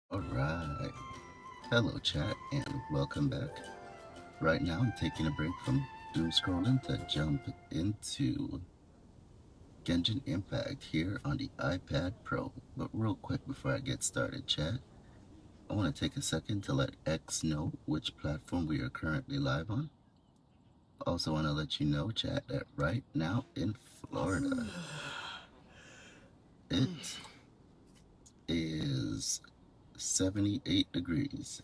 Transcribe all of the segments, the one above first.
Alright. Hello, chat, and welcome back. Right now, I'm taking a break from doom scrolling to jump into Genshin Impact here on the iPad Pro. But real quick before I get started, chat, I want to take a second to let X know which platform we are currently live on. Also want to let you know, chat, that right now in Florida, it is 78 degrees.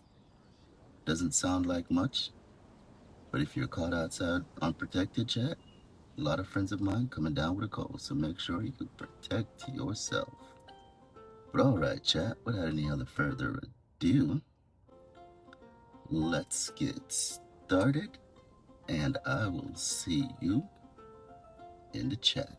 Doesn't sound like much, but if you're caught outside unprotected, chat, a lot of friends of mine coming down with a cold, so make sure you protect yourself. But alright, chat, without any other further ado, let's get started, and I will see you in the chat.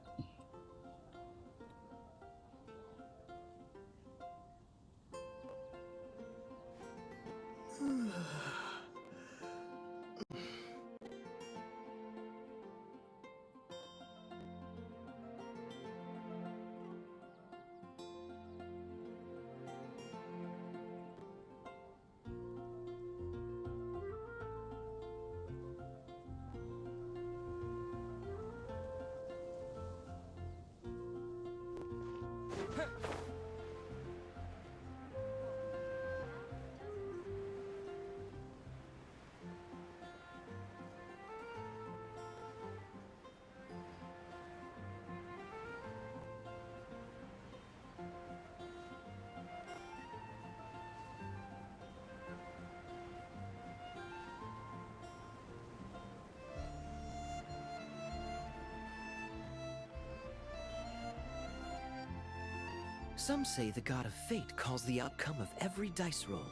Some say the god of fate calls the outcome of every dice roll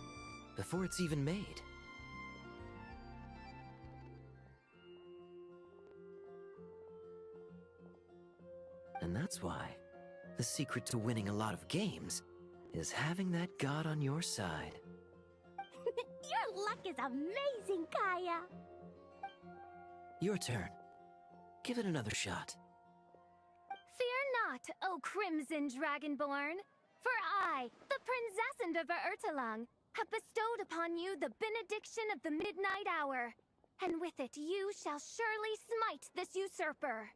before it's even made. And that's why the secret to winning a lot of games is having that god on your side. Your luck is amazing, Kaya. Your turn. Give it another shot. Fear not, O Crimson Dragonborn, for I, the Princess of Ertelung, have bestowed upon you the benediction of the midnight hour, and with it you shall surely smite this usurper.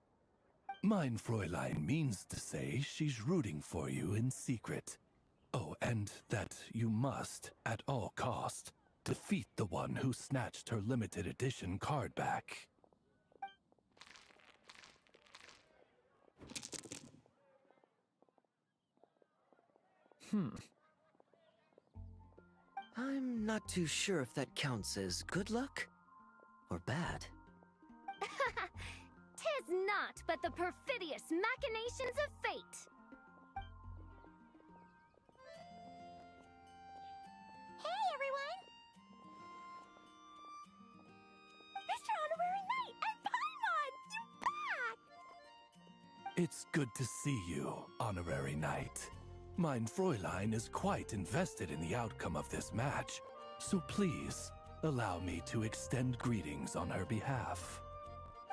Mein Fräulein means to say she's rooting for you in secret. Oh, and that you must, at all cost, defeat the one who snatched her limited edition card back. I'm not too sure if that counts as good luck or bad. Tis not but the perfidious machinations of fate. Hey, everyone! Mr. Honorary Knight and Pieman! You're back! It's good to see you, Honorary Knight. Mein Fräulein is quite invested in the outcome of this match, so please, allow me to extend greetings on her behalf.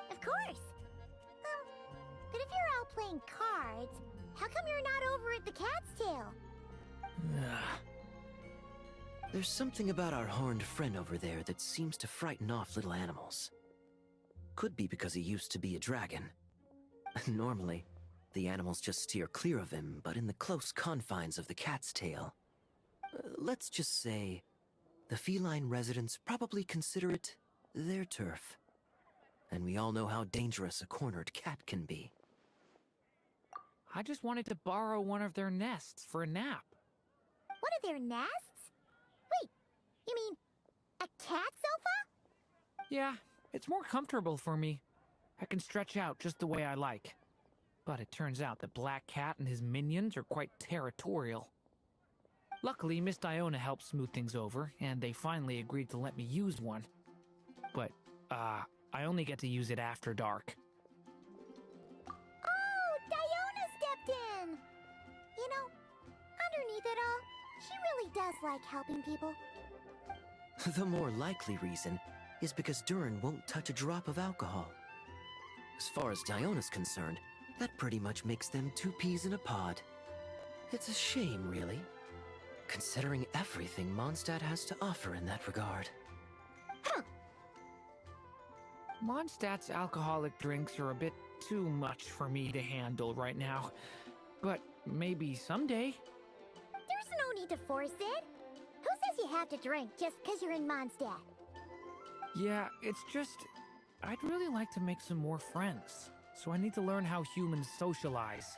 Of course. But if you're all playing cards, how come you're not over at the Cat's Tail? There's something about our horned friend over there that seems to frighten off little animals. Could be because he used to be a dragon. Normally, the animals just steer clear of him, but in the close confines of the Cat's Tail, let's just say, the feline residents probably consider it their turf. And we all know how dangerous a cornered cat can be. I just wanted to borrow one of their nests for a nap. One of their nests? Wait, you mean a cat sofa? Yeah, it's more comfortable for me. I can stretch out just the way I like. But it turns out that Black Cat and his minions are quite territorial. Luckily, Miss Diona helped smooth things over, and they finally agreed to let me use one. But, I only get to use it after dark. Oh, Diona stepped in! You know, underneath it all, she really does like helping people. The more likely reason is because Durin won't touch a drop of alcohol. As far as Diona's concerned, that pretty much makes them two peas in a pod. It's a shame, really, considering everything Mondstadt has to offer in that regard. Mondstadt's alcoholic drinks are a bit too much for me to handle right now. But maybe someday. There's no need to force it. Who says you have to drink just because you're in Mondstadt? Yeah, it's just... I'd really like to make some more friends. So I need to learn how humans socialize.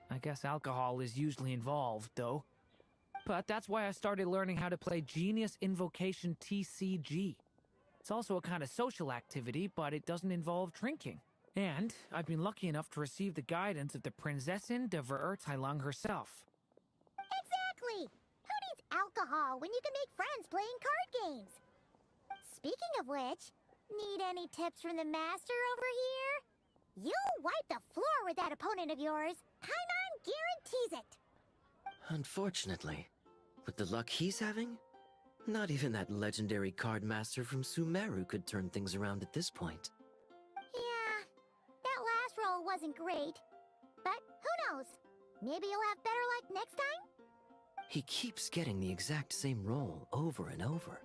I guess alcohol is usually involved, though. But that's why I started learning how to play Genius Invocation TCG. It's also a kind of social activity, but it doesn't involve drinking. And I've been lucky enough to receive the guidance of the Prinzessin de Verurteilung herself. Exactly! Who needs alcohol when you can make friends playing card games? Speaking of which, need any tips from the master over here? You'll wipe the floor with that opponent of yours. Pieman guarantees it. Unfortunately, with the luck he's having, not even that legendary card master from Sumeru could turn things around at this point. Yeah, that last roll wasn't great. But who knows? Maybe you'll have better luck next time? He keeps getting the exact same roll over and over.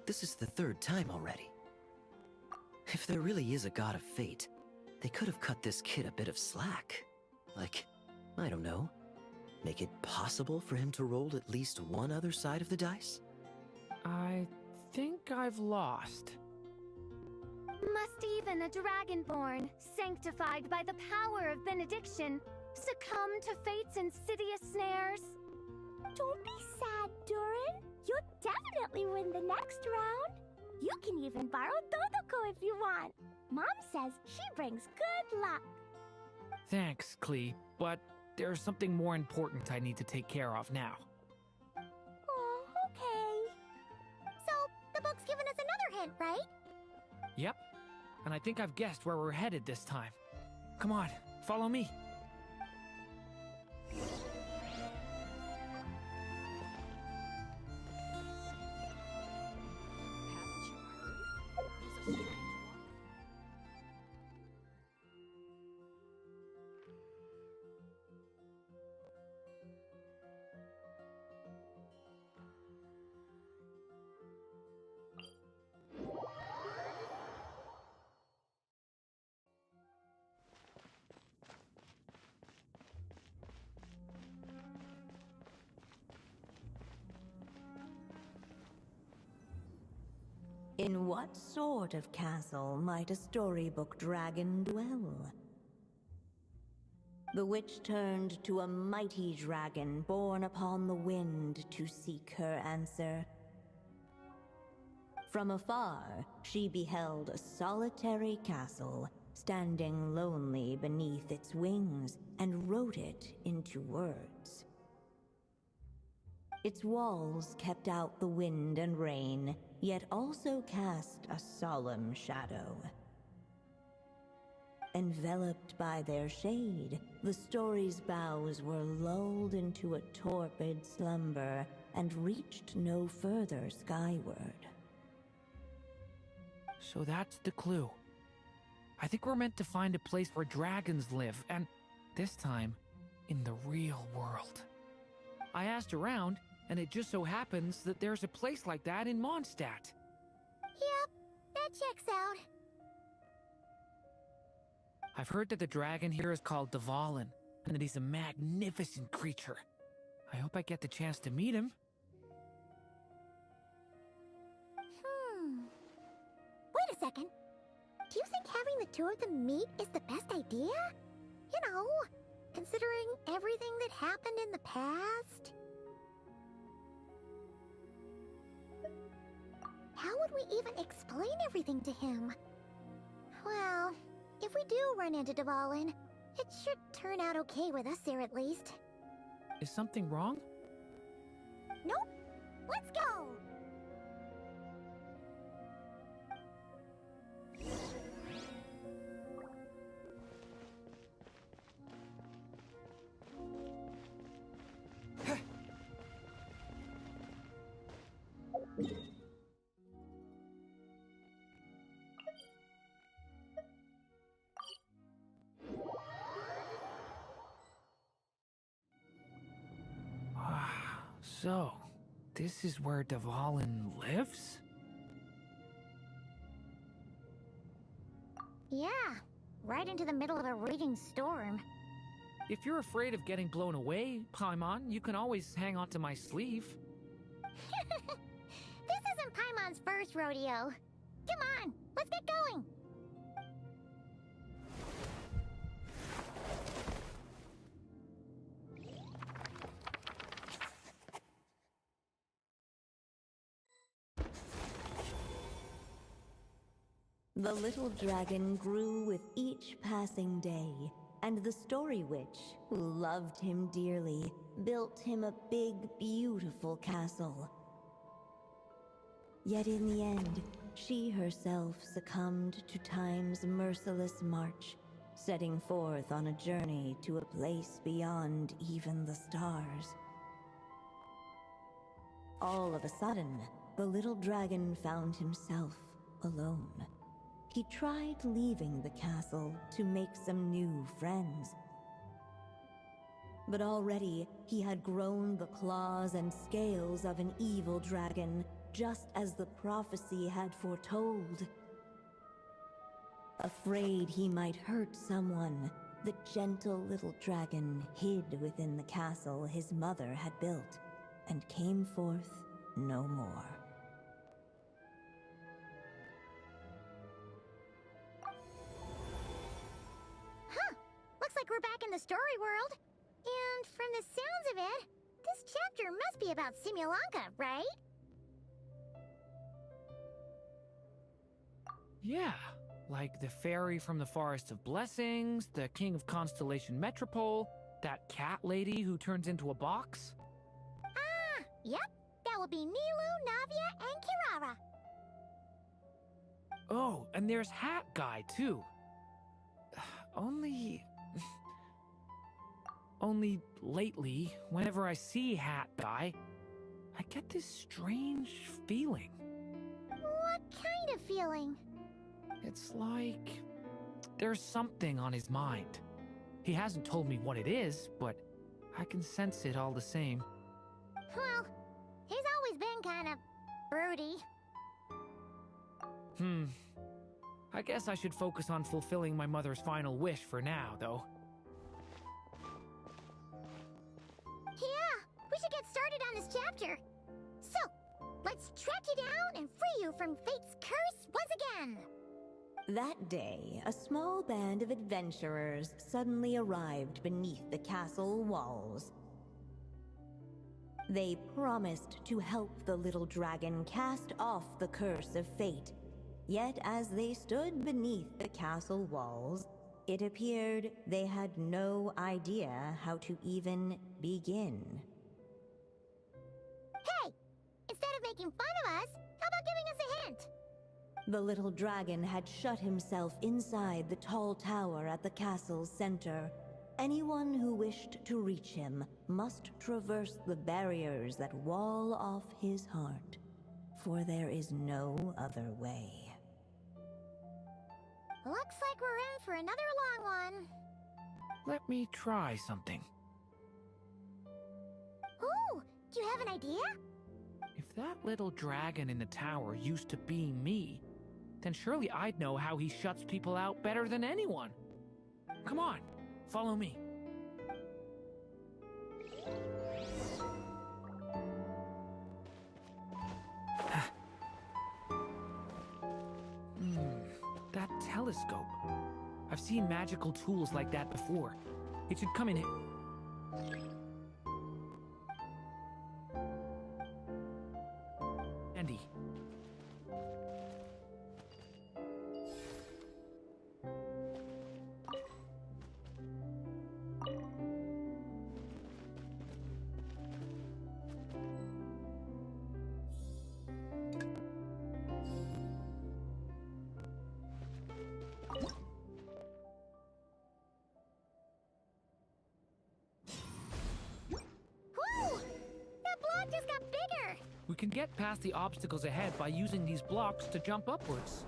This is the third time already. If there really is a god of fate, they could have cut this kid a bit of slack. Like, I don't know, make it possible for him to roll at least one other side of the dice? I think I've lost. Must even a dragonborn, sanctified by the power of benediction, succumb to fate's insidious snares? Don't be sad, Durin. You'll definitely win the next round. You can even borrow Dodoko if you want. Mom says she brings good luck. Thanks, Klee, but there's something more important I need to take care of now. Oh, okay. So, the book's given us another hint, right? Yep, and I think I've guessed where we're headed this time. Come on, follow me. In what sort of castle might a storybook dragon dwell? The witch turned to a mighty dragon born upon the wind to seek her answer. From afar, she beheld a solitary castle, standing lonely beneath its wings, and wrote it into words. Its walls kept out the wind and rain, yet also cast a solemn shadow. Enveloped by their shade, the story's boughs were lulled into a torpid slumber and reached no further skyward. So that's the clue. I think we're meant to find a place where dragons live, and this time, in the real world. I asked around, and it just so happens that there's a place like that in Mondstadt. Yep, that checks out. I've heard that the dragon here is called Dvalin, and that he's a magnificent creature. I hope I get the chance to meet him. Wait a second. Do you think having the two of them meet is the best idea? You know, considering everything that happened in the past? How would we even explain everything to him? Well, if we do run into Dvalin, it should turn out okay with us there at least. Is something wrong? Nope. Let's go! So, this is where Dvalin lives? Yeah, right into the middle of a raging storm. If you're afraid of getting blown away, Paimon, you can always hang onto my sleeve. This isn't Paimon's first rodeo. Come on, let's get going. The little dragon grew with each passing day, and the Story Witch, who loved him dearly, built him a big, beautiful castle. Yet in the end, she herself succumbed to time's merciless march, setting forth on a journey to a place beyond even the stars. All of a sudden, the little dragon found himself alone. He tried leaving the castle to make some new friends. But already, he had grown the claws and scales of an evil dragon, just as the prophecy had foretold. Afraid he might hurt someone, the gentle little dragon hid within the castle his mother had built, and came forth no more. Looks like we're back in the story world. And from the sounds of it, this chapter must be about Simulanka, right? Yeah, like the fairy from the Forest of Blessings, the king of Constellation Metropole, that cat lady who turns into a box. Ah, yep. That will be Nilu, Navia, and Kirara. Oh, and there's Hat Guy, too. Only lately, whenever I see Hat Guy, I get this strange feeling. What kind of feeling? It's like there's something on his mind. He hasn't told me what it is, but I can sense it all the same. Well, he's always been kind of broody. I guess I should focus on fulfilling my mother's final wish for now, though. Yeah, we should get started on this chapter. So, let's track you down and free you from fate's curse once again. That day, a small band of adventurers suddenly arrived beneath the castle walls. They promised to help the little dragon cast off the curse of fate. Yet as they stood beneath the castle walls, it appeared they had no idea how to even begin. Hey! Instead of making fun of us, how about giving us a hint? The little dragon had shut himself inside the tall tower at the castle's center. Anyone who wished to reach him must traverse the barriers that wall off his heart, for there is no other way. Looks like we're in for another long one. Let me try something. Ooh, do you have an idea? If that little dragon in the tower used to be me, then surely I'd know how he shuts people out better than anyone. Come on, follow me. That telescope. I've seen magical tools like that before. It should come in handy. Whoa! That block just got bigger! We can get past the obstacles ahead by using these blocks to jump upwards.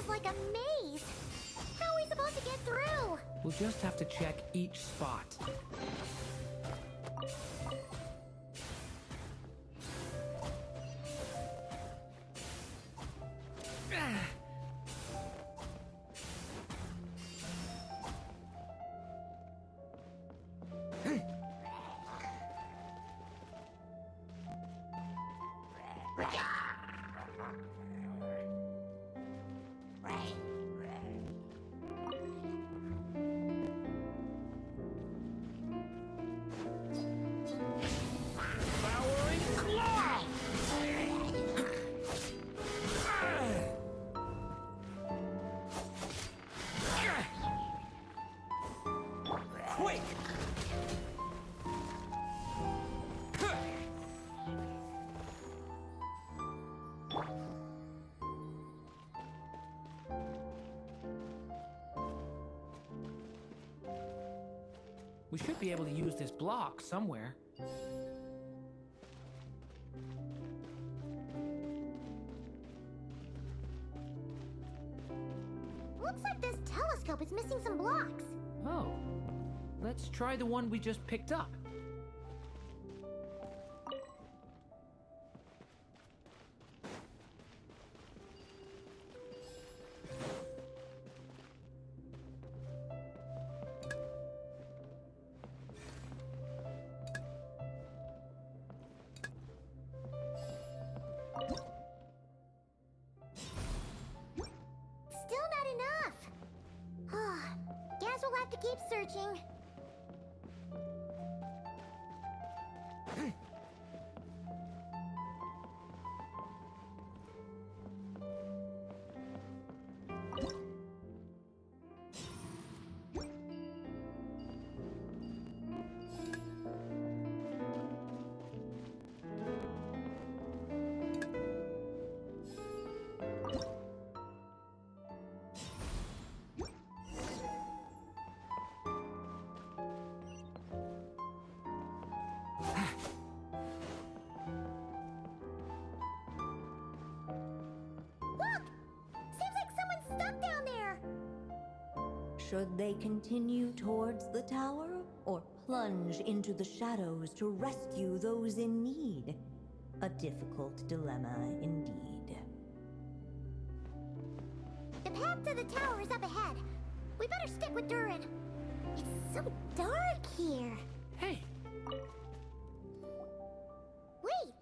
like a maze. How are we supposed to get through? We'll just have to check each spot. We should be able to use this block somewhere. Looks like this telescope is missing some blocks. Oh. Let's try the one we just picked up. Still not enough. Guess we'll have to keep searching. Should they continue towards the tower, or plunge into the shadows to rescue those in need? A difficult dilemma indeed. The path to the tower is up ahead. We better stick with Durin. It's so dark here. Hey, Wait,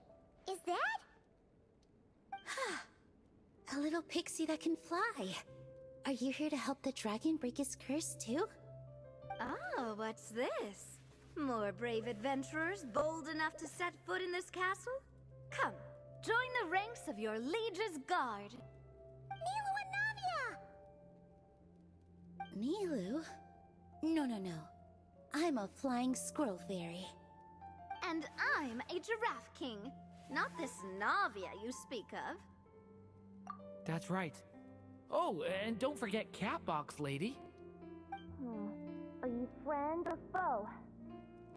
is that? A little pixie that can fly. Are you here to help the dragon break his curse too? Oh, what's this? More brave adventurers bold enough to set foot in this castle? Come, join the ranks of your liege's guard. Nilu and Navia! Nilu? No. I'm a flying squirrel fairy. And I'm a giraffe king. Not this Navia you speak of. that's right. Oh, and don't forget Catbox Lady. Are you friend or foe?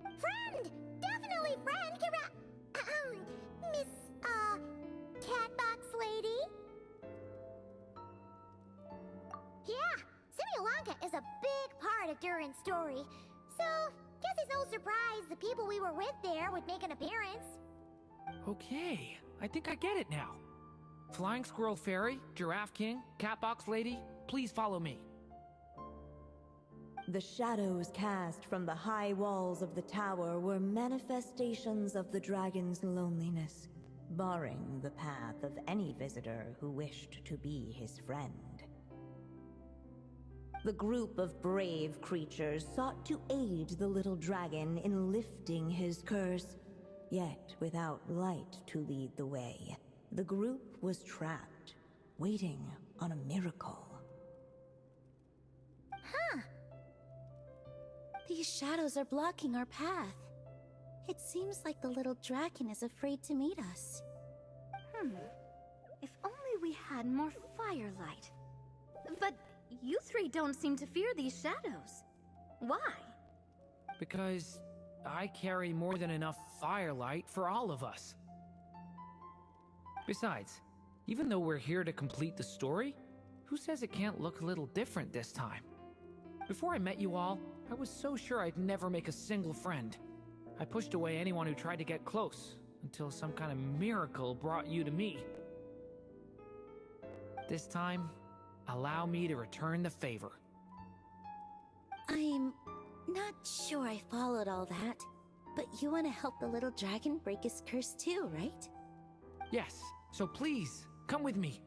Friend! Definitely friend, Miss, Catbox Lady? Yeah, Simulonka is a big part of Durin's story. So, guess it's no surprise the people we were with there would make an appearance. Okay, I think I get it now. Flying Squirrel Fairy, Giraffe King, Catbox Lady, please follow me. The shadows cast from the high walls of the tower were manifestations of the dragon's loneliness, barring the path of any visitor who wished to be his friend. The group of brave creatures sought to aid the little dragon in lifting his curse, yet without light to lead the way. The group was trapped, waiting on a miracle. These shadows are blocking our path. It seems like the little dragon is afraid to meet us. If only we had more firelight. But you three don't seem to fear these shadows. Why? Because I carry more than enough firelight for all of us. Besides, even though we're here to complete the story, Who says it can't look a little different this time? Before I met you all, I was so sure I'd never make a single friend. I pushed away anyone who tried to get close, until some kind of miracle brought you to me. This time, allow me to return the favor. I'm not sure I followed all that, but you want to help the little dragon break his curse too, right? Yes, so please, come with me.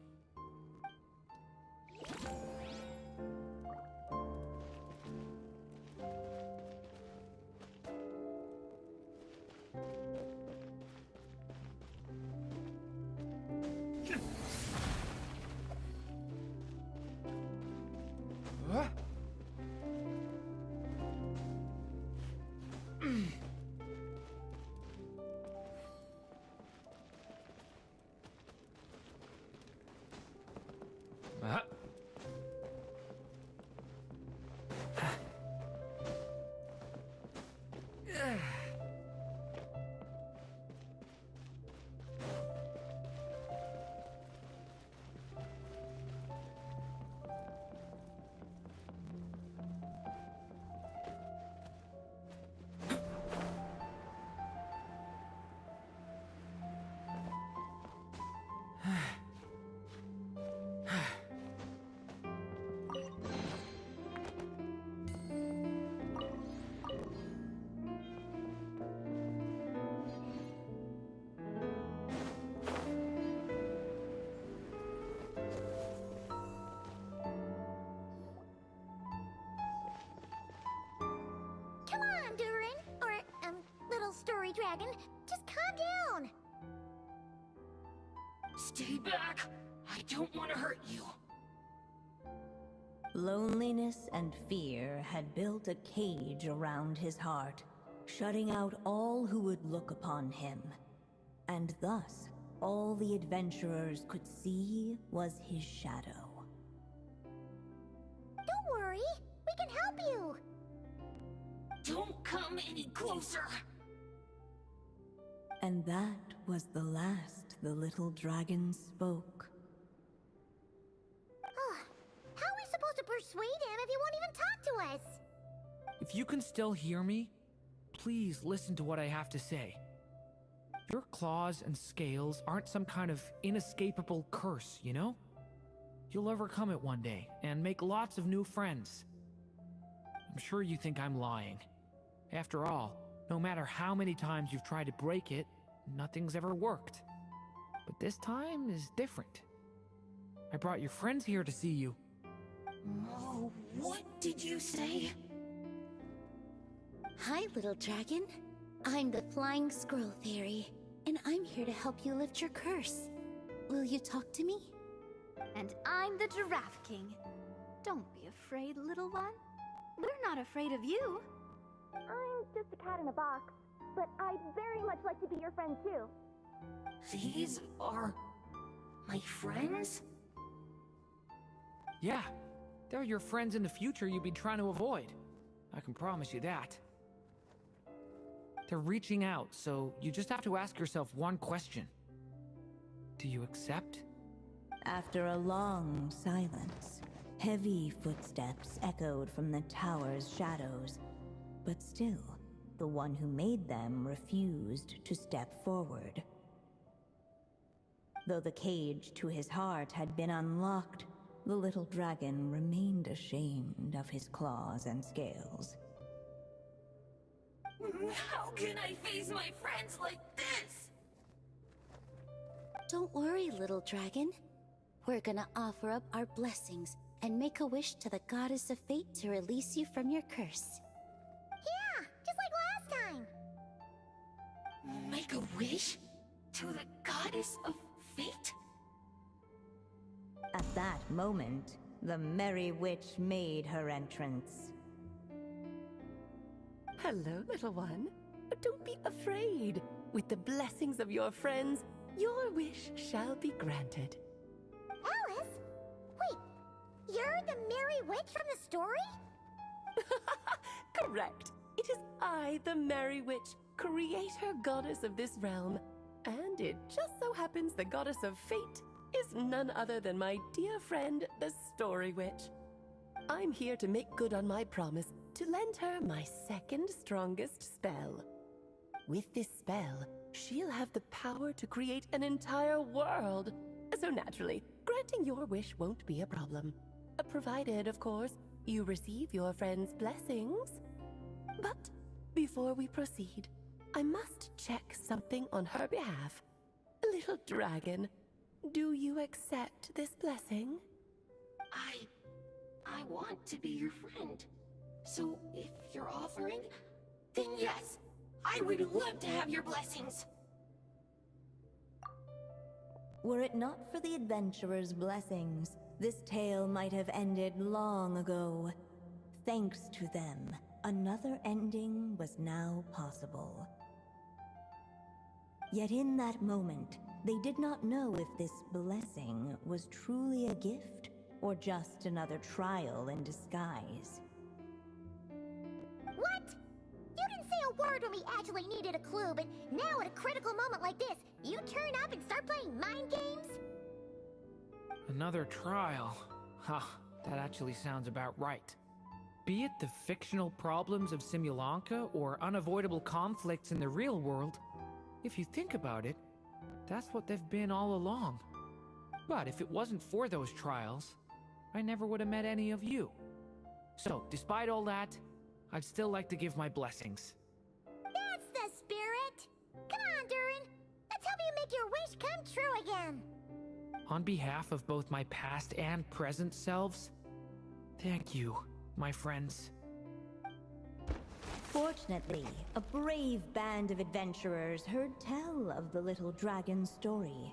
Come on, Durin, or, little story dragon, just calm down. Stay back! I don't want to hurt you. Loneliness and fear had built a cage around his heart, shutting out all who would look upon him. And thus, all the adventurers could see was his shadow. Don't worry, we can help you. Don't come any closer! And that was the last the little dragon spoke. How are we supposed to persuade him if he won't even talk to us? If you can still hear me, please listen to what I have to say. Your claws and scales aren't some kind of inescapable curse, you know? You'll overcome it one day and make lots of new friends. I'm sure you think I'm lying. After all, no matter how many times you've tried to break it, nothing's ever worked. But this time is different. I brought your friends here to see you. Oh, what did you say? Hi, little dragon. I'm the Flying Squirrel Fairy, and I'm here to help you lift your curse. Will you talk to me? And I'm the Giraffe King. Don't be afraid, little one. We're not afraid of you. I'm just a cat in a box, but I'd very much like to be your friend too. These are... my friends? Yeah, they're your friends in the future you'd be trying to avoid. I can promise you that. They're reaching out, so you just have to ask yourself one question. Do you accept? After a long silence, heavy footsteps echoed from the tower's shadows. But still, the one who made them refused to step forward. Though the cage to his heart had been unlocked, the little dragon remained ashamed of his claws and scales. How can I face my friends like this? Don't worry, little dragon. We're gonna offer up our blessings and make a wish to the goddess of fate to release you from your curse. Yeah, just like last time. Make a wish? To the goddess of fate? At that moment, the merry witch made her entrance. Hello, little one. Don't be afraid. With the blessings of your friends, your wish shall be granted. Alice? Wait, you're the Merry Witch from the story? Correct. It is I, the Merry Witch, creator goddess of this realm. And it just so happens the goddess of fate is none other than my dear friend, the Story Witch. I'm here to make good on my promise to lend her my second strongest spell. With this spell, she'll have the power to create an entire world. So naturally, granting your wish won't be a problem. Provided, of course, you receive your friend's blessings. But before we proceed, I must check something on her behalf. Little dragon, do you accept this blessing? I want to be your friend. So if you're offering, then yes, I would love to have your blessings. Were it not for the adventurer's blessings, this tale might have ended long ago. Thanks to them, another ending was now possible. Yet in that moment, they did not know if this blessing was truly a gift or just another trial in disguise. What? You didn't say a word when we actually needed a clue, but now at a critical moment like this, you turn up and start playing mind games? Another trial. Ha, that actually sounds about right. Be it the fictional problems of Simulanka or unavoidable conflicts in the real world, if you think about it, that's what they've been all along. But if it wasn't for those trials, I never would have met any of you. So, despite all that, I'd still like to give my blessings. That's the spirit! Come on, Durin! Let's help you make your wish come true again! On behalf of both my past and present selves, thank you, my friends. Fortunately, a brave band of adventurers heard tell of the little dragon's story.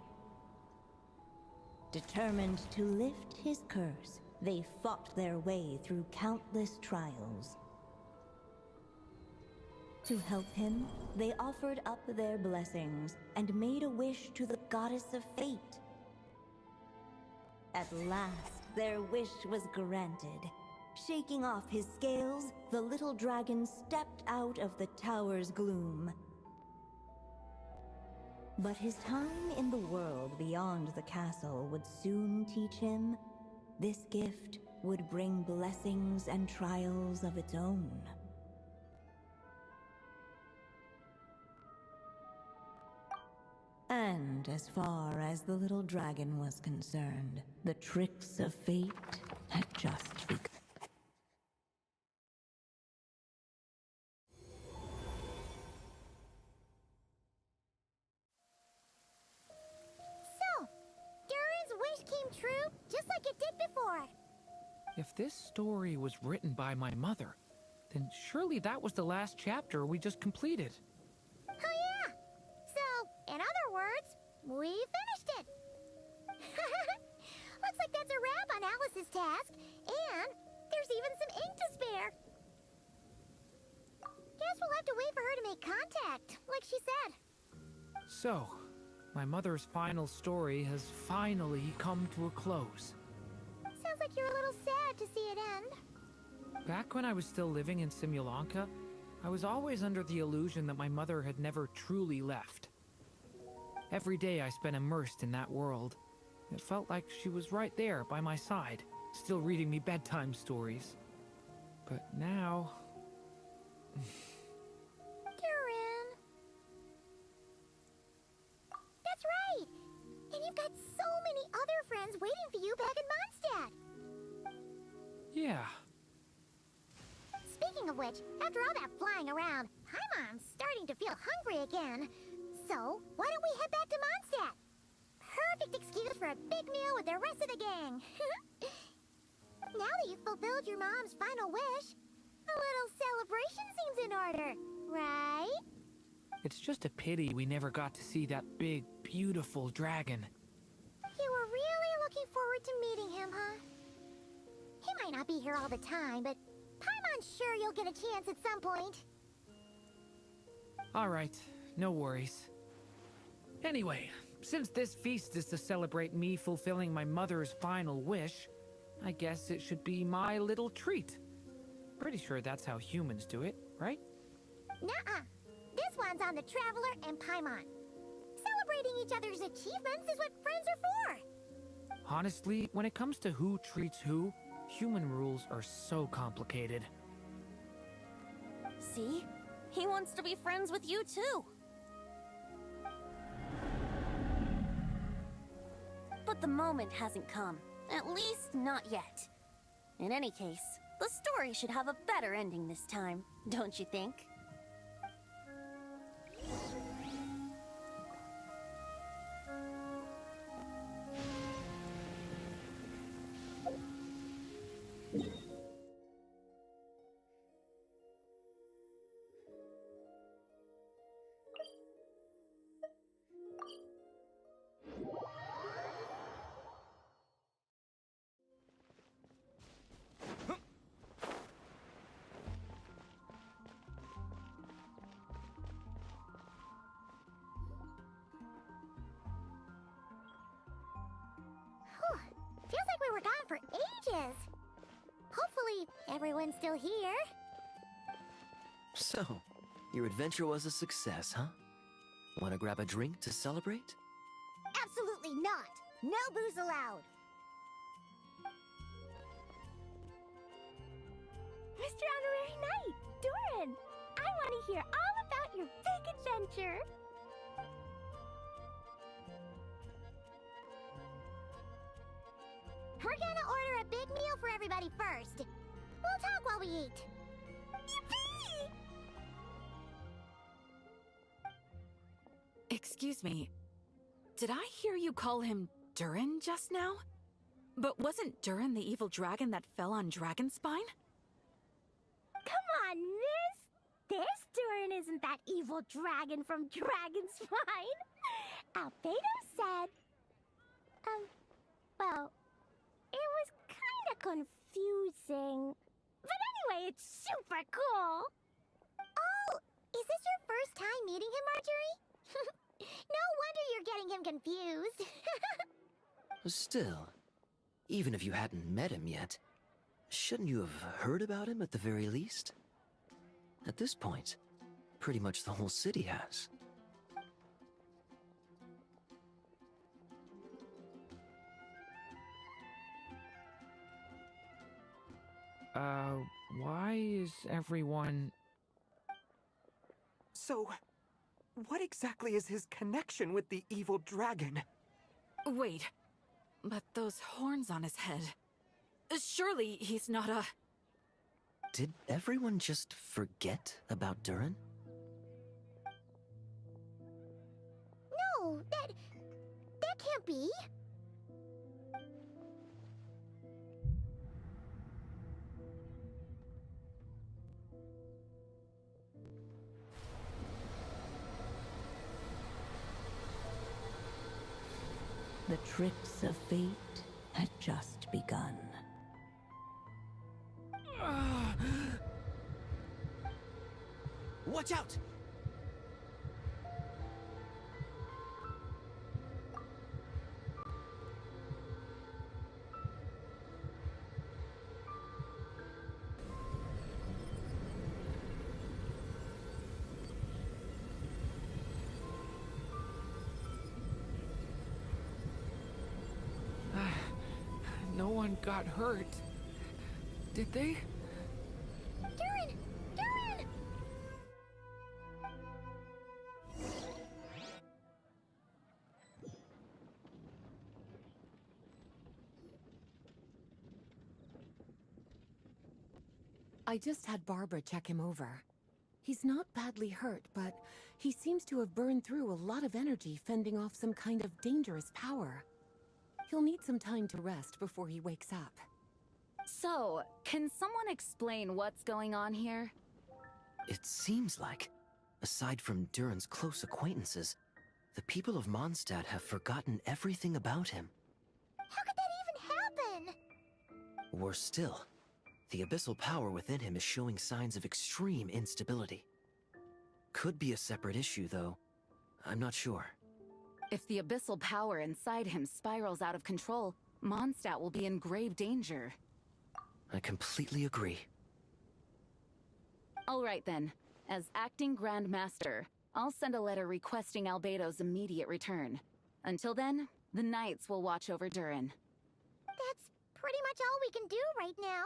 Determined to lift his curse, they fought their way through countless trials. To help him, they offered up their blessings and made a wish to the goddess of fate. At last, their wish was granted. Shaking off his scales, the little dragon stepped out of the tower's gloom. But his time in the world beyond the castle would soon teach him this gift would bring blessings and trials of its own. And as far as the little dragon was concerned, the tricks of fate had just begun. So, Durin's wish came true, just like it did before. If this story was written by my mother, then surely that was the last chapter we just completed. Oh yeah! So, in other words, we finished it! Looks like that's a wrap on Alice's task, and there's even some ink to spare. Guess we'll have to wait for her to make contact, like she said. So, my mother's final story has finally come to a close. Sounds like you're a little sad to see it end. Back when I was still living in Simulanka, I was always under the illusion that my mother had never truly left. Every day I spent immersed in that world. It felt like she was right there by my side, still reading me bedtime stories. But now... Durin. That's right! And you've got so many other friends waiting for you back in Mondstadt! Yeah. Speaking of which, after all that flying around, Pieman's starting to feel hungry again. So, why don't we head back to Mondstadt? Perfect excuse for a big meal with the rest of the gang. Now that you've fulfilled your mom's final wish, a little celebration seems in order, right? It's just a pity we never got to see that big, beautiful dragon. You were really looking forward to meeting him, huh? He might not be here all the time, but Pieman's sure you'll get a chance at some point. Alright, no worries. Anyway, since this feast is to celebrate me fulfilling my mother's final wish, I guess it should be my little treat. Pretty sure that's how humans do it, right? Nuh-uh. This one's on the Traveler and Pieman. Celebrating each other's achievements is what friends are for. Honestly, when it comes to who treats who, human rules are so complicated. See? He wants to be friends with you too. But the moment hasn't come. At least not yet. In any case, the story should have a better ending this time, don't you think? Feels like we were gone for ages. Hopefully, everyone's still here. So, your adventure was a success, huh? Want to grab a drink to celebrate? Absolutely not. No booze allowed. Mr. Honorary Knight, Doran, I want to hear all about your big adventure. We're gonna order a big meal for everybody first. We'll talk while we eat. Yippee! Excuse me. Did I hear you call him Durin just now? But wasn't Durin the evil dragon that fell on Dragonspine? Come on, miss. This Durin isn't that evil dragon from Dragonspine. Albedo said... well... It was kinda confusing. But anyway, it's super cool. Oh, is this your first time meeting him, Marjorie? No wonder you're getting him confused. Still, even if you hadn't met him yet, shouldn't you have heard about him at the very least? At this point, pretty much the whole city has. Why is everyone... So, what exactly is his connection with the evil dragon? Wait, but those horns on his head... Surely he's not a... Did everyone just forget about Durin? No, that can't be. The tricks of fate had just begun. Watch out! No one got hurt. Did they? Durin! Durin! I just had Barbara check him over. He's not badly hurt, but he seems to have burned through a lot of energy fending off some kind of dangerous power. He'll need some time to rest before he wakes up. So, can someone explain what's going on here? It seems like, aside from Durin's close acquaintances, the people of Mondstadt have forgotten everything about him. How could that even happen? Worse still, the abyssal power within him is showing signs of extreme instability. Could be a separate issue, though. I'm not sure. If the abyssal power inside him spirals out of control, Mondstadt will be in grave danger. I completely agree. All right then. As acting Grand Master, I'll send a letter requesting Albedo's immediate return. Until then, the Knights will watch over Durin. pretty much all we can do right now.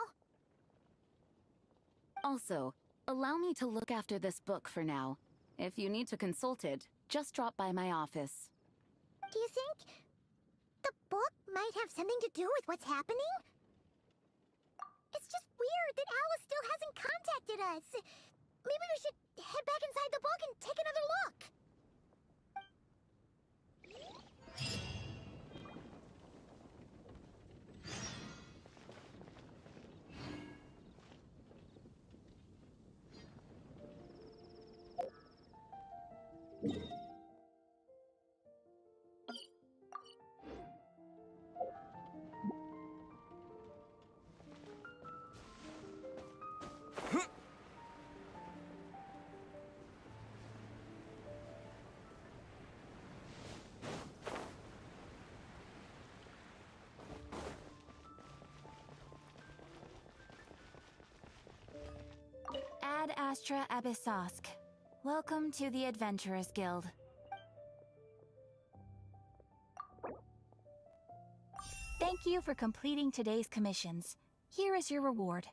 Also, allow me to look after this book for now. If you need to consult it, just drop by my office. Do you think the book might have something to do with what's happening? It's just weird that Alice still hasn't contacted us. Maybe we should head back inside the book and take another look. Ad Astra Abyssosk. Welcome to the Adventurers Guild. Thank you for completing today's commissions. Here is your reward.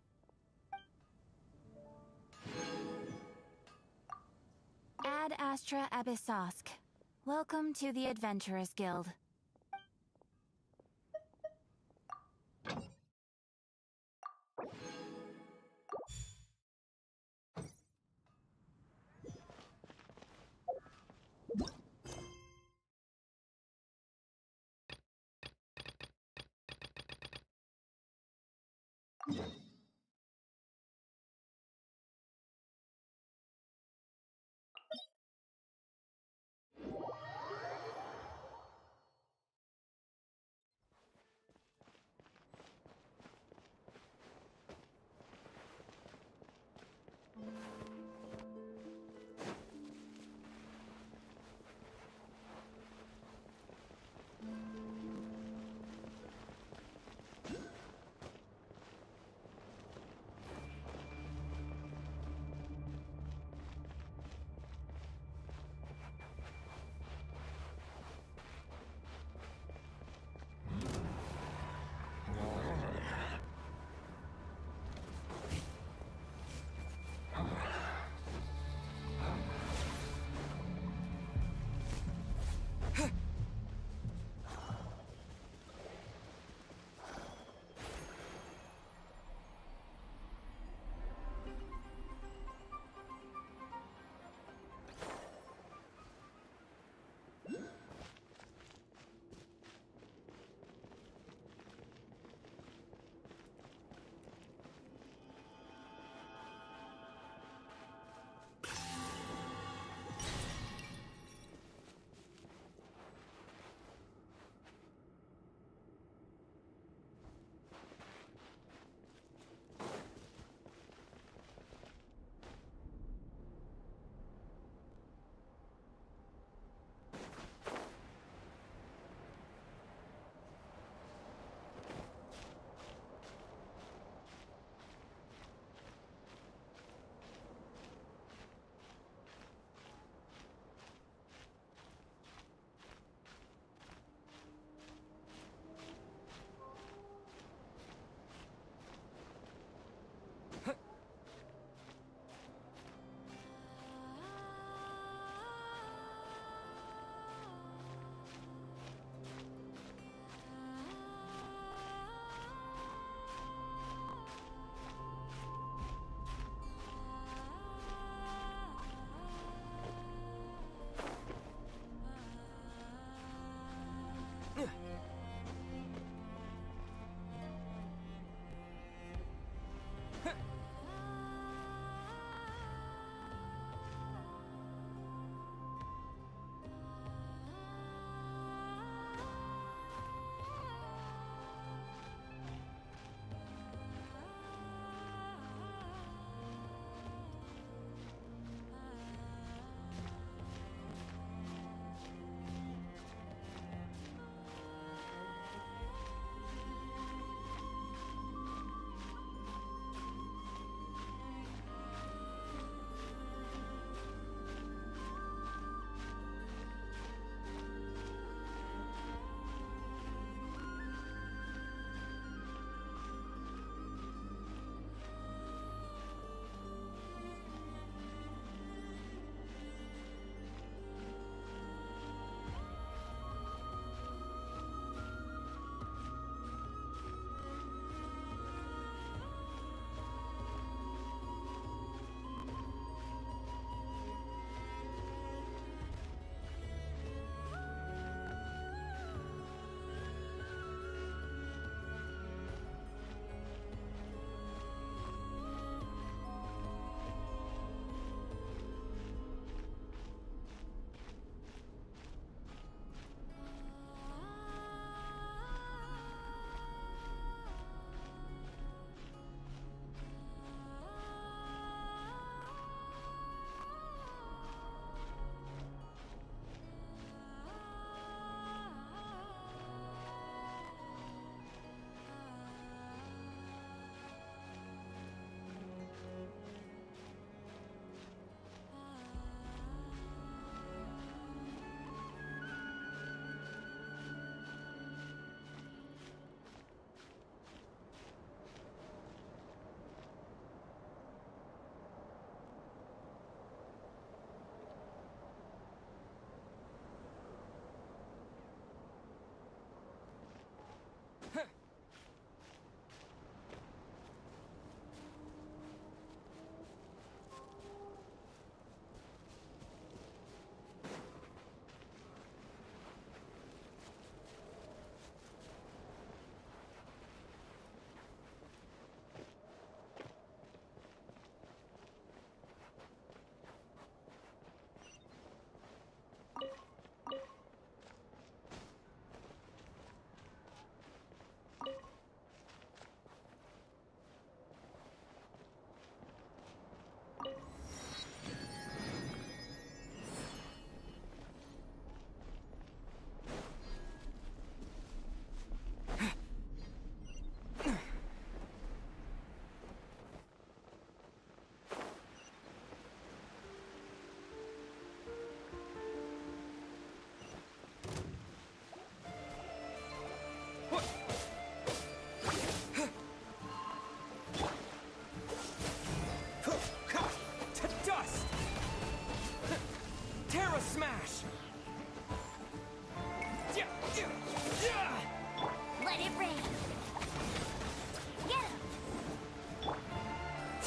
Ad Astra Abyssosk. Welcome to the Adventurers Guild.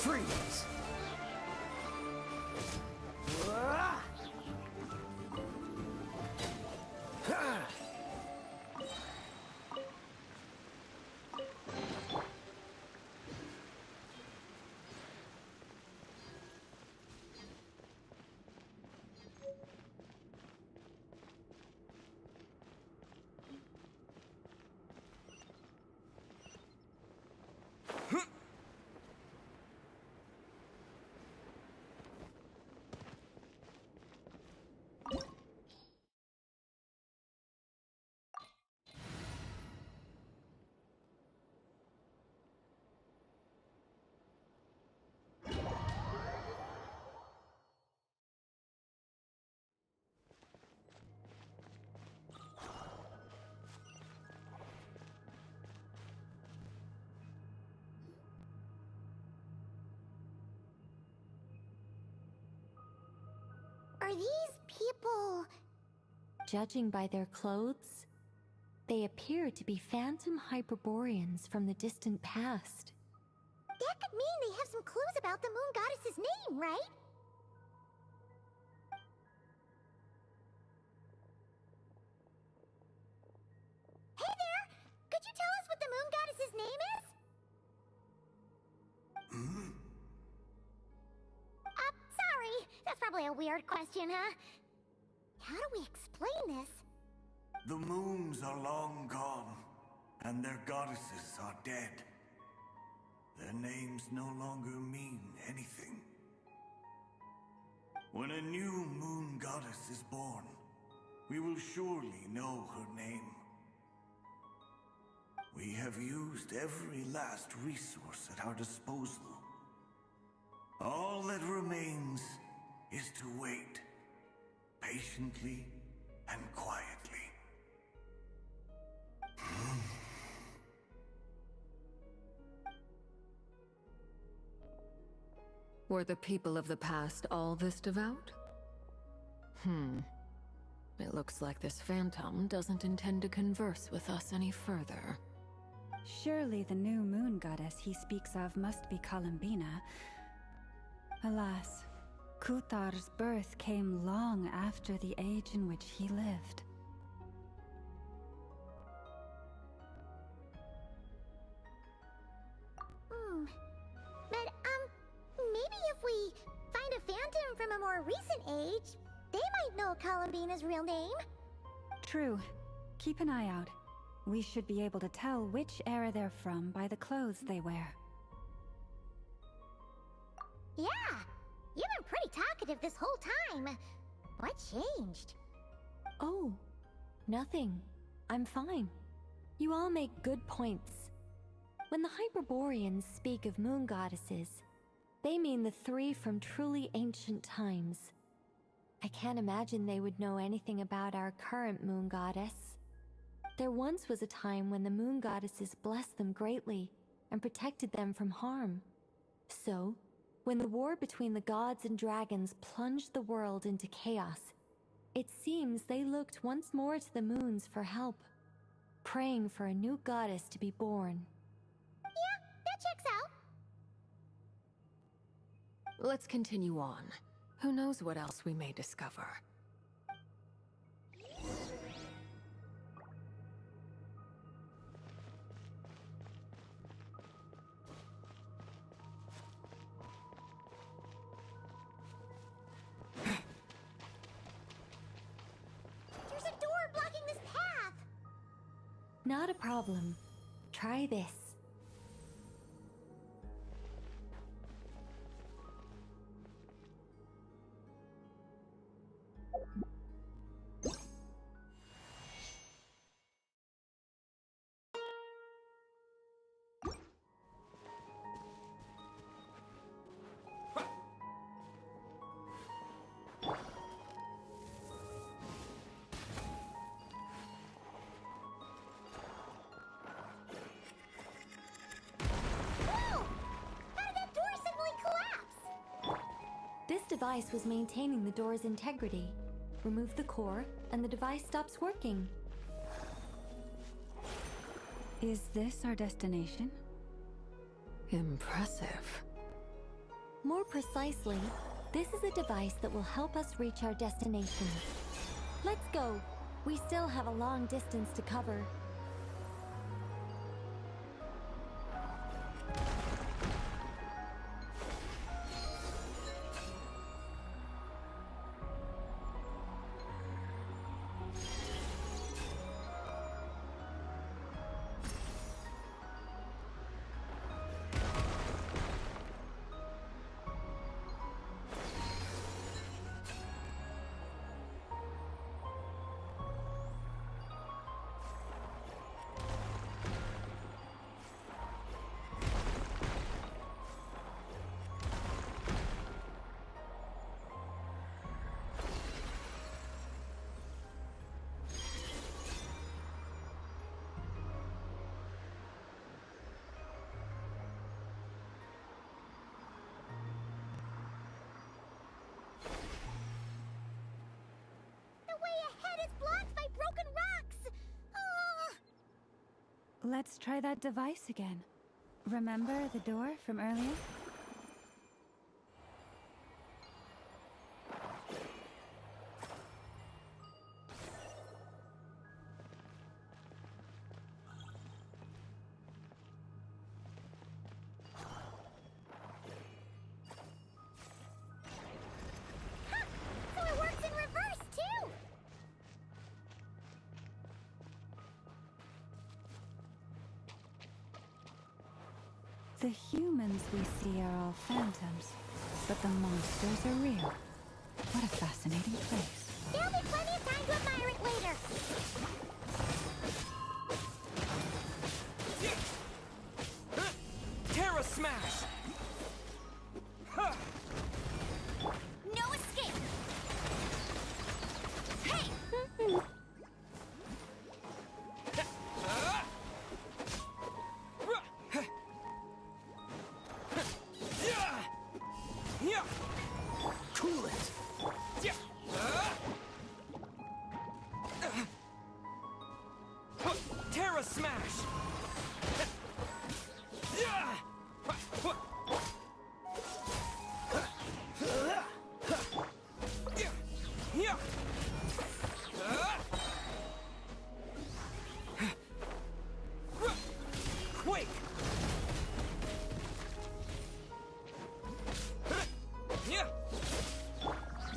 Freeze! Are these people... Judging by their clothes, they appear to be phantom Hyperboreans from the distant past. That could mean they have some clues about the moon goddess's name, right? Hey there! Could you tell us what the moon goddess's name is? Sorry. That's probably a weird question, huh? How do we explain this? The moons are long gone, and their goddesses are dead. Their names no longer mean anything. When a new moon goddess is born, we will surely know her name. We have used every last resource at our disposal. All that remains is to wait, patiently and quietly. Were the people of the past all this devout? It looks like this phantom doesn't intend to converse with us any further. Surely the new moon goddess he speaks of must be Columbina. Alas, Kuthar's birth came long after the age in which he lived. But, maybe if we find a phantom from a more recent age, they might know Columbina's real name. True. Keep an eye out. We should be able to tell which era they're from by the clothes they wear. Yeah, you've been pretty talkative this whole time. What changed? Oh, nothing. I'm fine. You all make good points. When the Hyperboreans speak of moon goddesses, they mean the three from truly ancient times. I can't imagine they would know anything about our current moon goddess. There once was a time when the moon goddesses blessed them greatly and protected them from harm. So, when the war between the gods and dragons plunged the world into chaos, it seems they looked once more to the moons for help, praying for a new goddess to be born. Yeah, that checks out. Let's continue on. Who knows what else we may discover? There's a door blocking this path! Not a problem. Try this. This device was maintaining the door's integrity. Remove the core, and the device stops working. Is this our destination? Impressive. More precisely, this is a device that will help us reach our destination. Let's go. We still have a long distance to cover. Let's try that device again. Remember the door from earlier? So it works in reverse, too! The humans we see are all phantoms, but the monsters are real. What a fascinating place. There'll be plenty of time to admire it later. Terra Smash! No escape! Hey! Cool it! Terra Smash! Quake!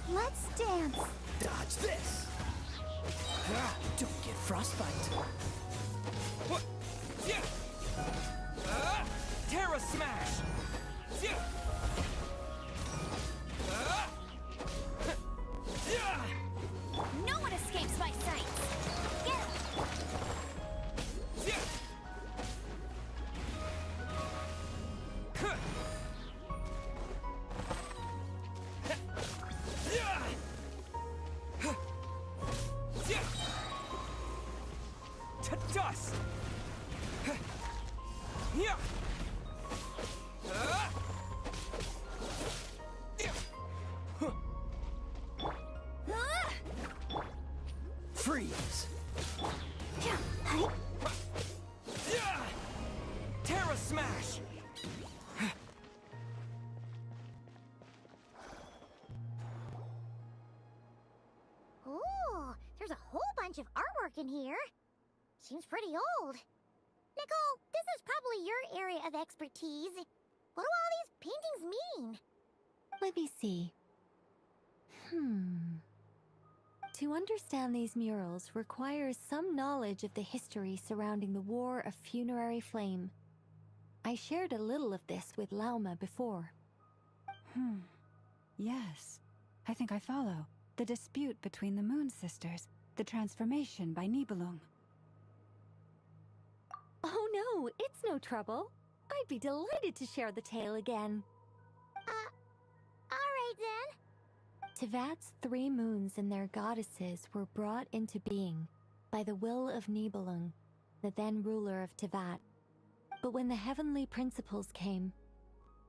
Let's dance. Dodge this! Don't get frostbite. Terra Smash! No one escapes my sight. Get him! To dust! Freeze! Terra Smash! Ooh, there's a whole bunch of artwork in here. Seems pretty old. Nicole, this is probably your area of expertise. What do all these paintings mean? Let me see. To understand these murals requires some knowledge of the history surrounding the War of Funerary Flame. I shared a little of this with Lauma before. Yes. I think I follow. The dispute between the Moon Sisters. The transformation by Nibelung. Oh no, it's no trouble. I'd be delighted to share the tale again. Alright then. Tevat's 3 moons and their goddesses were brought into being by the will of Nibelung, the then ruler of Tevat. But when the heavenly principles came,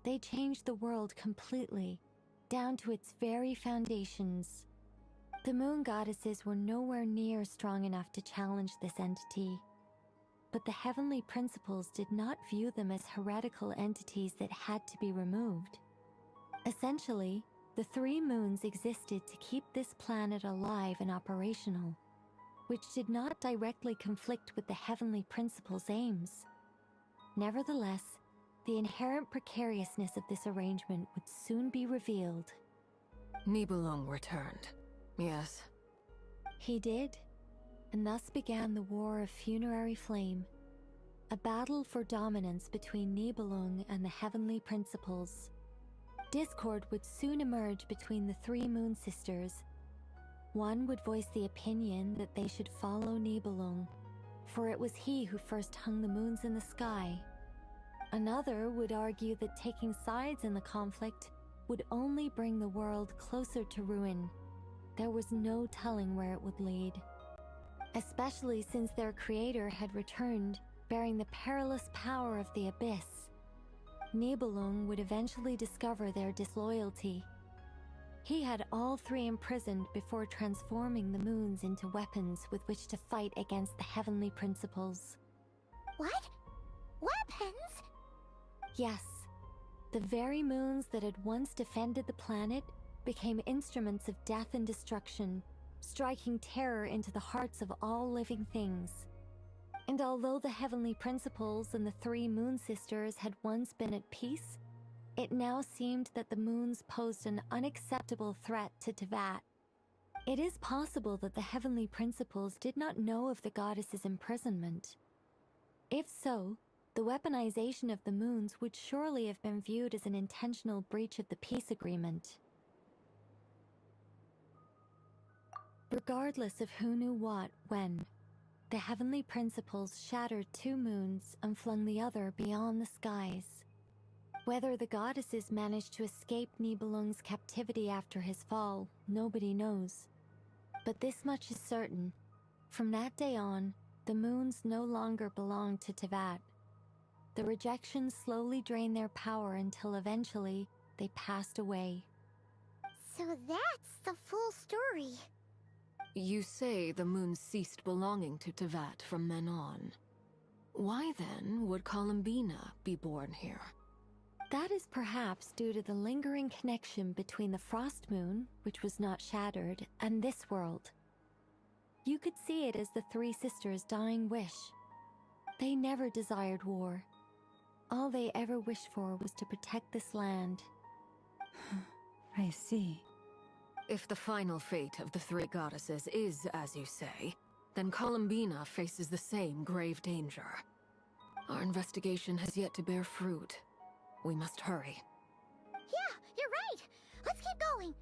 they changed the world completely, down to its very foundations. The moon goddesses were nowhere near strong enough to challenge this entity. But the heavenly principles did not view them as heretical entities that had to be removed. Essentially, the three moons existed to keep this planet alive and operational, which did not directly conflict with the heavenly principle's aims. Nevertheless, the inherent precariousness of this arrangement would soon be revealed. Nibelung returned. Yes. He did, and thus began the War of Funerary Flame, a battle for dominance between Nibelung and the heavenly principles. Discord would soon emerge between the three Moon Sisters. One would voice the opinion that they should follow Nibelung, for it was he who first hung the moons in the sky. Another would argue that taking sides in the conflict would only bring the world closer to ruin. There was no telling where it would lead, especially since their creator had returned, bearing the perilous power of the abyss. Nibelung would eventually discover their disloyalty. He had all three imprisoned before transforming the moons into weapons with which to fight against the heavenly principles. What? Weapons? Yes. The very moons that had once defended the planet became instruments of death and destruction, striking terror into the hearts of all living things. And although the heavenly principles and the three Moon Sisters had once been at peace, it now seemed that the moons posed an unacceptable threat to Teyvat. It is possible that the heavenly principles did not know of the goddess's imprisonment. If so, the weaponization of the moons would surely have been viewed as an intentional breach of the peace agreement. Regardless of who knew what, when, the heavenly principles shattered two moons and flung the other beyond the skies. Whether the goddesses managed to escape Nibelung's captivity after his fall, nobody knows. But this much is certain. From that day on, the moons no longer belonged to Teyvat. The rejection slowly drained their power until eventually they passed away. So that's the full story. You say the moons ceased belonging to Teyvat from then on. Why then would Columbina be born here? That is perhaps due to the lingering connection between the Frost Moon, which was not shattered, and this world. You could see it as the three sisters' dying wish. They never desired war. All they ever wished for was to protect this land. I see. If the final fate of the three goddesses is as you say, then Columbina faces the same grave danger. Our investigation has yet to bear fruit. We must hurry. Yeah, you're right. Let's keep going.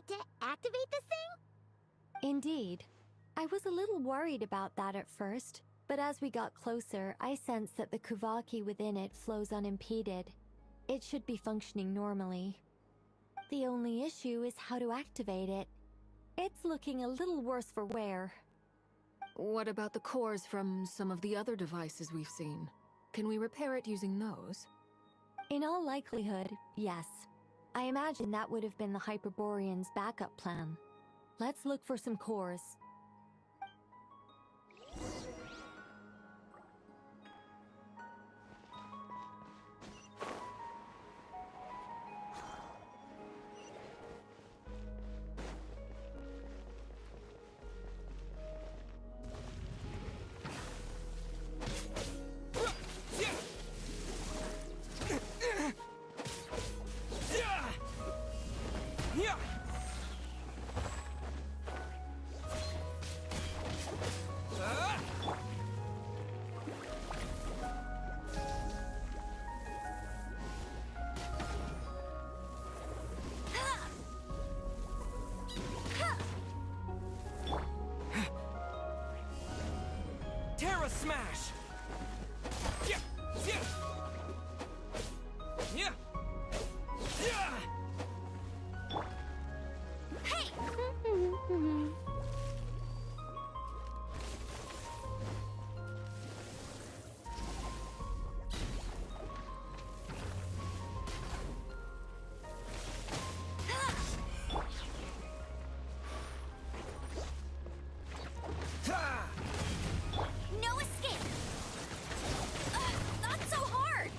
need to activate this thing? Indeed. I was a little worried about that at first, but as we got closer, I sensed that the Kuvaki within it flows unimpeded. It should be functioning normally. The only issue is how to activate it. It's looking a little worse for wear. What about the cores from some of the other devices we've seen? Can we repair it using those? In all likelihood, yes. I imagine that would have been the Hyperborean's backup plan. Let's look for some cores. Terra Smash! Yeah! Yeah! Yeah! Yeah! Hey! No escape! Not so hard!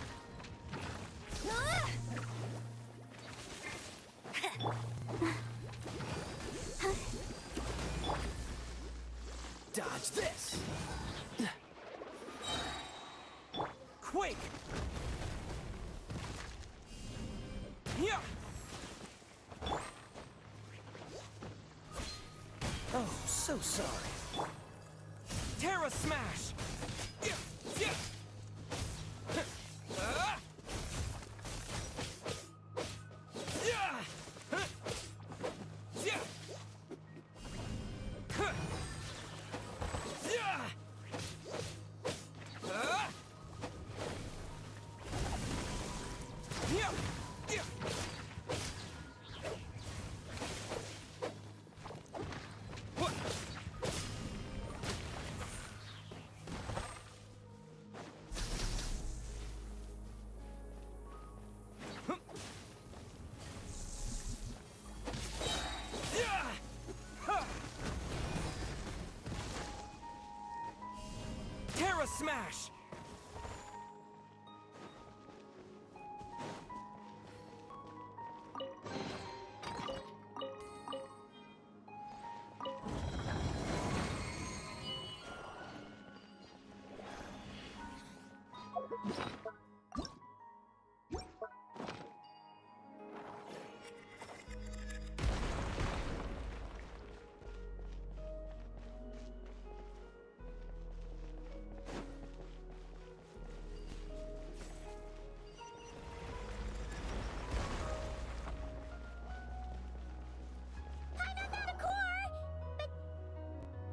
Dodge this! Quake! Yeah! Oh, so sorry. Terra Smash! Yeah! Yeah! Yeah! Yeah! Yeah! Yeah! Yeah! What? Yeah! Ha! Terra Smash!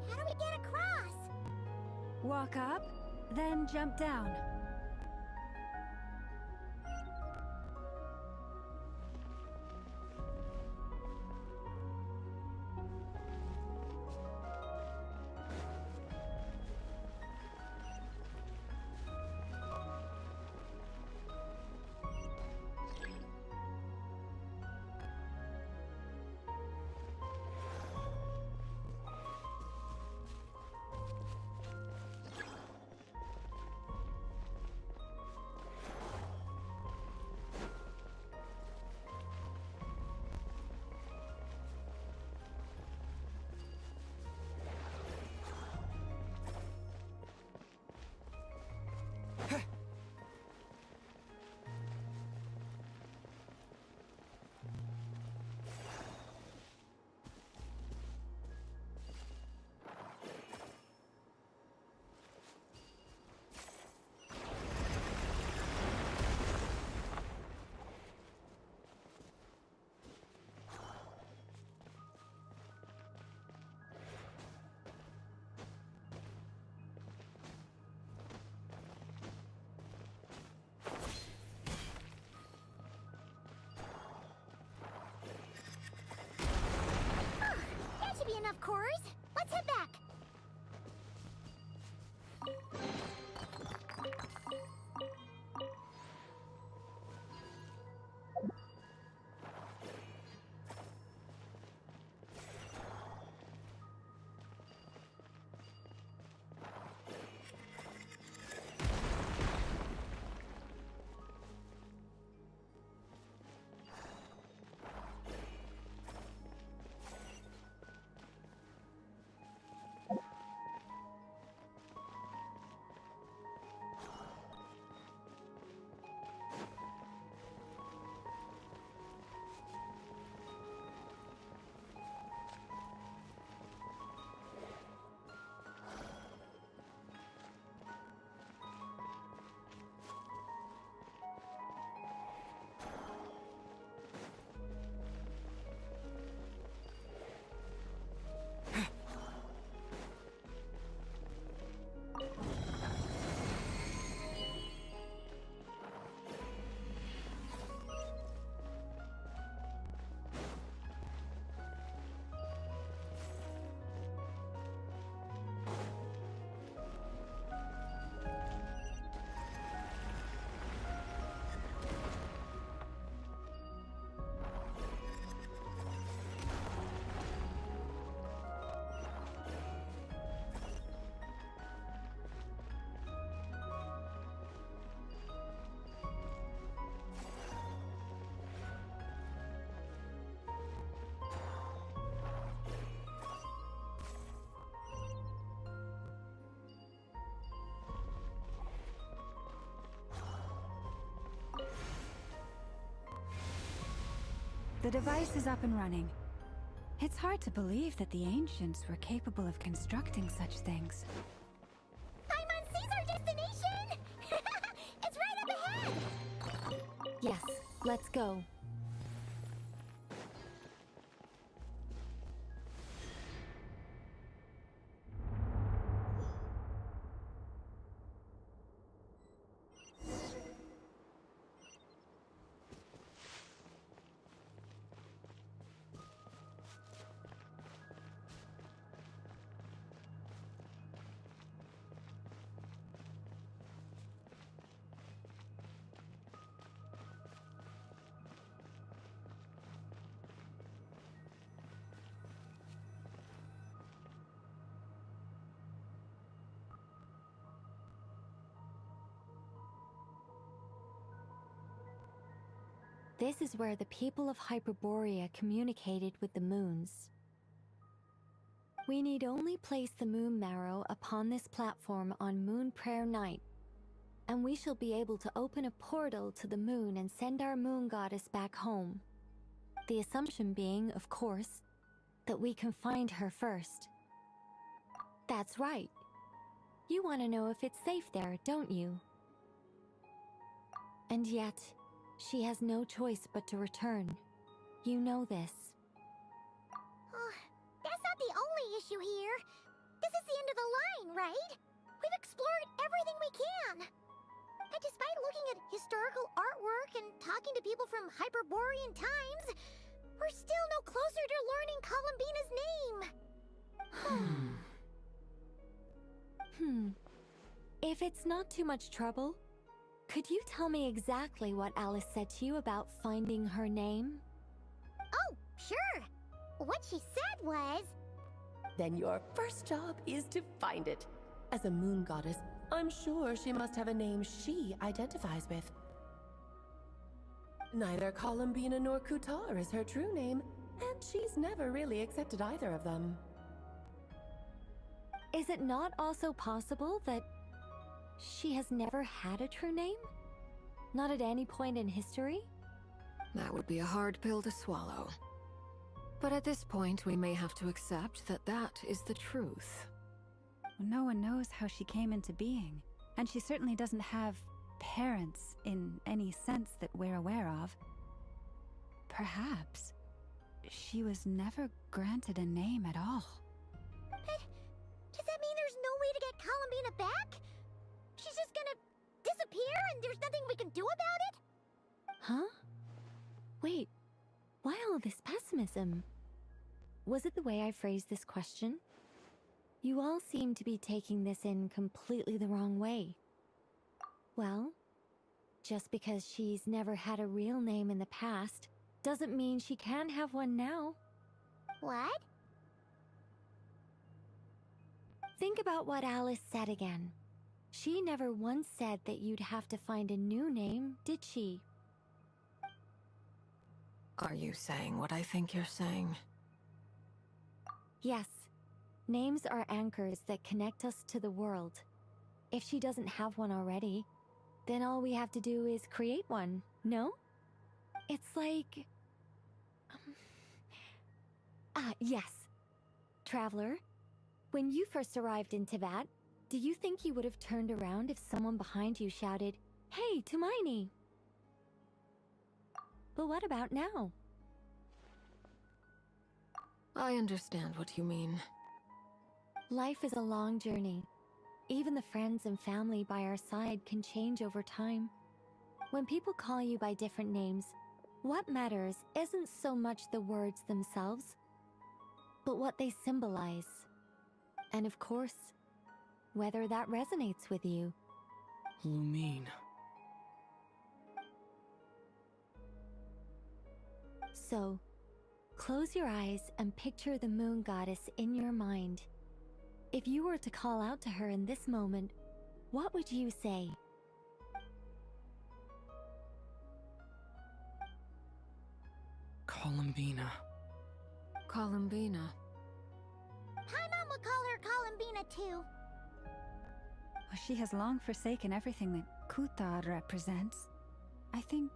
How do we get across? Walk up, then jump down. course. Let's head back. The device is up and running. It's hard to believe that the ancients were capable of constructing such things. Pieman sees our destination! It's right up ahead! Yes, let's go. This is where the people of Hyperborea communicated with the moons. We need only place the moon marrow upon this platform on Moon Prayer Night, and we shall be able to open a portal to the moon and send our moon goddess back home. The assumption being, of course, that we can find her first. That's right. You want to know if it's safe there, don't you? And yet, she has no choice but to return. You know this. That's not the only issue here. This is the end of the line, right? We've explored everything we can. And despite looking at historical artwork and talking to people from Hyperborean times, we're still no closer to learning Columbina's name. If it's not too much trouble, could you tell me exactly what Alice said to you about finding her name? Oh, sure. What she said was... Then your first job is to find it. As a moon goddess, I'm sure she must have a name she identifies with. Neither Columbina nor Kutar is her true name, and she's never really accepted either of them. Is it not also possible that she has never had a true name? Not at any point in history? That would be a hard pill to swallow. But at this point, we may have to accept that that is the truth. No one knows how she came into being, and she certainly doesn't have parents in any sense that we're aware of. Perhaps she was never granted a name at all. Does that mean there's no way to get Columbina back? She's just gonna disappear and there's nothing we can do about it? Huh? Wait, why all this pessimism? Was it the way I phrased this question? You all seem to be taking this in completely the wrong way. Well, just because she's never had a real name in the past doesn't mean she can't have one now. What? Think about what Alice said again. She never once said that you'd have to find a new name, did she? Are you saying what I think you're saying? Yes. Names are anchors that connect us to the world. If she doesn't have one already, then all we have to do is create one, no? It's like... yes. Traveler, when you first arrived in Teyvat, do you think you would have turned around if someone behind you shouted, "Hey, Hermione"? But what about now? I understand what you mean. Life is a long journey. Even the friends and family by our side can change over time. When people call you by different names, what matters isn't so much the words themselves, but what they symbolize. And of course, whether that resonates with you. Lumine. So, close your eyes and picture the moon goddess in your mind. If you were to call out to her in this moment, what would you say? Columbina. Columbina. Pieman would call her Columbina too. Well, she has long forsaken everything that Kuthar represents. I think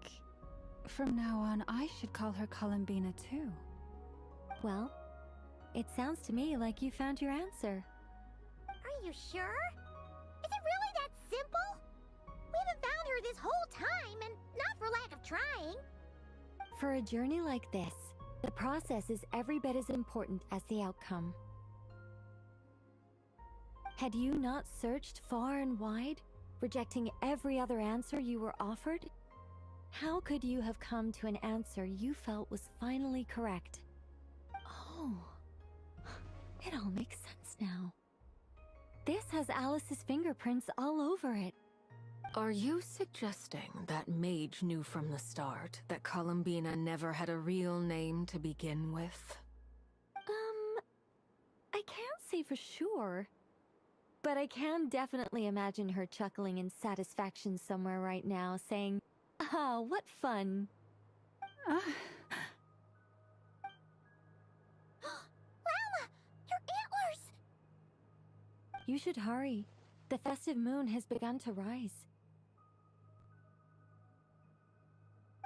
from now on I should call her Columbina too. Well, it sounds to me like you found your answer. Are you sure? Is it really that simple? We haven't found her this whole time, and not for lack of trying. For a journey like this, the process is every bit as important as the outcome. Had you not searched far and wide, rejecting every other answer you were offered? How could you have come to an answer you felt was finally correct? Oh, it all makes sense now. This has Alice's fingerprints all over it. Are you suggesting that Mage knew from the start that Columbina never had a real name to begin with? I can't say for sure. But I can definitely imagine her chuckling in satisfaction somewhere right now, saying, "Ah, what fun." Llama, your antlers! You should hurry. The festive moon has begun to rise.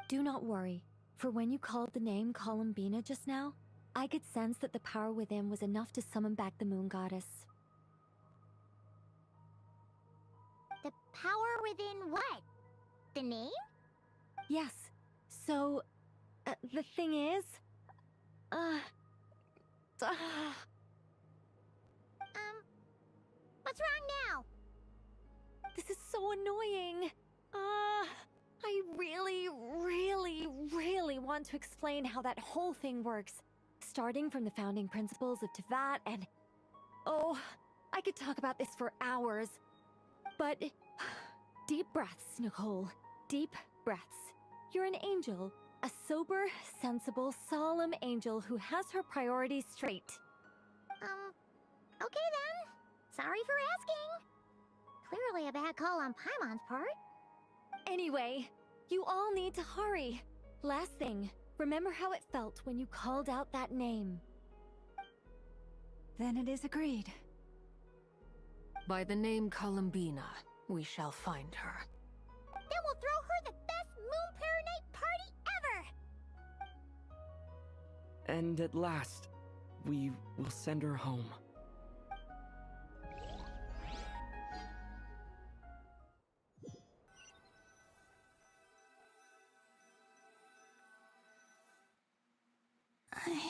Do not worry, for when you called the name Columbina just now, I could sense that the power within was enough to summon back the moon goddess. The power within what? The name? Yes. So, the thing is... What's wrong now? This is so annoying. I really want to explain how that whole thing works. Starting from the founding principles of Teyvat and... Oh, I could talk about this for hours. But... Deep breaths, Nicole. Deep breaths. You're an angel. A sober, sensible, solemn angel who has her priorities straight. Okay then. Sorry for asking. Clearly a bad call on Pieman's part. Anyway, you all need to hurry. Last thing, remember how it felt when you called out that name. Then it is agreed. By the name Columbina, we shall find her. Then we'll throw her the best Moon Pair Night party ever! And at last, we will send her home. I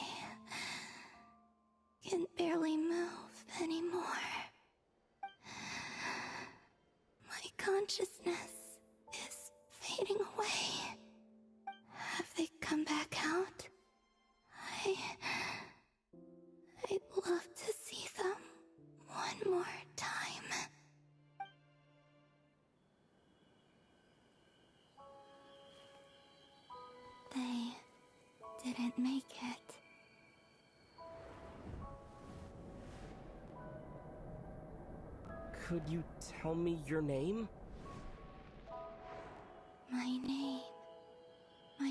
can barely move anymore. My consciousness is fading away. Have they come back out? didn't make it. Could you tell me your name? My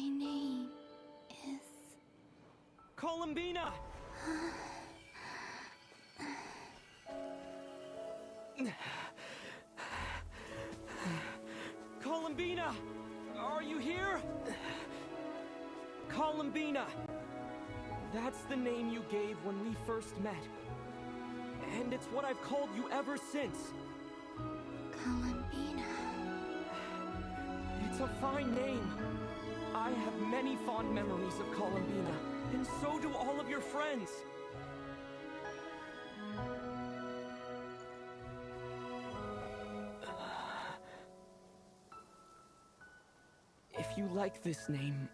name is... Columbina! Columbina! Are you here? Columbina! That's the name you gave when we first met. And it's what I've called you ever since. Columbina. It's a fine name. I have many fond memories of Columbina, and so do all of your friends. If you like this name...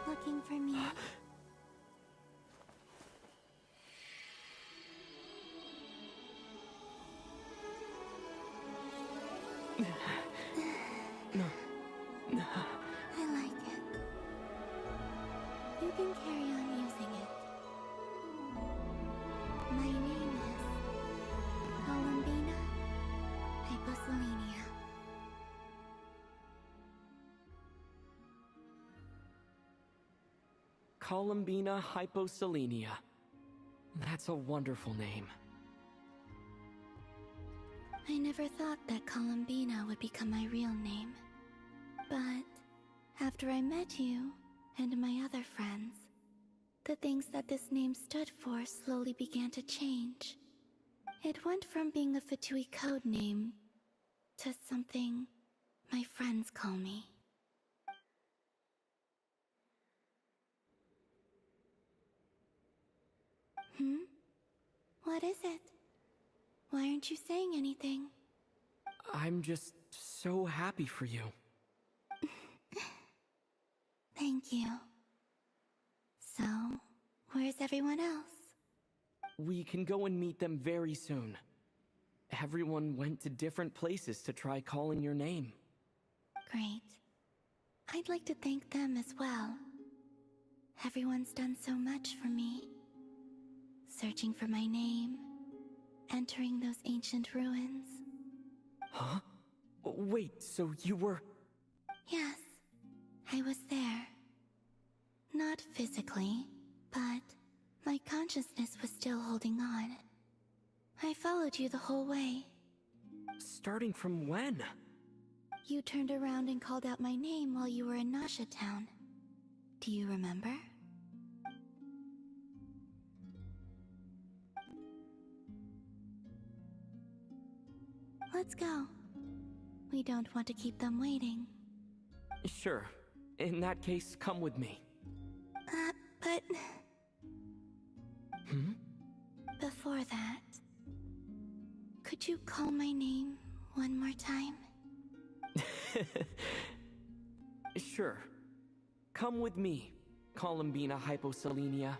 Looking for me? I like it. You can carry on using it. My name is Columbina Hyposelenia. Columbina Hyposelenia. That's a wonderful name. I never thought that Columbina would become my real name. But after I met you and my other friends, the things that this name stood for slowly began to change. It went from being a Fatui code name to something my friends call me. What is it? Why aren't you saying anything? I'm just so happy for you. Thank you. So, where's everyone else? We can go and meet them very soon. Everyone went to different places to try calling your name. Great. I'd like to thank them as well. Everyone's done so much for me. Searching for my name, entering those ancient ruins. Huh? Wait, so you were... Yes, I was there. Not physically, but my consciousness was still holding on. I followed you the whole way. Starting from when? You turned around and called out my name while you were in Nasha Town. Do you remember? Let's go. We don't want to keep them waiting. Sure. In that case, come with me. But... Hmm? Before that... Could you call my name one more time? Sure. Come with me, Columbina Hyposelenia.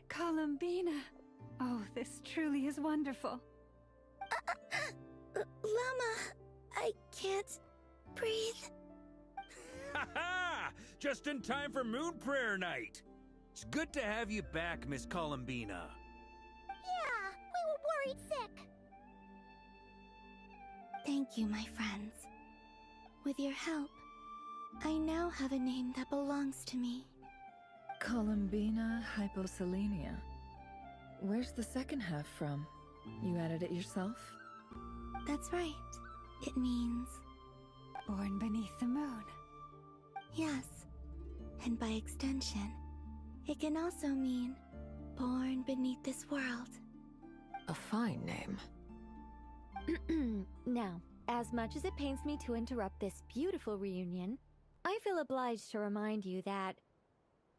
Columbina! Oh, this truly is wonderful. Llama, I can't breathe. Ha ha! Just in time for Moon Prayer Night. It's good to have you back, Miss Columbina. Yeah, we were worried sick. Thank you, my friends. With your help, I now have a name that belongs to me. Columbina Hyposelenia. Where's the second half from? You added it yourself? That's right. It means... Born beneath the moon. Yes. And by extension, it can also mean born beneath this world. A fine name. Now, As much as it pains me to interrupt this beautiful reunion, I feel obliged to remind you that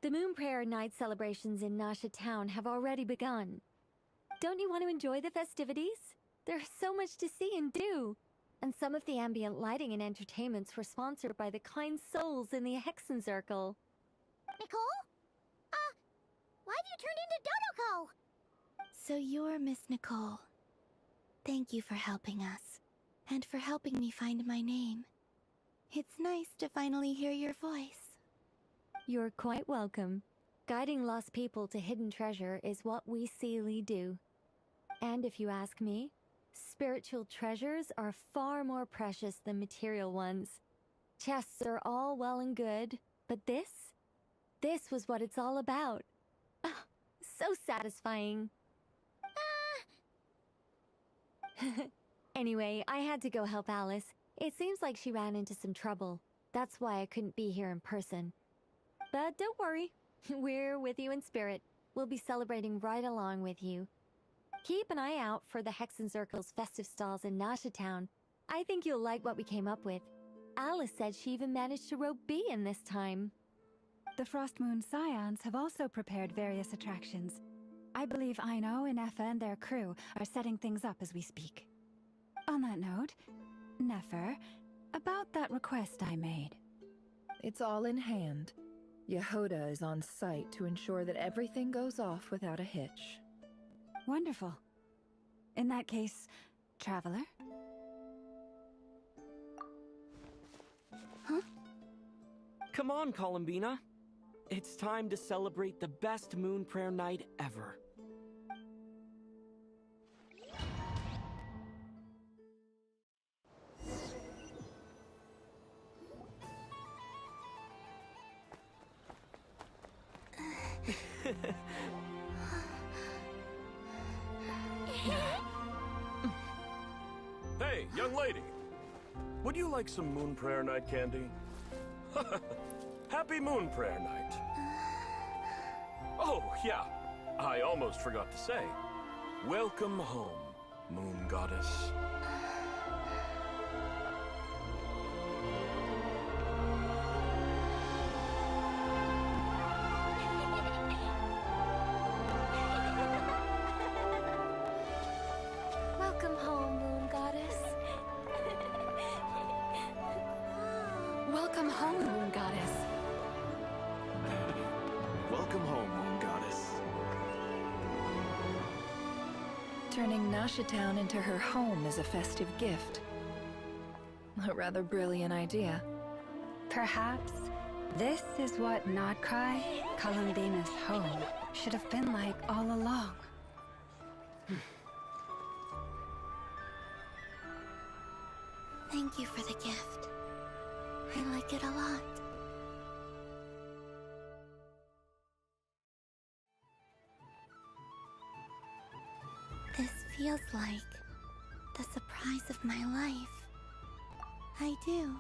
the Moon Prayer Night celebrations in Nasha Town have already begun. Don't you want to enjoy the festivities? There's so much to see and do. And some of the ambient lighting and entertainments were sponsored by the kind souls in the Hexen Circle. Nicole? Why have you turned into Dodoko? So you're Miss Nicole. Thank you for helping us, and for helping me find my name. It's nice to finally hear your voice. You're quite welcome. Guiding lost people to hidden treasure is what we Seelie do. And if you ask me, spiritual treasures are far more precious than material ones. Chests are all well and good, but this was what it's all about. Ah, so satisfying. Anyway, I had to go help Alice. It seems like she ran into some trouble. That's why I couldn't be here in person. But don't worry, we're with you in spirit. We'll be celebrating right along with you. Keep an eye out for the Hexen Circle's festive stalls in Nasha Town. I think you'll like what we came up with. Alice said she even managed to rope B in this time. The Frost Moon Scions have also prepared various attractions. I believe Aino and Effa and their crew are setting things up as we speak. On that note, Nefer, about that request I made. It's all in hand. Yehoda is on site to ensure that everything goes off without a hitch. Wonderful. In that case, Traveler? Huh? Come on, Columbina. It's time to celebrate the best Moon Prayer Night ever. Hey, young lady. Would you like some Moon Prayer Night candy? Happy Moon Prayer Night. Oh, yeah. I almost forgot to say. Welcome home, Moon Goddess. Welcome home, Moon Goddess. Welcome home, Moon Goddess. Welcome home, Moon Goddess. Turning Nasha Town into her home is a festive gift. A rather brilliant idea. Perhaps this is what Nodcry, Columbina's home, should have been like all along. Thank you for the gift. I like it a lot. This feels like the surprise of my life. I do.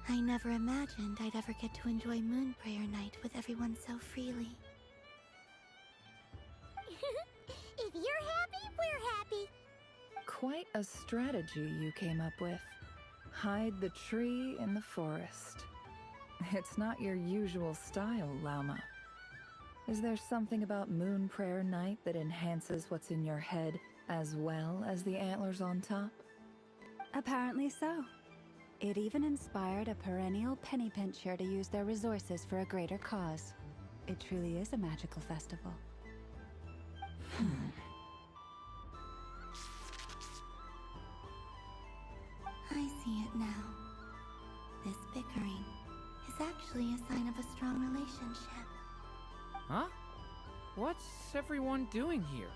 I never imagined I'd ever get to enjoy Moon Prayer Night with everyone so freely. If you're happy, we're happy. Quite a strategy you came up with. Hide the tree in the forest. It's not your usual style, Lauma. Is there something about Moon Prayer Night that enhances what's in your head as well as the antlers on top? Apparently so. It even inspired a perennial penny pincher to use their resources for a greater cause. It truly is a magical festival. I see it now. This bickering is actually a sign of a strong relationship. Huh? What's everyone doing here?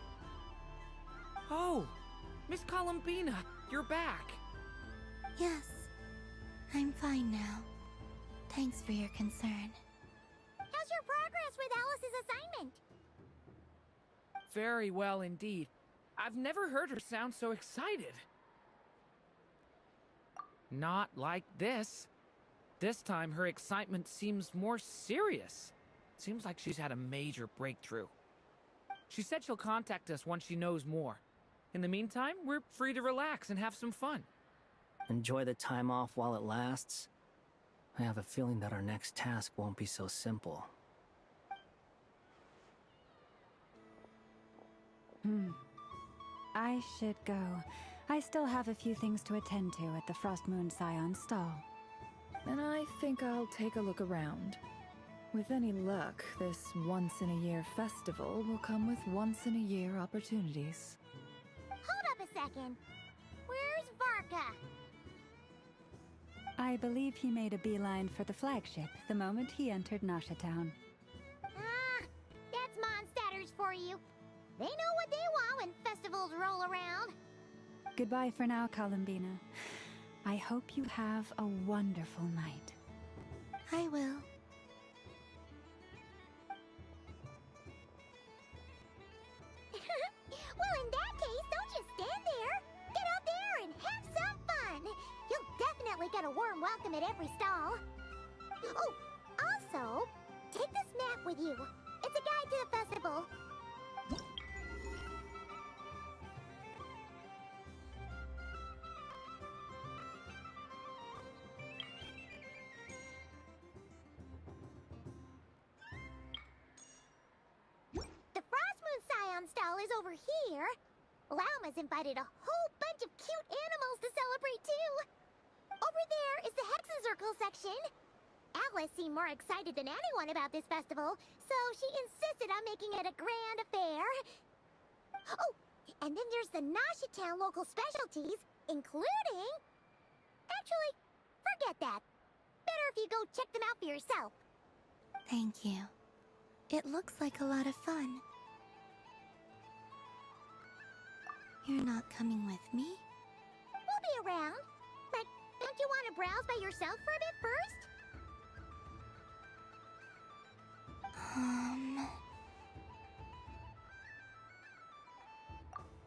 Oh, Miss Columbina, you're back. Yes, I'm fine now. Thanks for your concern. How's your progress with Alice's assignment? Very well indeed. I've never heard her sound so excited. Not like this. This time her excitement seems more serious. Seems like she's had a major breakthrough. She said she'll contact us once she knows more. In the meantime, we're free to relax and have some fun. Enjoy the time off while it lasts. I have a feeling that our next task won't be so simple. I should go. I still have a few things to attend to at the Frost Moon Scion's stall. And I think I'll take a look around. With any luck, this once-in-a-year festival will come with once-in-a-year opportunities. Hold up a second. Where's Varka? I believe he made a beeline for the flagship the moment he entered Nasha Town. Ah, that's Monsters for you. They know what they want when festivals roll around. Goodbye for now, Columbina. I hope you have a wonderful night. I will. Well, in that case, don't just stand there. Get out there and have some fun. You'll definitely get a warm welcome at every stall. Oh, also, take this map with you. It's a guide to the festival. The Frost Moon Scion stall is over here. Lauma's invited a whole bunch of cute animals to celebrate too. Over there is the Hexen Circle section. Alice seemed more excited than anyone about this festival, so she insisted on making it a grand affair. Oh, and then there's the Nasha Town local specialties, including... Actually, forget that. Better if you go check them out for yourself. Thank you. It looks like a lot of fun. You're not coming with me? We'll be around. But don't you want to browse by yourself for a bit first?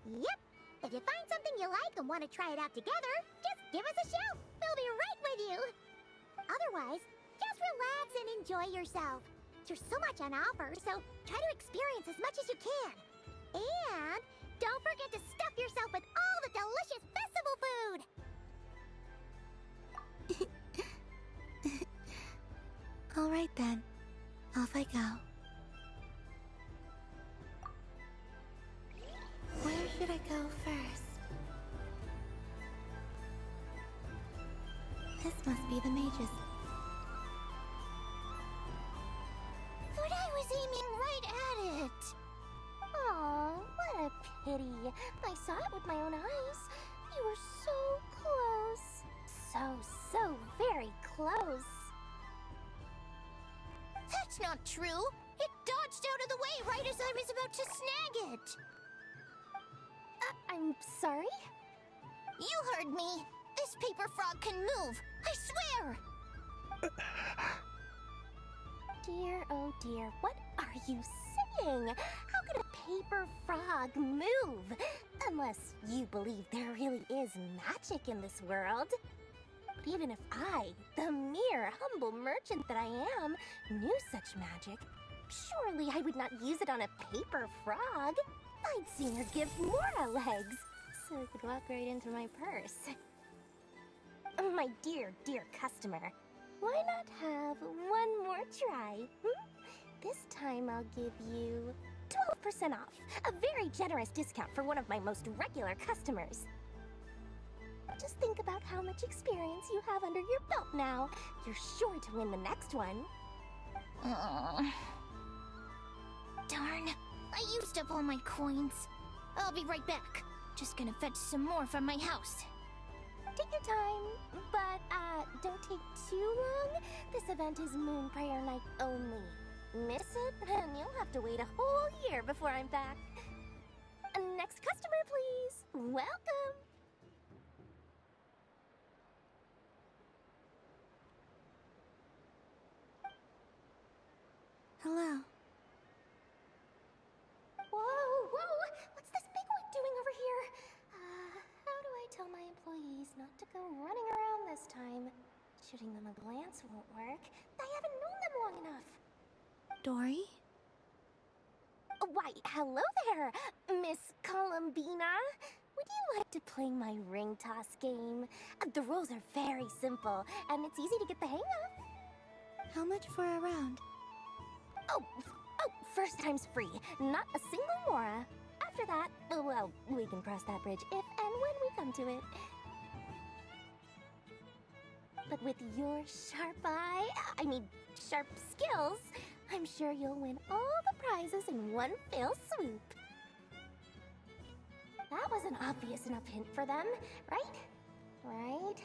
Yep. If you find something you like and want to try it out together, just give us a shout. We'll be right with you. Otherwise, just relax and enjoy yourself. There's so much on offer, so try to experience as much as you can. And don't forget to stuff yourself with all the delicious festival food! All right then. Off I go. Where should I go first? This must be the mage's. But I was aiming right at it! Aw, what a pity. I saw it with my own eyes. You were so close. So very close. That's not true. It dodged out of the way right as I was about to snag it. I'm sorry? You heard me. This paper frog can move. I swear. Dear, oh dear, what are you saying? How could a paper frog move? Unless you believe there really is magic in this world. But even if I, the mere humble merchant that I am, knew such magic, surely I would not use it on a paper frog. I'd sooner give Mora legs, so it could walk right into my purse. My dear, dear customer, why not have one more try? This time I'll give you 12% off, a very generous discount for one of my most regular customers. Just think about how much experience you have under your belt now. You're sure to win the next one. Darn, I used up all my coins. I'll be right back. Just gonna fetch some more from my house. Take your time, but don't take too long. This event is Moon Prayer Night only. Miss it, and you'll have to wait a whole year before I'm back. Next customer, please. Welcome. Hello. Whoa! What's this big one doing over here? How do I tell my employees not to go running around this time? Shooting them a glance won't work. I haven't known them long enough. Dory? Why, hello there, Miss Columbina. would you like to play my ring toss game? The rules are very simple, and it's easy to get the hang of. How much for a round? Oh, first time's free. Not a single mora. After that, well, we can cross that bridge if and when we come to it. But with your sharp eye, sharp skills, I'm sure you'll win all the prizes in one fell swoop. That was an obvious enough hint for them, right? Right?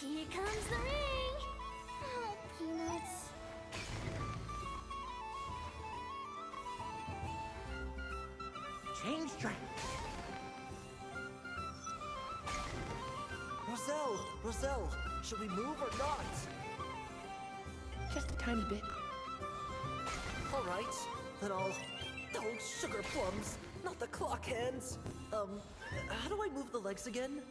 Here comes the ring! Oh, peanuts. Change track. Roselle, should we move or not? Just a tiny bit. All right, then I'll... Oh, sugar plums, not the clock hands. How do I move the legs again?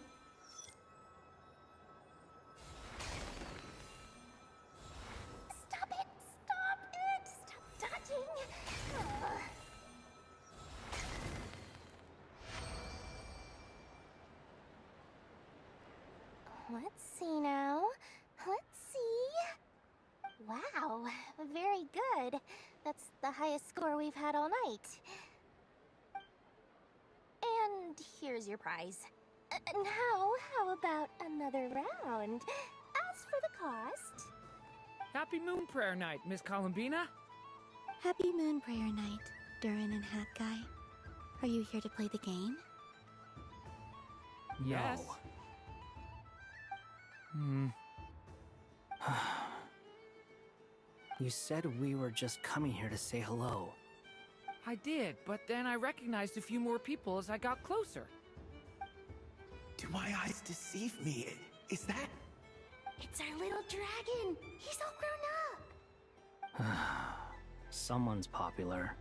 Stop it! Stop dodging! Let's see now. Let's see. Wow, very good. That's the highest score we've had all night. And here's your prize. Now, how about another round? As for the cost... Happy Moon Prayer Night, Miss Columbina. Happy Moon Prayer Night, Durin and Hat Guy. Are you here to play the game? Yes. You said we were just coming here to say hello. I did, but then I recognized a few more people as I got closer. Do my eyes deceive me? Is that... It's our little dragon! He's all grown up! Someone's popular.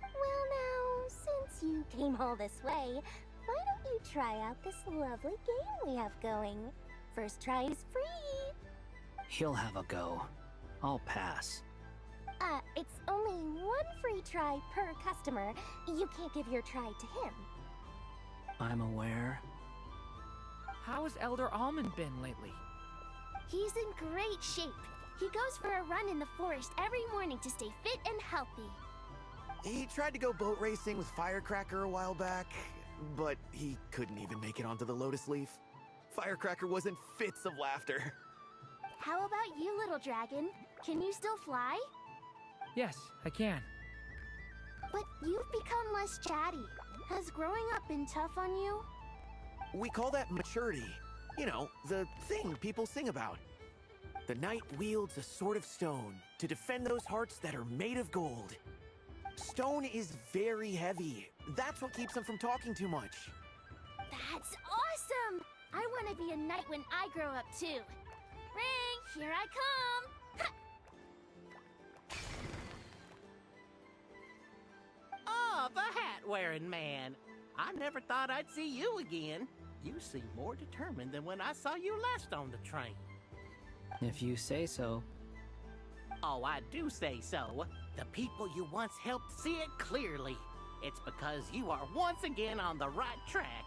Well now, since you came all this way, why don't you try out this lovely game we have going? First try is free! He'll have a go. I'll pass. It's only one free try per customer. You can't give your try to him. I'm aware. How has Elder Almond been lately? He's in great shape. He goes for a run in the forest every morning to stay fit and healthy. He tried to go boat racing with Firecracker a while back, but he couldn't even make it onto the Lotus Leaf. Firecracker was in fits of laughter. How about you, little dragon? Can you still fly? Yes, I can. But you've become less chatty. Has growing up been tough on you? We call that maturity. You know, the thing people sing about. The knight wields a sword of stone to defend those hearts that are made of gold. Stone is very heavy. That's what keeps them from talking too much. That's awesome! I want to be a knight when I grow up too. Ring, here I come! Ha! Oh, the hat-wearing man. I never thought I'd see you again. You seem more determined than when I saw you last on the train. If you say so. Oh, I do say so. The people you once helped see it clearly. It's because you are once again on the right track.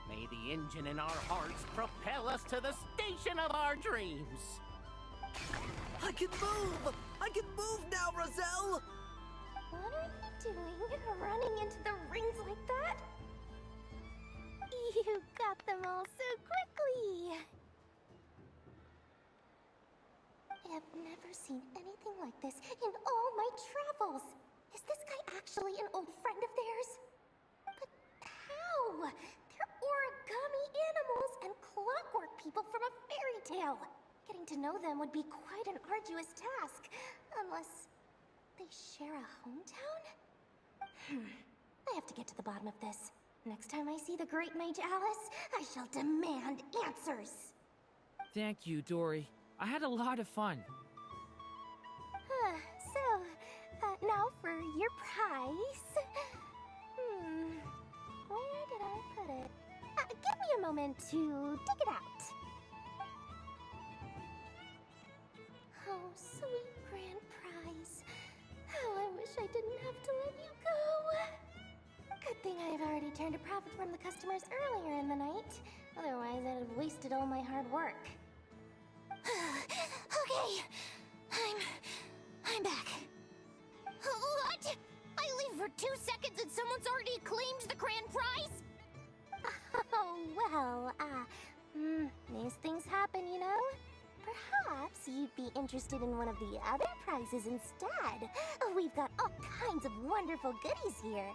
May the engine in our hearts propel us to the station of our dreams. I can move! I can move now, Roselle! What are you doing, running into the rings like that? You got them all so quickly! I have never seen anything like this in all my travels. Is this guy actually an old friend of theirs? But how? They're origami animals and clockwork people from a fairy tale. Getting to know them would be quite an arduous task, unless they share a hometown? I have to get to the bottom of this. Next time I see the Great Mage Alice, I shall demand answers. Thank you, Dory. I had a lot of fun. Now for your prize. should I put it? Give me a moment to dig it out. Oh, sweet grand prize. How I wish I didn't have to let you go. Good thing I've already turned a profit from the customers earlier in the night. Otherwise, I'd have wasted all my hard work. Okay, I'm back. What? I leave for 2 seconds and someone's already claimed the grand prize? Oh, well, these things happen, you know? Perhaps you'd be interested in one of the other prizes instead. We've got all kinds of wonderful goodies here.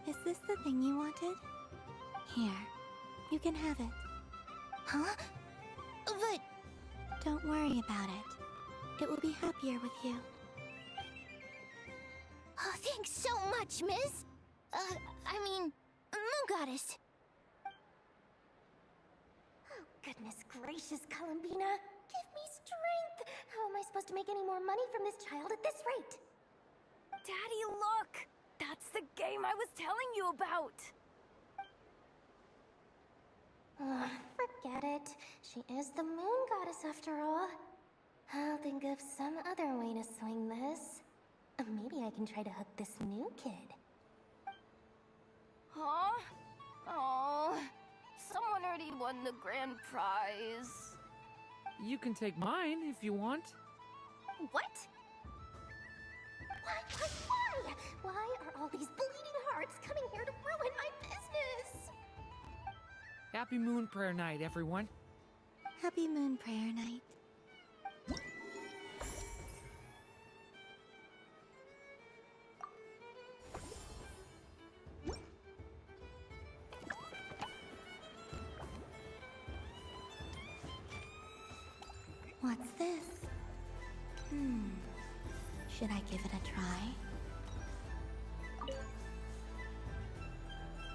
Is this the thing you wanted? Here, you can have it. Huh? But... Don't worry about it. It will be happier with you. Oh, thanks so much, Miss. Moon Goddess. Oh, goodness gracious, Columbina. Give me strength. How am I supposed to make any more money from this child at this rate? Daddy, look! That's the game I was telling you about! Forget it. She is the moon goddess after all. I'll think of some other way to swing this. Maybe I can try to hook this new kid. Huh? Oh, someone already won the grand prize. You can take mine if you want. What? Why? Why are all these bleeding hearts coming here to ruin my business? Happy Moon Prayer Night, everyone. Happy Moon Prayer Night. What's this? Should I give it a try?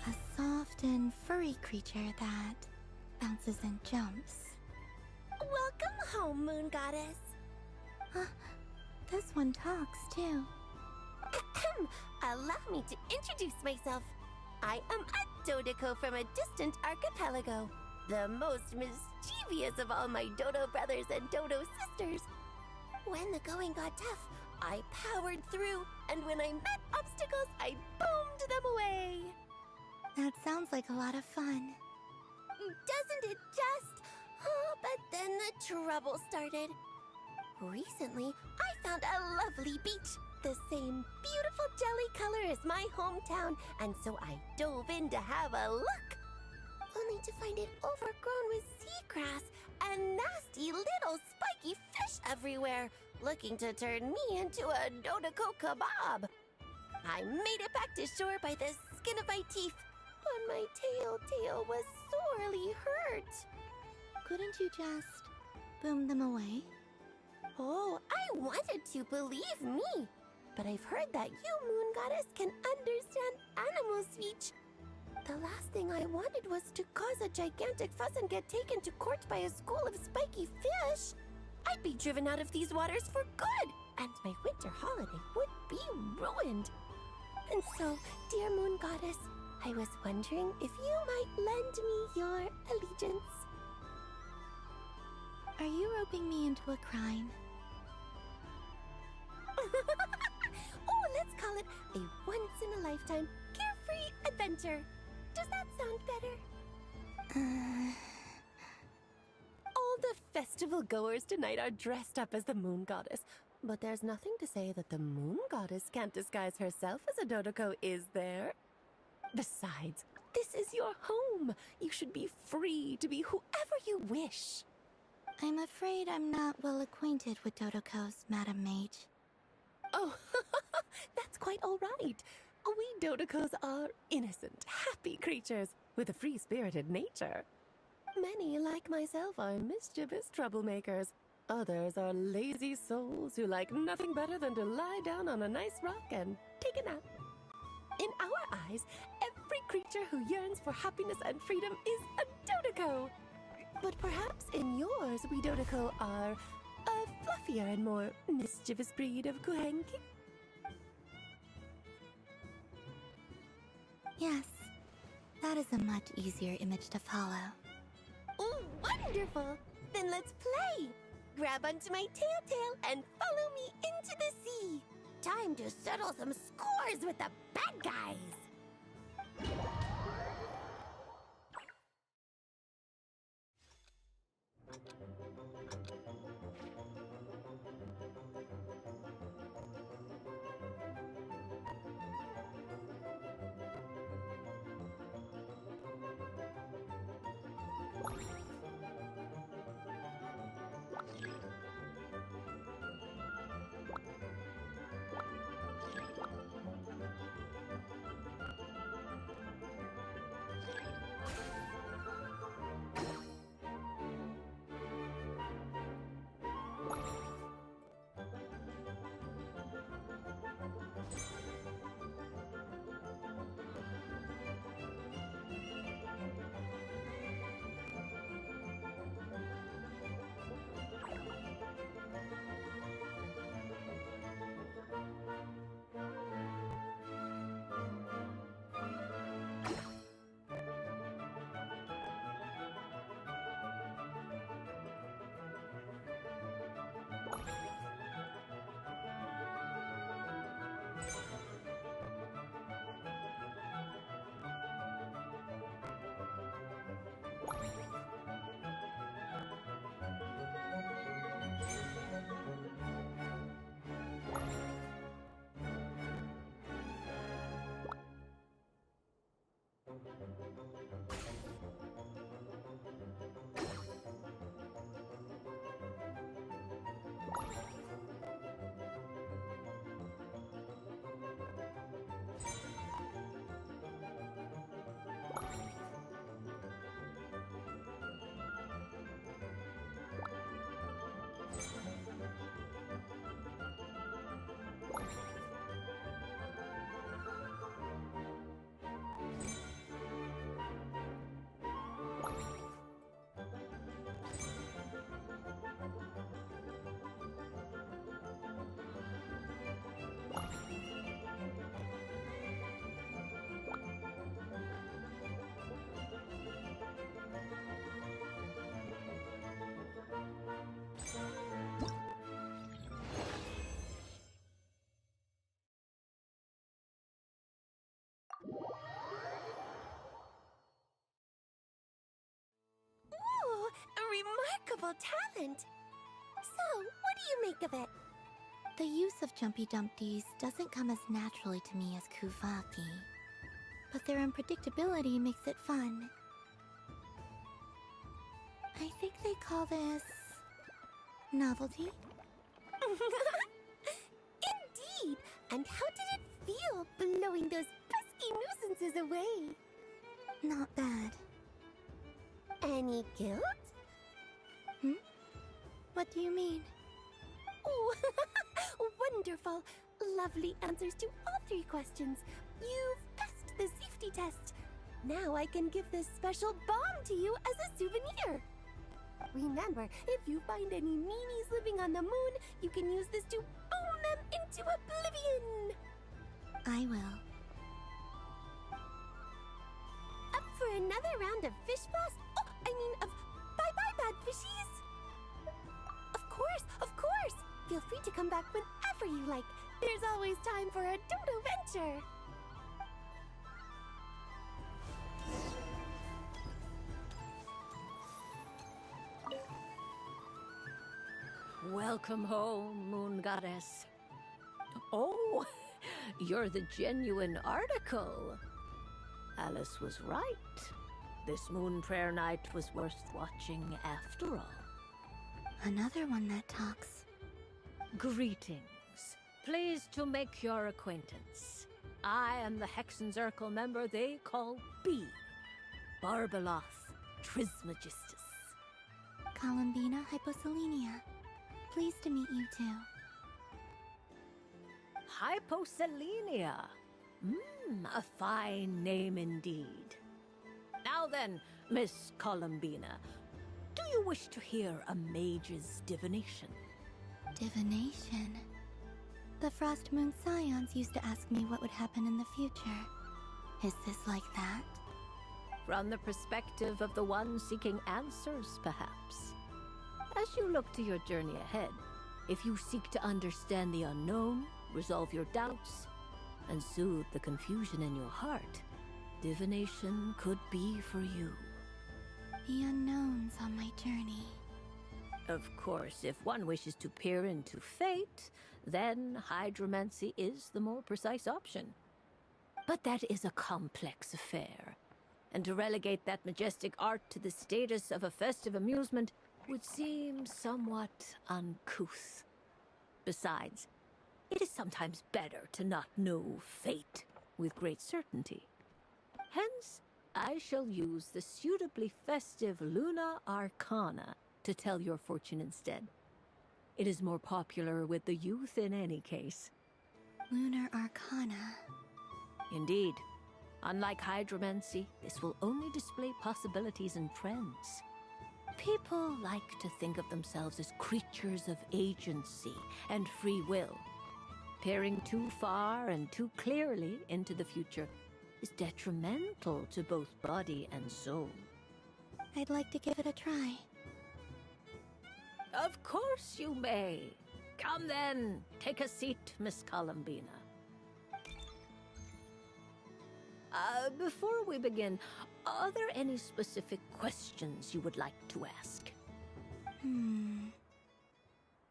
A soft and furry creature that bounces and jumps. Welcome home, Moon Goddess. This one talks too. Allow me to introduce myself. I am a Dodoko from a distant archipelago, the most mischievous of all my Dodo brothers and Dodo sisters. When the going got tough, I powered through, and when I met obstacles, I boomed them away. That sounds like a lot of fun. Doesn't it just? Oh, but then the trouble started. Recently, I found a lovely beach, the same beautiful jelly color as my hometown, and so I dove in to have a look. Only to find it overgrown with seagrass and nasty little spiky fish everywhere, looking to turn me into a Dodoko kebab. I made it back to shore by the skin of my teeth, but my tail was sorely hurt. Couldn't you just boom them away? Oh, I wanted to, believe me. But I've heard that you, Moon Goddess, can understand animal speech. The last thing I wanted was to cause a gigantic fuss and get taken to court by a school of spiky fish. I'd be driven out of these waters for good, and my winter holiday would be ruined. And so, dear Moon Goddess, I was wondering if you might lend me your allegiance. Are you roping me into a crime? Oh, let's call it a once-in-a-lifetime carefree adventure. Does that sound better? All the festival goers tonight are dressed up as the Moon Goddess, but there's nothing to say that the Moon Goddess can't disguise herself as a Dodoko, is there? Besides, this is your home. You should be free to be whoever you wish. I'm afraid I'm not well acquainted with Dodokos, Madam Mage. Oh, that's quite all right. We Dodokos are innocent, happy creatures with a free-spirited nature. Many, like myself, are mischievous troublemakers. Others are lazy souls who like nothing better than to lie down on a nice rock and take a nap. In our eyes, every creature who yearns for happiness and freedom is a Dodoko. But perhaps in yours, we Dodoko are a fluffier and more mischievous breed of Kuhenki. Yes, that is a much easier image to follow. Oh, wonderful! Then let's play! Grab onto my tail and follow me into the sea! Time to settle some scores with the bad guys! Ooh, a remarkable talent! So, what do you make of it? The use of Jumpy Dumpties doesn't come as naturally to me as Kuvaki, but their unpredictability makes it fun. I think they call this... novelty? Indeed! And how did it feel blowing those pesky nuisances away? Not bad. Any guilt? Hmm? What do you mean? Oh, wonderful! Lovely answers to all 3 questions. You've passed the safety test. Now I can give this special bomb to you as a souvenir. Remember, if you find any meanies living on the moon, you can use this to boom them into oblivion. I will. Up for another round of fish blast? Oh, I mean of bye-bye bad fishies. Of course! Feel free to come back whenever you like. There's always time for a dodo venture. Welcome home, Moon Goddess. Oh, you're the genuine article. Alice was right. This moon prayer night was worth watching after all. Another one that talks. Greetings. Pleased to make your acquaintance. I am the Hexenzirkel member they call B. Barbeloth Trismegistus. Columbina Hyposelenia. Pleased to meet you too. Hyposelenia. A fine name indeed. Now then, Miss Columbina, do you wish to hear a mage's divination? Divination? The Frost Moon Scions used to ask me what would happen in the future. Is this like that? From the perspective of the one seeking answers, perhaps. As you look to your journey ahead, if you seek to understand the unknown, resolve your doubts, and soothe the confusion in your heart, divination could be for you. The unknowns on my journey. Of course, if one wishes to peer into fate, then hydromancy is the more precise option. But that is a complex affair, and to relegate that majestic art to the status of a festive amusement would seem somewhat uncouth. Besides, it is sometimes better to not know fate with great certainty. Hence, I shall use the suitably festive Luna Arcana to tell your fortune instead. It is more popular with the youth in any case. Lunar Arcana. Indeed. Unlike hydromancy, this will only display possibilities and trends. People like to think of themselves as creatures of agency and free will. Peering too far and too clearly into the future is detrimental to both body and soul. I'd like to give it a try. Of course you may. Come then, take a seat, Miss Columbina. Before we begin, are there any specific questions you would like to ask?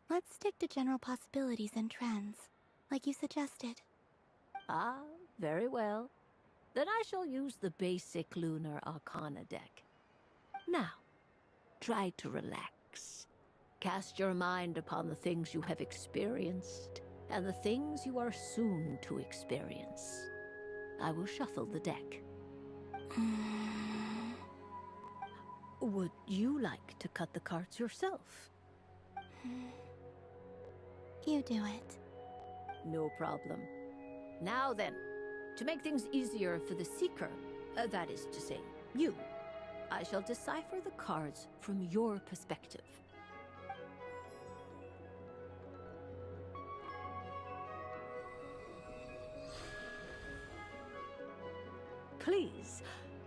Let's stick to general possibilities and trends, like you suggested. Ah, very well. Then I shall use the basic Lunar Arcana deck. Now, try to relax. Cast your mind upon the things you have experienced, and the things you are soon to experience. I will shuffle the deck. Would you like to cut the cards yourself? You do it. No problem. Now then, to make things easier for the seeker, that is to say, you, I shall decipher the cards from your perspective. Please,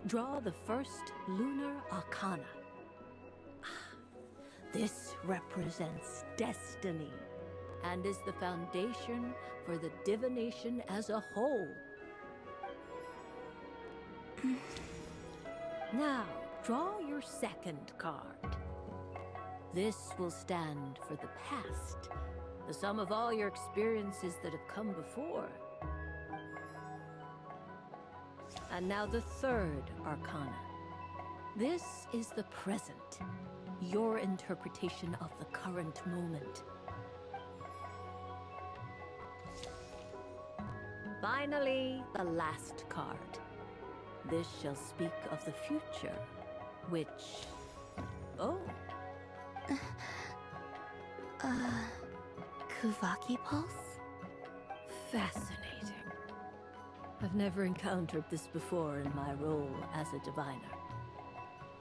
draw the first Lunar Arcana. This represents destiny, and is the foundation for the divination as a whole. Now, draw your second card. This will stand for the past, the sum of all your experiences that have come before. And now the third Arcana. This is the present, your interpretation of the current moment. Finally, the last card. This shall speak of the future, which... Oh. Kuvaki Pulse? Fascinating. I've never encountered this before in my role as a diviner.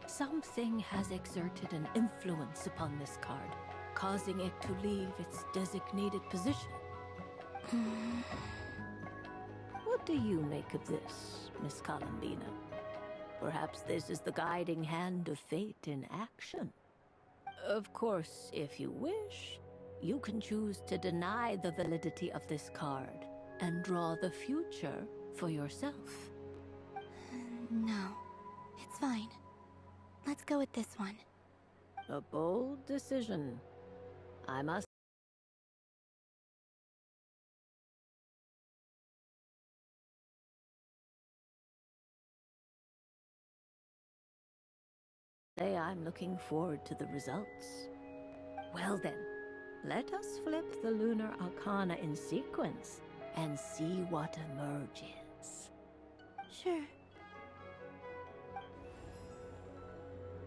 Something has exerted an influence upon this card, causing it to leave its designated position. What do you make of this, Miss Columbina? Perhaps this is the guiding hand of fate in action. Of course, if you wish, you can choose to deny the validity of this card and draw the future for yourself. No, it's fine. Let's go with this one. A bold decision. I must say I'm looking forward to the results. Well then, let us flip the Lunar Arcana in sequence and see what emerges. Sure.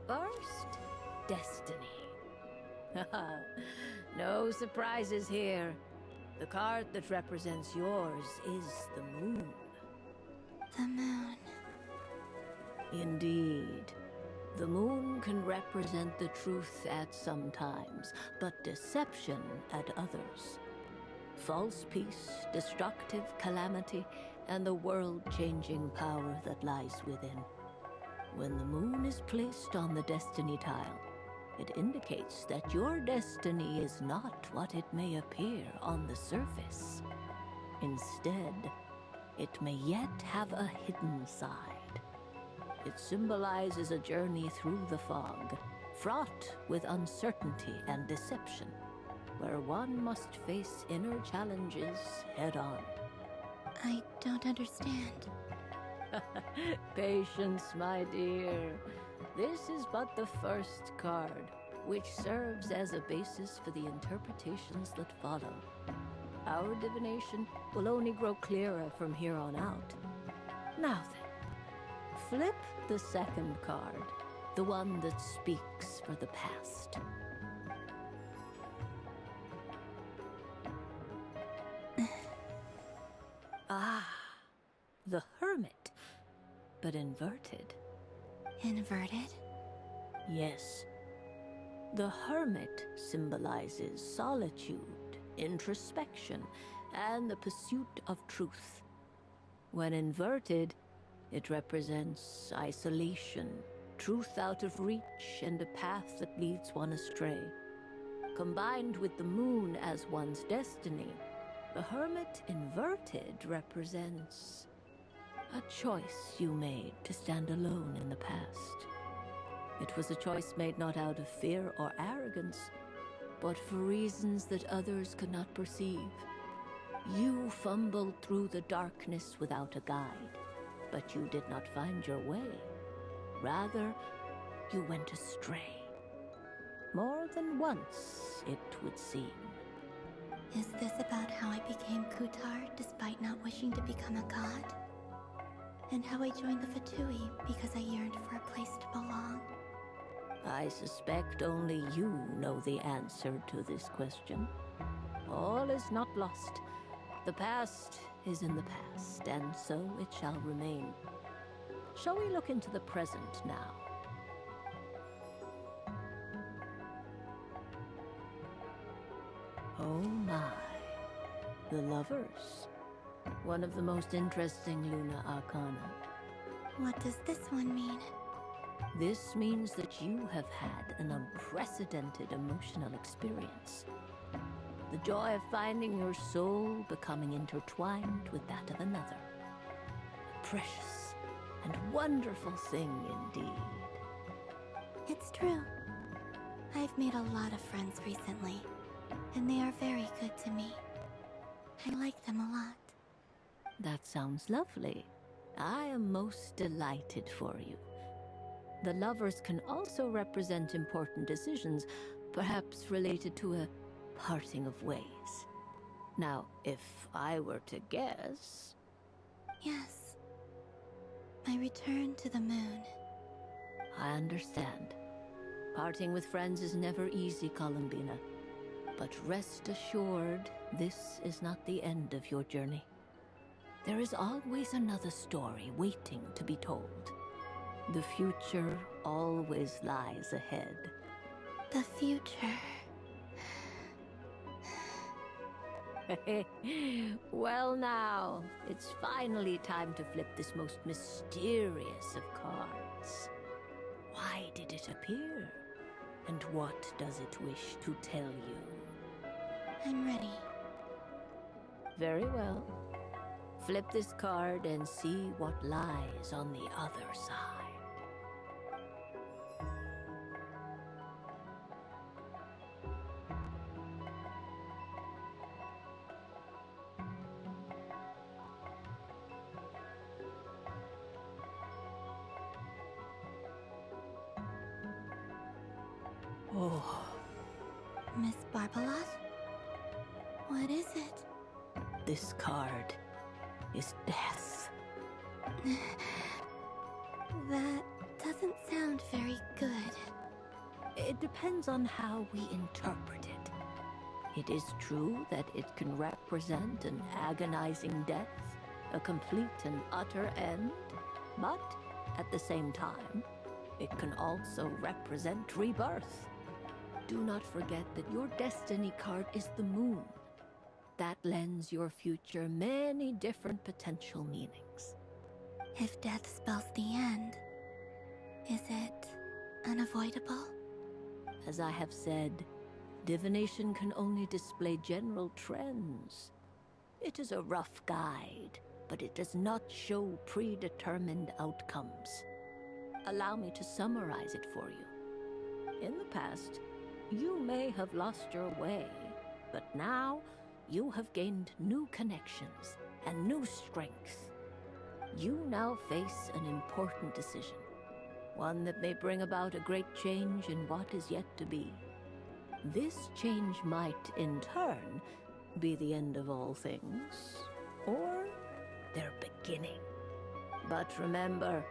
First, Destiny. No surprises here. The card that represents yours is the moon. The moon. Indeed. The moon can represent the truth at some times, but deception at others. False peace, destructive calamity, and the world-changing power that lies within. When the moon is placed on the destiny tile, it indicates that your destiny is not what it may appear on the surface. Instead, it may yet have a hidden side. It symbolizes a journey through the fog, fraught with uncertainty and deception, where one must face inner challenges head-on. I don't understand. Patience, my dear. This is but the first card, which serves as a basis for the interpretations that follow. Our divination will only grow clearer from here on out. Now then, flip the second card, the one that speaks for the past. Ah, the Hermit, but inverted. Inverted? Yes. The Hermit symbolizes solitude, introspection, and the pursuit of truth. When inverted, it represents isolation, truth out of reach, and a path that leads one astray. Combined with the moon as one's destiny, the Hermit inverted represents a choice you made to stand alone in the past. It was a choice made not out of fear or arrogance, but for reasons that others could not perceive. You fumbled through the darkness without a guide, but you did not find your way. Rather, you went astray. More than once, it would seem. Is this about how I became Kutar despite not wishing to become a god? And how I joined the Fatui because I yearned for a place to belong? I suspect only you know the answer to this question. All is not lost. The past is in the past, and so it shall remain. Shall we look into the present now? Oh my. The Lovers. One of the most interesting Luna Arcana. What does this one mean? This means that you have had an unprecedented emotional experience. The joy of finding your soul becoming intertwined with that of another. A precious and wonderful thing indeed. It's true. I've made a lot of friends recently, and they are very good to me. I like them a lot. That sounds lovely. I am most delighted for you. The Lovers can also represent important decisions, perhaps related to a parting of ways. Now, if I were to guess... Yes. My return to the moon. I understand. Parting with friends is never easy, Columbina. But rest assured, this is not the end of your journey. There is always another story waiting to be told. The future always lies ahead. The future. Well now, it's finally time to flip this most mysterious of cards. Why did it appear? And what does it wish to tell you? I'm ready. Very well. Flip this card and see what lies on the other side. Oh. Miss Barbalat? What is it? This card is death. That doesn't sound very good. It depends on how we interpret it. It is true that it can represent an agonizing death, a complete and utter end, but at the same time, it can also represent rebirth. Do not forget that your destiny card is the moon. that lends your future many different potential meanings. If death spells the end, is it unavoidable? As I have said, divination can only display general trends. It is a rough guide, but it does not show predetermined outcomes. Allow me to summarize it for you. In the past, you may have lost your way, but now you have gained new connections and new strength. You now face an important decision, one that may bring about a great change in what is yet to be. This change might, in turn, be the end of all things, or their beginning. But remember,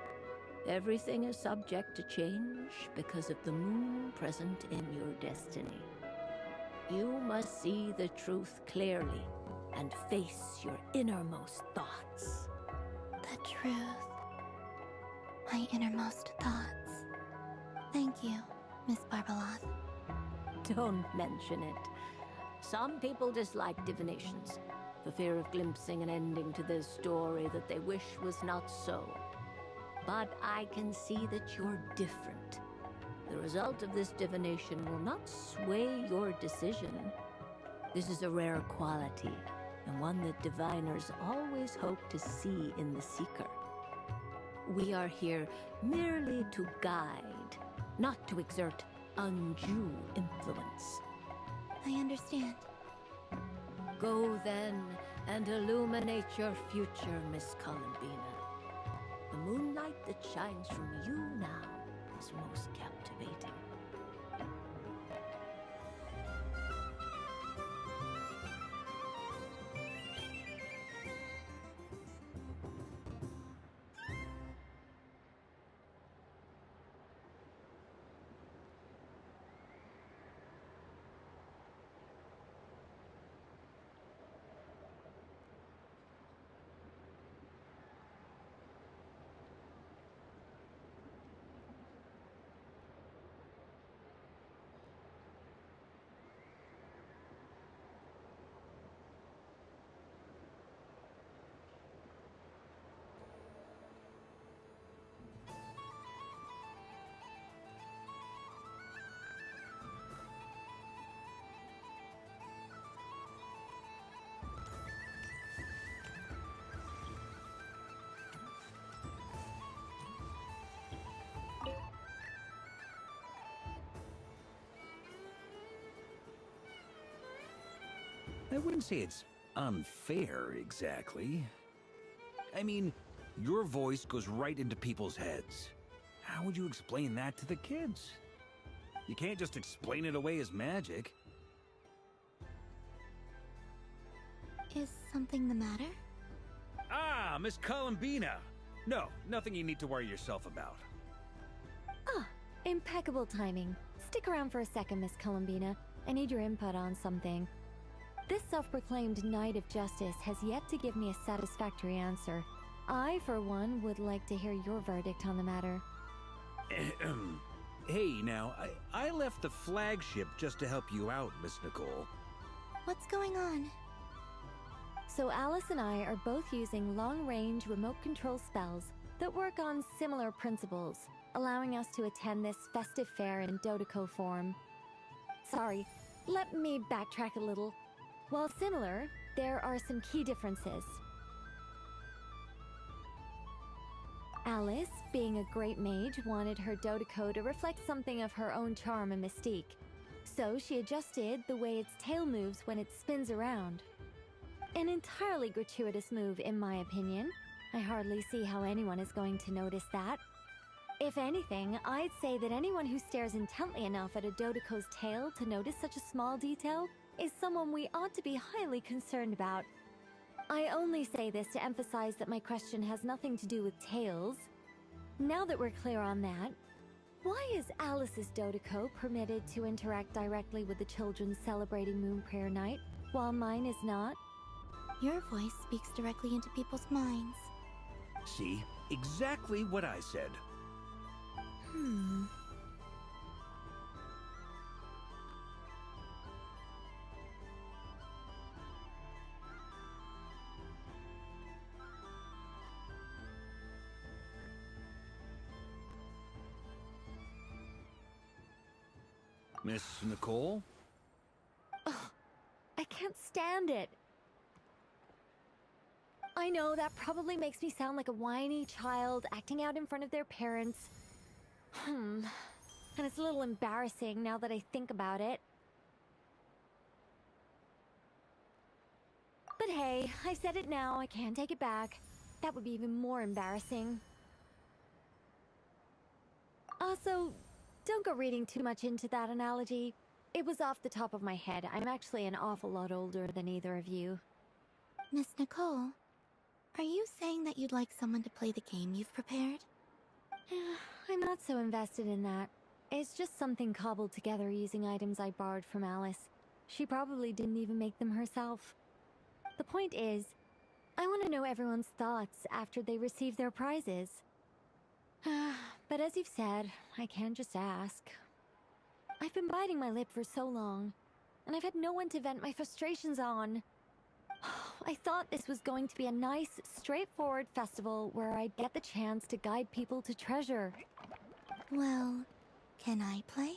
everything is subject to change because of the moon present in your destiny. You must see the truth clearly and face your innermost thoughts. The truth. My innermost thoughts. Thank you, Miss Barbaloth. Don't mention it. Some people dislike divinations, for fear of glimpsing an ending to their story that they wish was not so. But I can see that you're different. The result of this divination will not sway your decision. This is a rare quality, and one that diviners always hope to see in the seeker. We are here merely to guide, not to exert undue influence. I understand. Go then and illuminate your future, Miss Columbina. The moonlight that shines from you now is most captivating. I wouldn't say it's unfair, exactly. I mean, your voice goes right into people's heads. How would you explain that to the kids? You can't just explain it away as magic. Is something the matter? Ah, Miss Columbina! No, nothing you need to worry yourself about. Ah, impeccable timing. Stick around for a second, Miss Columbina. I need your input on something. This self-proclaimed Knight of Justice has yet to give me a satisfactory answer. I, for one, would like to hear your verdict on the matter. Hey, now, I left the flagship just to help you out, Miss Nicole. What's going on? So Alice and I are both using long-range remote control spells that work on similar principles, allowing us to attend this festive fair in Dodeco form. Sorry, let me backtrack a little. While similar, there are some key differences. Alice, being a great mage, wanted her Dodeco to reflect something of her own charm and mystique. So she adjusted the way its tail moves when it spins around. An entirely gratuitous move, in my opinion. I hardly see how anyone is going to notice that. If anything, I'd say that anyone who stares intently enough at a Dodeco's tail to notice such a small detail is someone we ought to be highly concerned about. I only say this to emphasize that my question has nothing to do with tails. Now that we're clear on that, why is Alice's Dodeco permitted to interact directly with the children celebrating Moon Prayer Night, while mine is not? Your voice speaks directly into people's minds. See? Exactly what I said. Miss Nicole? Ugh, I can't stand it. I know that probably makes me sound like a whiny child acting out in front of their parents. And it's a little embarrassing now that I think about it. But hey, I said it now, I can't take it back. That would be even more embarrassing. Also, don't go reading too much into that analogy. It was off the top of my head. I'm actually an awful lot older than either of you. Miss Nicole, are you saying that you'd like someone to play the game you've prepared? I'm not so invested in that. It's just something cobbled together using items I borrowed from Alice. She probably didn't even make them herself. The point is, I want to know everyone's thoughts after they receive their prizes. But as you've said, I can't just ask. I've been biting my lip for so long, and I've had no one to vent my frustrations on. I thought this was going to be a nice, straightforward festival where I'd get the chance to guide people to treasure. Well, can I play?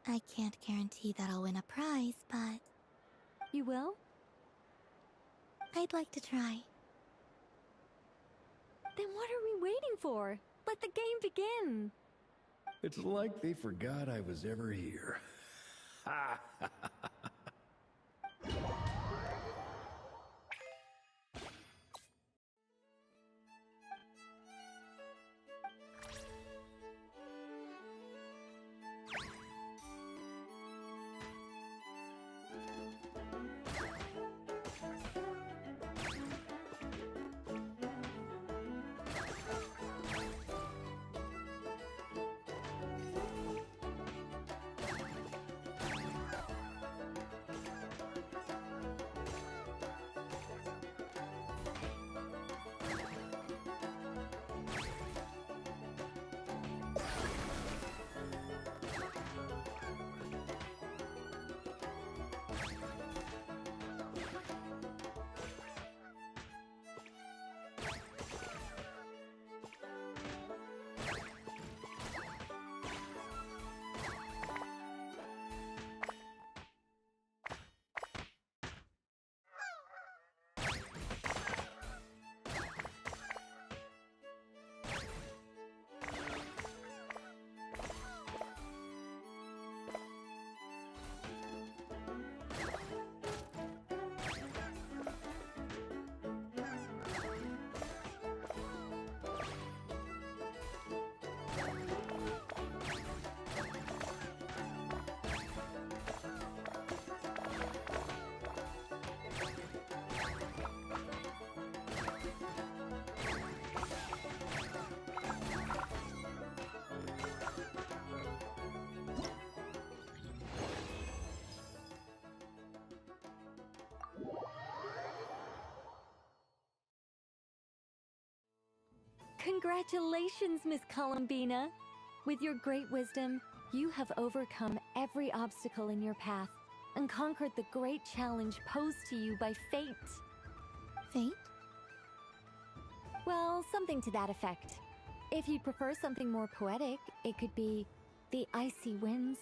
I can't guarantee that I'll win a prize, but... You will? I'd like to try. Then what are we waiting for? Let the game begin! It's like they forgot I was ever here. Ha ha ha ha. Congratulations, Miss Columbina! With your great wisdom, you have overcome every obstacle in your path and conquered the great challenge posed to you by fate. Fate? Well, something to that effect. If you'd prefer something more poetic, it could be the icy winds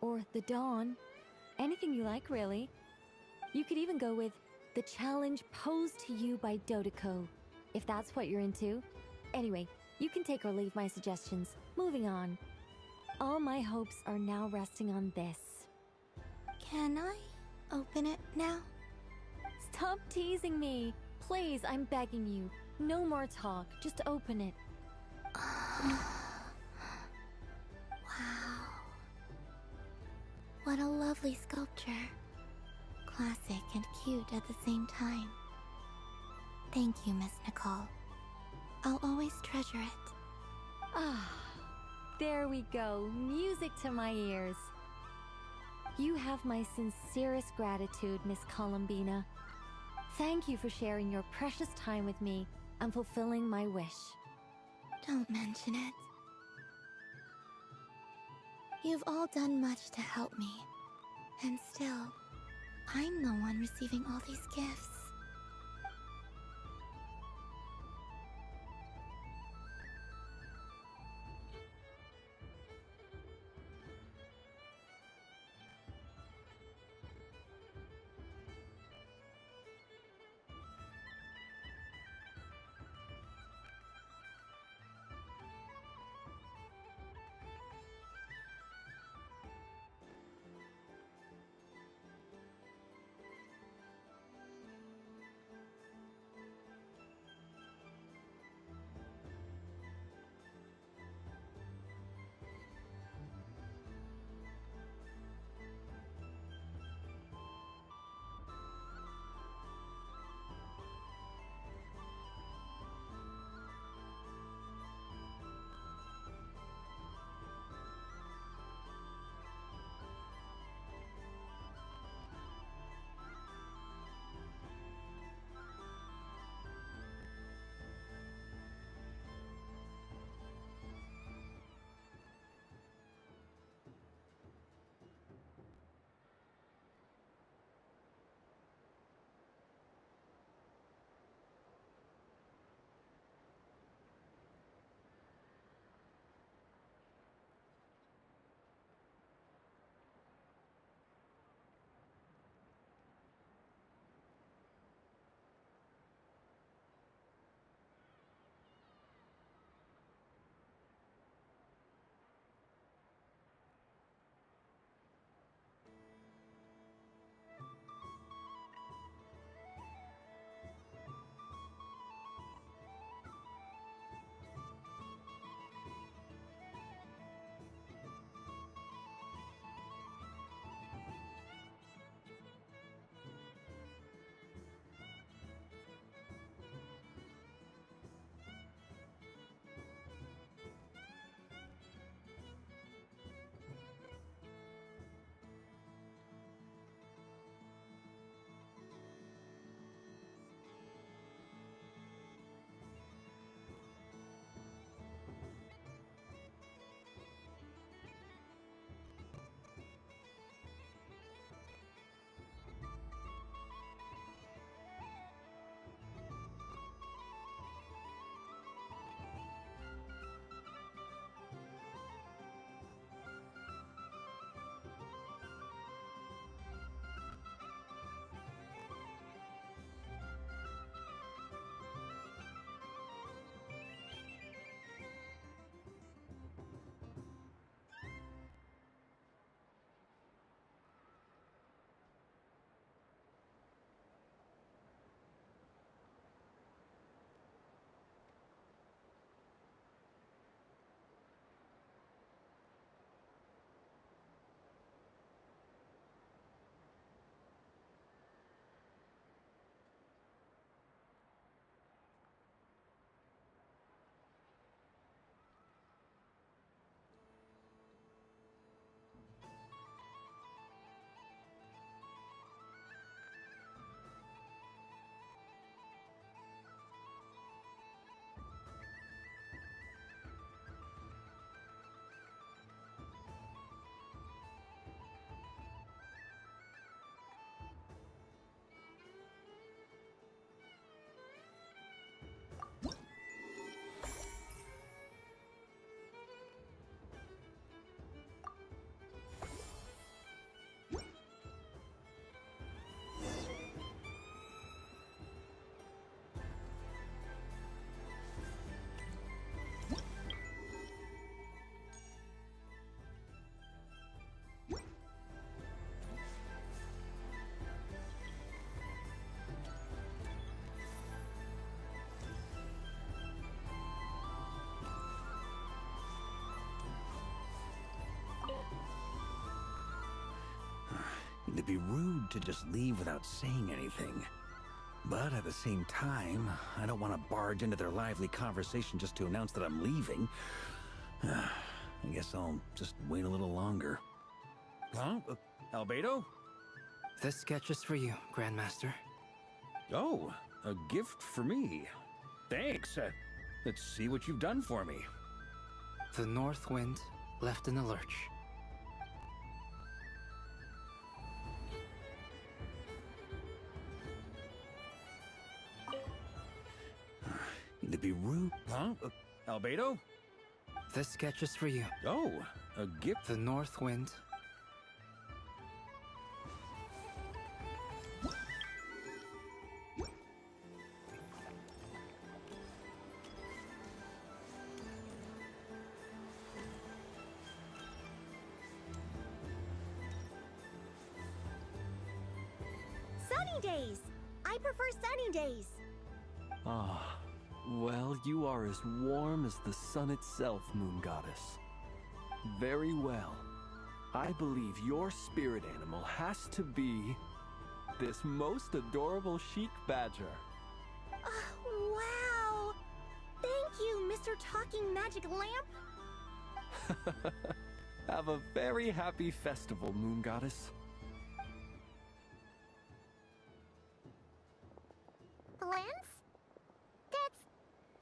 or the dawn. Anything you like, really. You could even go with the challenge posed to you by Dodeko, if that's what you're into. Anyway, you can take or leave my suggestions. Moving on. All my hopes are now resting on this. Can I open it now? Stop teasing me! Please, I'm begging you. No more talk. Just open it. Wow. What a lovely sculpture. Classic and cute at the same time. Thank you, Miss Nicole. I'll always treasure it. Ah, there we go. Music to my ears. You have my sincerest gratitude, Miss Columbina. Thank you for sharing your precious time with me and fulfilling my wish. Don't mention it. You've all done much to help me. And still, I'm the one receiving all these gifts. It'd be rude to just leave without saying anything. But at the same time, I don't want to barge into their lively conversation just to announce that I'm leaving. I guess I'll just wait a little longer. Huh? Albedo? This sketch is for you, Grandmaster. Oh, a gift for me. Thanks. Let's see what you've done for me. The North Wind left in the lurch. To be rude. Huh? Albedo? This sketch is for you. Oh, a gift. The North Wind. Sunny days! I prefer sunny days. Ah, well, you are as warm as the sun itself, Moon Goddess. Very well. I believe your spirit animal has to be this most adorable chic badger. Wow! Thank you, Mr. Talking Magic Lamp. Have a very happy festival, Moon Goddess. Lance? That's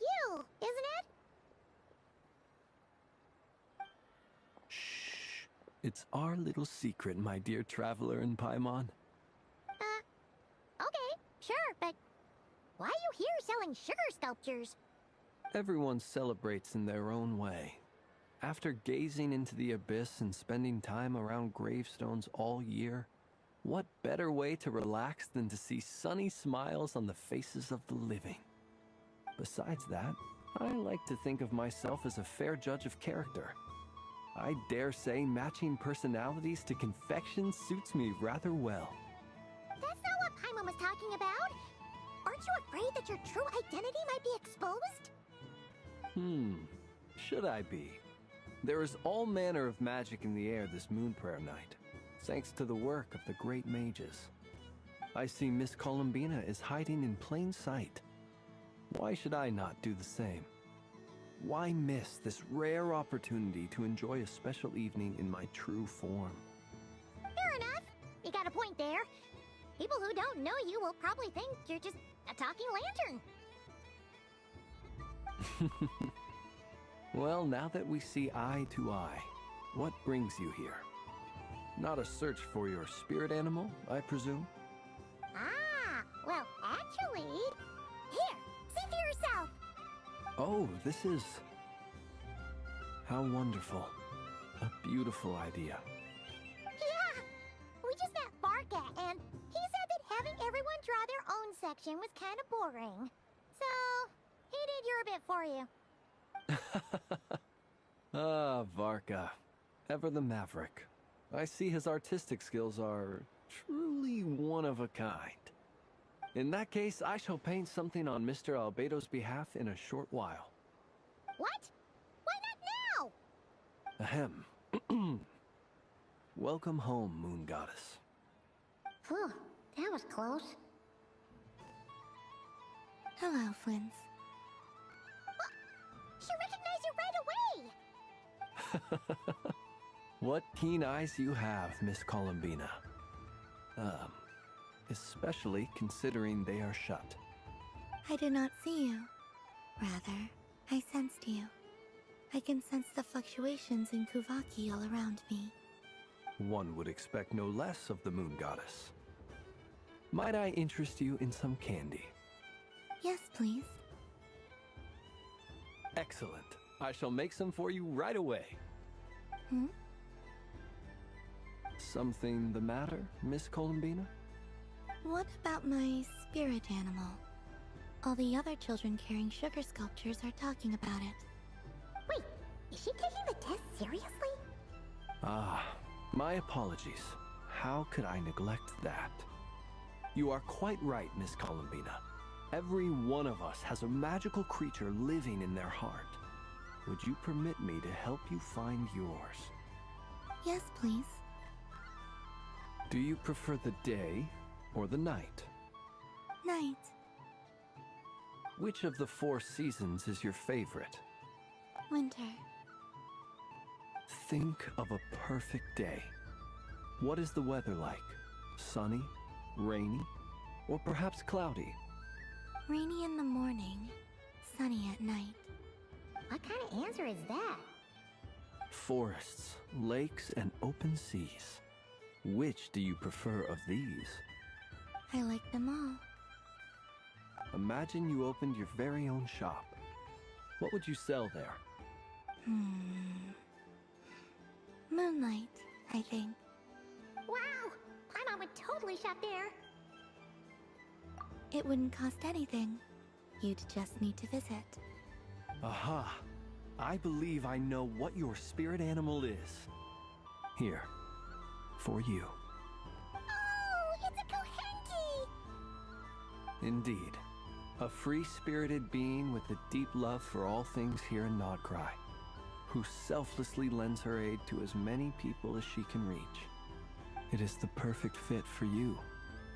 you, isn't it? Shh. It's our little secret, my dear traveler in Pieman. Okay, sure, but why are you here selling sugar sculptures? Everyone celebrates in their own way. After gazing into the abyss and spending time around gravestones all year, what better way to relax than to see sunny smiles on the faces of the living? Besides that, I like to think of myself as a fair judge of character. I dare say matching personalities to confection suits me rather well. That's not what Pieman was talking about. Aren't you afraid that your true identity might be exposed? Should I be? There is all manner of magic in the air this moon prayer night, thanks to the work of the great mages. I see Miss Columbina is hiding in plain sight. Why should I not do the same? Why miss this rare opportunity to enjoy a special evening in my true form? Fair enough. You got a point there. People who don't know you will probably think you're just a talking lantern. Well, now that we see eye to eye, what brings you here? Not a search for your spirit animal, I presume? Ah, well, actually... Here, see for yourself! Oh, this is... How wonderful. A beautiful idea. Yeah! We just met Barka, and he said that having everyone draw their own section was kind of boring. So, he did your bit for you. Ah, Varka. Ever the maverick. I see his artistic skills are truly one of a kind. In that case, I shall paint something on Mr. Albedo's behalf in a short while. What? Why not now? Ahem. Welcome home, Moon Goddess. Phew, that was close. Hello, Flins. She recognized you right away! What keen eyes you have, Miss Columbina. Especially considering they are shut. I did not see you. Rather, I sensed you. I can sense the fluctuations in Kuvaki all around me. One would expect no less of the Moon Goddess. Might I interest you in some candy? Yes, please. Excellent. I shall make some for you right away. Hmm? Something the matter, Miss Columbina? What about my spirit animal? All the other children carrying sugar sculptures are talking about it. Wait, is she taking the test seriously? Ah, my apologies. How could I neglect that? You are quite right, Miss Columbina. Every one of us has a magical creature living in their heart. Would you permit me to help you find yours? Yes, please. Do you prefer the day or the night? Night. Which of the 4 seasons is your favorite? Winter. Think of a perfect day. What is the weather like? Sunny, rainy, or perhaps cloudy? Rainy in the morning, sunny at night. What kind of answer is that? Forests, lakes, and open seas. Which do you prefer of these? I like them all. Imagine you opened your very own shop. What would you sell there? Moonlight, I think. Wow! Pieman would totally shop there. It wouldn't cost anything. You'd just need to visit. Aha! I believe I know what your spirit animal is. Here, for you. Oh, it's a Kohenki! Indeed. A free-spirited being with a deep love for all things here in Nodcry, who selflessly lends her aid to as many people as she can reach. It is the perfect fit for you,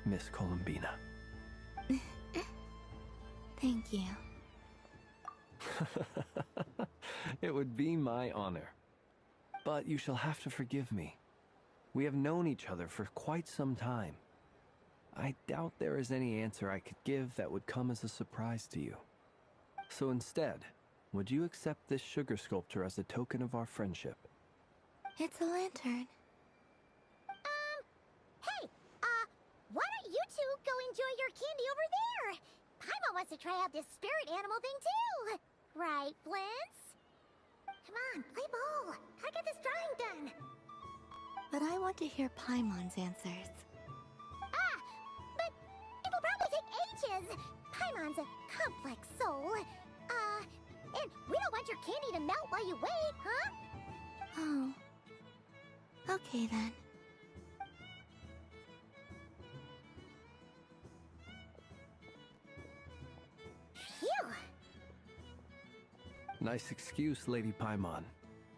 Miss Columbina. Thank you. It would be my honor. But you shall have to forgive me. We have known each other for quite some time. I doubt there is any answer I could give that would come as a surprise to you. So instead, would you accept this sugar sculpture as a token of our friendship? It's a lantern. Hey, why don't you two go enjoy your candy over there? Pieman wants to try out this spirit animal thing too. Right, Flint's? Come on, play ball. I get this drawing done. But I want to hear Pieman's answers. But it'll probably take ages. Pieman's a complex soul. And we don't want your candy to melt while you wait, huh? Oh. Okay then. Phew! Nice excuse, Lady Pieman.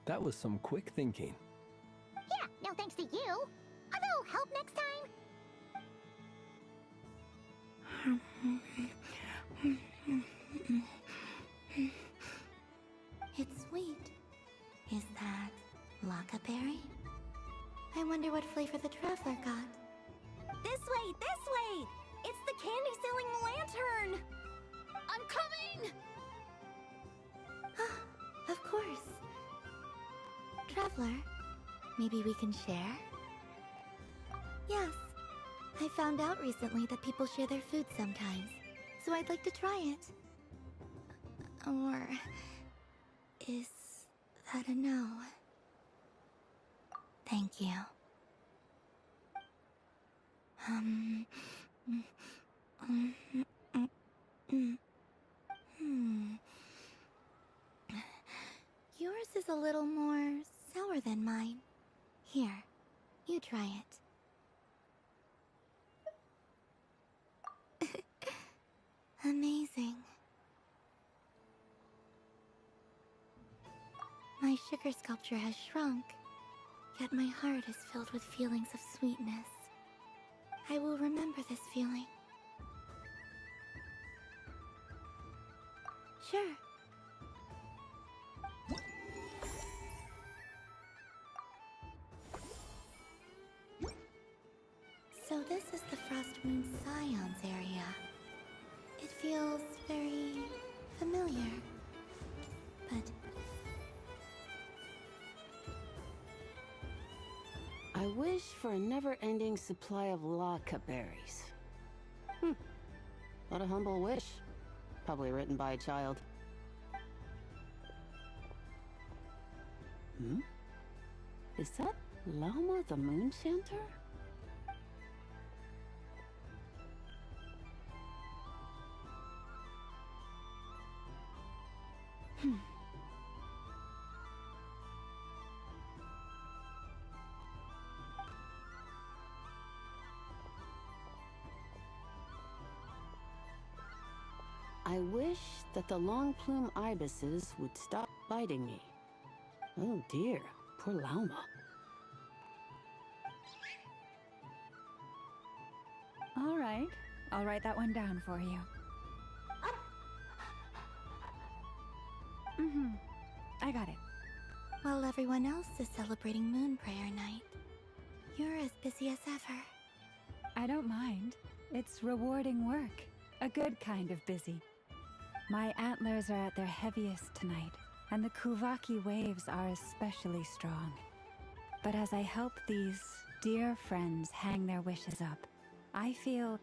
That was some quick thinking. Yeah, no thanks to you. A little help next time? It's sweet. Is that Lockaberry? I wonder what flavor the traveler got. This way! This way! It's the candy-selling lantern! I'm coming! Of course. Traveler, maybe we can share? Yes. I found out recently that people share their food sometimes, so I'd like to try it. Or... is that a no? Thank you. Yours is a little more sour than mine. Here, you try it. Amazing. My sugar sculpture has shrunk, yet my heart is filled with feelings of sweetness. I will remember this feeling. Sure. So this is the Frost Moon Scions area. It feels very familiar, but I wish for a never-ending supply of Laka berries. What a humble wish. Probably written by a child. Is that Llama the Moon Chanter? I wish that the long plume ibises would stop biting me. Oh dear, poor Llama. All right. I'll write that one down for you. I got it. While everyone else is celebrating Moon Prayer Night, you're as busy as ever. I don't mind. It's rewarding work. A good kind of busy. My antlers are at their heaviest tonight, and the Kuvaki waves are especially strong. But as I help these dear friends hang their wishes up, I feel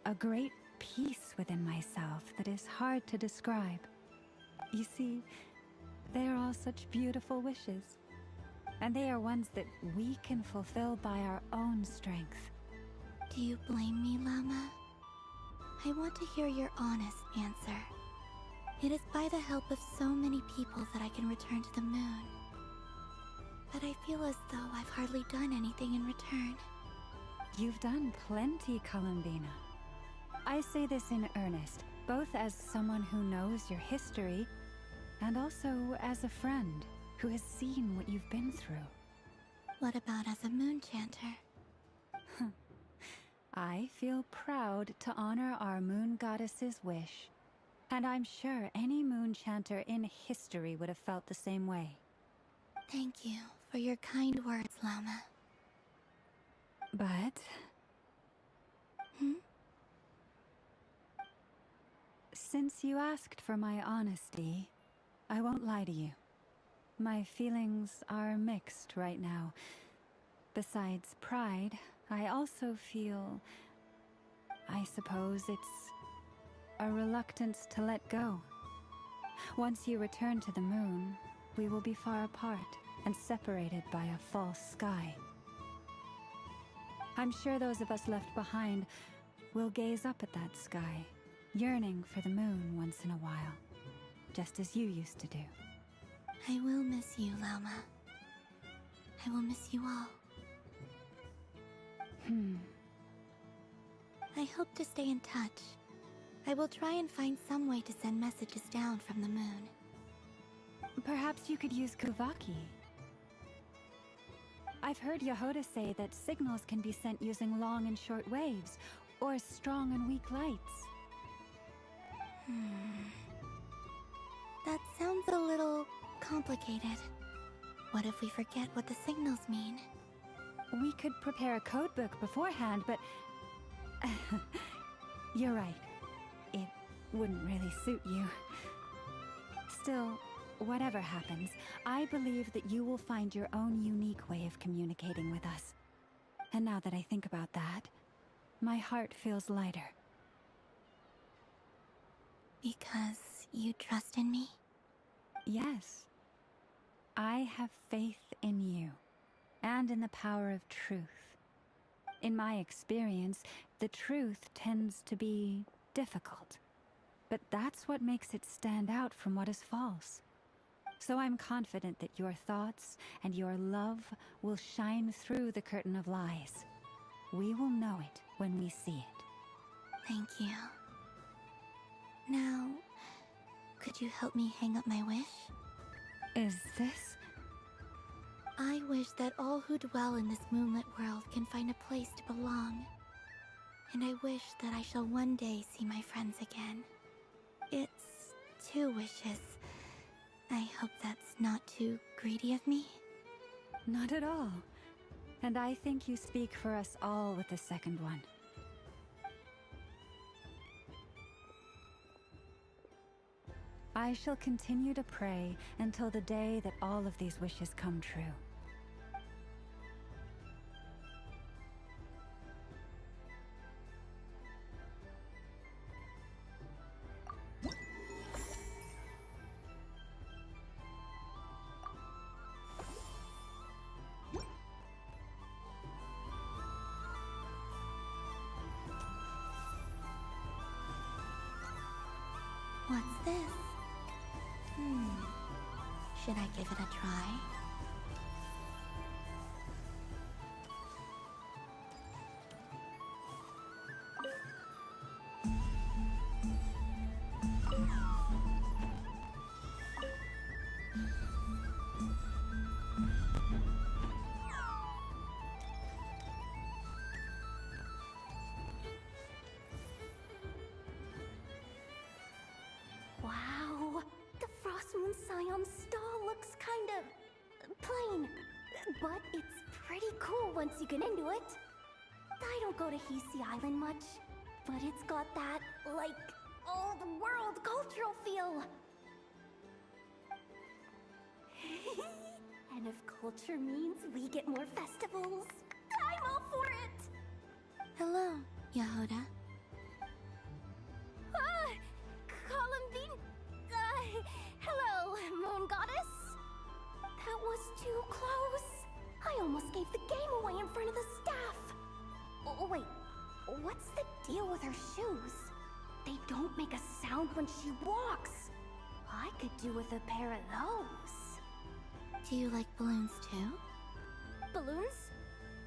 a great peace within myself that is hard to describe. You see, they are all such beautiful wishes, and they are ones that we can fulfill by our own strength. Do you blame me, Llama? I want to hear your honest answer. It is by the help of so many people that I can return to the moon. But I feel as though I've hardly done anything in return. You've done plenty, Columbina. I say this in earnest, both as someone who knows your history, and also as a friend who has seen what you've been through. What about as a moon chanter? I feel proud to honor our moon goddess's wish, and I'm sure any moon chanter in history would have felt the same way. Thank you for your kind words, Llama. But... Since you asked for my honesty, I won't lie to you. My feelings are mixed right now. Besides pride, I also feel... I suppose it's a reluctance to let go. Once you return to the moon, we will be far apart and separated by a false sky. I'm sure those of us left behind will gaze up at that sky, yearning for the moon once in a while, just as you used to do. I will miss you, Llama. I will miss you all. I hope to stay in touch. I will try and find some way to send messages down from the moon. Perhaps you could use Kuvaki. I've heard Yehoda say that signals can be sent using long and short waves, or strong and weak lights. That sounds a little complicated. What if we forget what the signals mean? We could prepare a codebook beforehand, but... You're right. It wouldn't really suit you. Still, whatever happens, I believe that you will find your own unique way of communicating with us. And now that I think about that, my heart feels lighter. Because you trust in me? Yes. I have faith in you, and in the power of truth. In my experience, the truth tends to be difficult. But that's what makes it stand out from what is false. So I'm confident that your thoughts and your love will shine through the curtain of lies. We will know it when we see it. Thank you. Now, could you help me hang up my wish? Is this? I wish that all who dwell in this moonlit world can find a place to belong. And I wish that I shall one day see my friends again. It's 2 wishes. I hope that's not too greedy of me. Not at all. And I think you speak for us all with the second one. I shall continue to pray until the day that all of these wishes come true. What's this? Should I give it a try? Moon Scion's stall looks kind of plain, but it's pretty cool once you get into it. I don't go to Hisi Island much, but it's got that, like, old-world cultural feel. And if culture means we get more festivals, I'm all for it! Hello, Yehoda. Columbine... hello, Moon Goddess? That was too close. I almost gave the game away in front of the staff. Oh, wait. What's the deal with her shoes? They don't make a sound when she walks. I could do with a pair of those. Do you like balloons too? Balloons?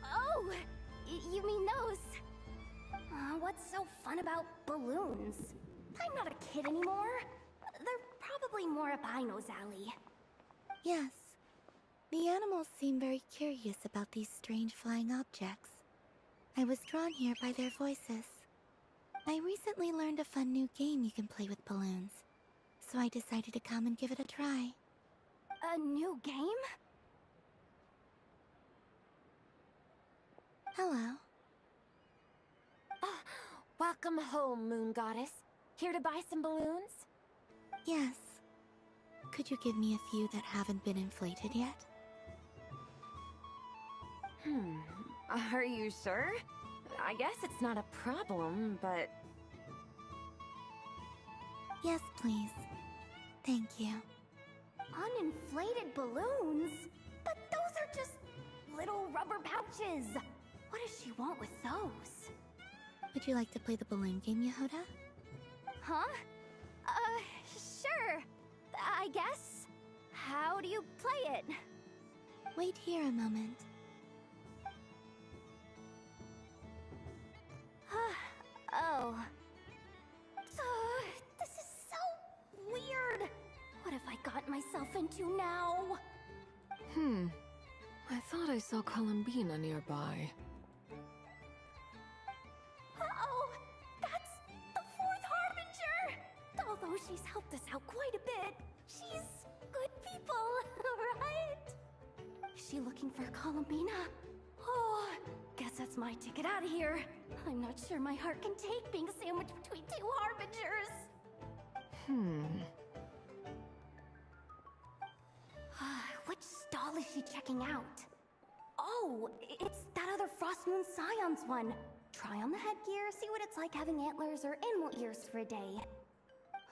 Oh, you mean those? What's so fun about balloons? I'm not a kid anymore. They're probably more up Aino's alley. Yes. The animals seem very curious about these strange flying objects. I was drawn here by their voices. I recently learned a fun new game you can play with balloons, so I decided to come and give it a try. A new game? Hello. Welcome home, Moon Goddess. Here to buy some balloons? Yes. Could you give me a few that haven't been inflated yet? Are you sure? I guess it's not a problem, but... Yes, please. Thank you. Uninflated balloons? But those are just little rubber pouches. What does she want with those? Would you like to play the balloon game, Yehoda? Huh? Sure. I guess. How do you play it? Wait here a moment. Oh. This is so weird. What have I got myself into now? I thought I saw Columbina nearby. Uh-oh! That's the fourth Harbinger! Although she's helped us out quite a bit, she's good people, right? Is she looking for Columbina? Oh, guess that's my ticket out of here. I'm not sure my heart can take being sandwiched between two Harbingers. Which stall is she checking out? Oh, it's that other Frost Moon Scion's one. Try on the headgear, see what it's like having antlers or animal ears for a day.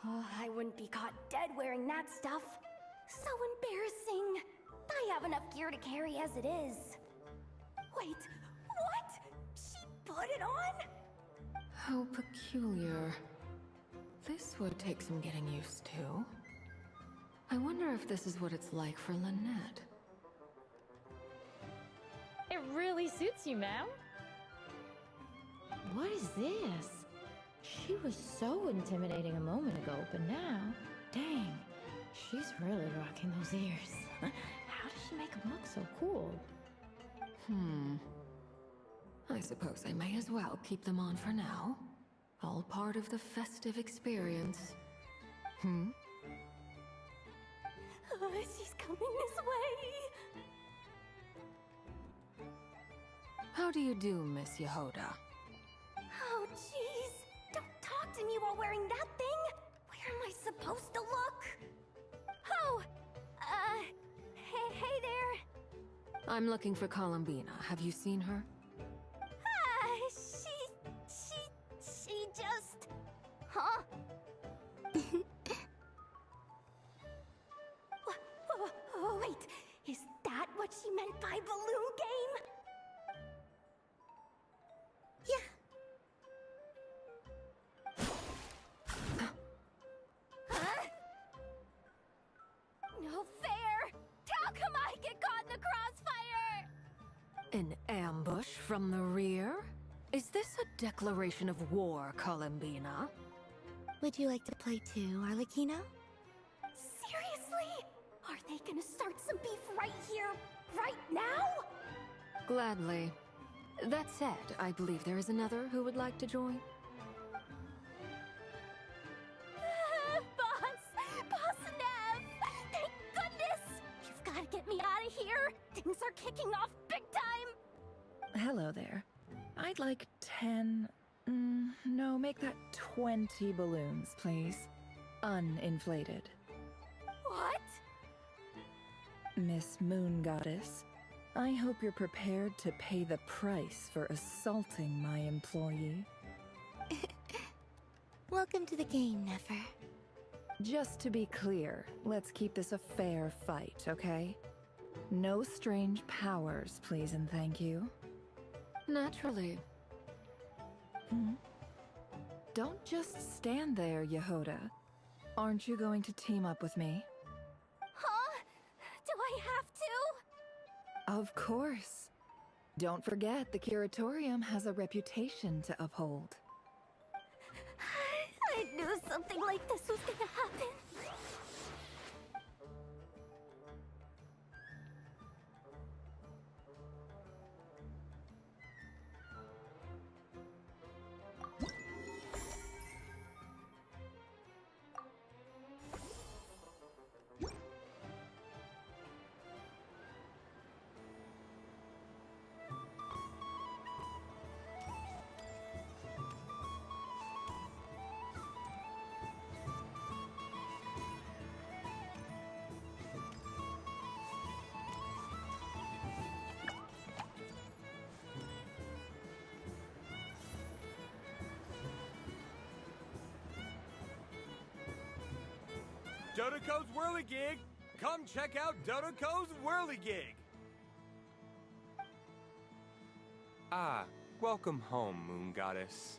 Oh, I wouldn't be caught dead wearing that stuff. So embarrassing. I have enough gear to carry as it is. Wait, what? She put it on? How peculiar. This would take some getting used to. I wonder if this is what it's like for Lynette. It really suits you, ma'am. What is this? She was so intimidating a moment ago, but now, dang, she's really rocking those ears. How does she make them look so cool? I suppose I may as well keep them on for now. All part of the festive experience. She's coming this way. How do you do, Miss Yehoda? Oh, jeez. Don't talk to me while wearing that thing. Where am I supposed to look? Oh, hey there. I'm looking for Columbina. Have you seen her? She just... Huh? Wait, is that what she meant by balloon game? Yeah. Huh? No fair! How come I get caught in the crossfire? An ambush from the rear? Is this a declaration of war, Columbina? Would you like to play too, Arlecchino? Seriously? Are they gonna start some beef right here, right now? Gladly. That said, I believe there is another who would like to join. Boss Nev! things are kicking off big time! Hello there. I'd like 10... no, make that 20 balloons, please. Uninflated. What? Miss Moon Goddess, I hope you're prepared to pay the price for assaulting my employee. Welcome to the game, Nefer. Just to be clear, let's keep this a fair fight, okay? No strange powers, please and thank you. Naturally. Don't just stand there, Yehoda. Aren't you going to team up with me? Huh? Do I have to? Of course. Don't forget, the Curatorium has a reputation to uphold. I knew something like this was gonna happen. Dodoco's Whirligig! Come check out Dodoco's Whirligig! Ah, welcome home, Moon Goddess.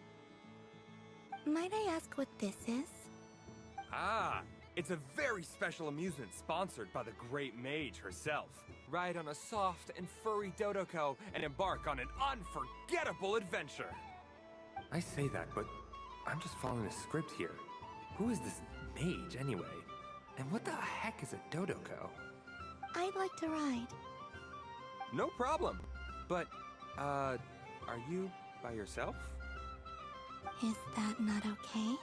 Might I ask what this is? Ah, it's a very special amusement sponsored by the great mage herself. Ride on a soft and furry Dodoco and embark on an unforgettable adventure. I say that, but I'm just following a script here. Who is this mage, anyway? And what the heck is a Dodoco? I'd like to ride. No problem. But, are you by yourself? Is that not okay?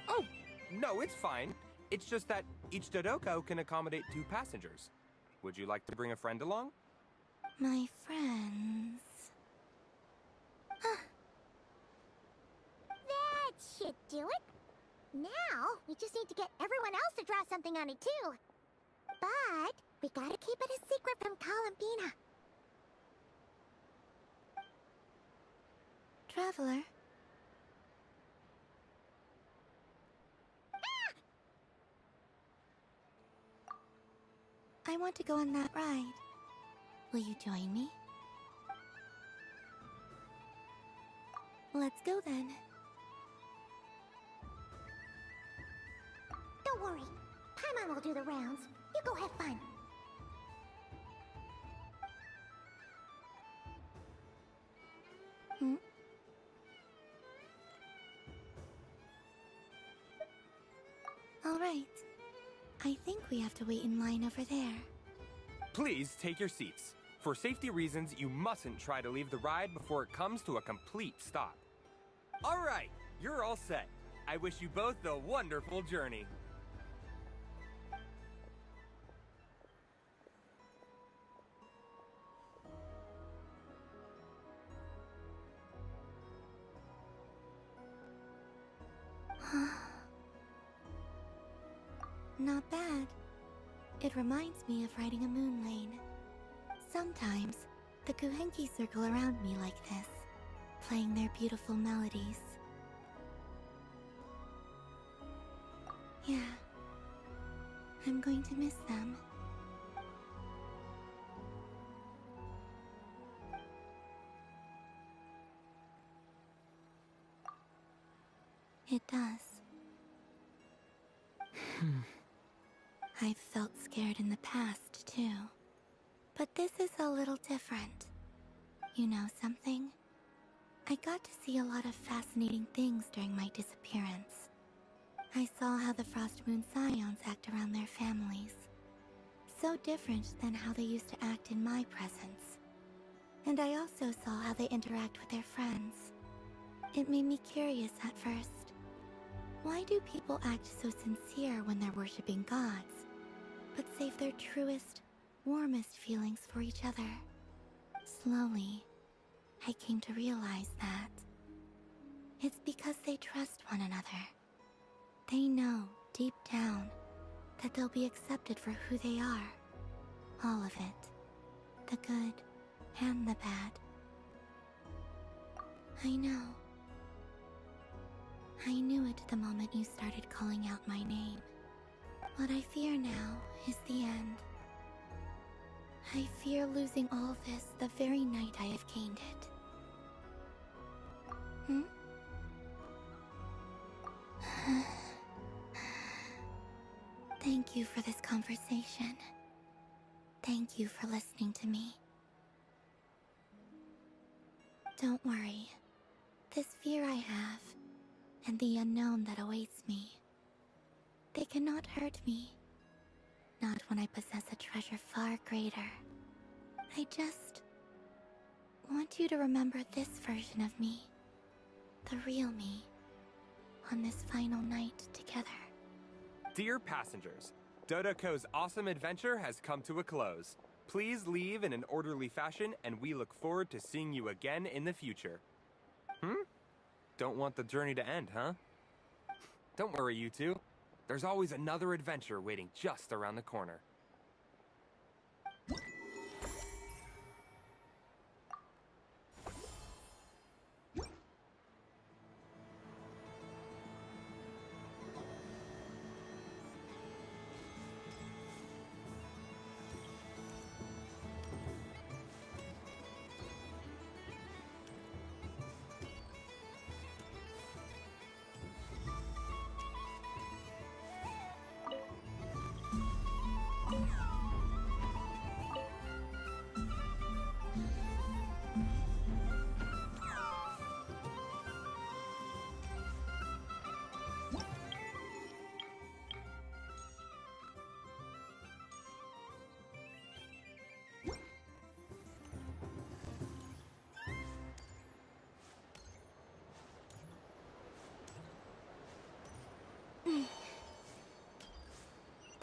Oh, no, it's fine. It's just that each Dodoco can accommodate 2 passengers. Would you like to bring a friend along? My friends... That should do it. Now, we just need to get everyone else to draw something on it too. But, we gotta keep it a secret from Columbina. Traveler. I want to go on that ride. Will you join me? Let's go then. Don't worry. Pieman will do the rounds. You go have fun. All right. I think we have to wait in line over there. Please take your seats. For safety reasons, you mustn't try to leave the ride before it comes to a complete stop. All right, you're all set. I wish you both a wonderful journey. Not bad. It reminds me of riding a moon lane. Sometimes, the Kuhenki circle around me like this, playing their beautiful melodies. Yeah. I'm going to miss them. It does. I've felt scared in the past, too. But this is a little different. You know something? I got to see a lot of fascinating things during my disappearance. I saw how the Frost Moon Scions act around their families. So different than how they used to act in my presence. And I also saw how they interact with their friends. It made me curious at first. Why do people act so sincere when they're worshipping gods, but save their truest, warmest feelings for each other. Slowly, I came to realize that it's because they trust one another. They know, deep down, that they'll be accepted for who they are. All of it. The good and the bad. I know. I knew it the moment you started calling out my name. What I fear now is the end. I fear losing all this the very night I have gained it. Thank you for this conversation. Thank you for listening to me. Don't worry. This fear I have, and the unknown that awaits me, they cannot hurt me. Not when I possess a treasure far greater. I just want you to remember this version of me, the real me, on this final night together. Dear passengers, Dodoco's awesome adventure has come to a close. Please leave in an orderly fashion, and we look forward to seeing you again in the future. Don't want the journey to end, huh? Don't worry, you two. There's always another adventure waiting just around the corner.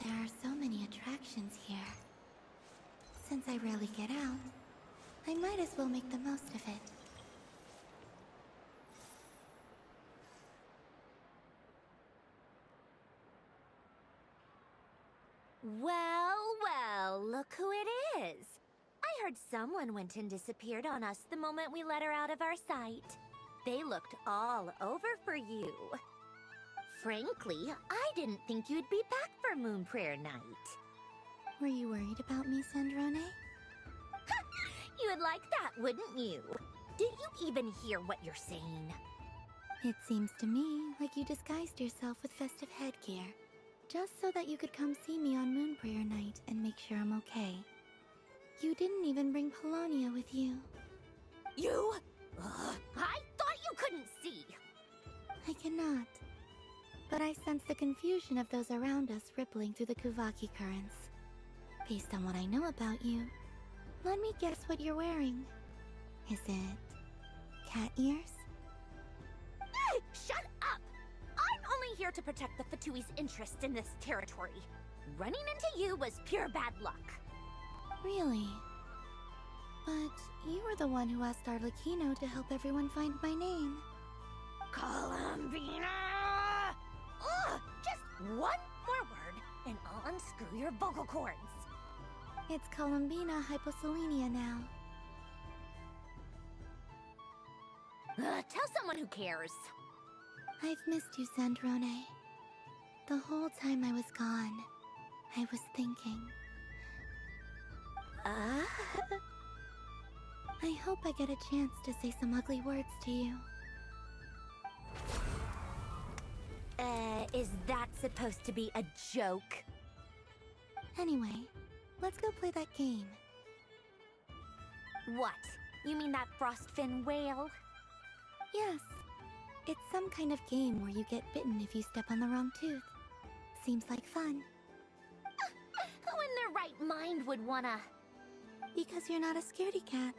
There are so many attractions here. Since I rarely get out, I might as well make the most of it. Well, look who it is. I heard someone went and disappeared on us the moment we let her out of our sight. They looked all over for you. Frankly, I didn't think you'd be back for Moon Prayer Night. Were you worried about me, Sandrone? You would like that, wouldn't you? Did you even hear what you're saying? It seems to me like you disguised yourself with festive headgear, just so that you could come see me on Moon Prayer Night and make sure I'm okay. You didn't even bring Polonia with you. You? I thought you couldn't see! I cannot. But I sense the confusion of those around us rippling through the Kuvaki currents. Based on what I know about you, let me guess what you're wearing. Is it cat ears? Shut up! I'm only here to protect the Fatui's interest in this territory. Running into you was pure bad luck. Really? But you were the one who asked Arlecchino to help everyone find my name. Columbina! Ugh! Just one more word, and I'll unscrew your vocal cords. It's Columbina Hyposelenia now. Tell someone who cares. I've missed you, Sandrone. The whole time I was gone, I was thinking. I hope I get a chance to say some ugly words to you. Is that supposed to be a joke? Anyway, let's go play that game. What? You mean that frostfin whale? Yes. It's some kind of game where you get bitten if you step on the wrong tooth. Seems like fun. Who in their right mind would wanna... Because you're not a scaredy cat.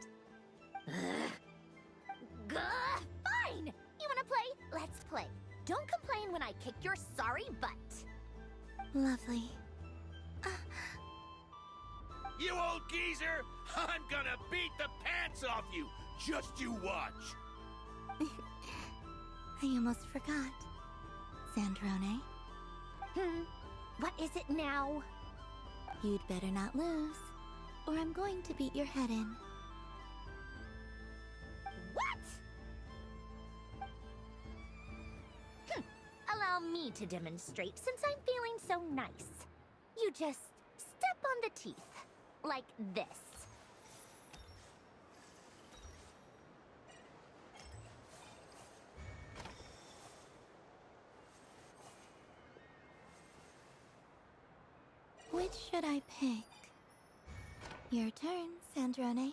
Fine! You wanna play? Let's play. Don't complain when I kick your sorry butt. Lovely. You old geezer! I'm gonna beat the pants off you! Just you watch! I almost forgot. Sandrone? What is it now? You'd better not lose, or I'm going to beat your head in. What? Allow me to demonstrate since I'm feeling so nice. You just step on the teeth, like this. Which should I pick? Your turn, Sandrone.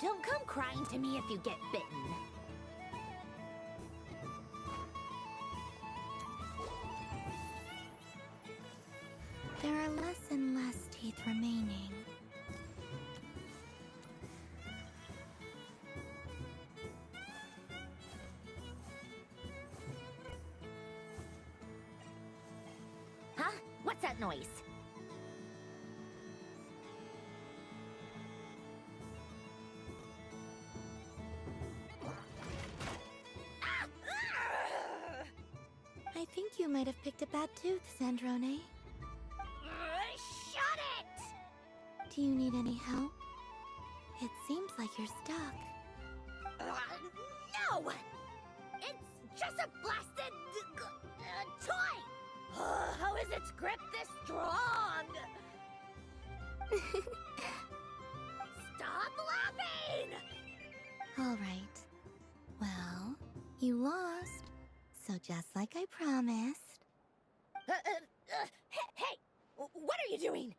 Don't come crying to me if you get bitten. There are less and less teeth remaining. Huh? What's that noise? I think you might have picked a bad tooth, Sandrone. Shut it! Do you need any help? It seems like you're stuck. No! It's just a blasted toy! How is its grip this strong? Stop laughing! All right. Well, you lost. So just like I promised. Hey! What are you doing?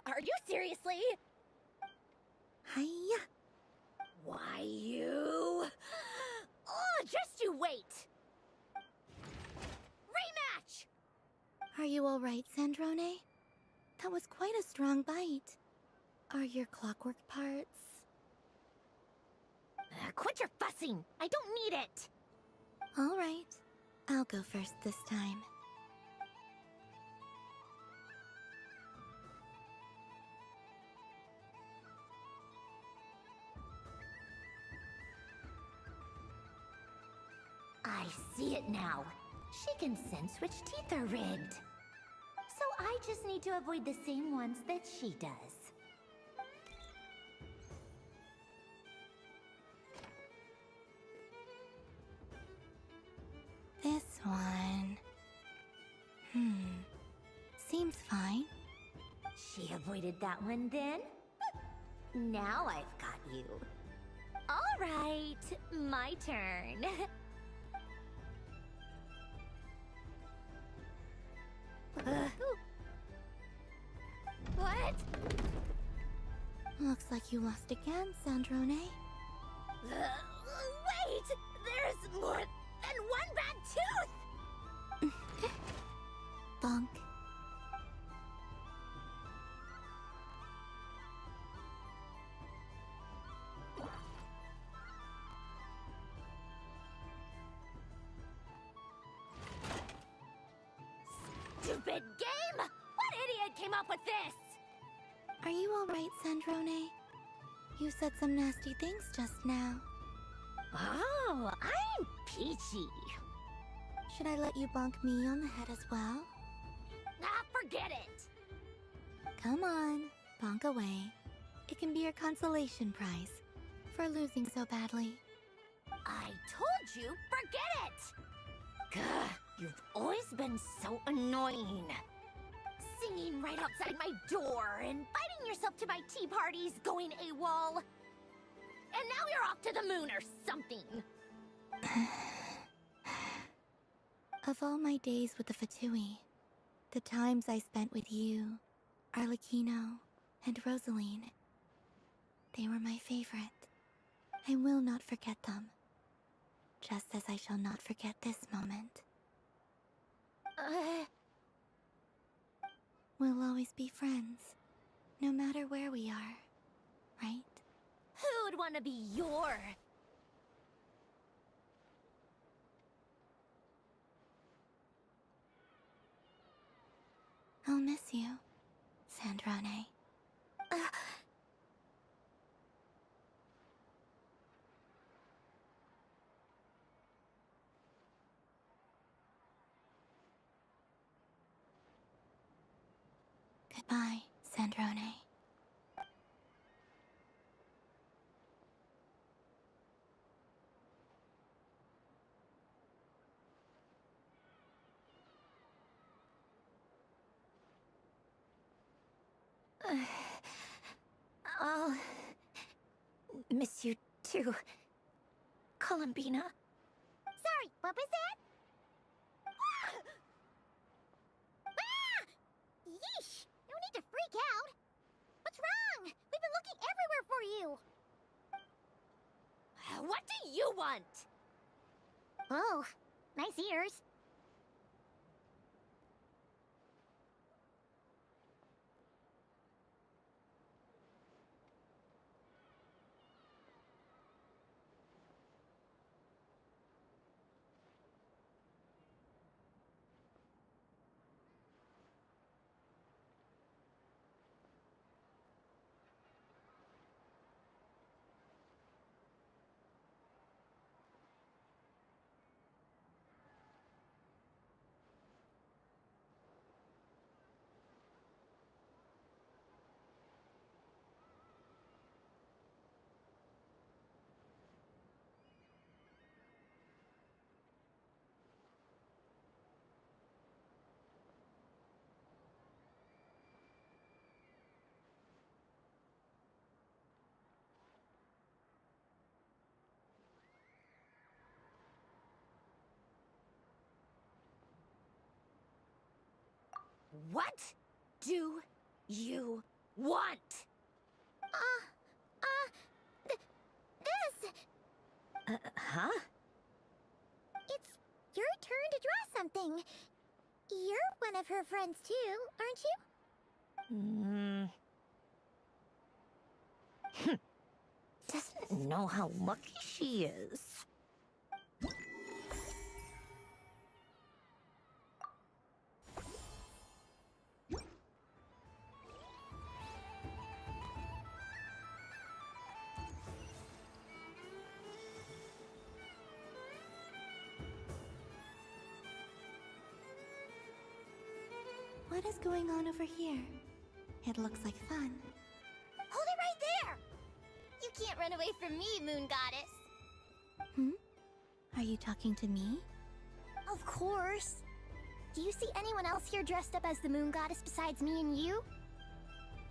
Are you seriously? Hiya! Why you? Oh, just you wait! Rematch! Are you all right, Sandrone? That was quite a strong bite. Are your clockwork parts? Quit your fussing! I don't need it! All right. I'll go first this time. I see it now. She can sense which teeth are rigged. So I just need to avoid the same ones that she does. This one... Seems fine. She avoided that one then? Now I've got you. All right, my turn. What? Looks like you lost again, Sandrone. Wait! There's more than one bad tooth! Bonk. Stupid game! What idiot came up with this? Are you alright, Sandrone? You said some nasty things just now. Oh, I'm peachy. Should I let you bonk me on the head as well? Forget it! Come on, bonk away. It can be your consolation prize for losing so badly. I told you, forget it! Gah, you've always been so annoying. Singing right outside my door, inviting yourself to my tea parties, going AWOL. And now you're off to the moon or something. Of all my days with the Fatui, the times I spent with you, Arlecchino, and Rosaline, they were my favorite. I will not forget them. Just as I shall not forget this moment. We'll always be friends, no matter where we are, right? Who'd want to be your... I'll miss you, Sandrone. Goodbye, Sandrone. I'll miss you too, Columbina. Sorry, what was that? Ah! Yeesh! No need to freak out. What's wrong? We've been looking everywhere for you. What do you want? Oh, nice ears. What do you want? This! Huh? It's your turn to draw something. You're one of her friends too, aren't you? Doesn't know how lucky she is. What is going on over here? It looks like fun. Hold it right there! You can't run away from me, Moon Goddess. Are you talking to me? Of course. Do you see anyone else here dressed up as the Moon Goddess besides me and you?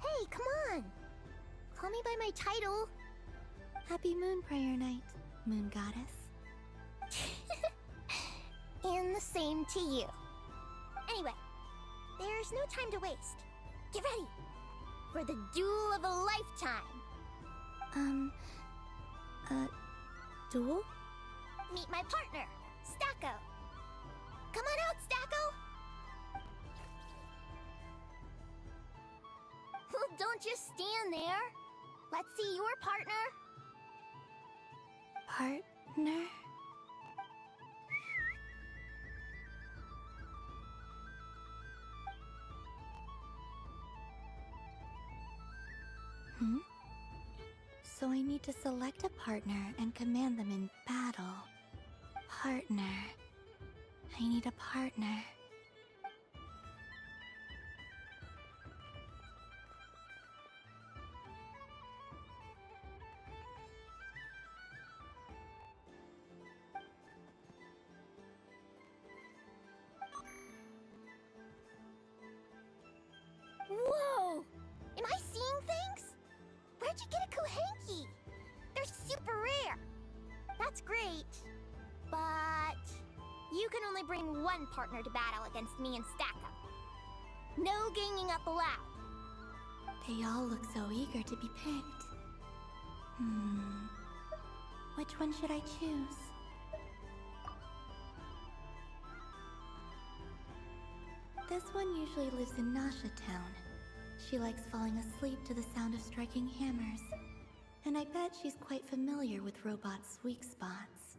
Hey, come on! Call me by my title. Happy Moon Prayer Night, Moon Goddess. And the same to you. Anyway, there's no time to waste. Get ready for the duel of a lifetime. Duel? Meet my partner, Stacco. Come on out, Stacco! Well, don't just stand there. Let's see your partner. Partner? So I need to select a partner and command them in battle. Partner. I need a partner. Whoa! Am I seeing things? Where'd you get a Kuhenki? They're super rare. That's great. But you can only bring one partner to battle against me and Stacco. No ganging up allowed. They all look so eager to be picked. Which one should I choose? This one usually lives in Nasha Town. She likes falling asleep to the sound of striking hammers. And I bet she's quite familiar with robots' weak spots.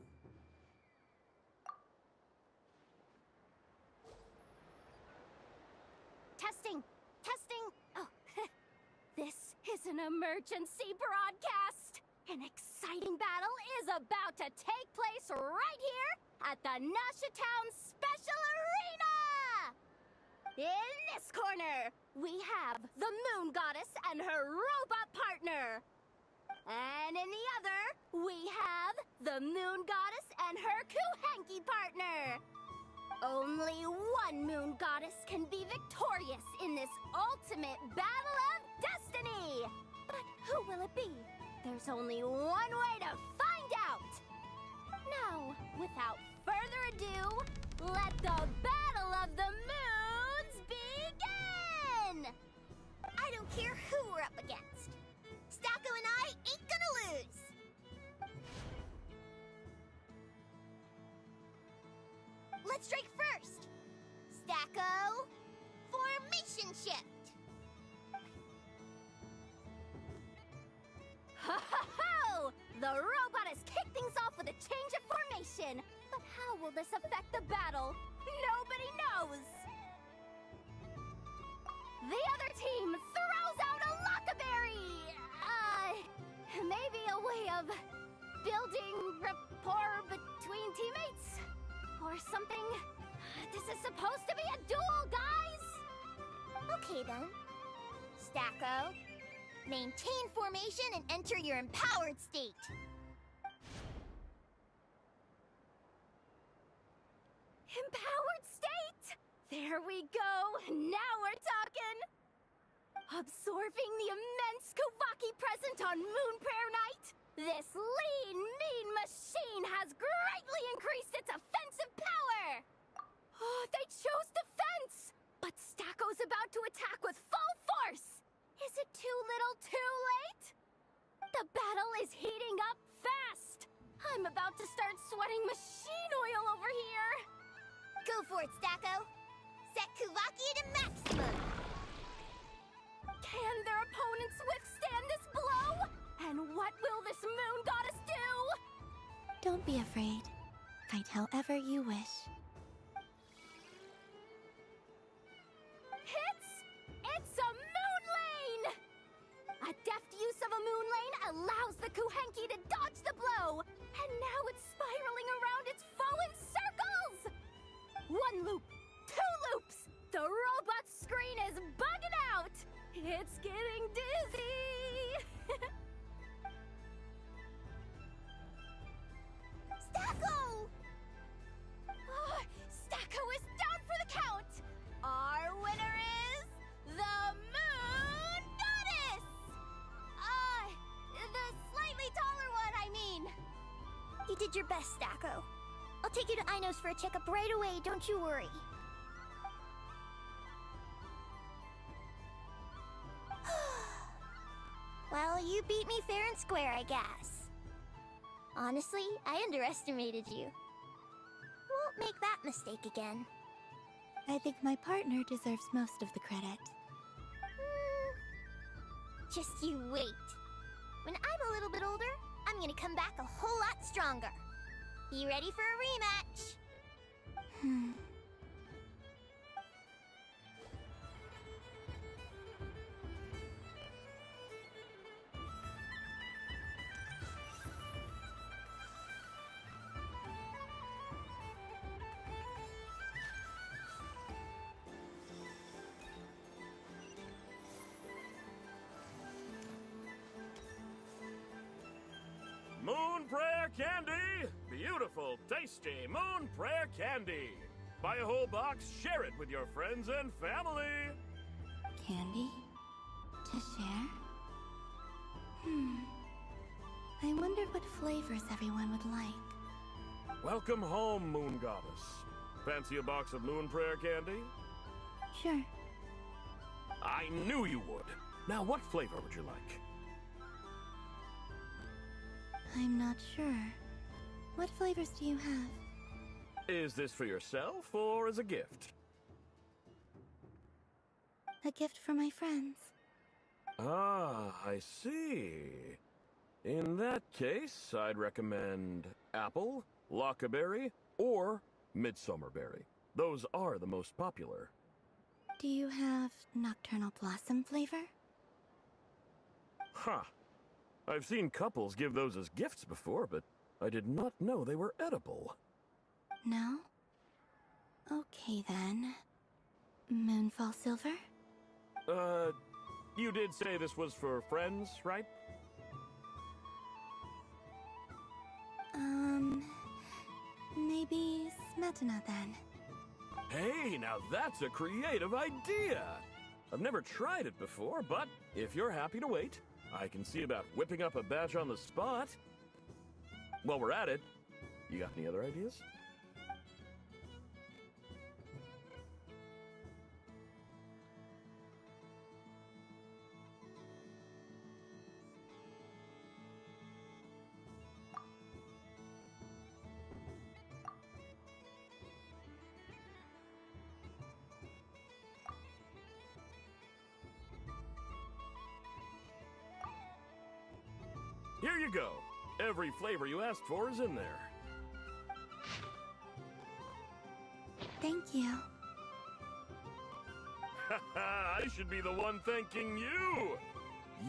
Testing! Testing! Oh, this is an emergency broadcast! An exciting battle is about to take place right here at the Nasha Town Special Arena! In this corner, we have the Moon Goddess and her robot partner. And in the other, we have the Moon Goddess and her Kuhanki partner. Only one Moon Goddess can be victorious in this ultimate battle of destiny. But who will it be? There's only one way to find out. Now, without further ado, let the Battle of the Moons begin! I don't care who we're up against. Stacko and I ain't gonna lose! Let's strike first! Stacko, formation shift! Ho ho ho! The robot has kicked things off with a change of formation. But how will this affect the battle? Nobody knows! The other team throws out a Lockaberry! Maybe a way of building rapport between teammates? Or something? This is supposed to be a duel, guys! Okay then. Stacko, maintain formation and enter your empowered state. Empowered state! There we go! Now we're talking! Absorbing the immense Kuvaki present on Moon Prayer Night, this lean, mean machine has greatly increased its offensive power! Oh, they chose defense! But Stacko's about to attack with full force! Is it too little too late? The battle is heating up fast! I'm about to start sweating machine oil over here! Go for it, Stacko! Set Kuvaki to maximum! Can their opponents withstand this blow? And what will this Moon Goddess do? Don't be afraid. Fight however you wish. It's a moon lane! A deft use of a moon lane allows the Kuhanki to dodge the blow! And now it's spiraling around its foe in circles! One loop, two loops! The robot's screen is bugging out! It's getting dizzy! Stacko! Oh, Stacko is down for the count! Our winner is the Moon Goddess! The slightly taller one, I mean. You did your best, Stacko. I'll take you to Ainos for a checkup right away, don't you worry. Well, you beat me fair and square, I guess. Honestly, I underestimated you. Won't make that mistake again. I think my partner deserves most of the credit. Just you wait. When I'm a little bit older, I'm gonna come back a whole lot stronger. You ready for a rematch? Moon Prayer Candy! Beautiful, tasty Moon Prayer Candy! Buy a whole box, share it with your friends and family! Candy? To share? I wonder what flavors everyone would like. Welcome home, Moon Goddess. Fancy a box of Moon Prayer Candy? Sure. I knew you would! Now, what flavor would you like? I'm not sure. What flavors do you have? Is this for yourself or as a gift? A gift for my friends. Ah, I see. In that case, I'd recommend apple, lockaberry, or midsummerberry. Those are the most popular. Do you have nocturnal blossom flavor? Huh. I've seen couples give those as gifts before, but I did not know they were edible. No? Okay then. Moonfall silver? You did say this was for friends, right? Maybe smetana then. Hey, now that's a creative idea! I've never tried it before, but if you're happy to wait, I can see about whipping up a batch on the spot. While we're at it, you got any other ideas? Here you go. Every flavor you asked for is in there. Thank you. I should be the one thanking you!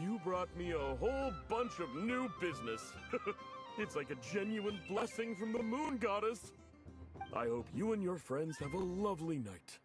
You brought me a whole bunch of new business. It's like a genuine blessing from the Moon Goddess. I hope you and your friends have a lovely night.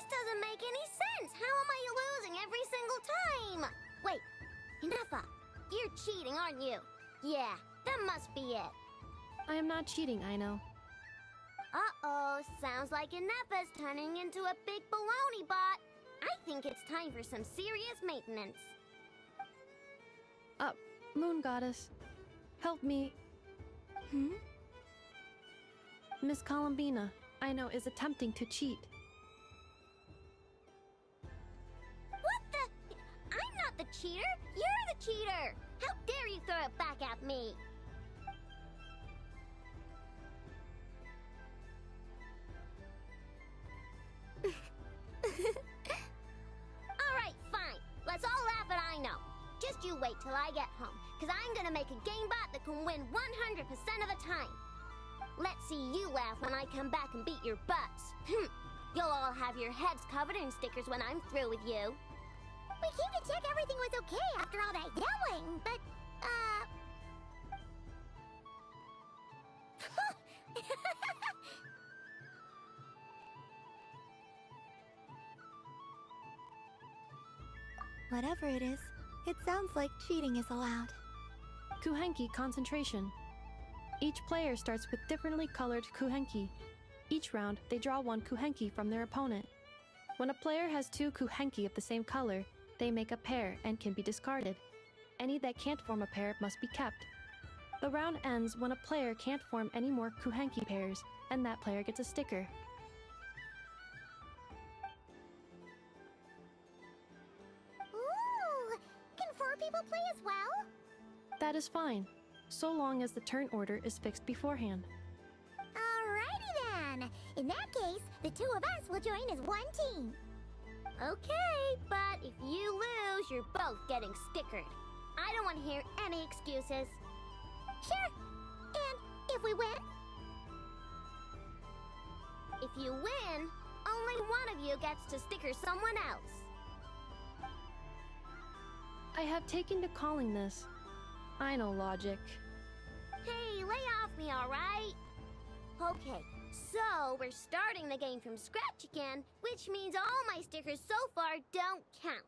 Doesn't make any sense. How am I losing every single time? Wait, Inefa, you're cheating, aren't you? Yeah, that must be it. I am not cheating, I know. Uh-oh, sounds like Inefa's turning into a big baloney bot. I think it's time for some serious maintenance. Moon Goddess, help me. Miss Columbina, I know, is attempting to cheat. I'm not the cheater! You're the cheater! How dare you throw it back at me? Alright, fine. Let's all laugh at I know. Just you wait till I get home, because I'm gonna make a game bot that can win 100% of the time. Let's see you laugh when I come back and beat your butts. You'll all have your heads covered in stickers when I'm through with you. We came to check everything was okay after all that yelling, but, Whatever it is, it sounds like cheating is allowed. Kuhenki concentration. Each player starts with differently colored kuhenki. Each round, they draw one kuhenki from their opponent. When a player has two kuhenki of the same color, they make a pair and can be discarded. Any that can't form a pair must be kept. The round ends when a player can't form any more kuhenki pairs, and that player gets a sticker. ooh, can 4 people play as well? That is fine, so long as the turn order is fixed beforehand. Alrighty then. In that case, the 2 of us will join as one team. Okay, but if you lose, you're both getting stickered. I don't want to hear any excuses. Sure. And if we win? If you win, only one of you gets to sticker someone else. I have taken to calling this. I know logic. Hey, lay off me, alright? Okay, so we're starting the game from scratch again, which means all my stickers so far don't count.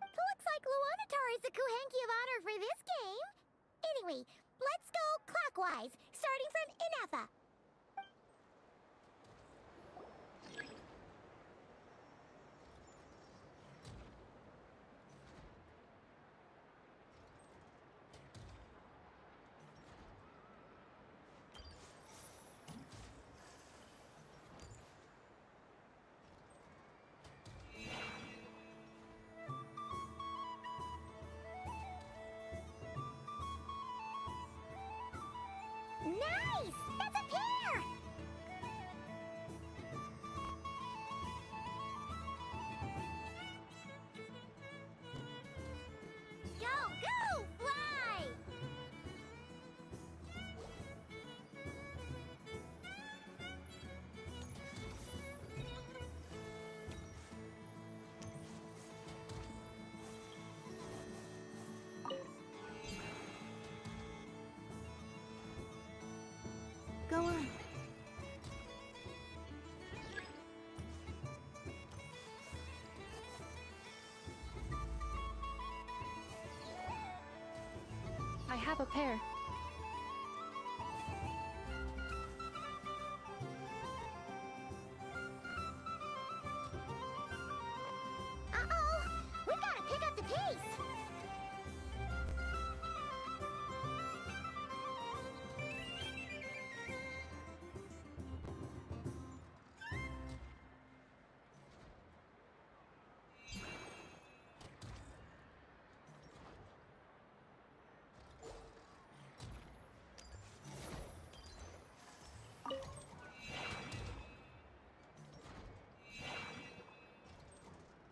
Looks like Luonatar is the Kuhenki of honor for this game. Anyway, let's go clockwise, starting from Inefa. have a pair. Uh-oh! We gotta pick up the pace!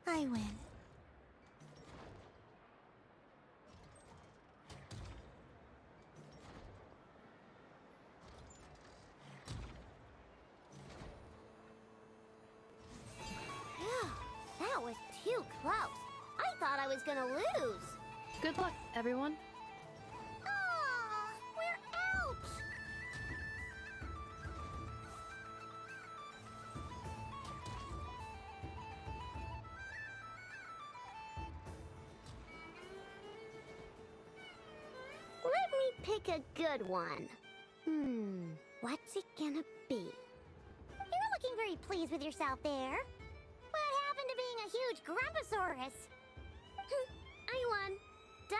I win. Phew, that was too close. I thought I was gonna lose. Good luck, everyone. Oh, we're out! Let me pick a good one. What's it gonna be? You're looking very pleased with yourself there. What happened to being a huge Grumposaurus? I won. Duh.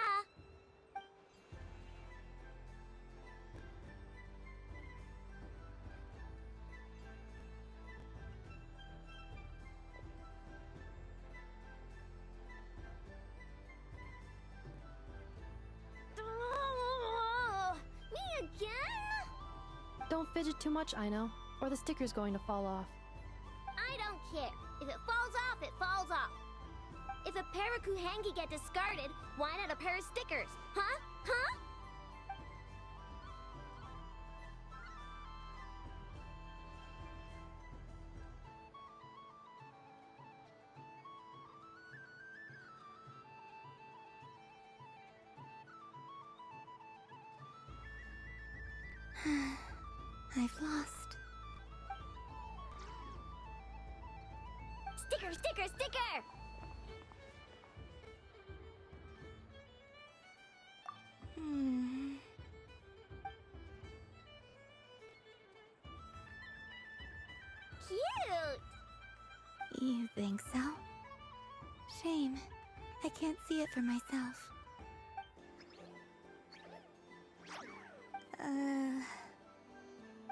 Me again? Don't fidget too much, Ino, or the sticker's going to fall off. I don't care. If it falls off, it falls off. If a pair of Kuhengi get discarded, why not a pair of stickers? Huh? Huh? I've lost. Sticker, sticker, sticker! Cute! You think so? Shame. I can't see it for myself.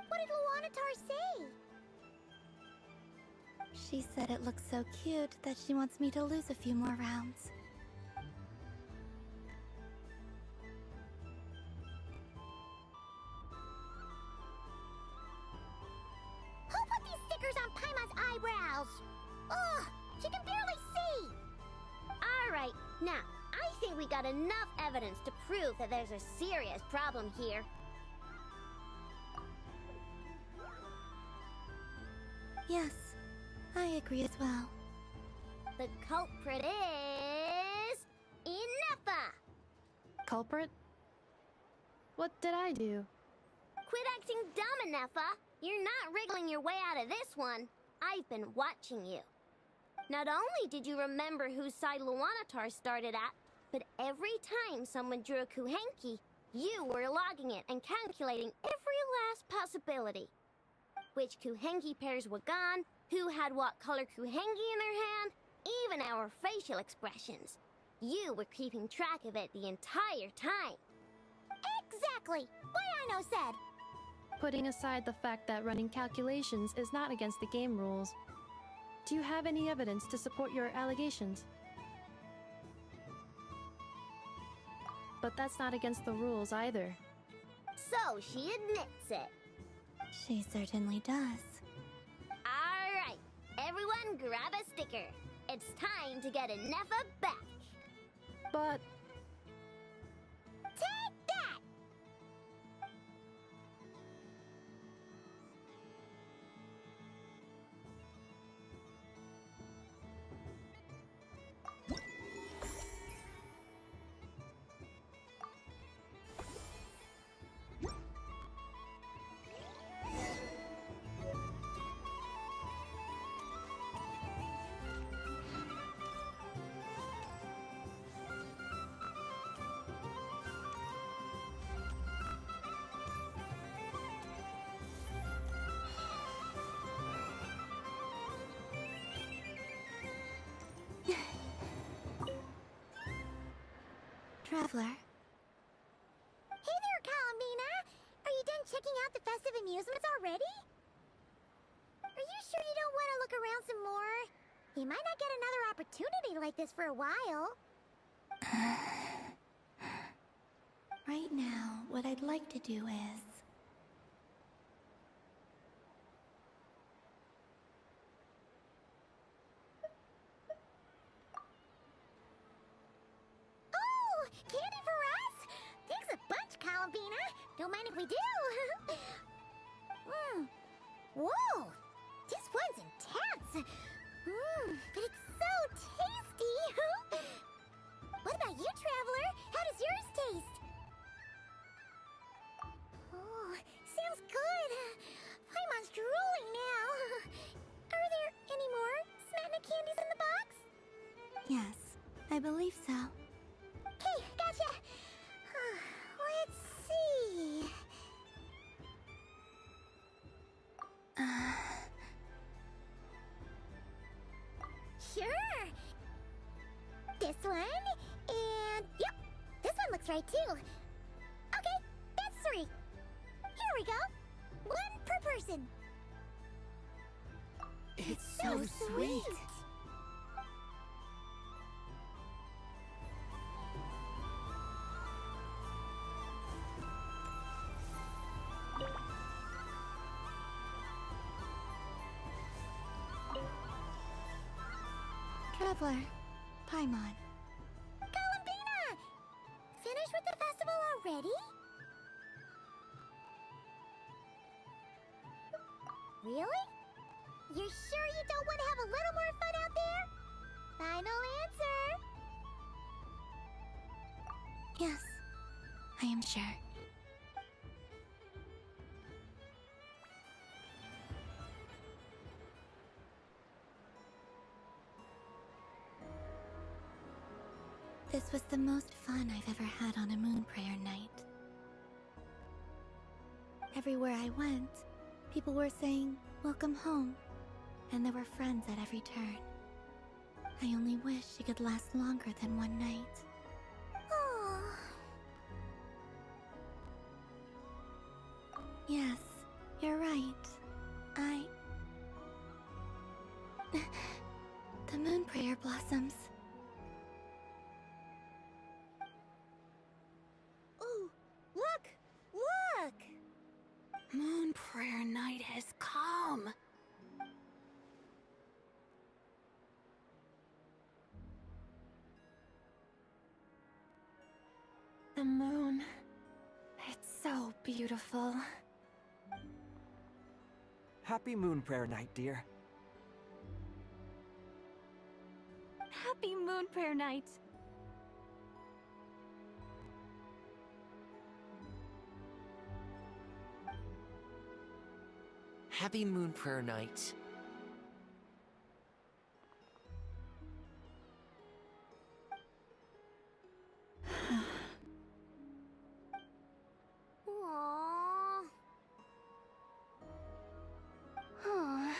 What did Luanatar say? She said it looks so cute that she wants me to lose a few more rounds. Who put these stickers on Paimon's eyebrows? Ugh, she can barely see! Alright, now, I think we got enough evidence to prove that there's a serious problem here. Yes, I agree as well. The culprit is... Inefa! Culprit? What did I do? Quit acting dumb, Inefa! You're not wriggling your way out of this one. I've been watching you. Not only did you remember whose side Luanatar started at, but every time someone drew a Kuhenki, you were logging it and calculating every last possibility. Which Kuhenki pairs were gone, who had what color Kuhenki in their hand, even our facial expressions. You were keeping track of it the entire time. Exactly! What Ino said! Putting aside the fact that running calculations is not against the game rules, do you have any evidence to support your allegations? But that's not against the rules either. So she admits it. She certainly does. Alright, everyone grab a sticker. It's time to get Inefa back. But... Take that! Traveler. Hey there, Columbina! Are you done checking out the festive amusements already? Are you sure you don't want to look around some more? You might not get another opportunity like this for a while. Right now, what I'd like to do is... Oh! Candy for us? Thanks a bunch, Columbina. Don't mind if we do. Whoa! This one's intense. But it's so tasty. What about you, Traveler? How does yours taste? Oh, sounds good. Pieman's drooling now. Are there any more Smatna candies in the box? Yes, I believe so. Okay, gotcha. Let's see. Sure. This one, and yep, this one looks right too. Okay, that's 3. Here we go. 1 per person. It's so sweet. Traveler, Pieman. Columbina! Finished with the festival already? Really? You sure you don't want to have a little more fun out there? Final answer. Yes, I am sure. This was the most fun I've ever had on a moon prayer night. Everywhere I went, people were saying, "Welcome home," and there were friends at every turn. I only wish it could last longer than one night. Oh. Yes, you're right. The moon prayer blossoms. Ooh, look! Look! Moon prayer night has come. The moon. It's so beautiful. Happy Moon Prayer Night, dear. Happy Moon Prayer Night! Happy Moon Prayer Night. Aww. Huh.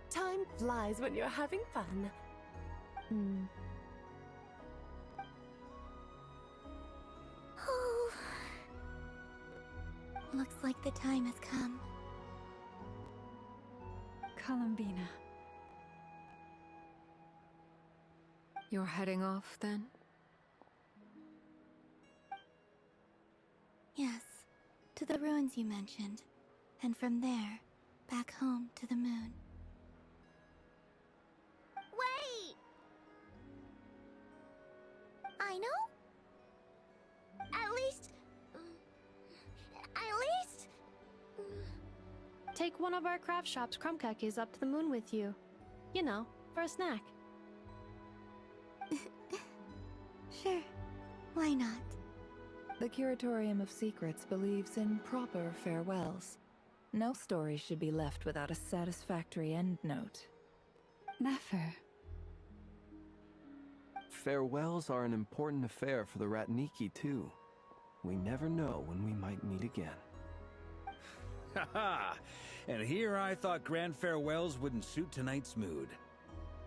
Time flies when you're having fun. Oh. Looks like the time has come. Columbina. You're heading off then? Yes, to the ruins you mentioned. And from there, back home to the moon. Wait! I know? At least... Take one of our craft shop's crumb cookies up to the moon with you. You know, for a snack. Sure, why not? The Curatorium of Secrets believes in proper farewells. No story should be left without a satisfactory endnote. Never. Farewells are an important affair for the Ratniki, too. We never know when we might meet again. Haha! And here I thought grand farewells wouldn't suit tonight's mood.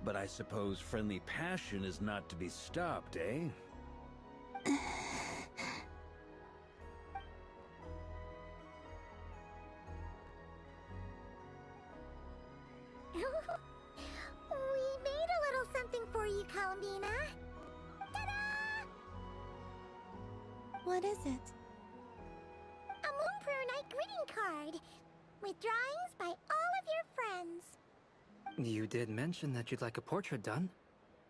But I suppose friendly passion is not to be stopped, eh? We made a little something for you, Columbina. Ta-da! What is it? A Moon Prayer Night greeting card with drawings by all of your friends. You did mention that you'd like a portrait done,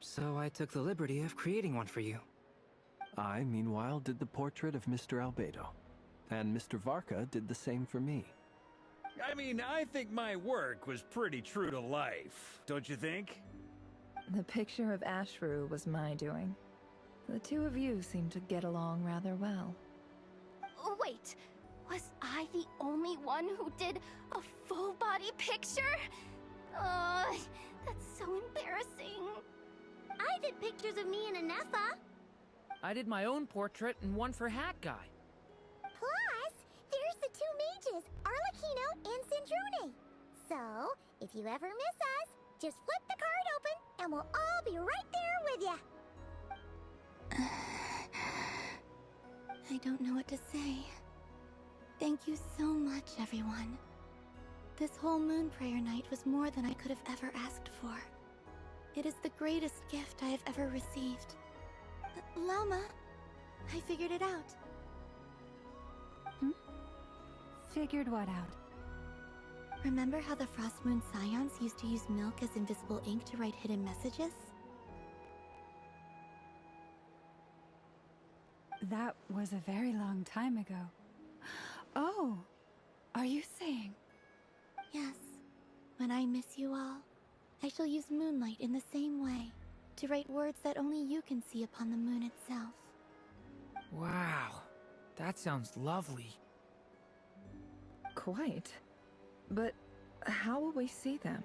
so I took the liberty of creating one for you. I, meanwhile, did the portrait of Mr. Albedo, and Mr. Varka did the same for me. I mean, I think my work was pretty true to life, don't you think? The picture of Ashru was my doing. The two of you seem to get along rather well. Wait, was I the only one who did a full-body picture? That's so embarrassing. I did pictures of me and Anefa. I did my own portrait and one for Hat Guy. Plus, there's the two mages, Arlecchino and Sandrone. So, if you ever miss us, just flip the card open and we'll all be right there with you. I don't know what to say. Thank you so much, everyone. This whole Moon Prayer Night was more than I could have ever asked for. It is the greatest gift I have ever received. Lama, I figured it out. Figured what out? Remember how the Frost Moon Scions used to use milk as invisible ink to write hidden messages? That was a very long time ago. Oh, are you saying? Yes. When I miss you all, I shall use moonlight in the same way, to write words that only you can see upon the moon itself. Wow, that sounds lovely. Quite. But how will we see them?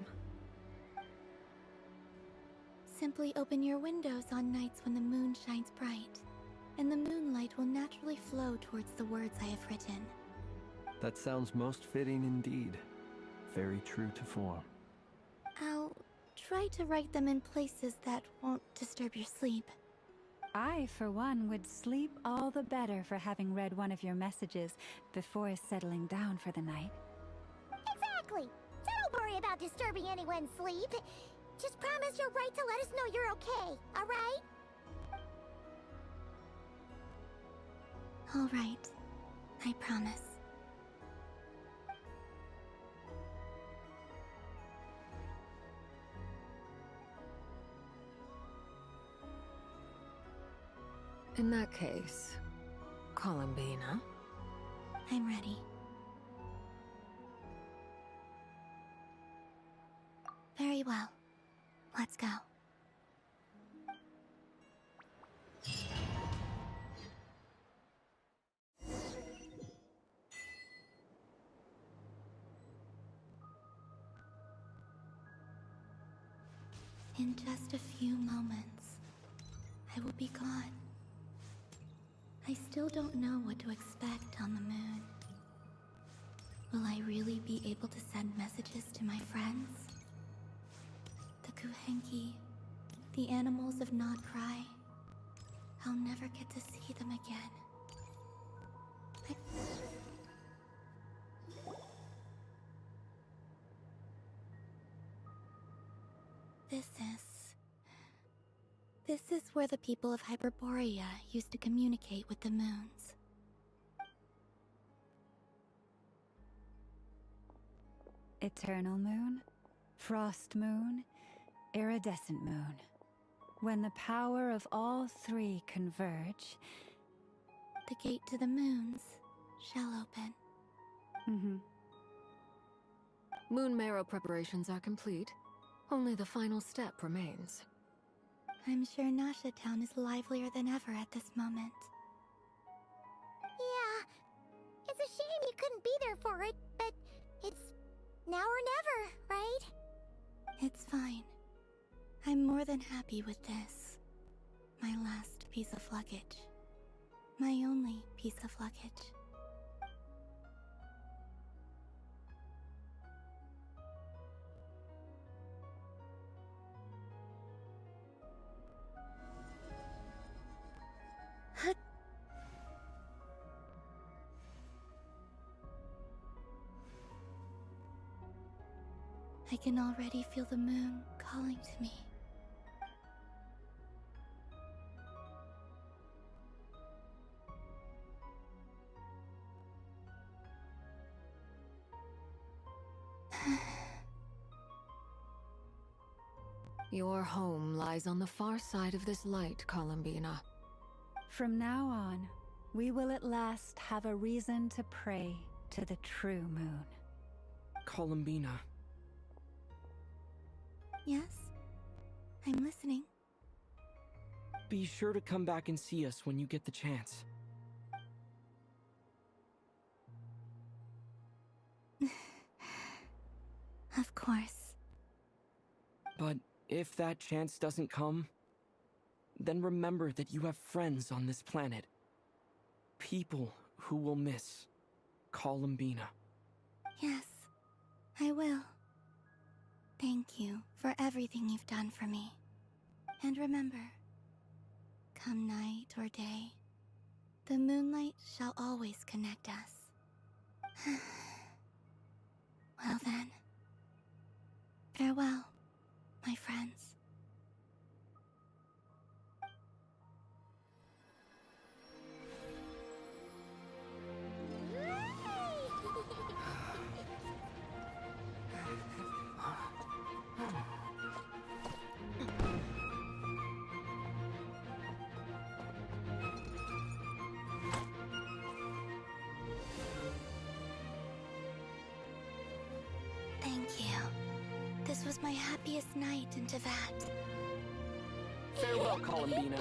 Simply open your windows on nights when the moon shines bright, and the moonlight will naturally flow towards the words I have written. That sounds most fitting indeed. Very true to form. I'll try to write them in places that won't disturb your sleep. I, for one, would sleep all the better for having read one of your messages before settling down for the night. Exactly. So don't worry about disturbing anyone's sleep. Just promise you'll write to let us know you're okay, alright? Alright. I promise. In that case, Columbina. I'm ready. Very well. Let's go. In just a few moments, I will be gone. I still don't know what to expect on the moon. Will I really be able to send messages to my friends? The Kuhenki, the animals of Nod Cry. I'll never get to see them again. This is where the people of Hyperborea used to communicate with the moons. Eternal moon, frost moon, iridescent moon. When the power of all three converge, the gate to the moons shall open. Moon marrow preparations are complete. Only the final step remains. I'm sure Nasha Town is livelier than ever at this moment. Yeah, it's a shame you couldn't be there for it, but it's now or never, right? It's fine. I'm more than happy with this. My last piece of luggage. My only piece of luggage. I can already feel the moon calling to me. Your home lies on the far side of this light, Columbina. From now on, we will at last have a reason to pray to the true moon. Columbina. Yes? I'm listening. Be sure to come back and see us when you get the chance. Of course. But if that chance doesn't come, then remember that you have friends on this planet. People who will miss Columbina. Yes, I will. Thank you for everything you've done for me. And remember, come night or day, the moonlight shall always connect us. Well then, farewell, my friends. Thank you. This was my happiest night in Teyvat. Farewell, Columbina.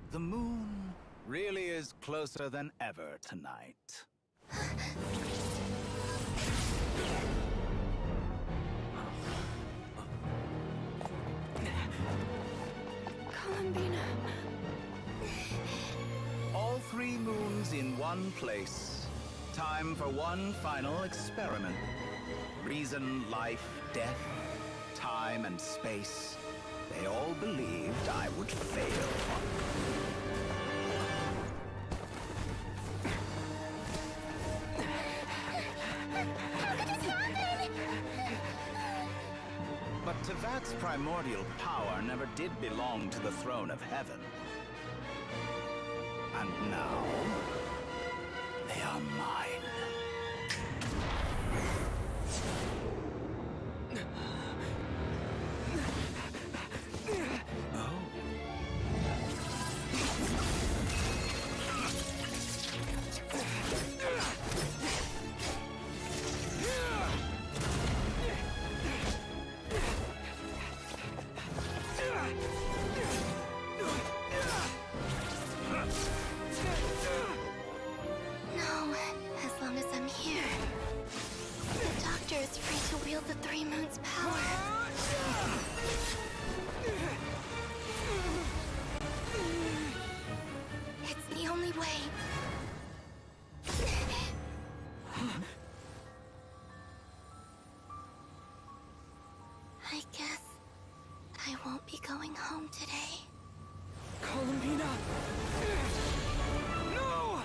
The moon really is closer than ever tonight. Columbina. All 3 moons in one place. Time for one final experiment. Reason, life, death, time, and space. They all believed I would fail. But Teyvat's primordial power never did belong to the throne of heaven. And now, they are mine. No, as long as I'm here. The Doctor is free to wield the 3 moons' power. It's the only way. I guess I won't be going home today. Columbina! No!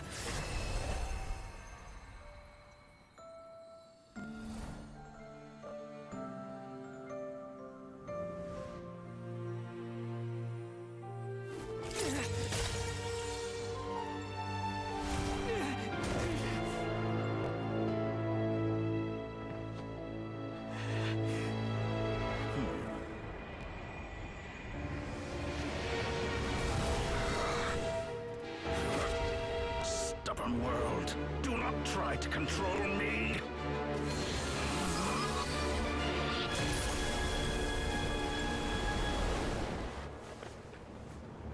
Stubborn world, do not try to control me!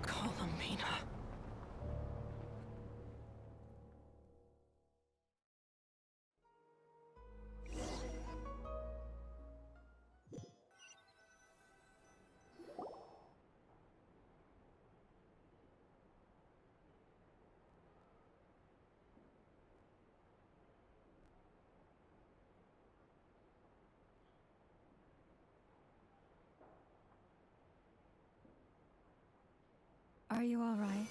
Columbina. Are you all right?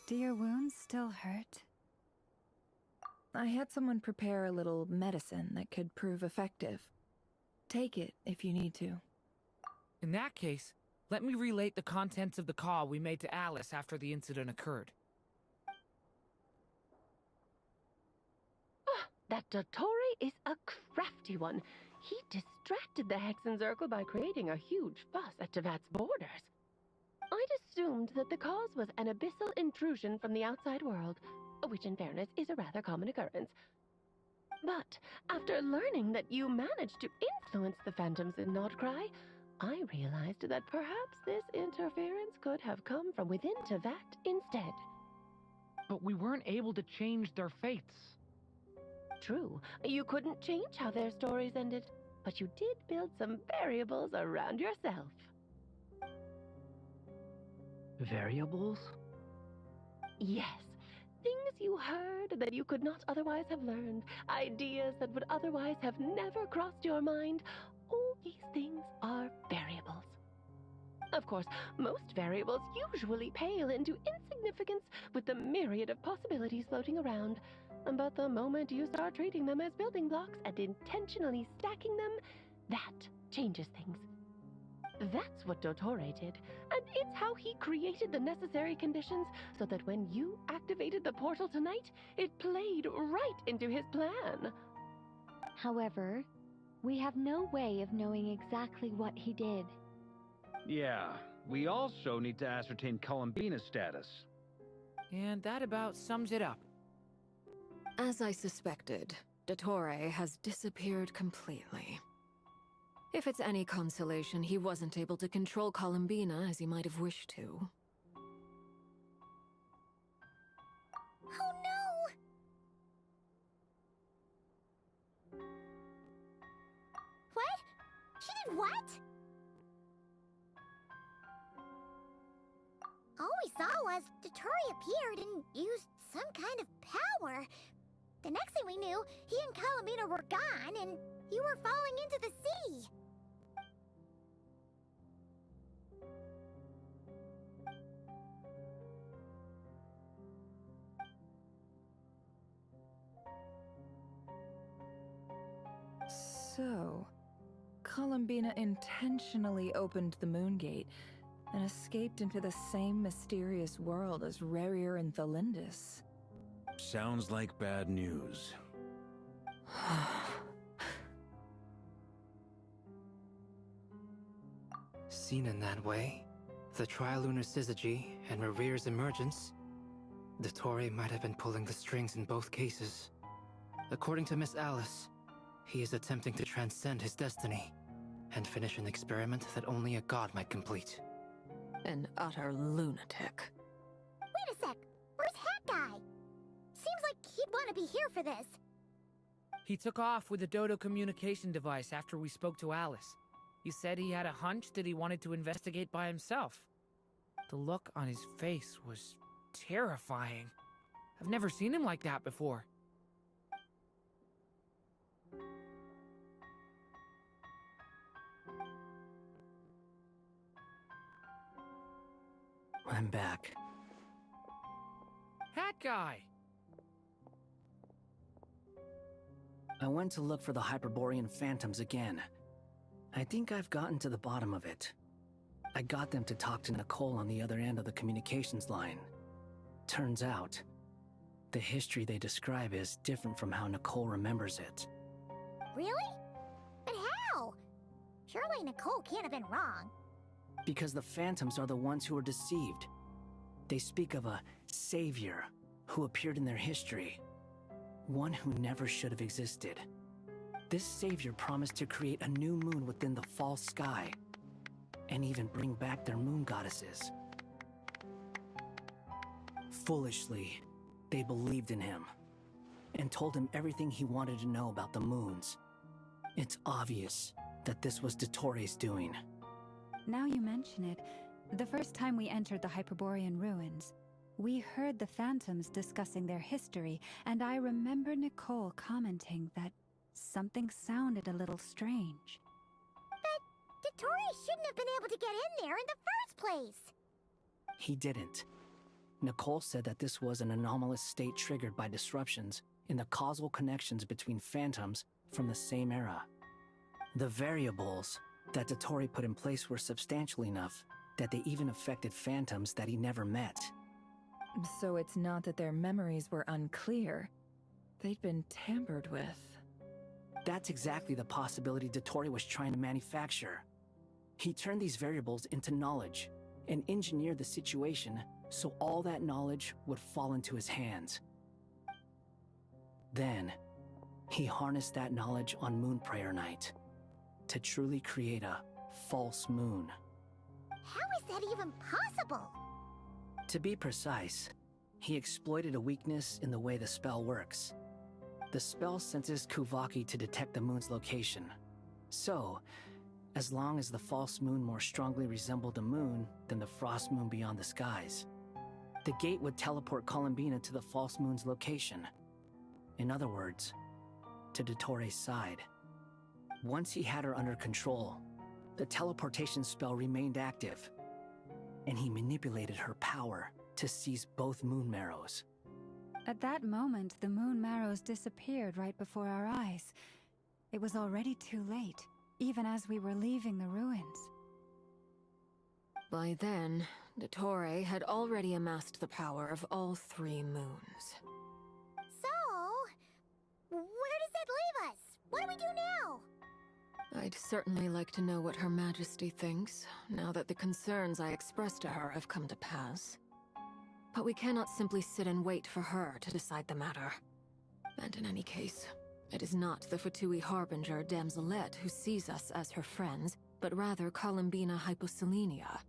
Do your wounds still hurt? I had someone prepare a little medicine that could prove effective. Take it if you need to. In that case, let me relate the contents of the call we made to Alice after the incident occurred. That Dottore is a crafty one. He distracted the Hexen Circle by creating a huge fuss at Tevat's borders. I'd assumed that the cause was an abyssal intrusion from the outside world, which in fairness is a rather common occurrence. But after learning that you managed to influence the phantoms in Nordcry, I realized that perhaps this interference could have come from within Tevat instead. But we weren't able to change their fates. True, you couldn't change how their stories ended, but you did build some variables around yourself. Variables? Yes. Things you heard that you could not otherwise have learned. Ideas that would otherwise have never crossed your mind. All these things are variables. Of course, most variables usually pale into insignificance with the myriad of possibilities floating around. But the moment you start treating them as building blocks and intentionally stacking them, that changes things. That's what Dottore did, and it's how he created the necessary conditions so that when you activated the portal tonight, it played right into his plan. However, we have no way of knowing exactly what he did. Yeah, we also need to ascertain Columbina's status. And that about sums it up. As I suspected, Dottore has disappeared completely. If it's any consolation, he wasn't able to control Columbina as he might have wished to. Oh no! What? She did what? All we saw was Dottore appeared and used some kind of power. The next thing we knew, he and Columbina were gone and you were falling into the sea. So, Columbina intentionally opened the Moon Gate and escaped into the same mysterious world as Rerir and Thalindis. Sounds like bad news. Seen in that way, the Trilunar Syzygy and Rerir's emergence, Dottore might have been pulling the strings in both cases. According to Miss Alice, he is attempting to transcend his destiny and finish an experiment that only a god might complete. An utter lunatic. Wait a sec, where's Hat Guy? Seems like he'd want to be here for this. He took off with the Dodo communication device after we spoke to Alice. He said he had a hunch that he wanted to investigate by himself. The look on his face was terrifying. I've never seen him like that before. I'm back. Hat Guy! I went to look for the Hyperborean phantoms again. I think I've gotten to the bottom of it. I got them to talk to Nicole on the other end of the communications line. Turns out, the history they describe is different from how Nicole remembers it. Really? But how? Surely Nicole can't have been wrong. Because the phantoms are the ones who are deceived. They speak of a savior who appeared in their history. One who never should have existed. This savior promised to create a new moon within the false sky, and even bring back their moon goddesses. Foolishly, they believed in him, and told him everything he wanted to know about the moons. It's obvious that this was Dottoro's doing. Now you mention it, the first time we entered the Hyperborean ruins, we heard the Phantoms discussing their history, and I remember Nicole commenting that something sounded a little strange. But Dottore shouldn't have been able to get in there in the first place! He didn't. Nicole said that this was an anomalous state triggered by disruptions in the causal connections between phantoms from the same era. The variables that Dottore put in place were substantial enough that they even affected phantoms that he never met. So it's not that their memories were unclear. They'd been tampered with. That's exactly the possibility Dottore was trying to manufacture. He turned these variables into knowledge and engineered the situation so all that knowledge would fall into his hands. Then, he harnessed that knowledge on Moon Prayer Night to truly create a false moon. How is that even possible? To be precise, he exploited a weakness in the way the spell works. The spell senses Kuvaki to detect the moon's location. So, as long as the false moon more strongly resembled a moon than the frost moon beyond the skies, the gate would teleport Columbina to the false moon's location. In other words, to Dottore's side. Once he had her under control, the teleportation spell remained active, and he manipulated her power to seize both moon marrows. At that moment, the moon marrows disappeared right before our eyes. It was already too late, even as we were leaving the ruins. By then, Dottore had already amassed the power of all three moons. So, where does that leave us? What do we do now? I'd certainly like to know what Her Majesty thinks, now that the concerns I expressed to her have come to pass. But we cannot simply sit and wait for her to decide the matter. And in any case, it is not the Fatui Harbinger Damselette who sees us as her friends, but rather Columbina Hyposelenia.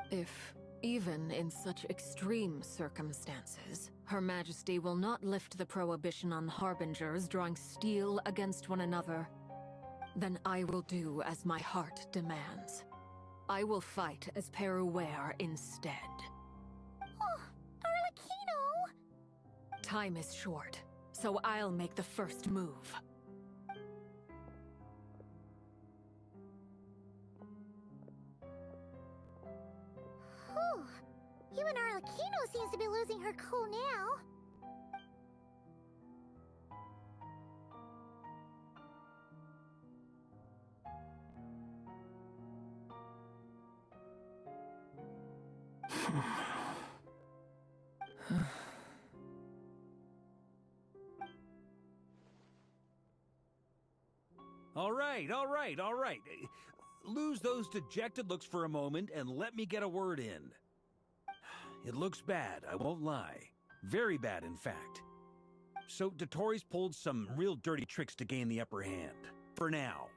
If, even in such extreme circumstances, Her Majesty will not lift the prohibition on Harbingers drawing steel against one another, then I will do as my heart demands. I will fight as Peruware instead. Oh, Arlecchino! Time is short, so I'll make the first move. Whew. Even Arlecchino seems to be losing her cool now. All right. Lose those dejected looks for a moment and let me get a word in. It looks bad, I won't lie. Very bad, in fact. So Dottore's pulled some real dirty tricks to gain the upper hand. For now.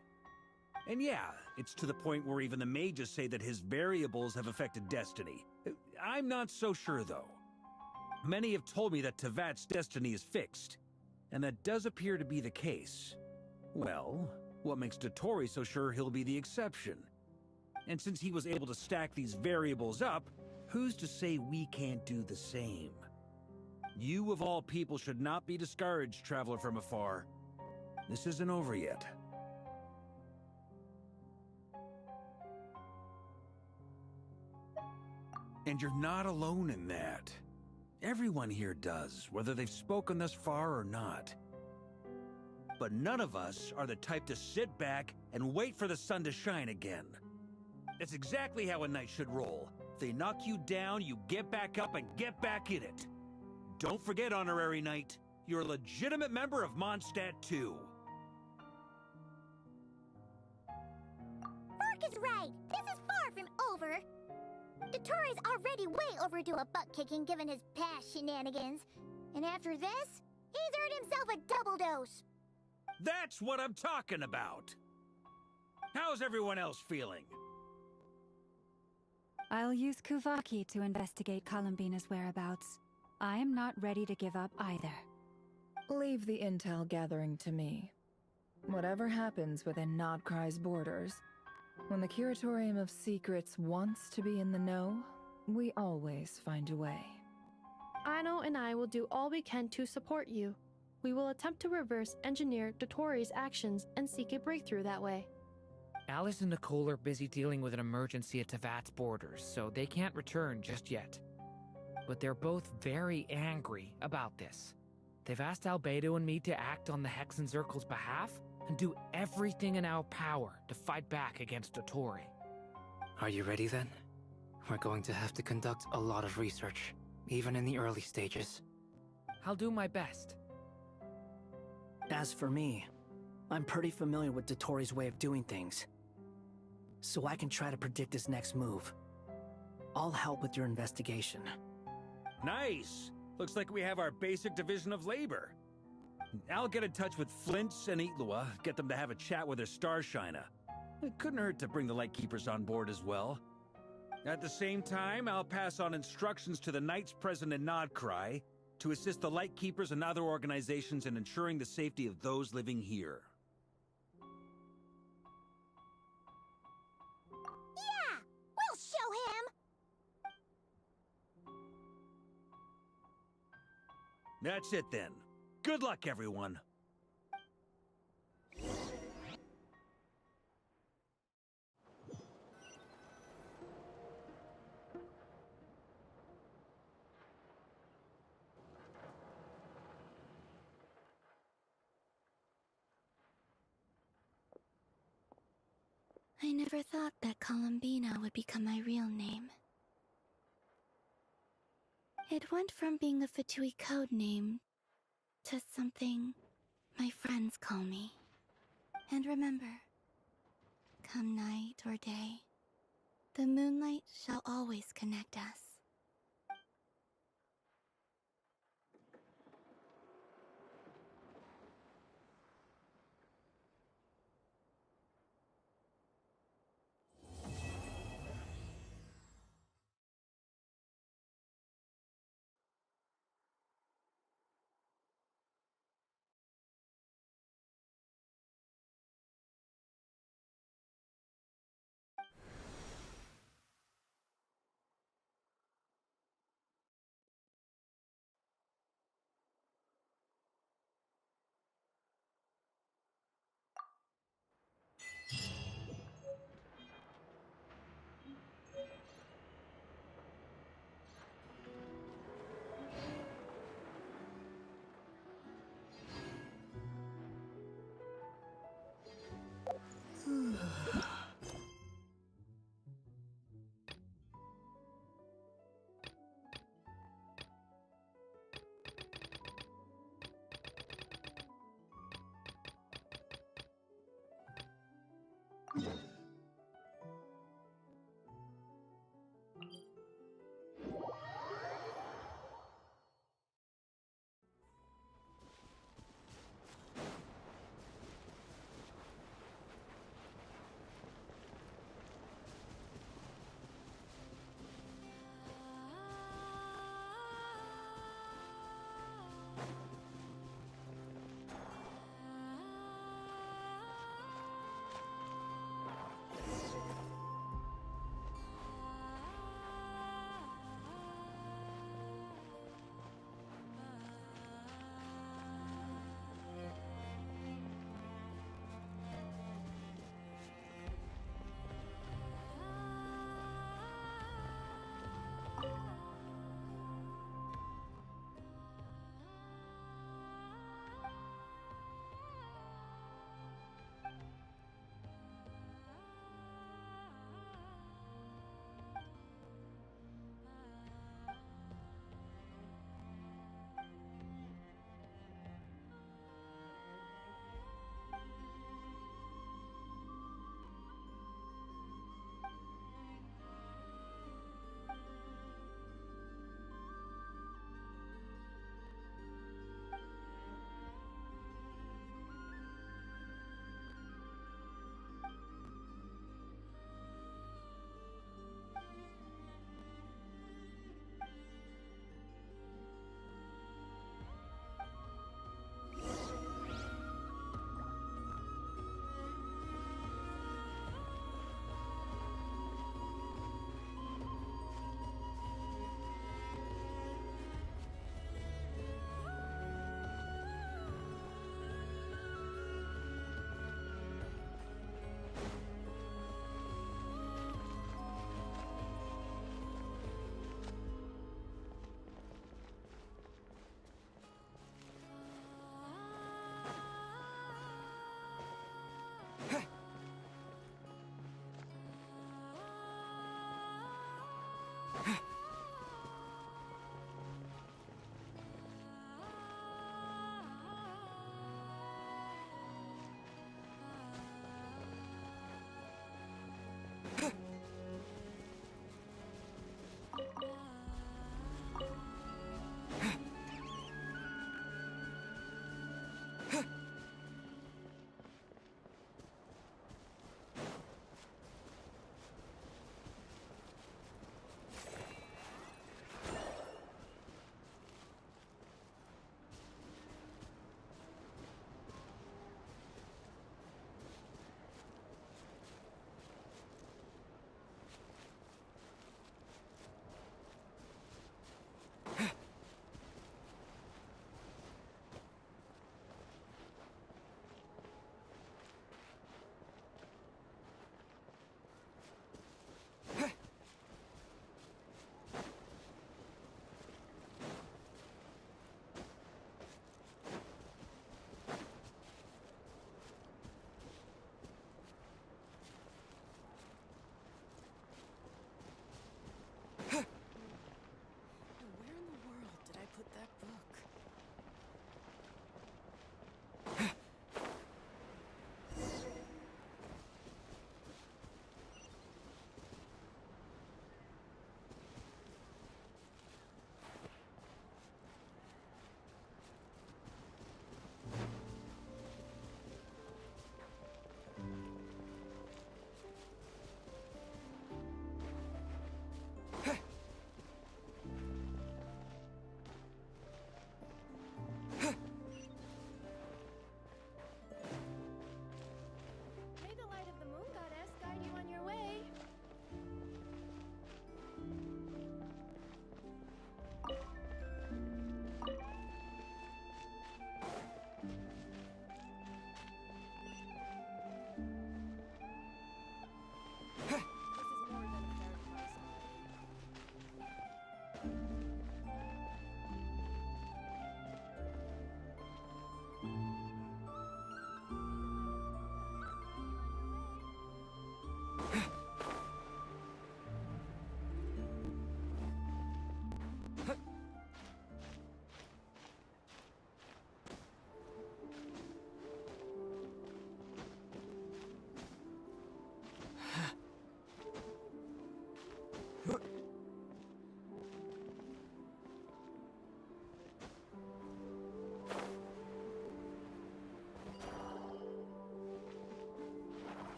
And yeah, it's to the point where even the mages say that his variables have affected destiny. I'm not so sure, though. Many have told me that Tevat's destiny is fixed, and that does appear to be the case. Well, what makes Dottore so sure he'll be the exception? And since he was able to stack these variables up, who's to say we can't do the same? You of all people should not be discouraged, traveler from afar. This isn't over yet. And you're not alone in that. Everyone here does, whether they've spoken thus far or not. But none of us are the type to sit back and wait for the sun to shine again. That's exactly how a knight should roll. If they knock you down, you get back up and get back in it. Don't forget, Honorary Knight, you're a legitimate member of Mondstadt too. Mark is right. This is far from over. Dottore's already way overdue a butt-kicking given his past shenanigans. And after this, he's earned himself a double dose. That's what I'm talking about! How's everyone else feeling? I'll use Kuvaki to investigate Columbina's whereabouts. I am not ready to give up either. Leave the intel gathering to me. Whatever happens within Nodcry's borders, when the Curatorium of Secrets wants to be in the know, we always find a way. Aino and I will do all we can to support you. We will attempt to reverse engineer Dotori's actions and seek a breakthrough that way. Alice and Nicole are busy dealing with an emergency at Tavat's borders, so they can't return just yet. But they're both very angry about this. They've asked Albedo and me to act on the Hexen Circle's behalf and do everything in our power to fight back against Dotori. Are you ready then? We're going to have to conduct a lot of research, even in the early stages. I'll do my best. As for me, I'm pretty familiar with Dotori's way of doing things, so I can try to predict his next move. I'll help with your investigation. Nice! Looks like we have our basic division of labor. I'll get in touch with Flints and Itlua, get them to have a chat with their Starshiner. It couldn't hurt to bring the Lightkeepers on board as well. At the same time, I'll pass on instructions to the Knights present in Nodcry to assist the Lightkeepers and other organizations in ensuring the safety of those living here. Yeah! We'll show him! That's it then. Good luck, everyone. I never thought that Columbina would become my real name. It went from being a Fatui code name to something my friends call me. And remember, come night or day, the moonlight shall always connect us.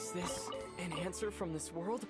Is this an answer from this world?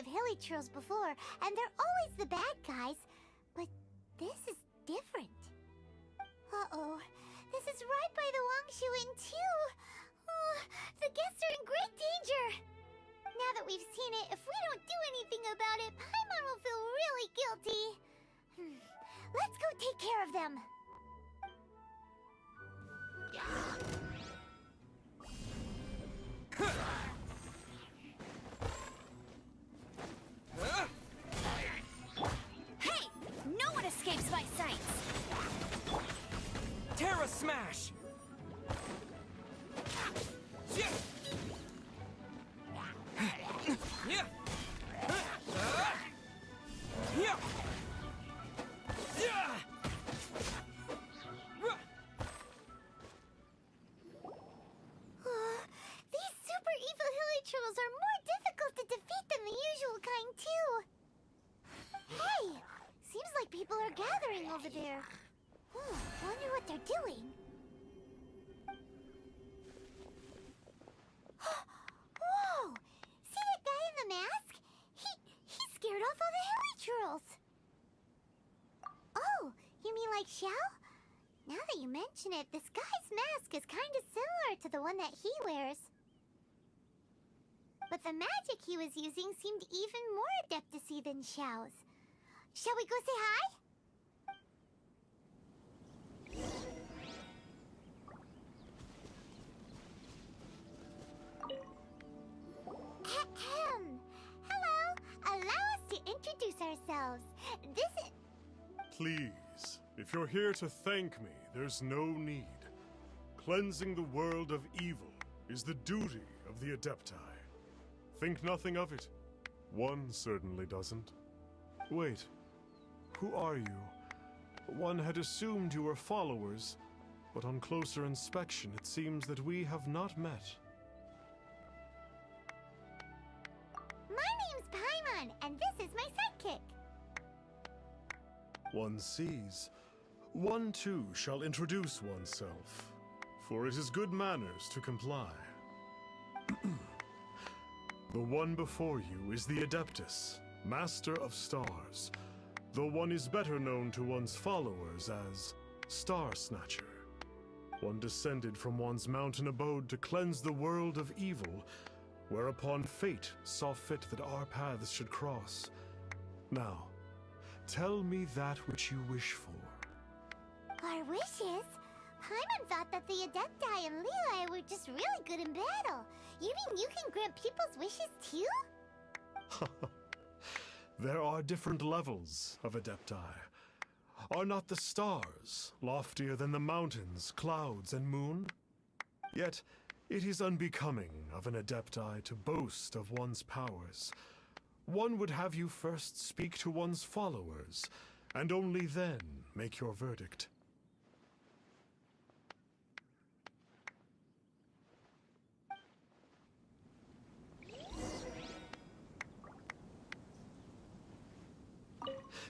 of hilichurls before, and they're always the bad guys. But this is different. Uh-oh. This is right by the Wangshu Inn, too. Oh, the guests are in great danger. Now that we've seen it, if we don't do anything about it, Paimon will feel really guilty. Let's go take care of them. Hey! No one escapes my sights! Terra Smash! These super evil hilichurls are more difficult to defeat than the usual kind, too. Hey! Seems like people are gathering over there. Wonder what they're doing. Whoa! See that guy in the mask? He scared off all the hilichurls. Oh, you mean like Xiao? Now that you mention it, this guy's mask is kind of similar to the one that he wears. But the magic he was using seemed even more adeptacy than Xiao's. Shall we go say hi? Ahem. Hello. Allow us to introduce ourselves. This is... Please, if you're here to thank me, there's no need. Cleansing the world of evil is the duty of the Adepti. Think nothing of it. One certainly doesn't. Wait, who are you? One had assumed you were followers, but on closer inspection it seems that we have not met. My name's Pieman, and this is my sidekick. One sees. One too shall introduce oneself, for it is good manners to comply. The one before you is the Adeptus, Master of Stars, though one is better known to one's followers as Star Snatcher. One descended from one's mountain abode to cleanse the world of evil, whereupon fate saw fit that our paths should cross. Now, tell me that which you wish for. Our wishes? Paimon thought that the Adepti and Levi were just really good in battle. You mean you can grant people's wishes too? There are different levels of Adepti. Are not the stars loftier than the mountains, clouds, and moon? Yet, it is unbecoming of an Adepti to boast of one's powers. One would have you first speak to one's followers, and only then make your verdict.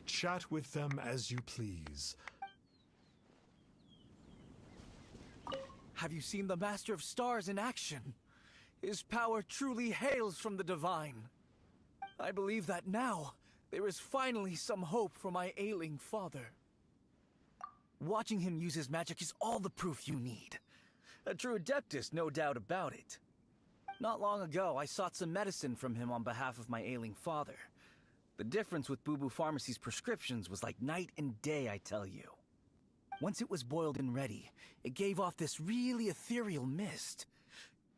Chat with them as you please. Have you seen the Master of Stars in action? His power truly hails from the divine. I believe that now, there is finally some hope for my ailing father. Watching him use his magic is all the proof you need. A true Adeptus, no doubt about it. Not long ago, I sought some medicine from him on behalf of my ailing father. The difference with Boo Boo Pharmacy's prescriptions was like night and day, I tell you. Once it was boiled and ready, it gave off this really ethereal mist.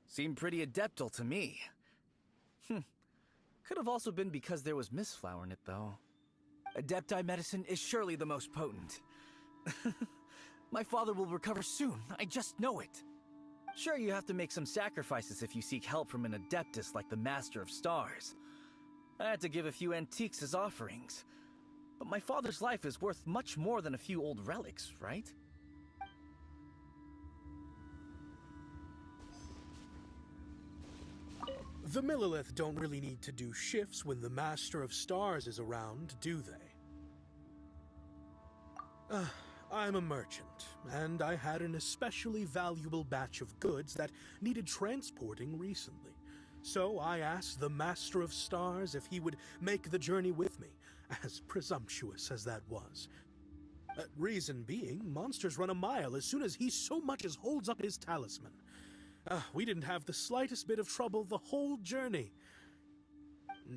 Seemed pretty adeptal to me. Could have also been because there was mistflower in it, though. Adepti medicine is surely the most potent. My father will recover soon, I just know it. Sure, you have to make some sacrifices if you seek help from an Adeptus like the Master of Stars. I had to give a few antiques as offerings. But my father's life is worth much more than a few old relics, right? The Millilith don't really need to do shifts when the Master of Stars is around, do they? I'm a merchant, and I had an especially valuable batch of goods that needed transporting recently. So I asked the Master of Stars if he would make the journey with me, as presumptuous as that was. Reason being, monsters run a mile as soon as he so much as holds up his talisman. We didn't have the slightest bit of trouble the whole journey.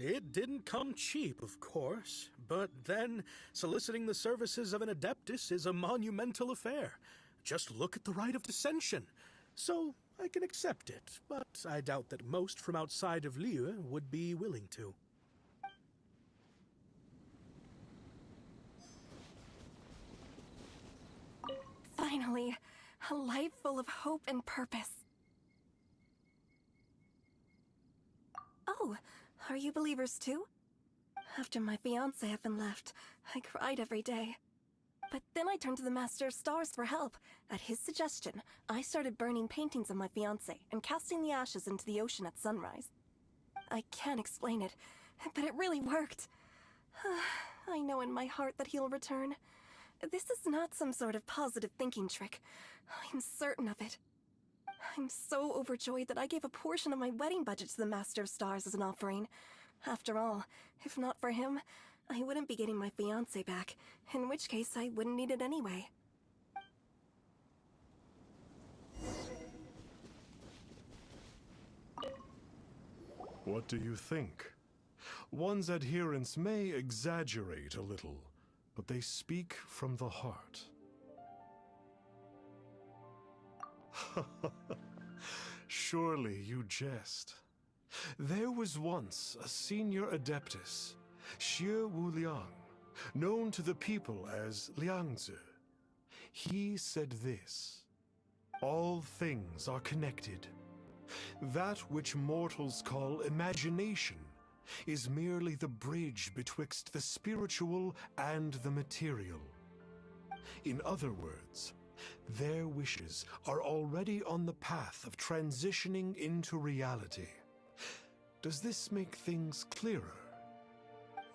It didn't come cheap, of course, but then soliciting the services of an Adeptus is a monumental affair. Just look at the Rite of Dissension. So I can accept it, but I doubt that most from outside of Liyue would be willing to. Finally, a life full of hope and purpose. Oh, are you believers too? After my fiancé Evan left, I cried every day. But then I turned to the Master of Stars for help. At his suggestion, I started burning paintings of my fiancé and casting the ashes into the ocean at sunrise. I can't explain it, but it really worked. I know in my heart that he'll return. This is not some sort of positive thinking trick. I'm certain of it. I'm so overjoyed that I gave a portion of my wedding budget to the Master of Stars as an offering. After all, if not for him, I wouldn't be getting my fiancé back, in which case I wouldn't need it anyway. What do you think? One's adherents may exaggerate a little, but they speak from the heart. Surely you jest. There was once a senior Adeptus, Xie Wuliang, known to the people as Liangzi. He said this: all things are connected. That which mortals call imagination is merely the bridge betwixt the spiritual and the material. In other words, their wishes are already on the path of transitioning into reality. Does this make things clearer?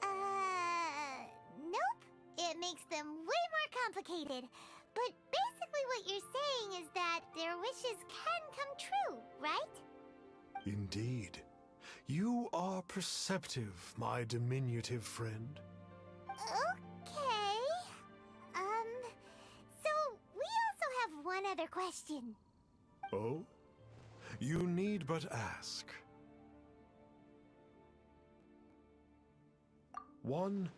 Nope. It makes them way more complicated. But basically what you're saying is that their wishes can come true, right? Indeed. You are perceptive, my diminutive friend. Okay. So we also have one other question. Oh? You need but ask. One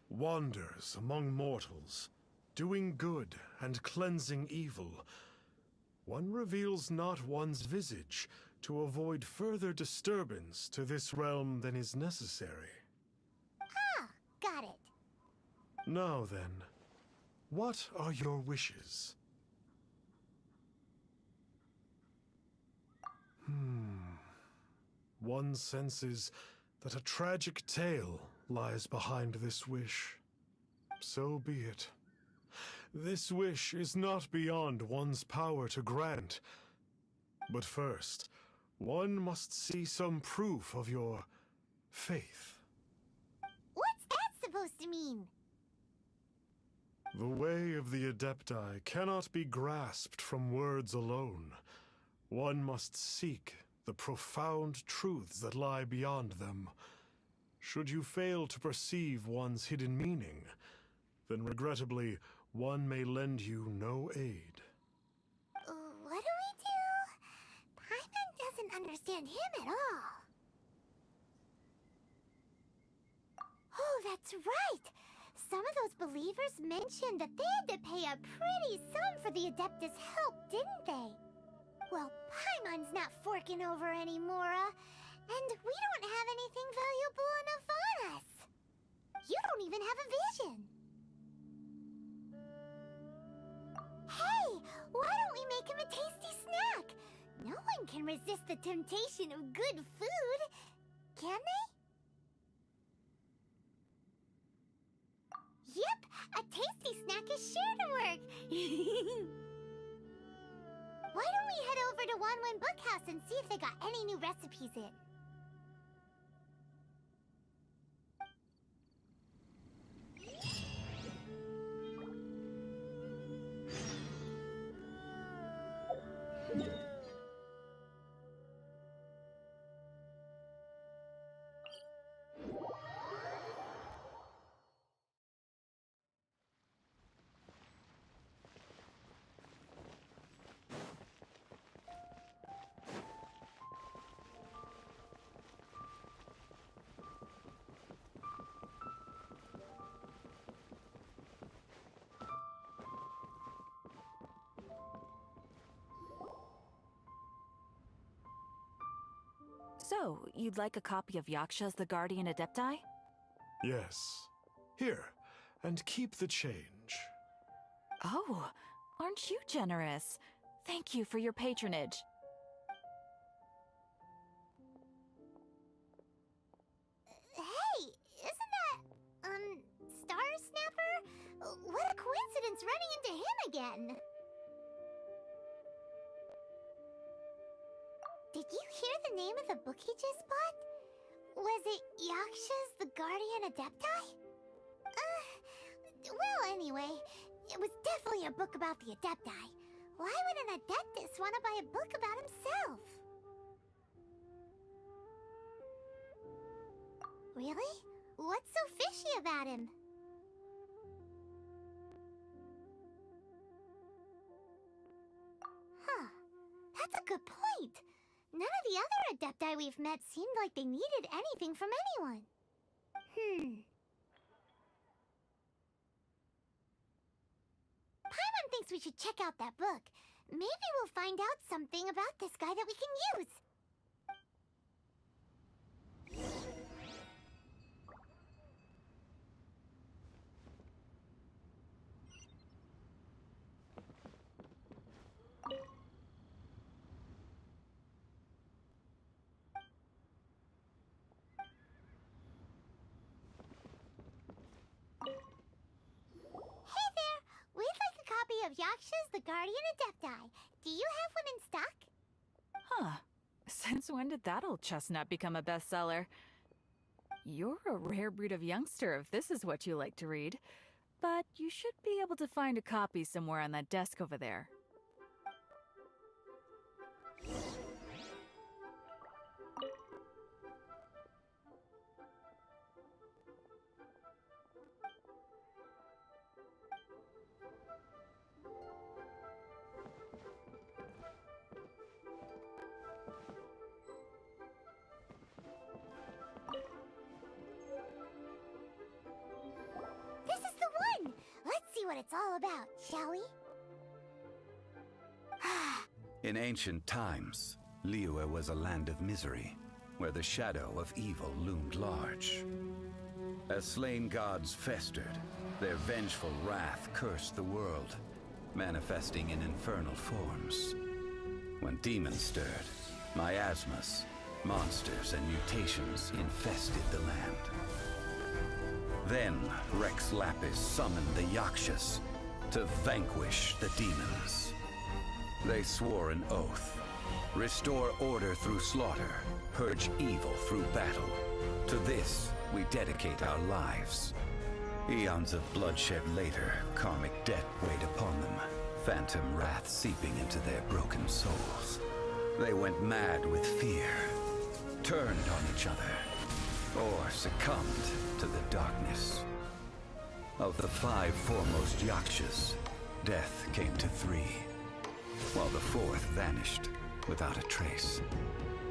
wanders among mortals, doing good and cleansing evil. One reveals not one's visage to avoid further disturbance to this realm than is necessary. Ah, got it. Now then, what are your wishes? One senses that a tragic tale lies behind this wish. So be it. This wish is not beyond one's power to grant. But first, one must see some proof of your faith. What's that supposed to mean? The way of the Adepti cannot be grasped from words alone. One must seek the profound truths that lie beyond them. Should you fail to perceive one's hidden meaning, then regrettably, one may lend you no aid. What do we do? Pieman doesn't understand him at all. Oh, that's right! Some of those believers mentioned that they had to pay a pretty sum for the Adeptus' help, didn't they? Well, Pieman's not forking over anymore, and we don't have anything valuable enough on us. You don't even have a vision. Hey, why don't we make him a tasty snack? No one can resist the temptation of good food, can they? Yep, a tasty snack is sure to work. Why don't we head over to Wanwen Bookhouse and see if they got any new recipes in? So, you'd like a copy of Yaksha's The Guardian Adepti? Yes. Here, and keep the change. Oh, aren't you generous? Thank you for your patronage. Hey, isn't that, Star Snapper? What a coincidence running into him again! Did you hear the name of the book he just bought? Was it Yaksha's The Guardian Adepti? Well, anyway, it was definitely a book about the Adepti. Why would an Adeptus want to buy a book about himself? Really? What's so fishy about him? Huh. That's a good point. None of the other Adepti we've met seemed like they needed anything from anyone. Pieman thinks we should check out that book. Maybe we'll find out something about this guy that we can use. Of Yaksha's The Guardian Adepti. Do you have one in stock? Huh. Since when did that old chestnut become a bestseller? You're a rare breed of youngster if this is what you like to read. But you should be able to find a copy somewhere on that desk over there. What it's all about, shall we? In ancient times, Liyue was a land of misery, where the shadow of evil loomed large. As slain gods festered, their vengeful wrath cursed the world, manifesting in infernal forms. When demons stirred, miasmas, monsters, and mutations infested the land. Then, Rex Lapis summoned the Yakshas to vanquish the demons. They swore an oath. Restore order through slaughter, purge evil through battle. To this, we dedicate our lives. Eons of bloodshed later, karmic debt weighed upon them, phantom wrath seeping into their broken souls. They went mad with fear, turned on each other, or succumbed to the darkness. Of the 5 foremost Yakshas, death came to 3, while the 4th vanished without a trace.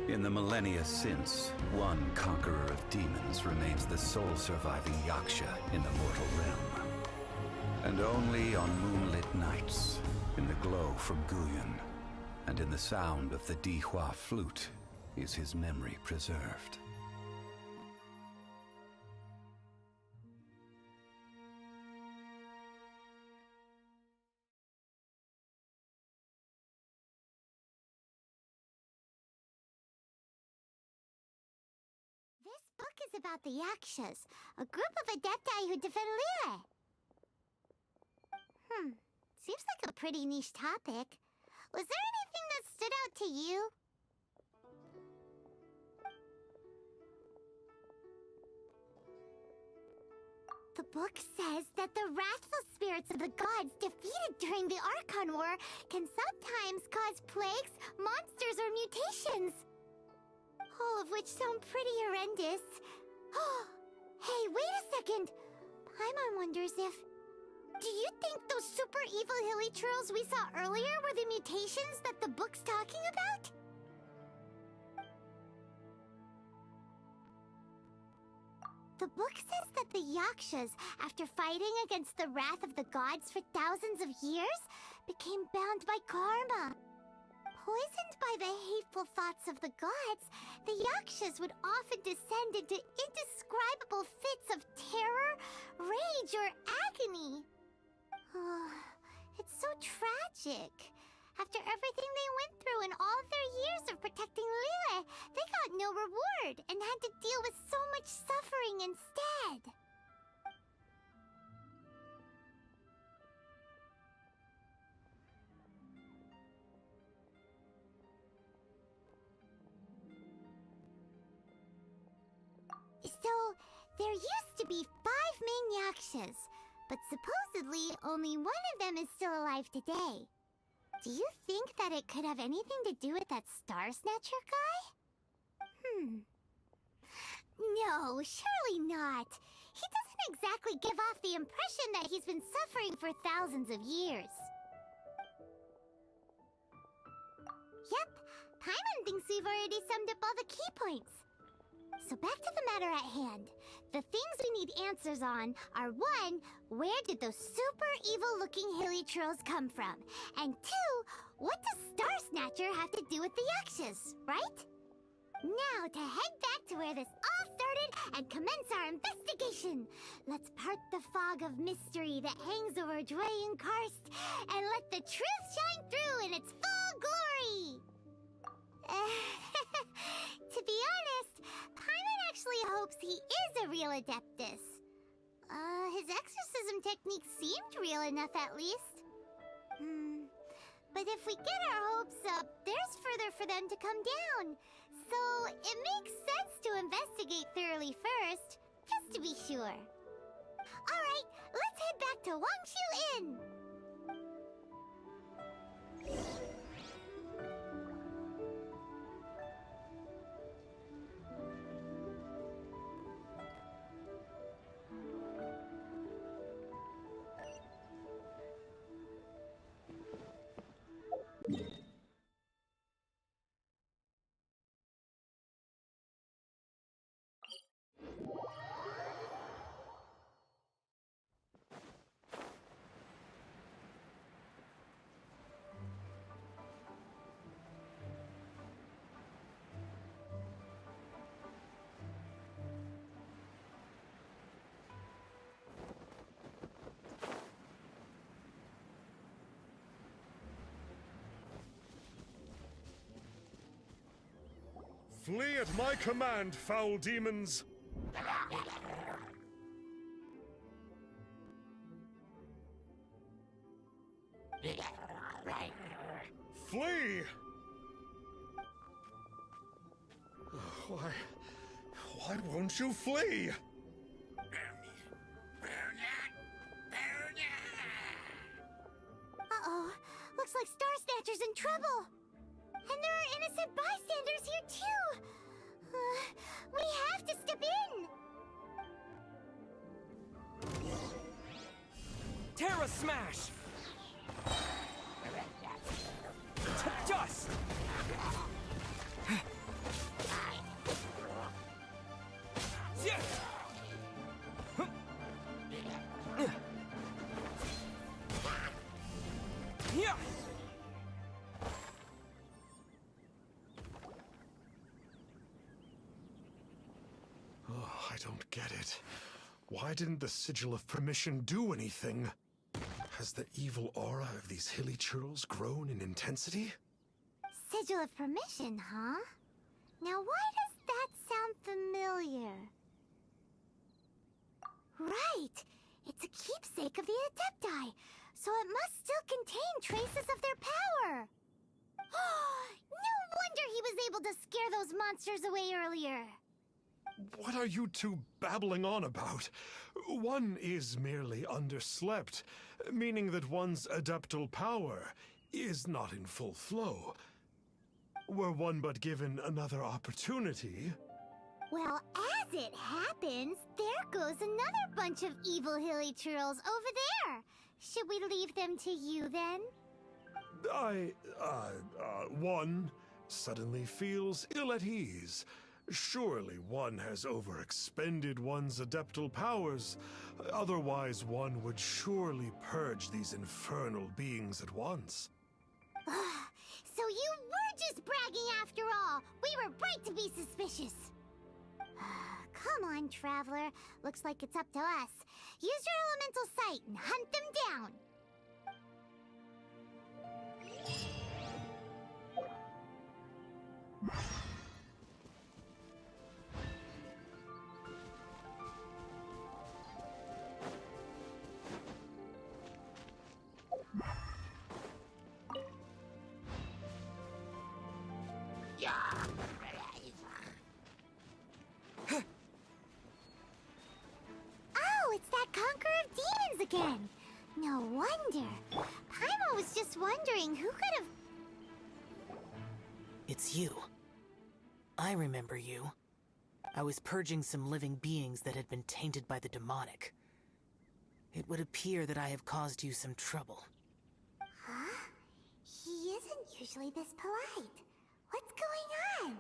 In the millennia since, one conqueror of demons remains the sole surviving Yaksha in the mortal realm. And only on moonlit nights, in the glow from Guyon, and in the sound of the Dihua flute, is his memory preserved. This book is about the Yakshas, a group of Adepti who defend Liyue. Seems like a pretty niche topic. Was there anything that stood out to you? The book says that the wrathful spirits of the gods defeated during the Archon War can sometimes cause plagues, monsters, or mutations. All of which sound pretty horrendous. Hey, wait a second! Paimon wonders if... Do you think those super evil hilly churls we saw earlier were the mutations that the book's talking about? The book says that the Yakshas, after fighting against the wrath of the gods for thousands of years, became bound by karma. Poisoned by the hateful thoughts of the gods, the Yakshas would often descend into indescribable fits of terror, rage, or agony. Oh, it's so tragic. After everything they went through and all their years of protecting Liyue, they got no reward and had to deal with so much suffering instead. So, there used to be 5 main Yakshas, but supposedly only one of them is still alive today. Do you think that it could have anything to do with that Star Snatcher guy? No, surely not. He doesn't exactly give off the impression that he's been suffering for thousands of years. Yep, Pieman thinks we've already summed up all the key points. So back to the matter at hand. The things we need answers on are 1, where did those super evil-looking hilly trolls come from? And 2, what does Star Snatcher have to do with the Yakshas, right? Now to head back to where this all started and commence our investigation. Let's part the fog of mystery that hangs over Dwayne Karst and let the truth shine through in its full glory. To be honest, Pieman actually hopes he is a real Adeptus. His exorcism technique seemed real enough at least. But if we get our hopes up, there's further for them to come down. So it makes sense to investigate thoroughly first, just to be sure. Alright, let's head back to Wangshu Inn! Flee at my command, foul demons! Flee! Why won't you flee? Uh-oh, looks like Star Snatcher's in trouble. And there are innocent bystanders here too! We have to step in! Terra Smash! To dust! I don't get it. Why didn't the Sigil of Permission do anything? Has the evil aura of these hilly churls grown in intensity? Sigil of Permission, huh? Now why does that sound familiar? Right! It's a keepsake of the Adepti, so it must still contain traces of their power! No wonder he was able to scare those monsters away earlier! What are you two babbling on about? One is merely underslept, meaning that one's adeptal power is not in full flow. Were one but given another opportunity... Well, as it happens, there goes another bunch of evil hilly churls over there. Should we leave them to you, then? One suddenly feels ill at ease. Surely one has overexpended one's adeptal powers. Otherwise, one would surely purge these infernal beings at once. So you just bragging after all. We were right to be suspicious. Come on, Traveler. Looks like it's up to us. Use your elemental sight and hunt them down. Oh, it's that Conqueror of Demons again. No wonder. Paimon was just wondering who could have... It's you. I remember you. I was purging some living beings that had been tainted by the demonic. It would appear that I have caused you some trouble. Huh? He isn't usually this polite. What's going on?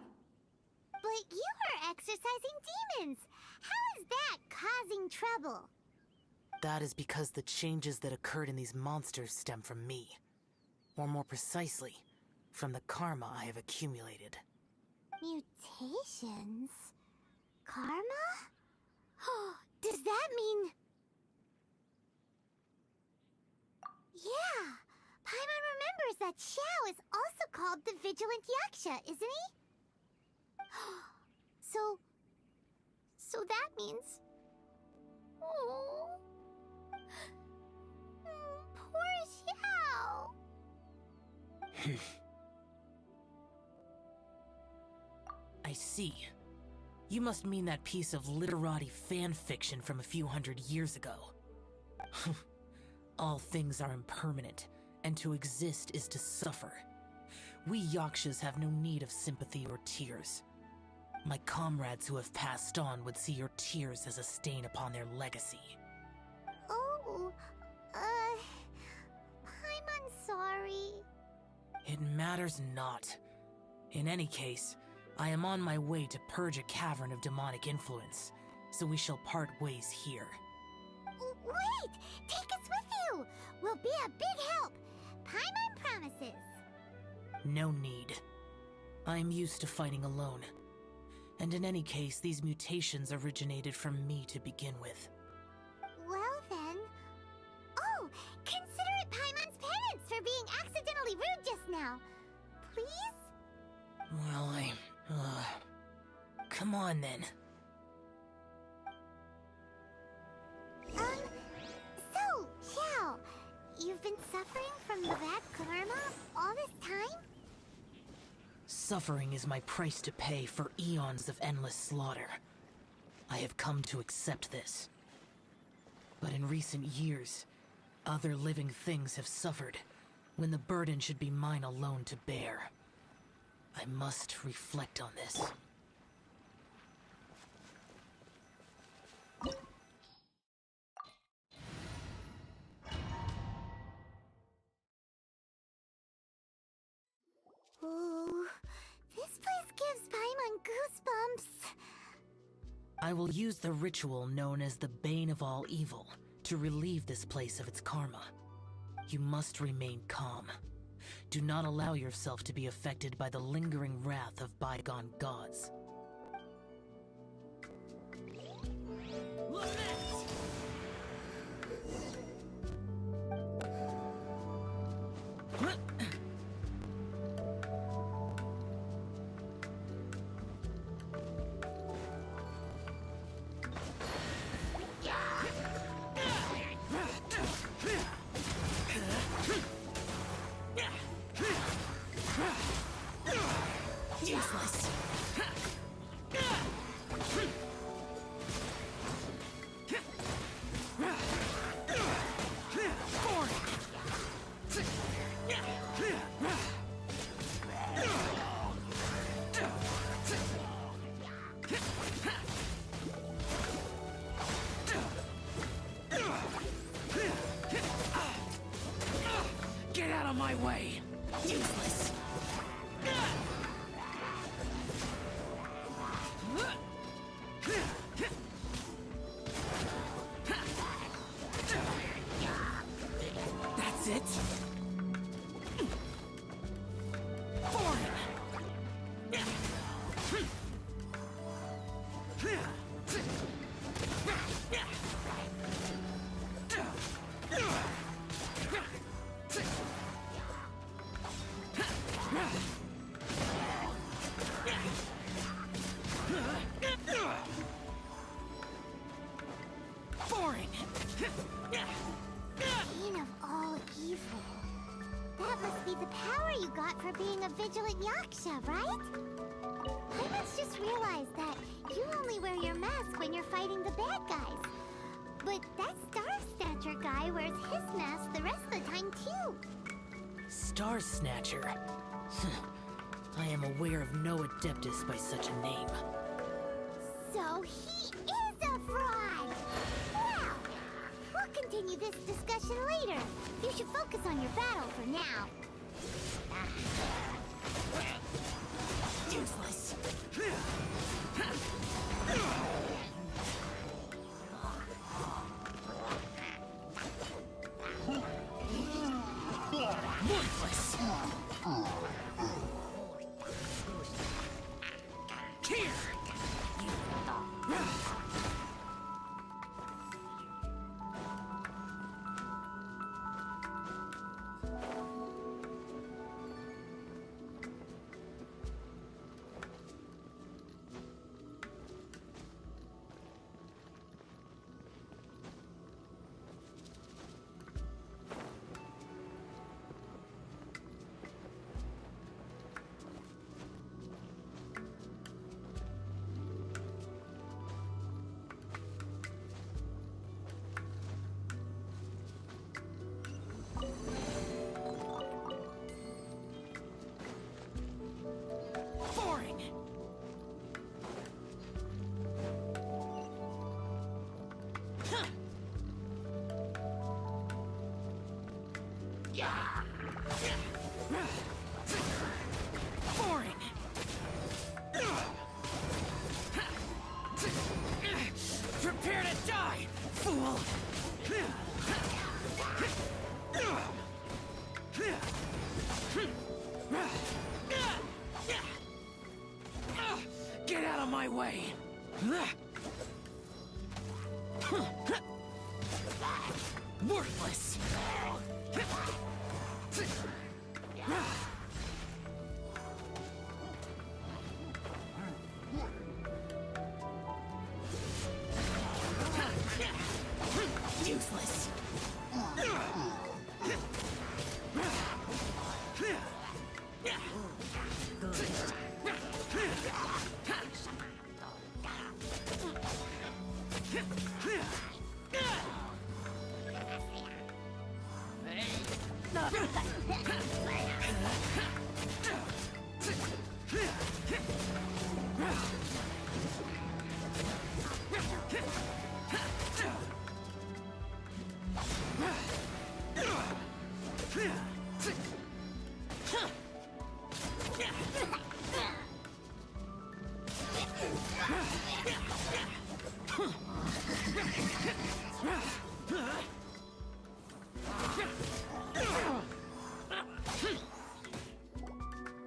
But you are exorcising demons. How is that causing trouble? That is because the changes that occurred in these monsters stem from me. Or more precisely, from the karma I have accumulated. Mutations? Karma? Does that mean... Yeah! Paimon remembers that Xiao is also called the Vigilant Yaksha, isn't he? So that means... Oh... Poor Xiao! I see. You must mean that piece of literati fan fiction from a few hundred years ago. All things are impermanent, and to exist is to suffer. We Yakshas have no need of sympathy or tears. My comrades who have passed on would see your tears as a stain upon their legacy. Oh, I'm sorry. It matters not. In any case, I am on my way to purge a cavern of demonic influence, so we shall part ways here. Wait! Take us with you! We'll be a big help! Paimon promises! No need. I am used to fighting alone. And in any case, these mutations originated from me to begin with. Well then... Oh! Consider it Paimon's penance for being accidentally rude just now. Please? Well, come on then. So, Xiao, you've been suffering from the bad karma all this time? Suffering is my price to pay for eons of endless slaughter. I have come to accept this. But in recent years, other living things have suffered, when the burden should be mine alone to bear. I must reflect on this. Ooh, this place gives Paimon goosebumps. I will use the ritual known as the Bane of All Evil to relieve this place of its karma. You must remain calm. Do not allow yourself to be affected by the lingering wrath of bygone gods. Useless. Boring! Bane of all evil. That must be the power you got for being a vigilant Yaksha, right? I must just realize that you only wear your mask when you're fighting the bad guys. But that Star Snatcher guy wears his mask the rest of the time, too. Star Snatcher? I am aware of no Adeptus by such a name. So he is a fraud! Well, we'll continue this discussion later. You should focus on your battle for now. Useless. Worthless. Here. Boring. Boring. Prepare to die, fool! Get out of my way! Worthless! Useless!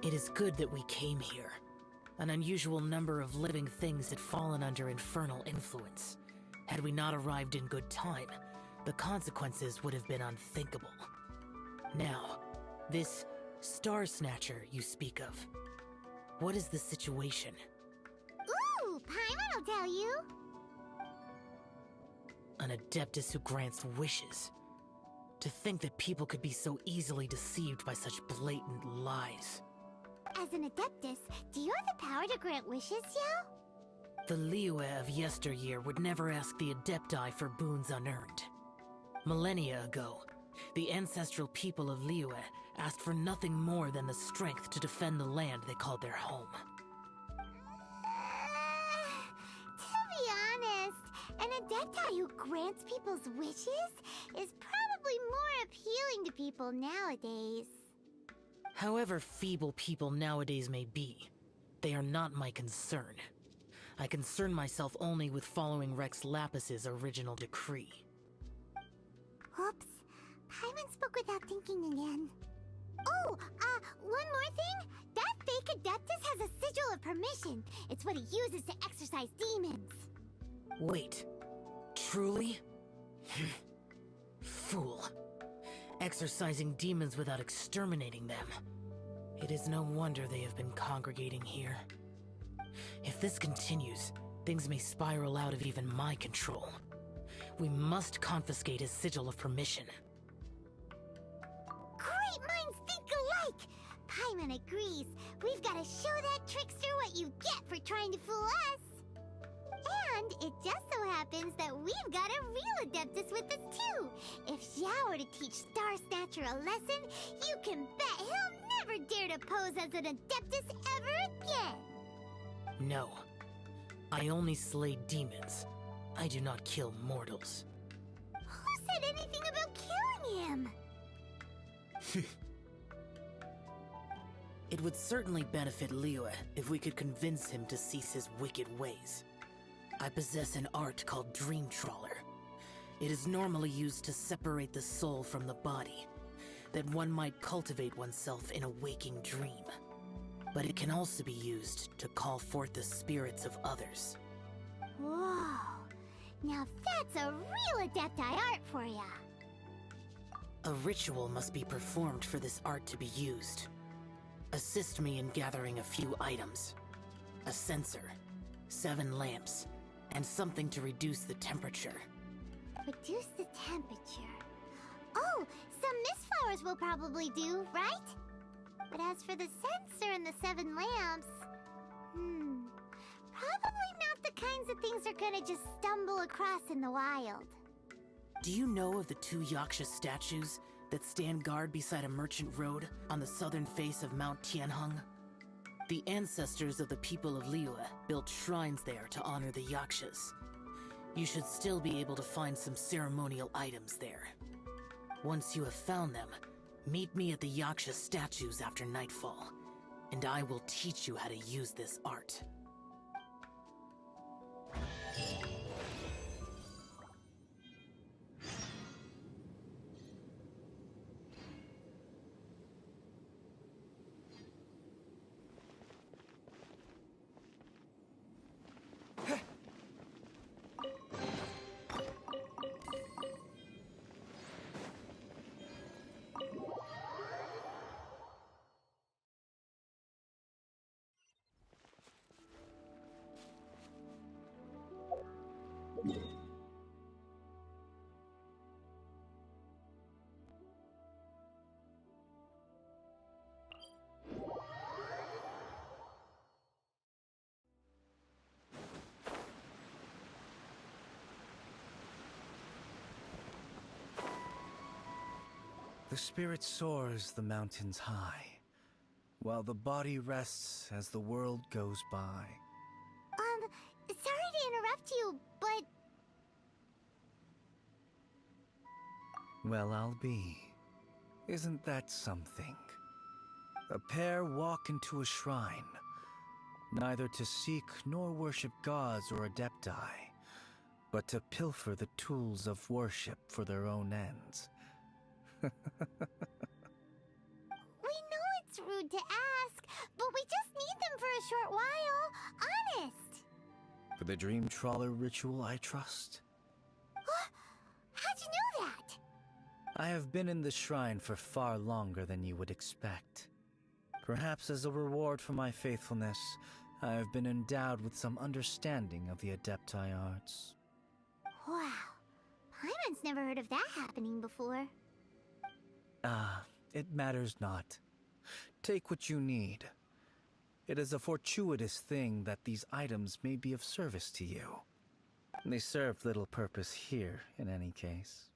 It is good that we came here. An unusual number of living things had fallen under infernal influence. Had we not arrived in good time, the consequences would have been unthinkable. Now, this Star Snatcher you speak of, what is the situation? Ooh, Pieman will tell you. An Adeptus who grants wishes. To think that people could be so easily deceived by such blatant lies. As an Adeptus, do you have the power to grant wishes, Yao? The Liyue of yesteryear would never ask the Adepti for boons unearned. Millennia ago, the ancestral people of Liyue asked for nothing more than the strength to defend the land they called their home. To be honest, an Adepti who grants people's wishes is probably more appealing to people nowadays. However feeble people nowadays may be, they are not my concern. I concern myself only with following Rex Lapis's original decree. Oops. Pieman spoke without thinking again. Oh, one more thing. That fake Adeptus has a sigil of permission. It's what he uses to exorcise demons. Wait. Truly? Fool. Exorcising demons without exterminating them. It is no wonder they have been congregating here. If this continues, things may spiral out of even my control. We must confiscate his sigil of permission. Great minds think alike! Pieman agrees. We've got to show that trickster what you get for trying to fool us. And it just so happens that we've got a real Adeptus with us too. If Xiao were to teach Star Snatcher a lesson, you can bet he'll never dare to pose as an Adeptus ever again. No. I only slay demons. I do not kill mortals. Who said anything about killing him? It would certainly benefit Liyue if we could convince him to cease his wicked ways. I possess an art called Dream Trawler. It is normally used to separate the soul from the body, that one might cultivate oneself in a waking dream. But it can also be used to call forth the spirits of others. Whoa. Now that's a real Adepti art for ya. A ritual must be performed for this art to be used. Assist me in gathering a few items. A censer, 7 lamps, and something to reduce the temperature. Reduce the temperature. Oh, some mist flowers will probably do, right? But as for the censer and the 7 lamps... probably not the kinds of things they're gonna just stumble across in the wild. Do you know of the 2 Yaksha statues that stand guard beside a merchant road on the southern face of Mount Tianheng? The ancestors of the people of Liyue built shrines there to honor the Yakshas. You should still be able to find some ceremonial items there. Once you have found them, meet me at the Yaksha statues after nightfall, and I will teach you how to use this art. The spirit soars the mountains high, while the body rests as the world goes by. Sorry to interrupt you, but... Well, I'll be. Isn't that something? A pair walk into a shrine, neither to seek nor worship gods or adepti, but to pilfer the tools of worship for their own ends. We know it's rude to ask, but we just need them for a short while. Honest. For the Dream Trawler ritual, I trust. How'd you know that? I have been in the shrine for far longer than you would expect. Perhaps as a reward for my faithfulness, I have been endowed with some understanding of the Adepti arts. Wow. Pieman's never heard of that happening before. It matters not. Take what you need. It is a fortuitous thing that these items may be of service to you. They serve little purpose here, in any case.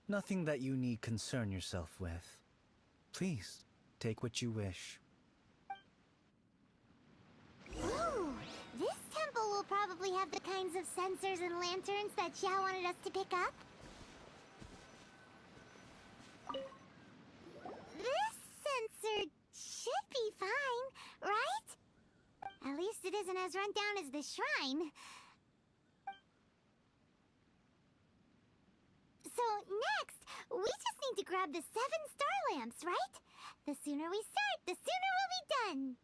Nothing that you need concern yourself with. Please, take what you wish. Ooh, this temple will probably have the kinds of sensors and lanterns that Xiao wanted us to pick up. This sensor should be fine, right? At least it isn't as run down as the shrine. So next, wanting to grab the 7-star lamps, right? The sooner we start, the sooner we'll be done.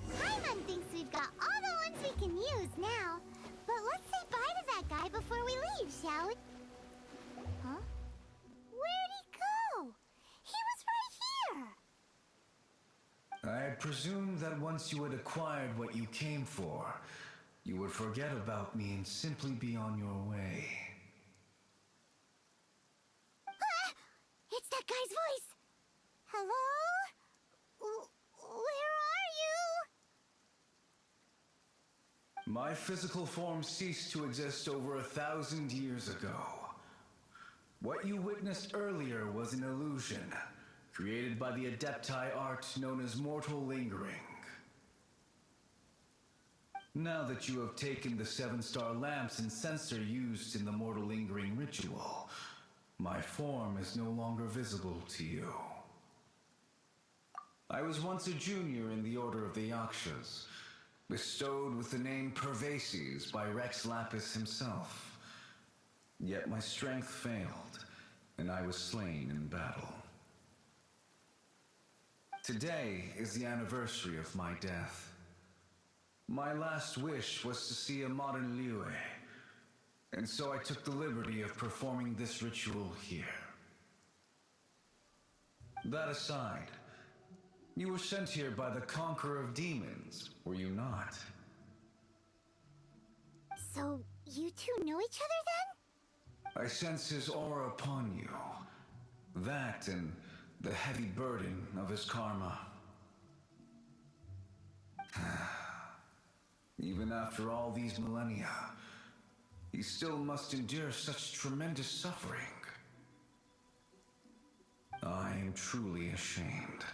Pieman thinks we've got all the ones we can use now. But let's say bye to that guy before we leave, shall we? Huh? Where'd he go? He was right here! I presumed that once you had acquired what you came for, you would forget about me and simply be on your way. Ah! It's that guy's voice! Hello? Where are you? My physical form ceased to exist over 1,000 years ago. What you witnessed earlier was an illusion, created by the Adepti art known as mortal lingering. Now that you have taken the 7-star lamps and sensor used in the mortal lingering ritual, my form is no longer visible to you. I was once a junior in the Order of the Yakshas, bestowed with the name Pervases by Rex Lapis himself. Yet my strength failed, and I was slain in battle. Today is the anniversary of my death. My last wish was to see a modern Liyue, and so I took the liberty of performing this ritual here. That aside, you were sent here by the Conqueror of Demons, were you not? So, you two know each other then? I sense his aura upon you. That and the heavy burden of his karma. Even after all these millennia, he still must endure such tremendous suffering. I am truly ashamed.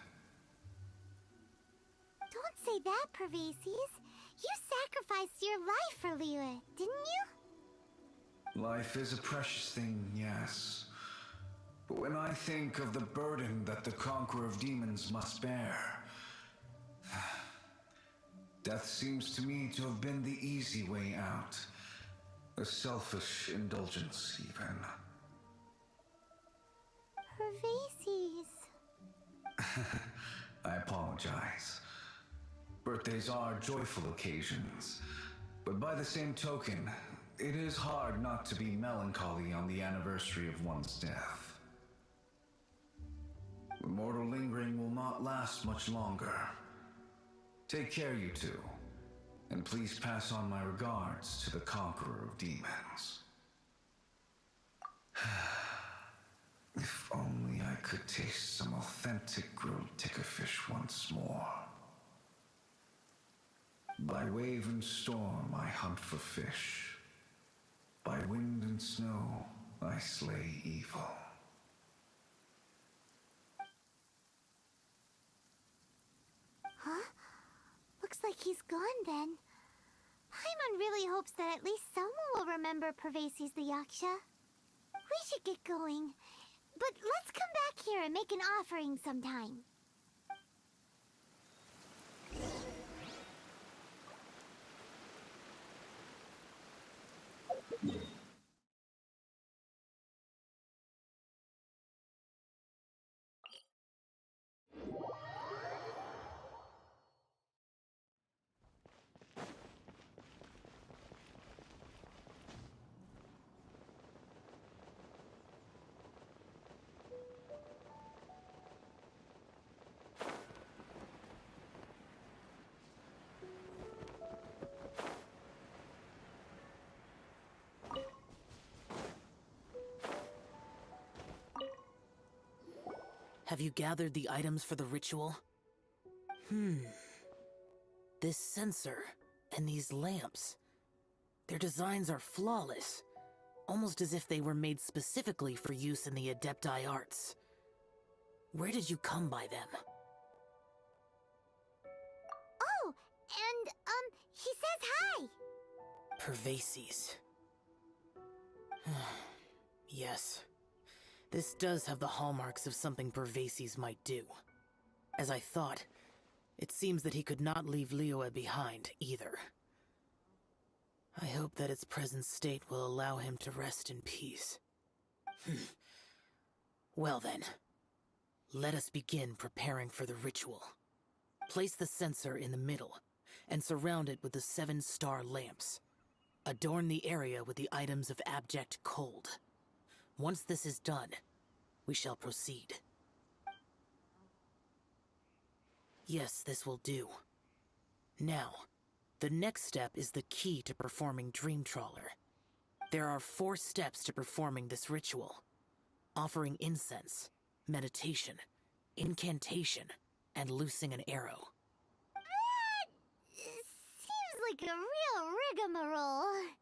Don't say that, Pervases. You sacrificed your life for Liyue, didn't you? Life is a precious thing, yes. But when I think of the burden that the Conqueror of Demons must bear, death seems to me to have been the easy way out. A selfish indulgence, even. Pervases. I apologize. Birthdays are joyful occasions, but by the same token, it is hard not to be melancholy on the anniversary of one's death. The mortal lingering will not last much longer. Take care, you two, and please pass on my regards to the Conqueror of Demons. If only I could taste some authentic grilled tickerfish once more. By wave and storm I hunt for fish. By wind and snow I slay evil. Huh? Looks like he's gone then. Pieman really hopes that at least someone will remember Pervases the Yaksha. We should get going. But let's come back here and make an offering sometime. Have you gathered the items for the ritual? This sensor and these lamps. Their designs are flawless, almost as if they were made specifically for use in the Adepti arts. Where did you come by them? Oh, and, he says hi! Pervases. Yes. This does have the hallmarks of something Pervases might do. As I thought, it seems that he could not leave Liyue behind, either. I hope that its present state will allow him to rest in peace. Well then, let us begin preparing for the ritual. Place the censer in the middle, and surround it with the 7-star lamps. Adorn the area with the items of abject cold. Once this is done, we shall proceed. Yes, this will do. Now, the next step is the key to performing Dream Trawler. There are 4 steps to performing this ritual. Offering incense, meditation, incantation, and loosing an arrow. Seems like a real rigmarole.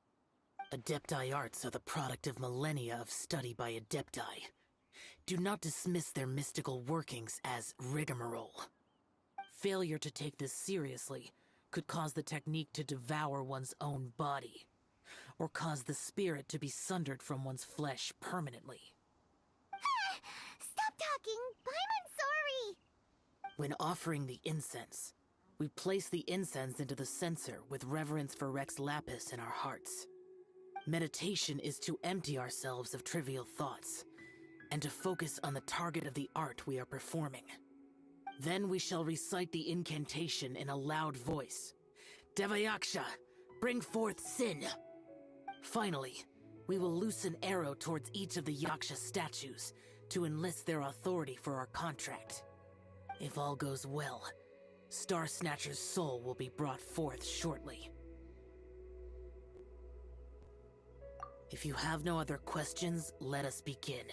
Adepti arts are the product of millennia of study by Adepti. Do not dismiss their mystical workings as rigmarole. Failure to take this seriously could cause the technique to devour one's own body, or cause the spirit to be sundered from one's flesh permanently. Stop talking! I'm sorry! When offering the incense, we place the incense into the censer with reverence for Rex Lapis in our hearts. Meditation is to empty ourselves of trivial thoughts, and to focus on the target of the art we are performing. Then we shall recite the incantation in a loud voice. Devayaksha, bring forth sin! Finally, we will loose an arrow towards each of the Yaksha statues to enlist their authority for our contract. If all goes well, Star Snatcher's soul will be brought forth shortly. If you have no other questions, let us begin.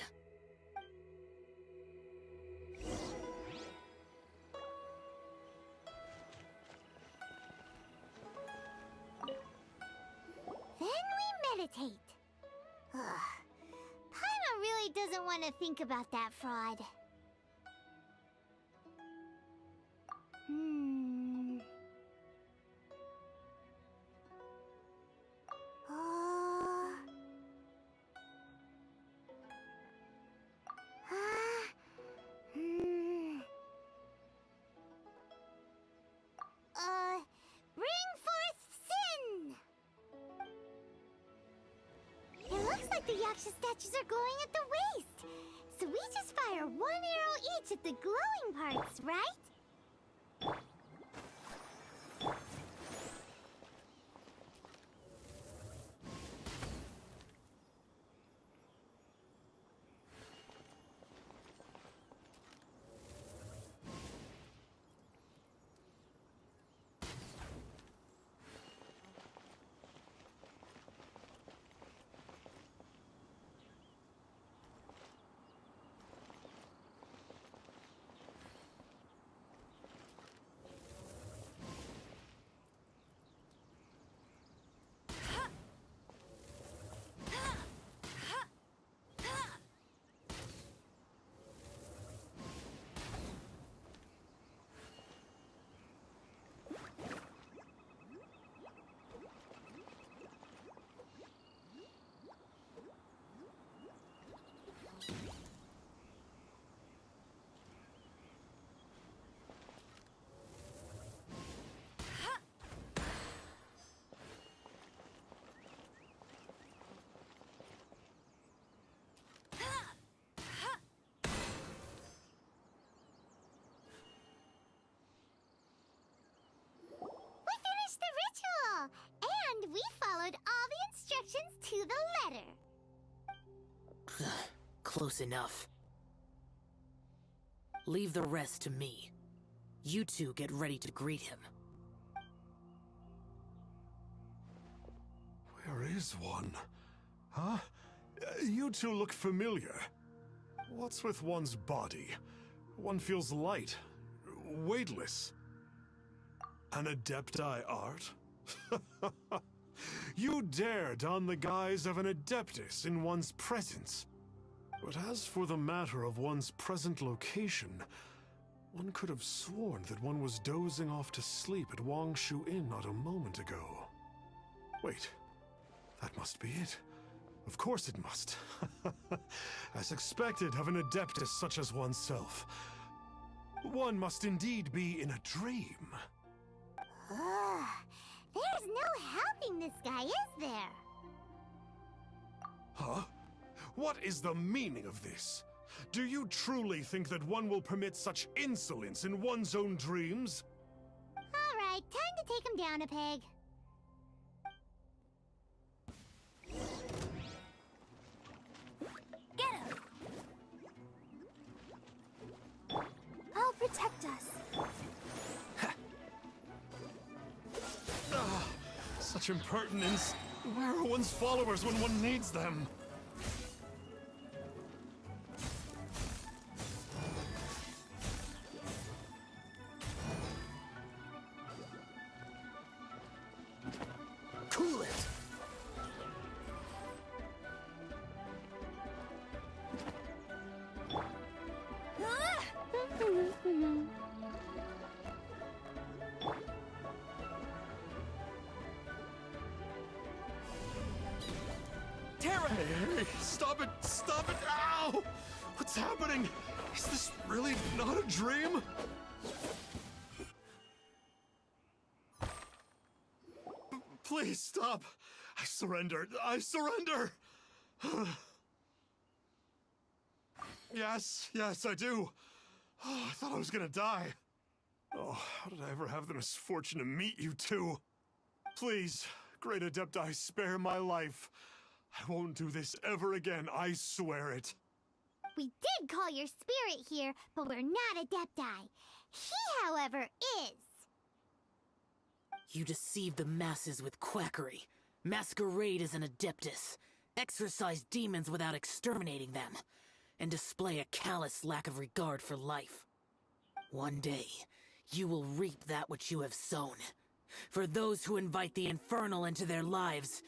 Then we meditate. Ugh. Paimon really doesn't want to think about that fraud. Bring forth sin! It looks like the Yaksha statues are glowing at the waist. So we just fire 1 arrow each at the glowing parts, right? Close enough. Leave the rest to me. You two get ready to greet him. Where is one? Huh? You two look familiar. What's with one's body? One feels light, weightless. An Adepti art? You dare don the guise of an Adeptus in one's presence. But as for the matter of one's present location, one could have sworn that one was dozing off to sleep at Wangshu Inn not a moment ago. Wait, that must be it. Of course it must. As expected of an Adeptus such as oneself. One must indeed be in a dream. Ugh, there's no helping this guy, is there? Huh? What is the meaning of this? Do you truly think that one will permit such insolence in one's own dreams? Alright, time to take him down a peg. Get him! I'll protect us. Such impertinence. Where are one's followers when one needs them? Cool it! Hey, stop it! Stop it! Ow! What's happening? Is this really not a dream? Please stop! I surrender! I surrender! Yes, I do. Oh, I thought I was gonna die. Oh, how did I ever have the misfortune to meet you two? Please, great Adepti, spare my life. I won't do this ever again, I swear it. We did call your spirit here, but we're not Adepti. He, however, is. You deceive the masses with quackery, masquerade as an Adeptus, exorcise demons without exterminating them, and display a callous lack of regard for life. One day, you will reap that which you have sown. For those who invite the infernal into their lives,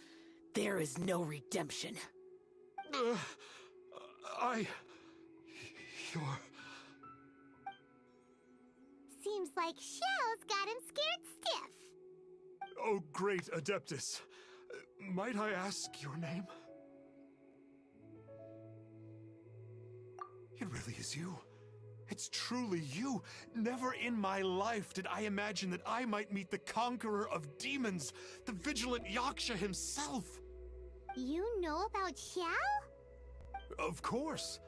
there is no redemption. You're... Seems like Xiao's got him scared stiff. Oh, great Adeptus. Might I ask your name? It really is you. It's truly you. Never in my life did I imagine that I might meet the conqueror of demons, the vigilant Yaksha himself. You know about Xiao? Of course.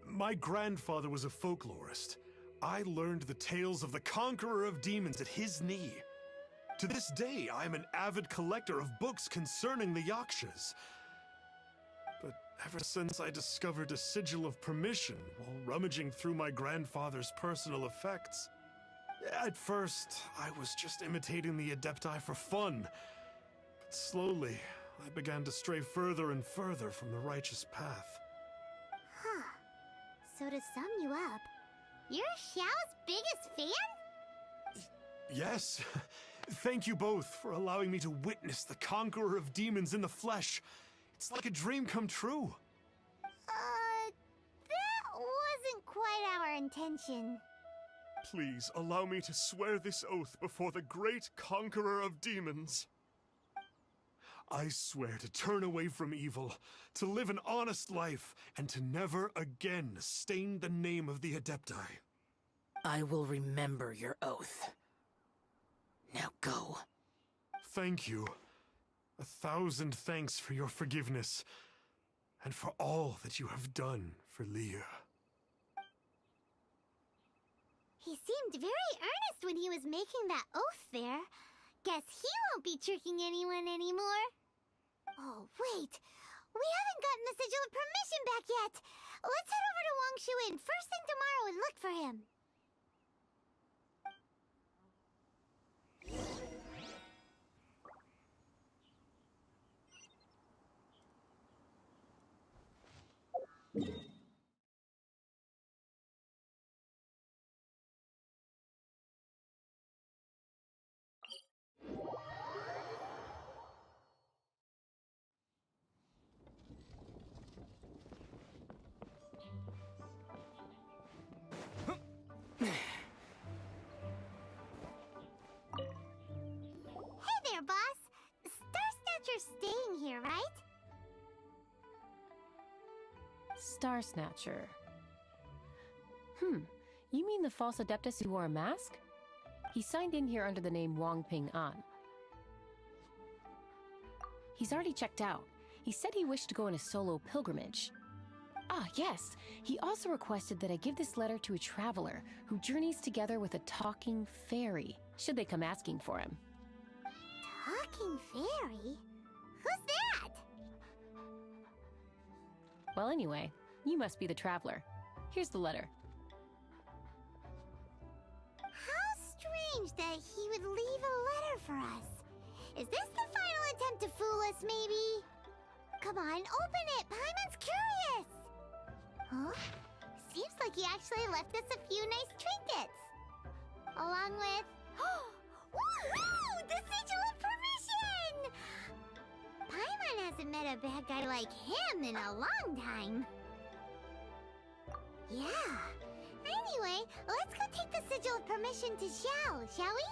My grandfather was a folklorist. I learned the tales of the conqueror of demons at his knee. To this day, I am an avid collector of books concerning the Yakshas. But ever since I discovered a sigil of permission while rummaging through my grandfather's personal effects, at first, I was just imitating the Adepti for fun. But slowly, I began to stray further and further from the righteous path. Huh. So to sum you up, you're Xiao's biggest fan? Yes. Thank you both for allowing me to witness the conqueror of demons in the flesh. It's like a dream come true. That wasn't quite our intention. Please allow me to swear this oath before the great conqueror of demons. I swear to turn away from evil, to live an honest life, and to never again stain the name of the Adepti. I will remember your oath. Now go. Thank you. 1,000 thanks for your forgiveness, and for all that you have done for Leah. He seemed very earnest when he was making that oath there. Guess he won't be tricking anyone anymore. Oh, wait. We haven't gotten the sigil of permission back back yet. Let's head over to Wangshu Inn first thing tomorrow and look for him. Hey there, boss. Star Snatcher's staying here, right? Star Snatcher. You mean the false Adeptus who wore a mask? He signed in here under the name Wang Ping An. He's already checked out. He said he wished to go on a solo pilgrimage. Ah, yes. He also requested that I give this letter to a traveler who journeys together with a talking fairy, should they come asking for him. Talking fairy? Who's that? Well, anyway, you must be the traveler. Here's the letter. How strange that he would leave a letter for us. Is this the final attempt to fool us, maybe? Come on, open it! Pieman's curious! Huh? Seems like he actually left us a few nice trinkets. Along with... Woohoo! The Sigil of Permission! Pieman hasn't met a bad guy like him in a long time. Yeah. Anyway, let's go take the Sigil of Permission to Xiao, shall we?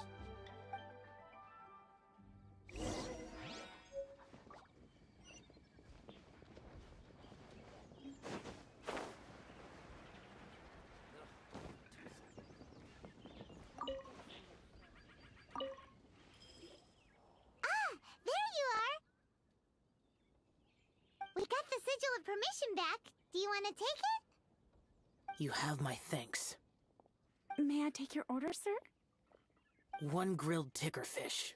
There you are! We got the Sigil of Permission back. Do you want to take it? You have my thanks. May I take your order, sir? 1 grilled tickerfish.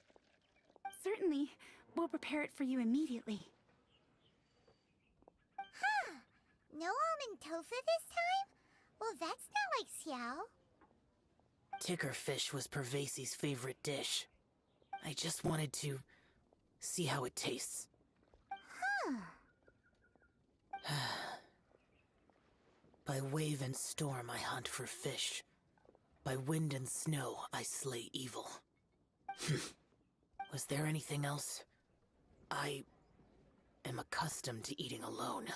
Certainly. We'll prepare it for you immediately. Huh. No almond tofu this time? Well, that's not like Xiao. Tickerfish was Pervasi's favorite dish. I just wanted to see how it tastes. Huh. By wave and storm I hunt for fish. By wind and snow I slay evil. Was there anything else? I am accustomed to eating alone.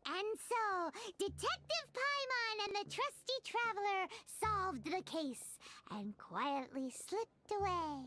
And so, Detective Pieman and the trusty traveler solved the case and quietly slipped away.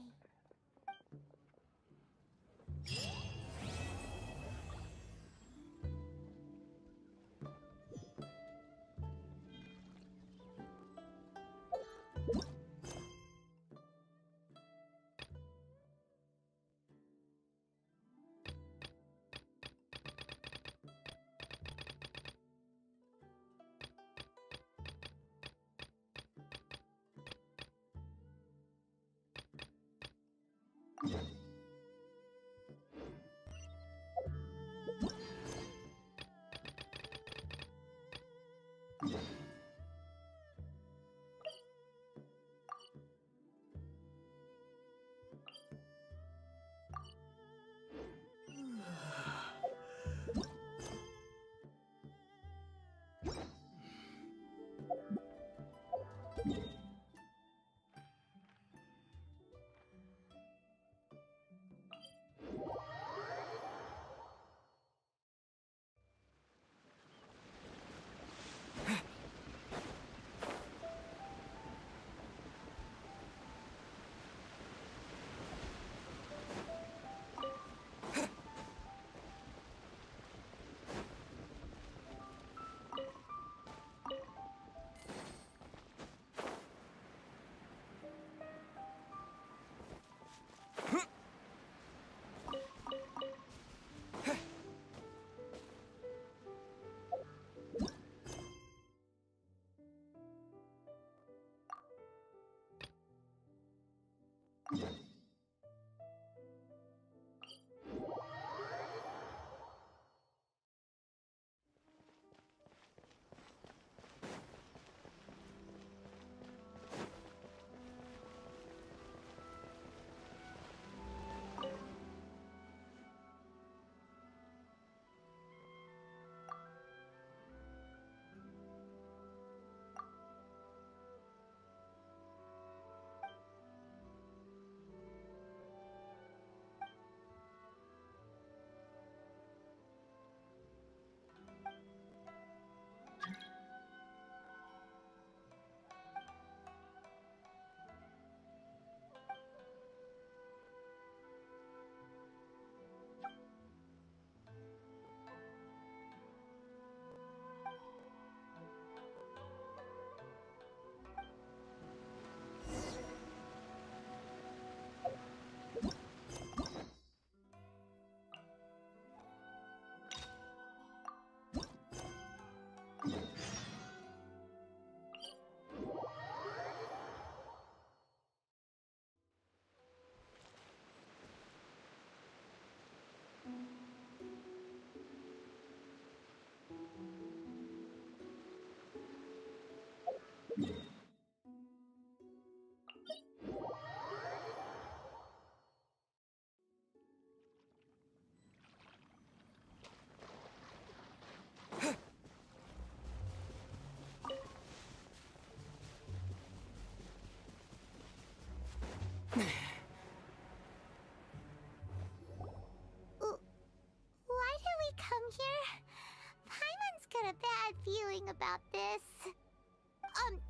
got a bad feeling about this.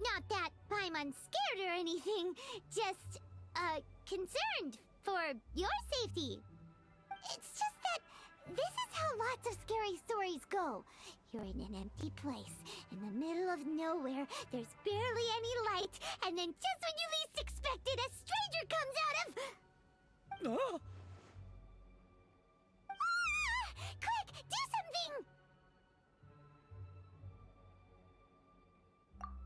Not that Pieman's scared or anything, just, concerned for your safety. It's just that this is how lots of scary stories go. You're in an empty place, in the middle of nowhere, there's barely any light, and then just when you least expect it, a stranger comes out of... Oh! Ah! Quick, do something!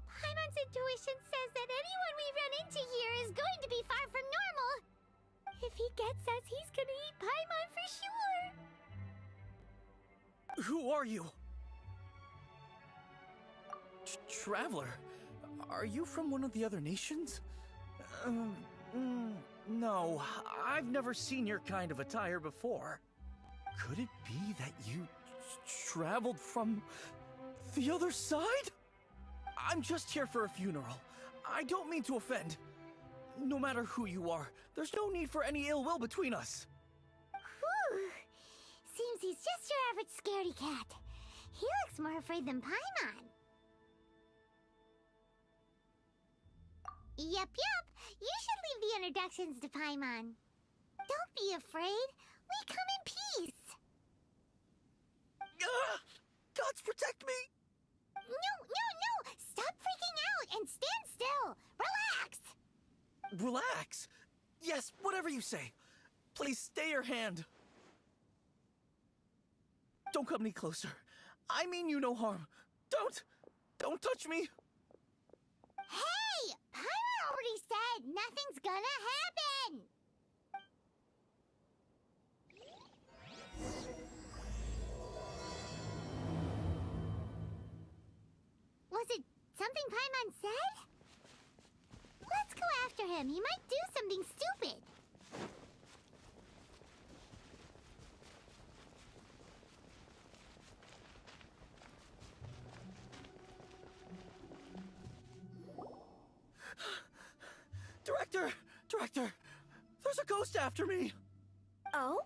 Pieman's intuition says that anyone we run into here is going to be far from normal. If he gets us, he's gonna eat Paimon for sure. Who are you? Traveler? Are you from one of the other nations? No, I've never seen your kind of attire before. Could it be that you traveled from the other side? I'm just here for a funeral. I don't mean to offend. No matter who you are, there's no need for any ill will between us. Whew. Seems he's just your average scaredy cat. He looks more afraid than Paimon. Yep. You should leave the introductions to Paimon. Don't be afraid. We come in peace. Gods protect me! No! Stop freaking out and stand still. Relax. Relax? Yes, whatever you say. Please stay your hand. Don't come any closer. I mean you no harm. Don't touch me. Hey! Paimon already said nothing's gonna happen! Was it something Paimon said? Let's go after him. He might do something stupid. Director! There's a ghost after me! Oh?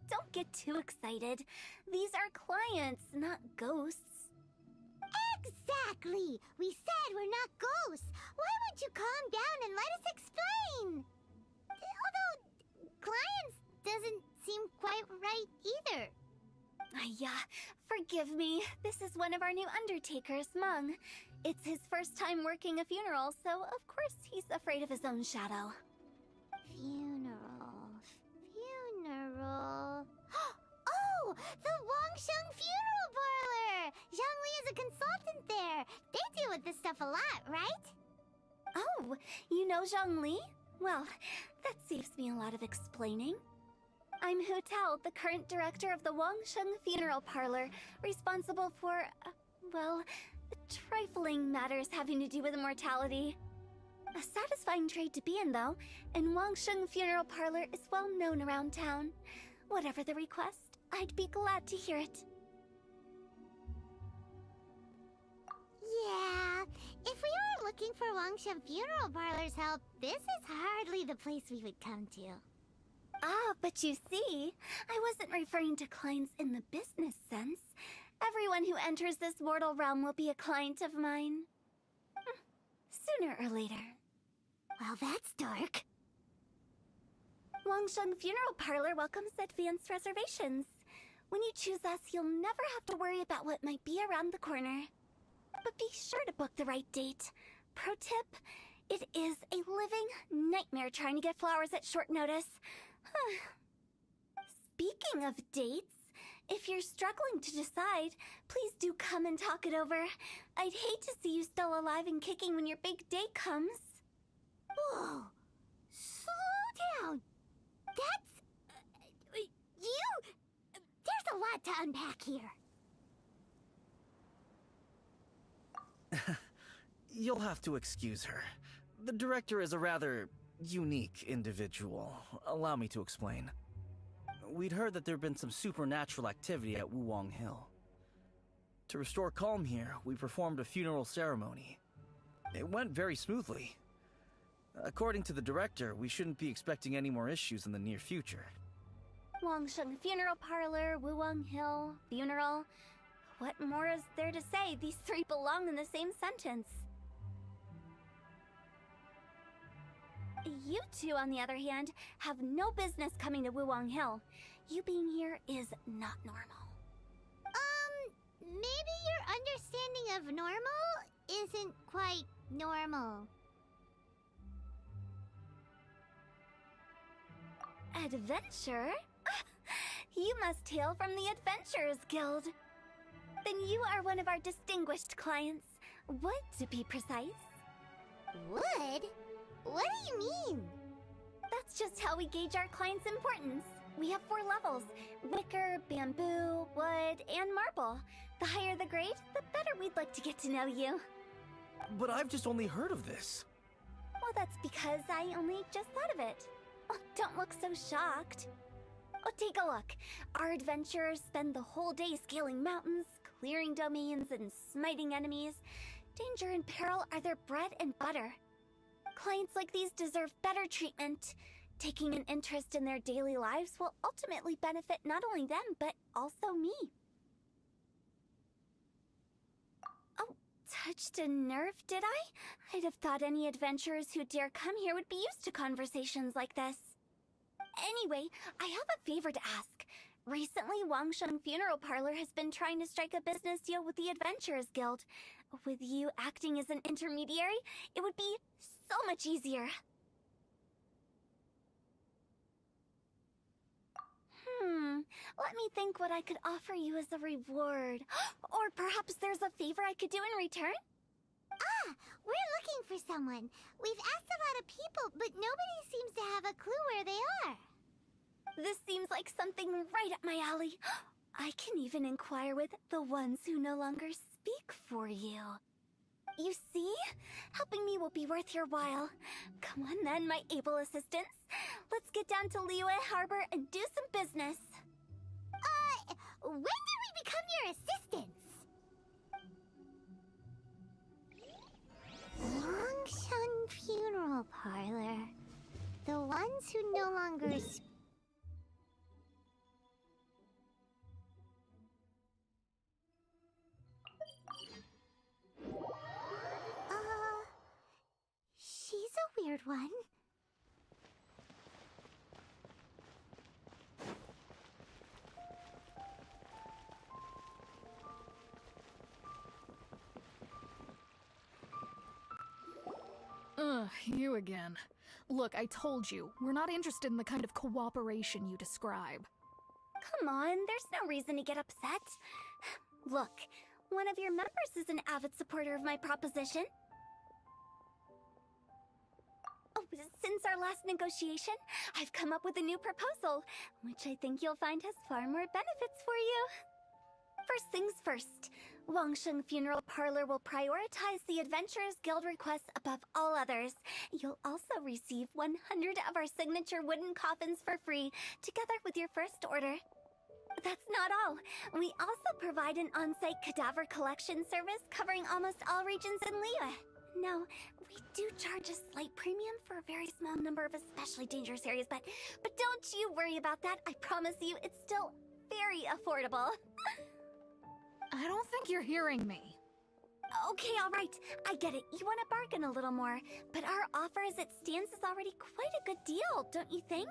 Don't get too excited. These are clients, not ghosts. Exactly! We said we're not ghosts. Why won't you calm down and let us explain? Although, clients doesn't seem quite right either. Forgive me. This is one of our new undertakers, Mung. It's his first time working a funeral, so of course he's afraid of his own shadow. Funeral. Oh! The Wangsheng Funeral Parlor! Zhongli is a consultant there. They deal with this stuff a lot, right? Oh, you know Zhongli? Well, that saves me a lot of explaining. I'm Hu Tao, the current director of the Wangsheng Funeral Parlor, responsible for, trifling matters having to do with immortality. A satisfying trade to be in, though, and Wangsheng Funeral Parlor is well known around town. Whatever the request, I'd be glad to hear it. Yeah, if we are looking for Wangsheng Funeral Parlor's help, this is hardly the place we would come to. Ah, but you see, I wasn't referring to clients in the business sense. Everyone who enters this mortal realm will be a client of mine. Sooner or later. Well, that's dark. Wangsheng Funeral Parlor welcomes advanced reservations. When you choose us, you'll never have to worry about what might be around the corner. But be sure to book the right date. Pro tip, it is a living nightmare trying to get flowers at short notice. Speaking of dates, if you're struggling to decide, please do come and talk it over. I'd hate to see you still alive and kicking when your big day comes. Whoa! Slow down! That's... There's a lot to unpack here. You'll have to excuse her. The director is a rather unique individual. Allow me to explain. We'd heard that there'd been some supernatural activity at Wuwang Hill. To restore calm here, we performed a funeral ceremony. It went very smoothly. According to the director, we shouldn't be expecting any more issues in the near future. Wangsheng Funeral Parlor, Wuwang Hill, Funeral. What more is there to say? These three belong in the same sentence. You two, on the other hand, have no business coming to Wuwang Hill. You being here is not normal. Maybe your understanding of normal isn't quite normal. Adventure? You must hail from the Adventurers Guild. Then you are one of our distinguished clients. Wood, to be precise. Wood? What do you mean? That's just how we gauge our clients' importance. We have 4 levels: wicker, bamboo, wood, and marble. The higher the grade, the better we'd like to get to know you. But I've just only heard of this. Well, that's because I only just thought of it. Oh, don't look so shocked. Oh, take a look. Our adventurers spend the whole day scaling mountains, clearing domains, and smiting enemies. Danger and peril are their bread and butter. Clients like these deserve better treatment. Taking an interest in their daily lives will ultimately benefit not only them, but also me. Oh, touched a nerve, did I? I'd have thought any adventurers who dare come here would be used to conversations like this. Anyway, I have a favor to ask. Recently, Wangsheng Funeral Parlor has been trying to strike a business deal with the Adventurers Guild. With you acting as an intermediary, it would be so much easier. Let me think what I could offer you as a reward. Or perhaps there's a favor I could do in return? We're looking for someone. We've asked a lot of people, but nobody seems to have a clue where they are. This seems like something right up my alley. I can even inquire with the ones who no longer speak for you. You see? Helping me will be worth your while. Come on then, my able assistants. Let's get down to Liyue Harbor and do some business. When did we become your assistants? Wangsheng Funeral Parlor. The ones who no longer she's a weird one. You again. Look, I told you, we're not interested in the kind of cooperation you describe. Come on, there's no reason to get upset. Look, one of your members is an avid supporter of my proposition. Oh, since our last negotiation, I've come up with a new proposal, which I think you'll find has far more benefits for you. First things first, Wangsheng Funeral Parlor will prioritize the Adventurers Guild requests above all others. You'll also receive 100 of our signature wooden coffins for free, together with your first order. That's not all. We also provide an on-site cadaver collection service covering almost all regions in Liyue. Now, we do charge a slight premium for a very small number of especially dangerous areas, but don't you worry about that. I promise you, it's still very affordable. I don't think you're hearing me. Okay, all right. I get it. You want to bargain a little more, but our offer as it stands is already quite a good deal, don't you think?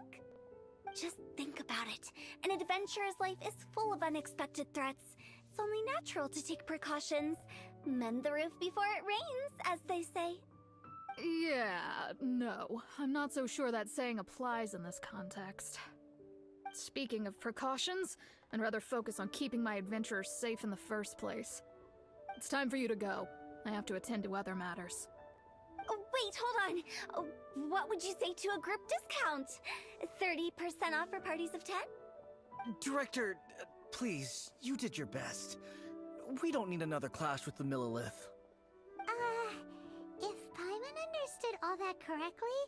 Just think about it. An adventurer's life is full of unexpected threats. It's only natural to take precautions. Mend the roof before it rains, as they say. Yeah, no. I'm not so sure that saying applies in this context. Speaking of precautions, I'd rather focus on keeping my adventurers safe in the first place. It's time for you to go. I have to attend to other matters. Oh, wait, hold on. Oh, what would you say to a group discount? 30% off for parties of 10? Director, please, you did your best. We don't need another clash with the Millilith. If Pieman understood all that correctly,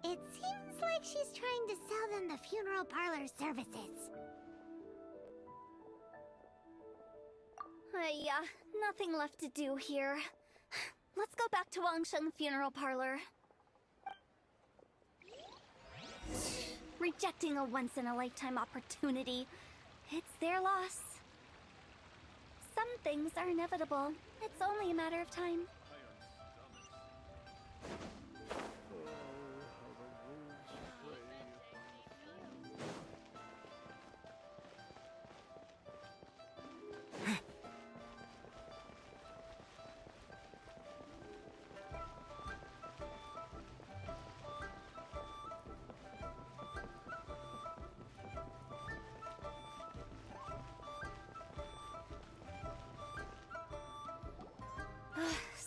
it seems like she's trying to sell them the funeral parlor services. Yeah, nothing left to do here. Let's go back to Wangsheng Funeral Parlor. rejecting a once-in-a-lifetime opportunity. It's their loss. Some things are inevitable. It's only a matter of time.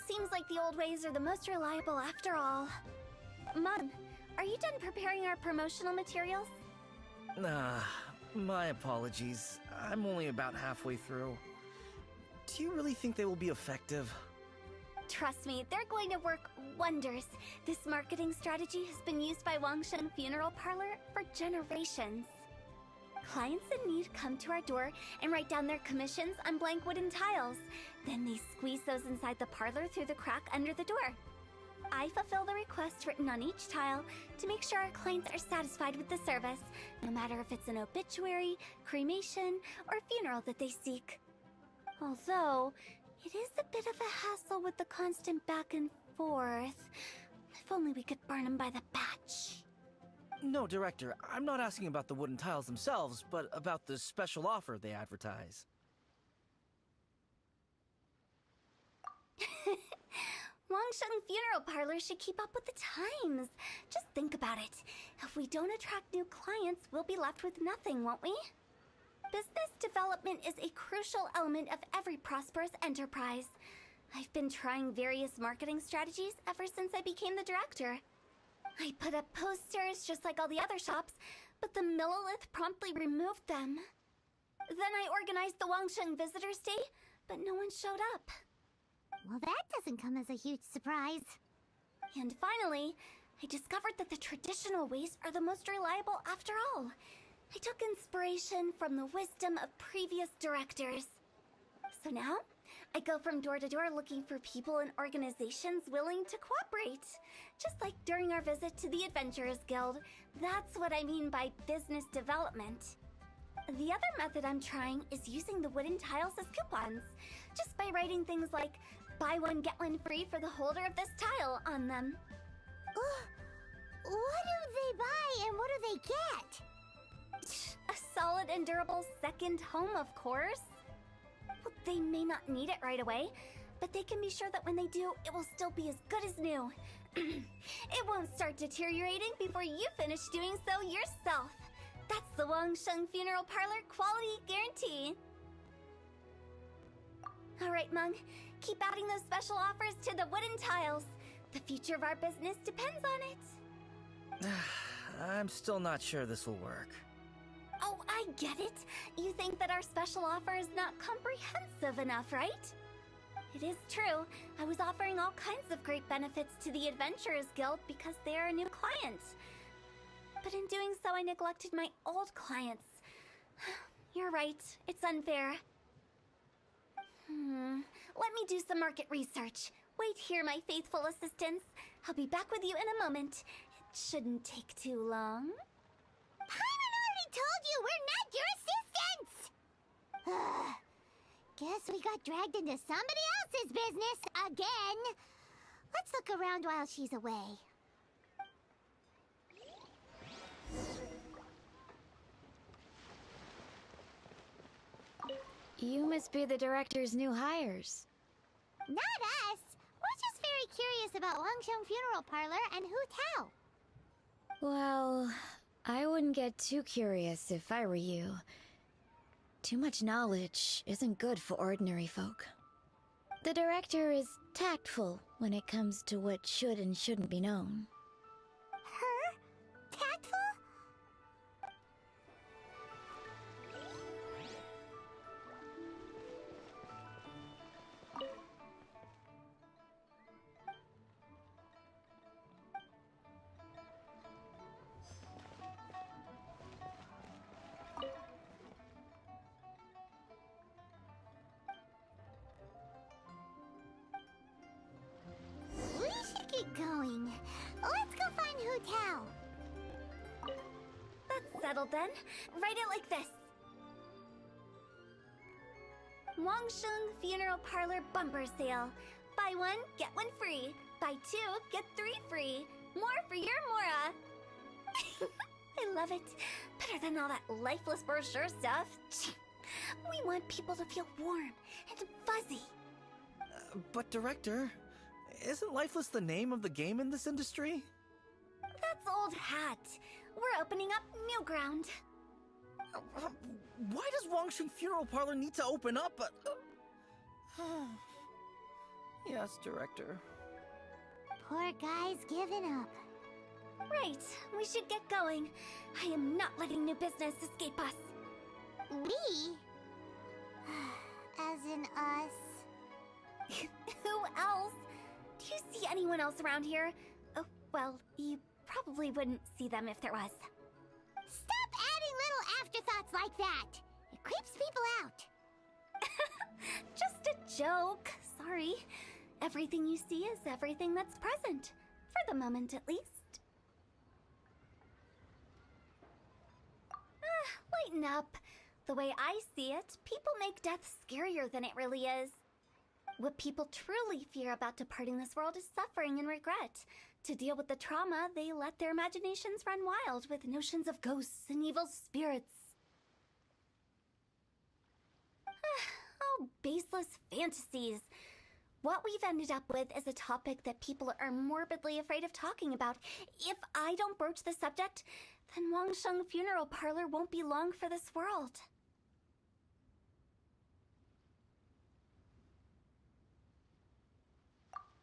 Seems like the old ways are the most reliable after all. Mom, are you done preparing our promotional materials? My apologies. I'm only about halfway through. Do you really think they will be effective? Trust me, they're going to work wonders. This marketing strategy has been used by Wangshen Funeral Parlor for generations. Clients in need come to our door and write down their commissions on blank wooden tiles. Then they squeeze those inside the parlor through the crack under the door. I fulfill the requests written on each tile to make sure our clients are satisfied with the service, no matter if it's an obituary, cremation, or funeral that they seek. Although, it is a bit of a hassle with the constant back and forth. If only we could burn them by the batch. No, Director, I'm not asking about the wooden tiles themselves, but about the special offer they advertise. Wangshen Funeral Parlor should keep up with the times. Just think about it. If we don't attract new clients, we'll be left with nothing, won't we? Business development is a crucial element of every prosperous enterprise. I've been trying various marketing strategies ever since I became the director. I put up posters just like all the other shops, but the Millilith promptly removed them. Then I organized the Wangshen Visitors Day, but no one showed up. Well, that doesn't come as a huge surprise. And finally, I discovered that the traditional ways are the most reliable after all. I took inspiration from the wisdom of previous directors. So now, I go from door to door looking for people and organizations willing to cooperate. Just like during our visit to the Adventurers Guild. That's what I mean by business development. The other method I'm trying is using the wooden tiles as coupons. Just by writing things like, buy one get one free for the holder of this tile on them. What do they buy and what do they get? A solid and durable second home, of course. Well, they may not need it right away, but they can be sure that when they do, it will still be as good as new. It won't start deteriorating before you finish doing so yourself. That's the Wangshen Funeral Parlor quality guarantee. Alright, Mung. Keep adding those special offers to the wooden tiles. The future of our business depends on it. I'm still not sure this will work. Oh, I get it. You think that our special offer is not comprehensive enough, right? It is true. I was offering all kinds of great benefits to the Adventurers Guild because they are a new client. But in doing so, I neglected my old clients. You're right. It's unfair. Let me do some market research. Wait here, my faithful assistants. I'll be back with you in a moment. It shouldn't take too long. Pieman already told you we're not your assistants! Guess we got dragged into somebody else's business again. Let's look around while she's away. You must be the director's new hires. Not us. We're just very curious about Wangshen Funeral Parlor and Hu Tao. Well, I wouldn't get too curious if I were you. Too much knowledge isn't good for ordinary folk. The director is tactful when it comes to what should and shouldn't be known. Her? Tactful? We should get going. Let's Settled then. Write it like this. Wangsheng Funeral Parlor Bumper Sale. Buy one, get one free. Buy two, get three free. More for your Mora. I love it. Better than all that lifeless brochure stuff. We want people to feel warm and fuzzy. But Director, isn't Lifeless the name of the game in this industry? That's old hat. We're opening up new ground. Why does Wangsheng Funeral Parlor need to open up? Yes, Director. Poor guy's giving up. Right, we should get going. I am not letting new business escape us. We? As in us? Who else? Do you see anyone else around here? Oh, well, you probably wouldn't see them if there was. Stop adding little afterthoughts like that! It creeps people out. Just a joke. Sorry. Everything you see is everything that's present. For the moment, at least. Lighten up. The way I see it, people make death scarier than it really is. What people truly fear about departing this world is suffering and regret. To deal with the trauma, they let their imaginations run wild with notions of ghosts and evil spirits. Oh, baseless fantasies. What we've ended up with is a topic that people are morbidly afraid of talking about. If I don't broach the subject, then Wangsheng Funeral Parlor won't be long for this world.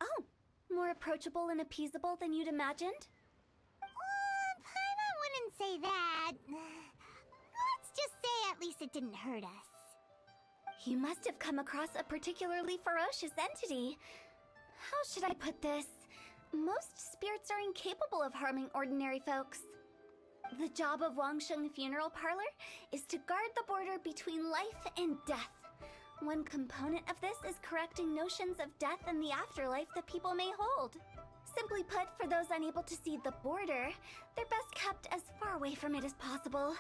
Oh, more approachable and appeasable than you'd imagined? Paimon wouldn't say that. Let's just say at least it didn't hurt us. You must have come across a particularly ferocious entity. How should I put this? Most spirits are incapable of harming ordinary folks. The job of Wangsheng Funeral Parlor is to guard the border between life and death. One component of this is correcting notions of death and the afterlife that people may hold. Simply put, for those unable to see the border, they're best kept as far away from it as possible.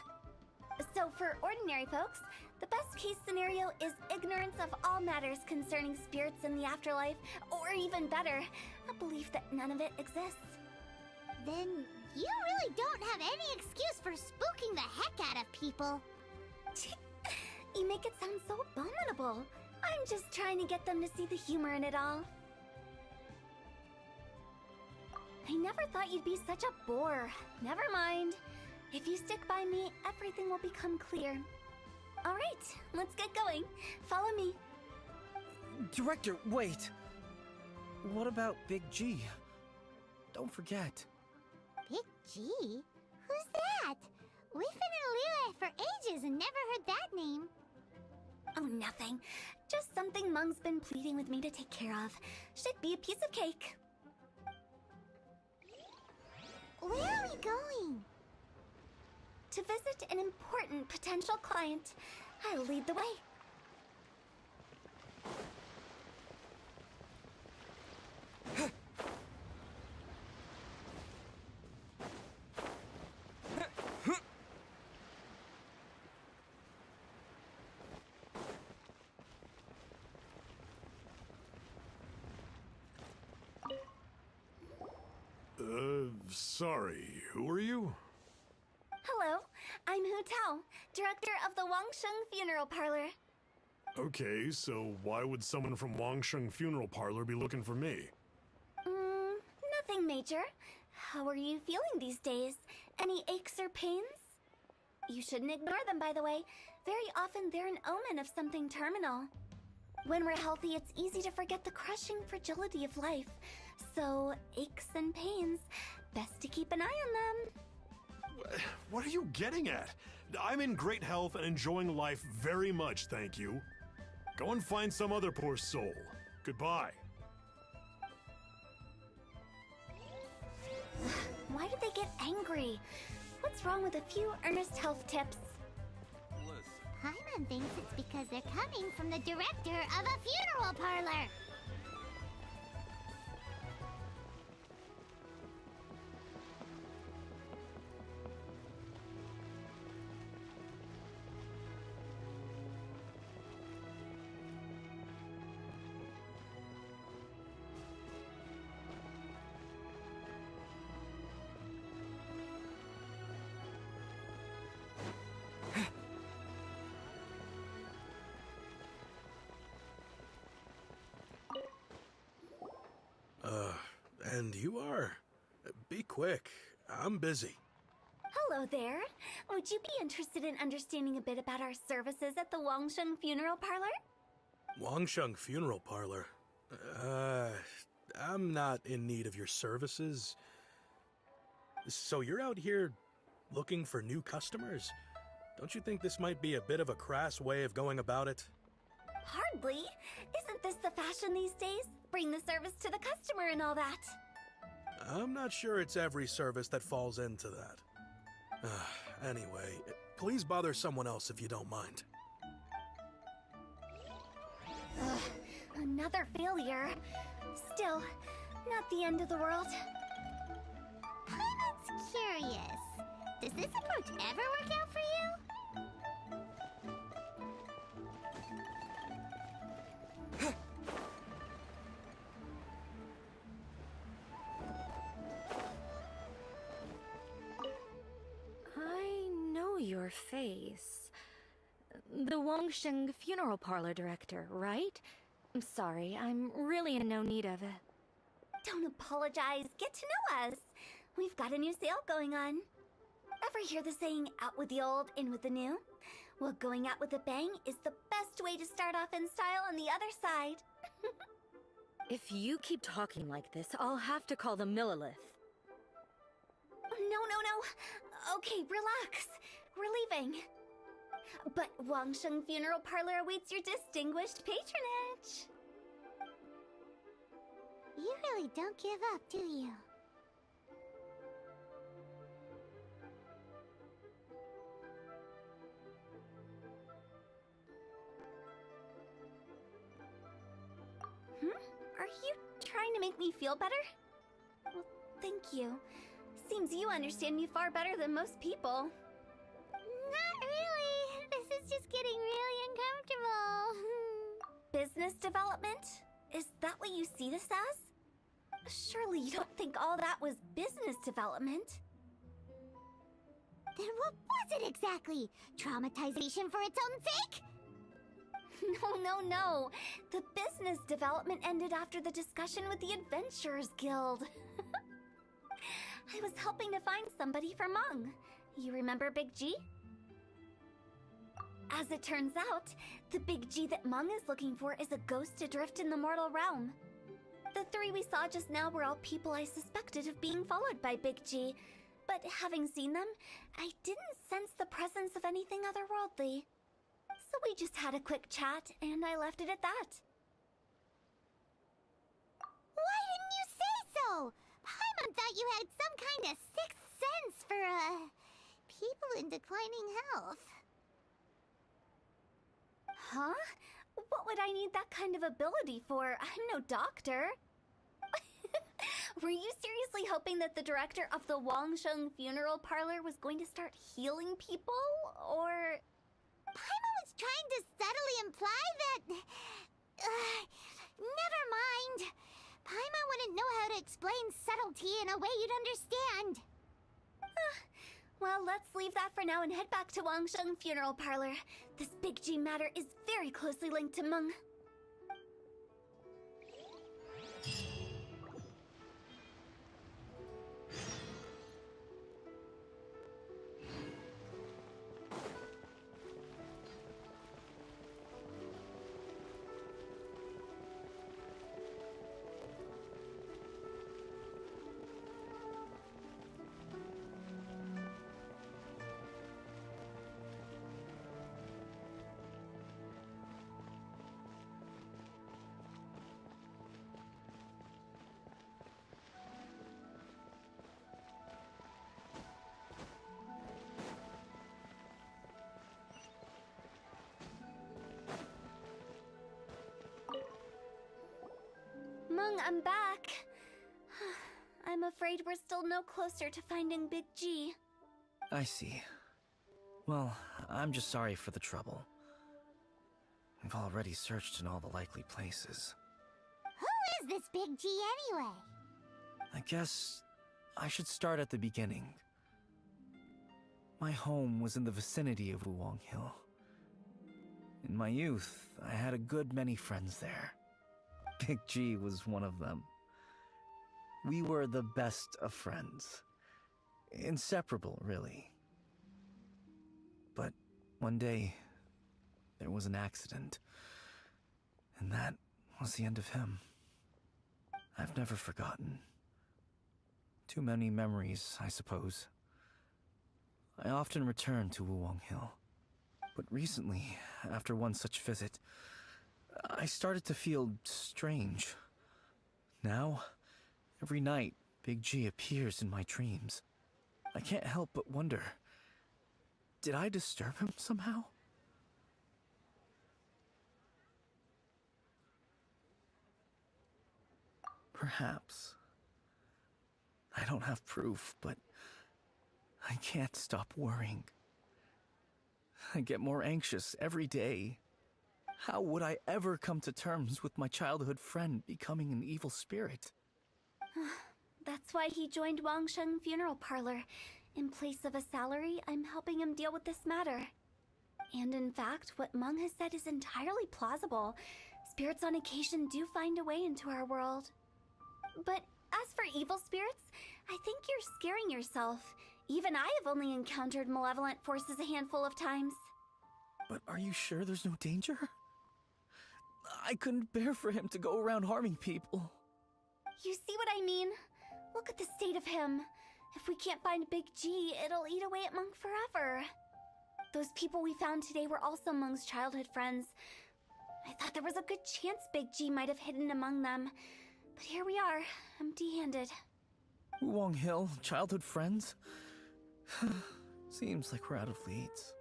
So for ordinary folks, the best case scenario is ignorance of all matters concerning spirits in the afterlife, or even better, a belief that none of it exists. Then you really don't have any excuse for spooking the heck out of people. You make it sound so abominable. I'm just trying to get them to see the humor in it all. I never thought you'd be such a bore. Never mind. If you stick by me, everything will become clear. All right, let's get going. Follow me. Director, wait. What about Big G? Don't forget. Big G? Who's that? We've been in Liyue for ages and never heard that name. Oh, nothing. Just something Mung's been pleading with me to take care of. Should be a piece of cake. Where are we going? To visit an important potential client. I'll lead the way. Sorry, who are you? Hello, I'm Hu Tao, director of the Wangsheng Funeral Parlor. Okay, so why would someone from Wangsheng Funeral Parlor be looking for me? Nothing major. How are you feeling these days? Any aches or pains? You shouldn't ignore them, by the way. Very often they're an omen of something terminal. When we're healthy, it's easy to forget the crushing fragility of life. So, aches and pains, best to keep an eye on them. What are you getting at? I'm in great health and enjoying life very much, thank you. Go and find some other poor soul. Goodbye. Why do they get angry? What's wrong with a few earnest health tips? Pieman thinks it's because they're coming from the director of a funeral parlor. And you are. Be quick. I'm busy. Hello there. Would you be interested in understanding a bit about our services at the Wangsheng Funeral Parlor? Wangsheng Funeral Parlor? I'm not in need of your services. So you're out here looking for new customers? Don't you think this might be a bit of a crass way of going about it? Hardly. Isn't this the fashion these days? Bring the service to the customer and all that. I'm not sure it's every service that falls into that. Anyway, please bother someone else if you don't mind. Ugh, another failure. Still, not the end of the world. Pieman's curious. Does this approach ever work out for you? I know your face. The Wangsheng Funeral Parlor director, right? I'm sorry, I'm really in no need of it. Don't apologize. Get to know us. We've got a new sale going on. Ever hear the saying, out with the old, in with the new? Well, going out with a bang is the best way to start off in style on the other side. If you keep talking like this, I'll have to call the Millilith. No. Okay, relax. We're leaving. But Wangsheng Funeral Parlor awaits your distinguished patronage. You really don't give up, do you? Are you trying to make me feel better? Well, thank you. Seems you understand me far better than most people. Not really. This is just getting really uncomfortable. Business development? Is that what you see this as? Surely you don't think all that was business development? Then what was it exactly? Traumatization for its own sake? No. The business development ended after the discussion with the Adventurers Guild. I was helping to find somebody for Meng. You remember Big G? As it turns out, the Big G that Meng is looking for is a ghost adrift in the mortal realm. The three we saw just now were all people I suspected of being followed by Big G, but having seen them, I didn't sense the presence of anything otherworldly. So we just had a quick chat, and I left it at that. Why didn't you say so? Paimon thought you had some kind of sixth sense for, people in declining health. Huh? What would I need that kind of ability for? I'm no doctor. Were you seriously hoping that the director of the Wangsheng Funeral Parlor was going to start healing people, or... Paimon was trying to subtly imply that... never mind. Paimon wouldn't know how to explain subtlety in a way you'd understand. Well, let's leave that for now and head back to Wangsheng Funeral Parlor. This Big G matter is very closely linked to Meng. Meng, I'm back. I'm afraid we're still no closer to finding Big G. I see. Well, I'm just sorry for the trouble. We've already searched in all the likely places. Who is this Big G anyway? I guess I should start at the beginning. My home was in the vicinity of Wuwang Hill. In my youth, I had a good many friends there. Big G was one of them. We were the best of friends. Inseparable, really. But one day, there was an accident. And that was the end of him. I've never forgotten. Too many memories, I suppose. I often return to Wulong Hill. But recently, after one such visit, I started to feel strange. Now, every night, Big G appears in my dreams. I can't help but wonder, did I disturb him somehow? Perhaps. I don't have proof, but I can't stop worrying. I get more anxious every day. How would I ever come to terms with my childhood friend becoming an evil spirit? That's why he joined Wangsheng Funeral Parlor. In place of a salary, I'm helping him deal with this matter. And in fact, what Meng has said is entirely plausible. Spirits on occasion do find a way into our world. But as for evil spirits, I think you're scaring yourself. Even I have only encountered malevolent forces a handful of times. But are you sure there's no danger? I couldn't bear for him to go around harming people. You see what I mean? Look at the state of him. If we can't find Big G, it'll eat away at Monk forever. Those people we found today were also Monk's childhood friends. I thought there was a good chance Big G might have hidden among them. But here we are, empty-handed. Wulong Hill, childhood friends? Seems like we're out of leads.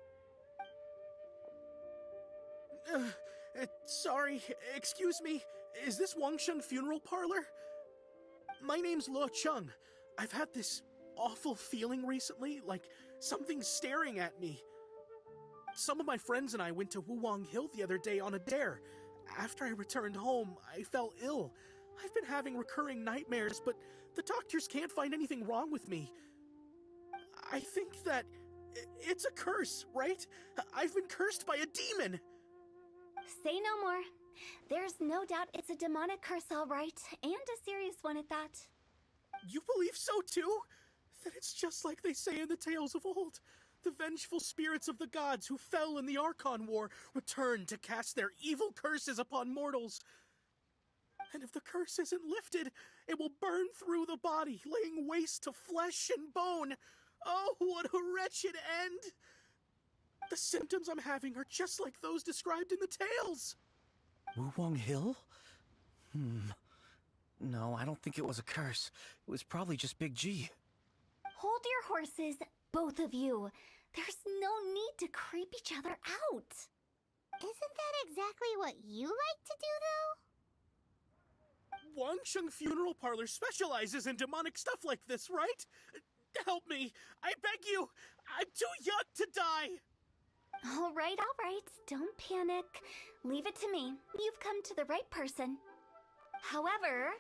Sorry, excuse me. Is this Wangsheng Funeral Parlor? My name's Luo Chung. I've had this awful feeling recently, like something's staring at me. Some of my friends and I went to Wulong Hill the other day on a dare. After I returned home, I fell ill. I've been having recurring nightmares, but the doctors can't find anything wrong with me. I think that it's a curse, right? I've been cursed by a demon. Say no more. There's no doubt it's a demonic curse, all right, and a serious one at that. You believe so too? That it's just like they say in the tales of old. The vengeful spirits of the gods who fell in the Archon War return to cast their evil curses upon mortals. And if the curse isn't lifted, it will burn through the body, laying waste to flesh and bone. Oh, what a wretched end! The symptoms I'm having are just like those described in the tales. Wulong Hill? No, I don't think it was a curse. It was probably just Big G. Hold your horses, both of you. There's no need to creep each other out. Isn't that exactly what you like to do, though? Wangsheng Funeral Parlor specializes in demonic stuff like this, right? Help me! I beg you! I'm too young to die! All right. Don't panic. Leave it to me. You've come to the right person. However,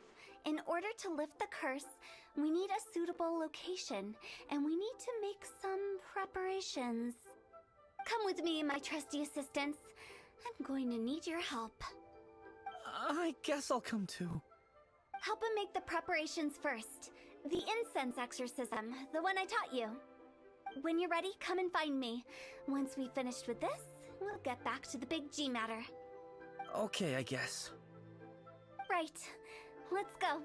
in order to lift the curse, we need a suitable location, and we need to make some preparations. Come with me, my trusty assistants. I'm going to need your help. I guess I'll come too. Help him make the preparations first. The incense exorcism, the one I taught you. When you're ready, come and find me. Once we've finished with this, we'll get back to the Big G matter. Okay, I guess. Right. Let's go.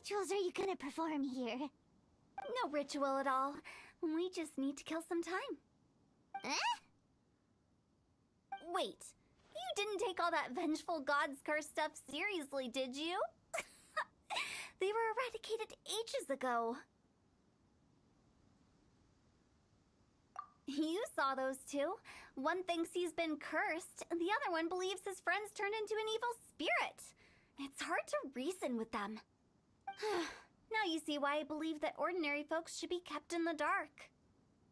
rituals are you gonna perform here? No ritual at all. We just need to kill some time. Eh? Wait, you didn't take all that vengeful God's curse stuff seriously, did you? They were eradicated ages ago. You saw those two. One thinks he's been cursed, and the other one believes his friends turned into an evil spirit. It's hard to reason with them. Now you see why I believe that ordinary folks should be kept in the dark.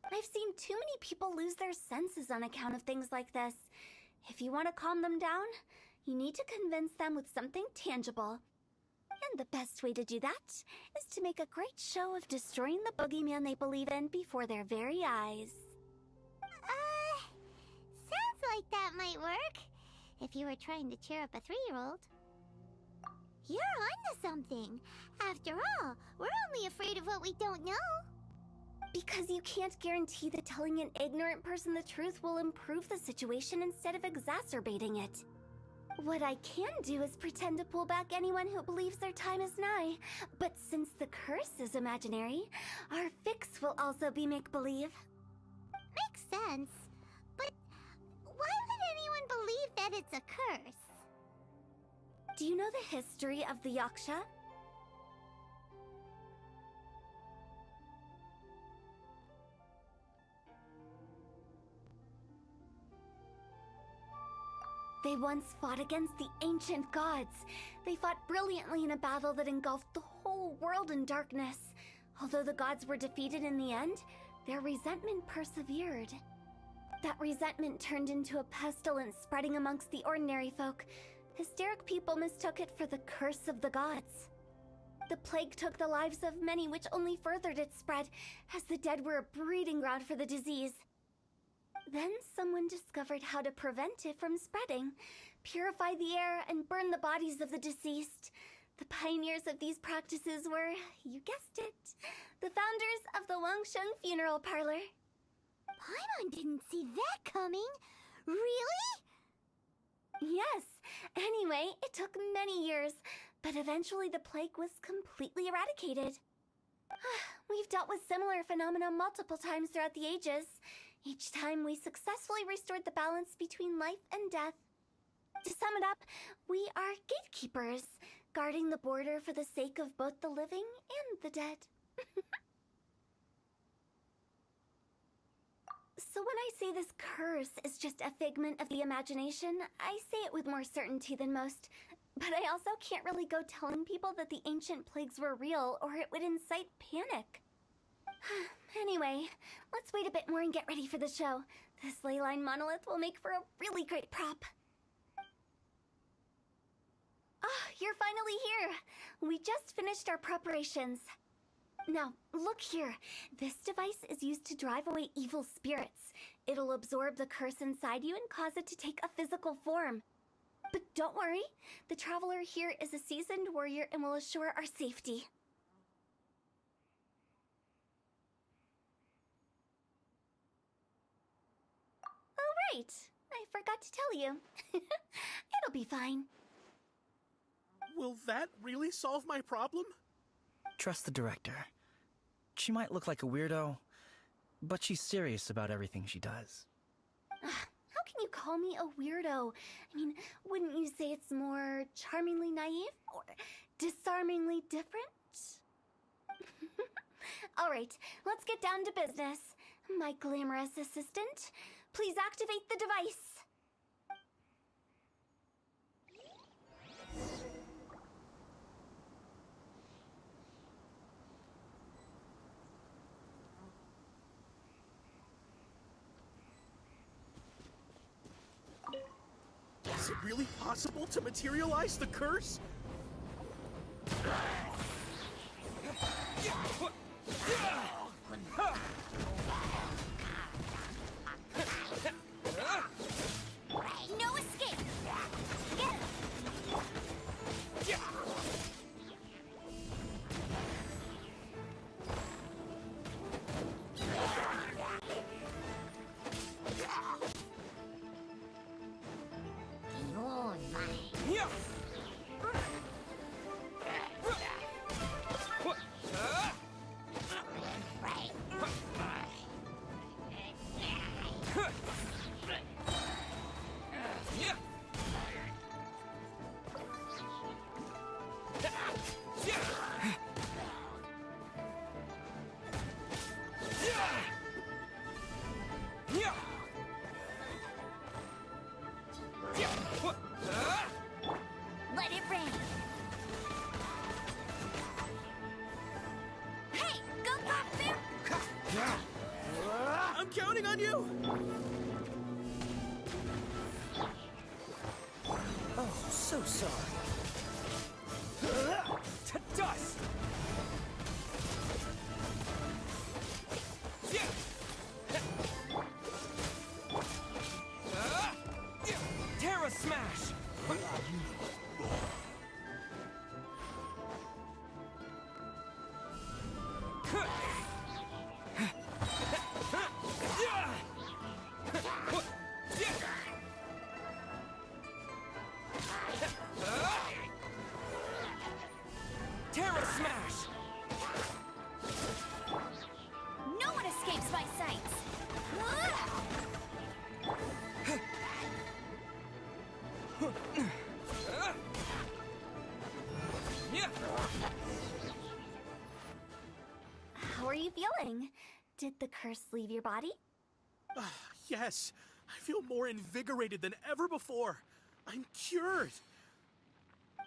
I've seen too many people lose their senses on account of things like this. If you want to calm them down, you need to convince them with something tangible. And the best way to do that is to make a great show of destroying the boogeyman they believe in before their very eyes. Sounds like that might work. If you were trying to cheer up a 3-year-old. You're onto something. After all, we're only afraid of what we don't know. Because you can't guarantee that telling an ignorant person the truth will improve the situation instead of exacerbating it. What I can do is pretend to pull back anyone who believes their time is nigh. But since the curse is imaginary, our fix will also be make-believe. Makes sense. But why would anyone believe that it's a curse? Do you know the history of the Yaksha? They once fought against the ancient gods. They fought brilliantly in a battle that engulfed the whole world in darkness. Although the gods were defeated in the end, their resentment persevered. That resentment turned into a pestilence spreading amongst the ordinary folk. Hysteric people mistook it for the curse of the gods. The plague took the lives of many, which only furthered its spread, as the dead were a breeding ground for the disease. Then someone discovered how to prevent it from spreading, purify the air, and burn the bodies of the deceased. The pioneers of these practices were, you guessed it, the founders of the Wangsheng Funeral Parlor. Pieman didn't see that coming. Really? Yes. Anyway, it took many years, but eventually the plague was completely eradicated. We've dealt with similar phenomena multiple times throughout the ages. Each time we successfully restored the balance between life and death. To sum it up, we are gatekeepers, guarding the border for the sake of both the living and the dead. So when I say this curse is just a figment of the imagination, I say it with more certainty than most. But I also can't really go telling people that the ancient plagues were real, or it would incite panic. Anyway, let's wait a bit more and get ready for the show. This leyline monolith will make for a really great prop. You're finally here! We just finished our preparations. Now, look here. This device is used to drive away evil spirits. It'll absorb the curse inside you and cause it to take a physical form. But don't worry, the traveler here is a seasoned warrior and will assure our safety. Oh, right. I forgot to tell you. It'll be fine. Will that really solve my problem? Trust the director. She might look like a weirdo, but she's serious about everything she does. How can you call me a weirdo? I mean, wouldn't you say it's more charmingly naive or disarmingly different? All right, let's get down to business. My glamorous assistant, please activate the device. Is it really possible to materialize the curse? No escape! Get him! you! Oh, so sorry. To dust! Terra Smash! Terra Smash! No one escapes my sights! How are you feeling? Did the curse leave your body? Yes, I feel more invigorated than ever before. I'm cured.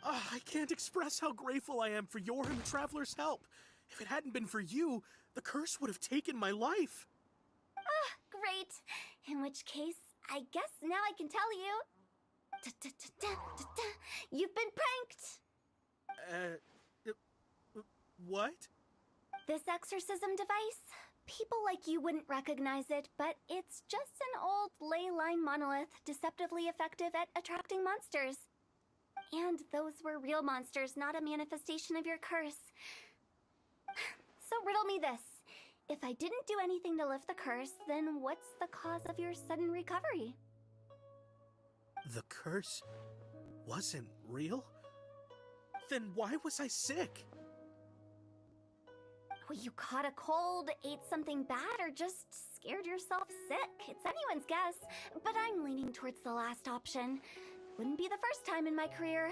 I can't express how grateful I am for your and the Traveler's help. If it hadn't been for you, the curse would have taken my life. Great. In which case, I guess now I can tell you. You've been pranked! What? This exorcism device? People like you wouldn't recognize it, but it's just an old ley line monolith deceptively effective at attracting monsters. And those were real monsters, not a manifestation of your curse. So riddle me this. If I didn't do anything to lift the curse, then what's the cause of your sudden recovery? The curse wasn't real? Then why was I sick? Well, you caught a cold, ate something bad, or just scared yourself sick. It's anyone's guess, but I'm leaning towards the last option. Wouldn't be the first time in my career.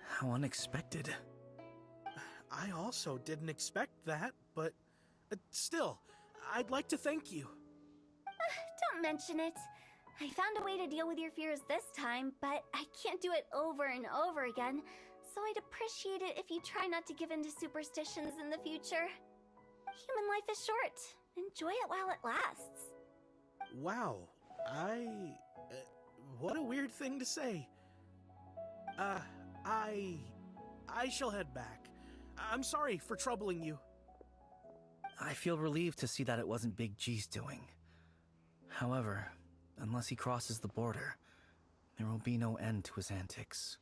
How unexpected. I also didn't expect that, but still, I'd like to thank you. Don't mention it. I found a way to deal with your fears this time, but I can't do it over and over again, so I'd appreciate it if you try not to give in to superstitions in the future. Human life is short. Enjoy it while it lasts. Wow, what a weird thing to say. I shall head back. I'm sorry for troubling you. I feel relieved to see that it wasn't Big G's doing. However, unless he crosses the border, there will be no end to his antics.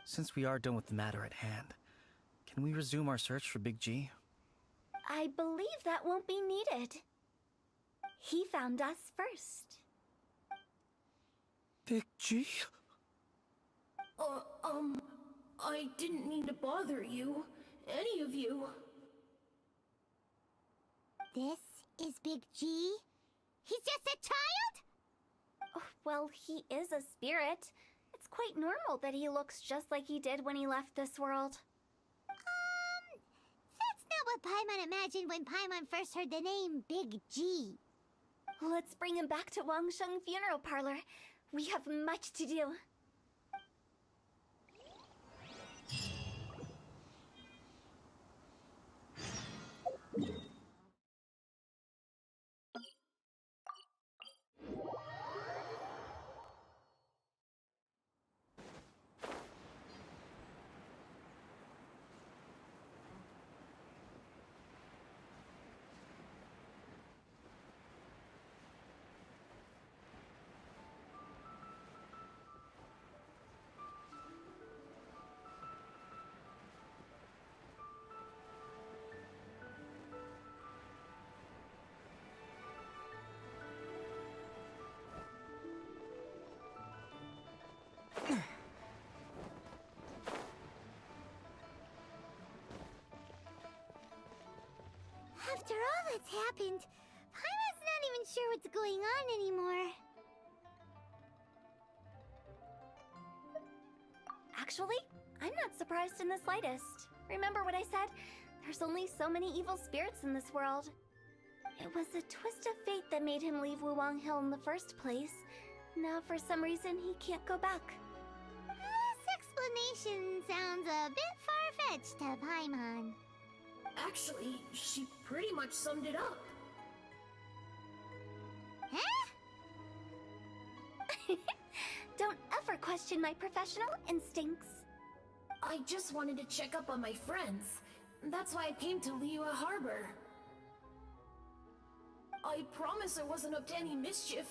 Since we are done with the matter at hand, can we resume our search for Big G? I believe that won't be needed. He found us first. Big G? I didn't mean to bother you. Any of you. This is Big G? He's just a child? Well, he is a spirit. It's quite normal that he looks just like he did when he left this world. That's not what Pieman imagined when Pieman first heard the name Big G. Let's bring him back to Wangsheng Funeral Parlor. We have much to do. After all that's happened, Pieman's not even sure what's going on anymore. Actually, I'm not surprised in the slightest. Remember what I said? There's only so many evil spirits in this world. It was a twist of fate that made him leave Wuwang Hill in the first place. Now, for some reason, he can't go back. This explanation sounds a bit far-fetched to Pieman. Actually, she pretty much summed it up. question my professional instincts? I just wanted to check up on my friends. That's why I came to Liyue Harbor. I promise I wasn't up to any mischief.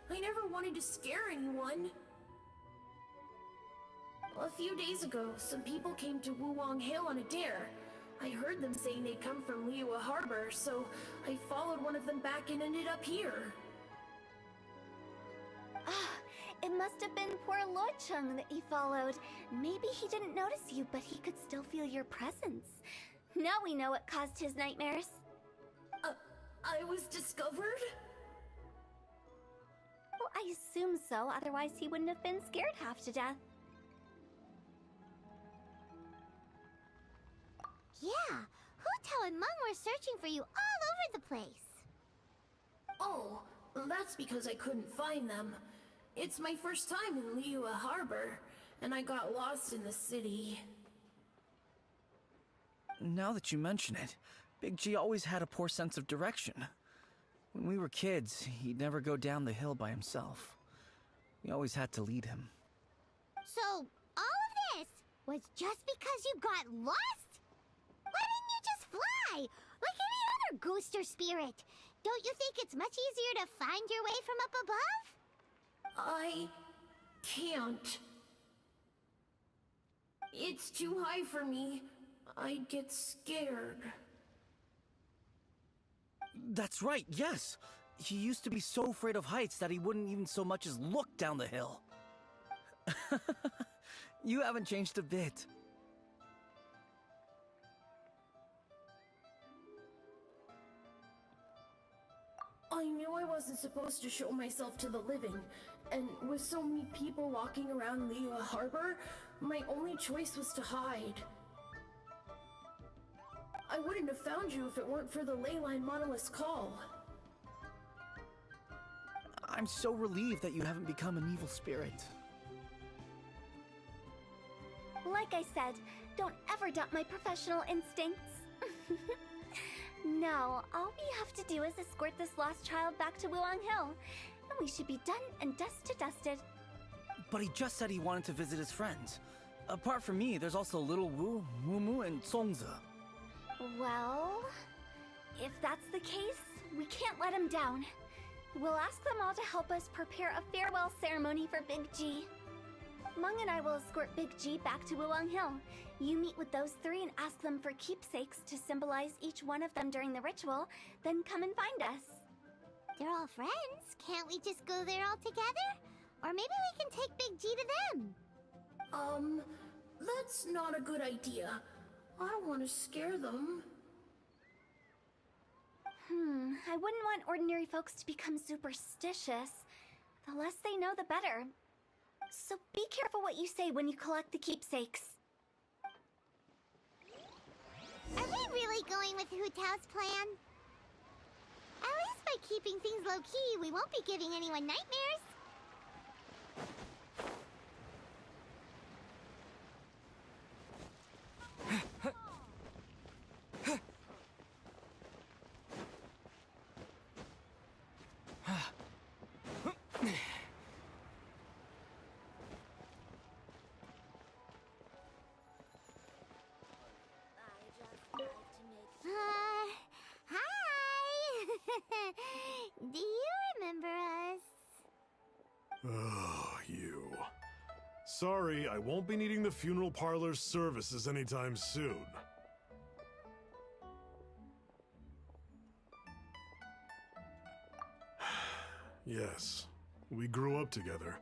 I never wanted to scare anyone. A few days ago, some people came to Wuwang Hill on a dare. I heard them saying they'd come from Liyue Harbor, so I followed one of them back and ended up here. It must have been poor Lord Chung that you followed. Maybe he didn't notice you, but he could still feel your presence. Now we know what caused his nightmares. I was discovered? Well, I assume so, otherwise he wouldn't have been scared half to death. Yeah, Hu Tao and Meng were searching for you all over the place. Oh, that's because I couldn't find them. It's my first time in Liyue Harbor, and I got lost in the city. Now that you mention it, Big G always had a poor sense of direction. When we were kids, he'd never go down the hill by himself. We always had to lead him. So, all of this was just because you got lost? Why didn't you just fly? Like any other ghost or spirit? Don't you think it's much easier to find your way from up above? I can't. It's too high for me. I'd get scared. That's right, yes! He used to be so afraid of heights that he wouldn't even so much as look down the hill. You haven't changed a bit. I knew I wasn't supposed to show myself to the living, and with so many people walking around Liyue Harbor, my only choice was to hide. I wouldn't have found you if it weren't for the Leyline Monolith's call. I'm so relieved that you haven't become an evil spirit. Like I said, don't ever doubt my professional instincts. Now, all we have to do is escort this lost child back to Wuwang Hill, and we should be done and dusted. But he just said he wanted to visit his friends. Apart from me, there's also Little Wu, Mumu, and Songze. Well, if that's the case, we can't let him down. We'll ask them all to help us prepare a farewell ceremony for Big G. Meng and I will escort Big G back to Wuwang Hill. You meet with those three and ask them for keepsakes to symbolize each one of them during the ritual, then come and find us. They're all friends. Can't we just go there all together? Or maybe we can take Big G to them. That's not a good idea. I don't want to scare them. I wouldn't want ordinary folks to become superstitious. The less they know, the better. So be careful what you say when you collect the keepsakes. Are we really going with Hu Tao's plan? At least by keeping things low-key, we won't be giving anyone nightmares. Hi! Do you remember us? Oh, you. Sorry, I won't be needing the funeral parlor's services anytime soon. Yes, we grew up together.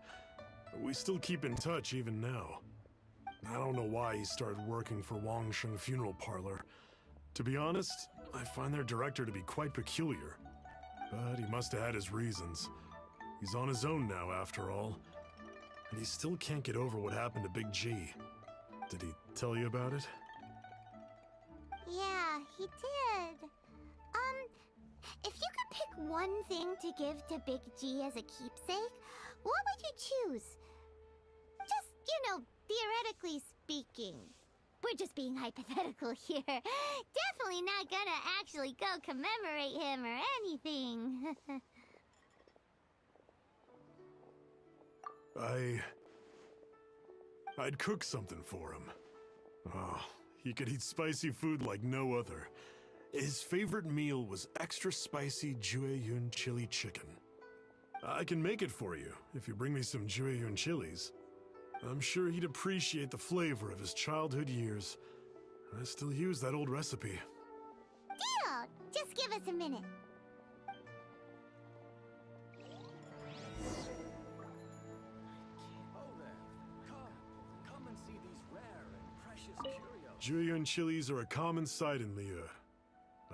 We still keep in touch even now. I don't know why he started working for Wangsheng Funeral Parlor. To be honest, I find their director to be quite peculiar. But he must have had his reasons. He's on his own now, after all. And he still can't get over what happened to Big G. Did he tell you about it? Yeah, he did. If you could pick one thing to give to Big G as a keepsake, what would you choose? Just, theoretically speaking. We're just being hypothetical here. Definitely not gonna actually go commemorate him or anything. I'd cook something for him. Oh, he could eat spicy food like no other. His favorite meal was extra spicy Jueyun chili chicken. I can make it for you if you bring me some Jueyun chilies. I'm sure he'd appreciate the flavor of his childhood years. I still use that old recipe. Deal! Just give us a minute. Come and see these rare and precious curios. Jueyun chilies are a common sight in Liyue.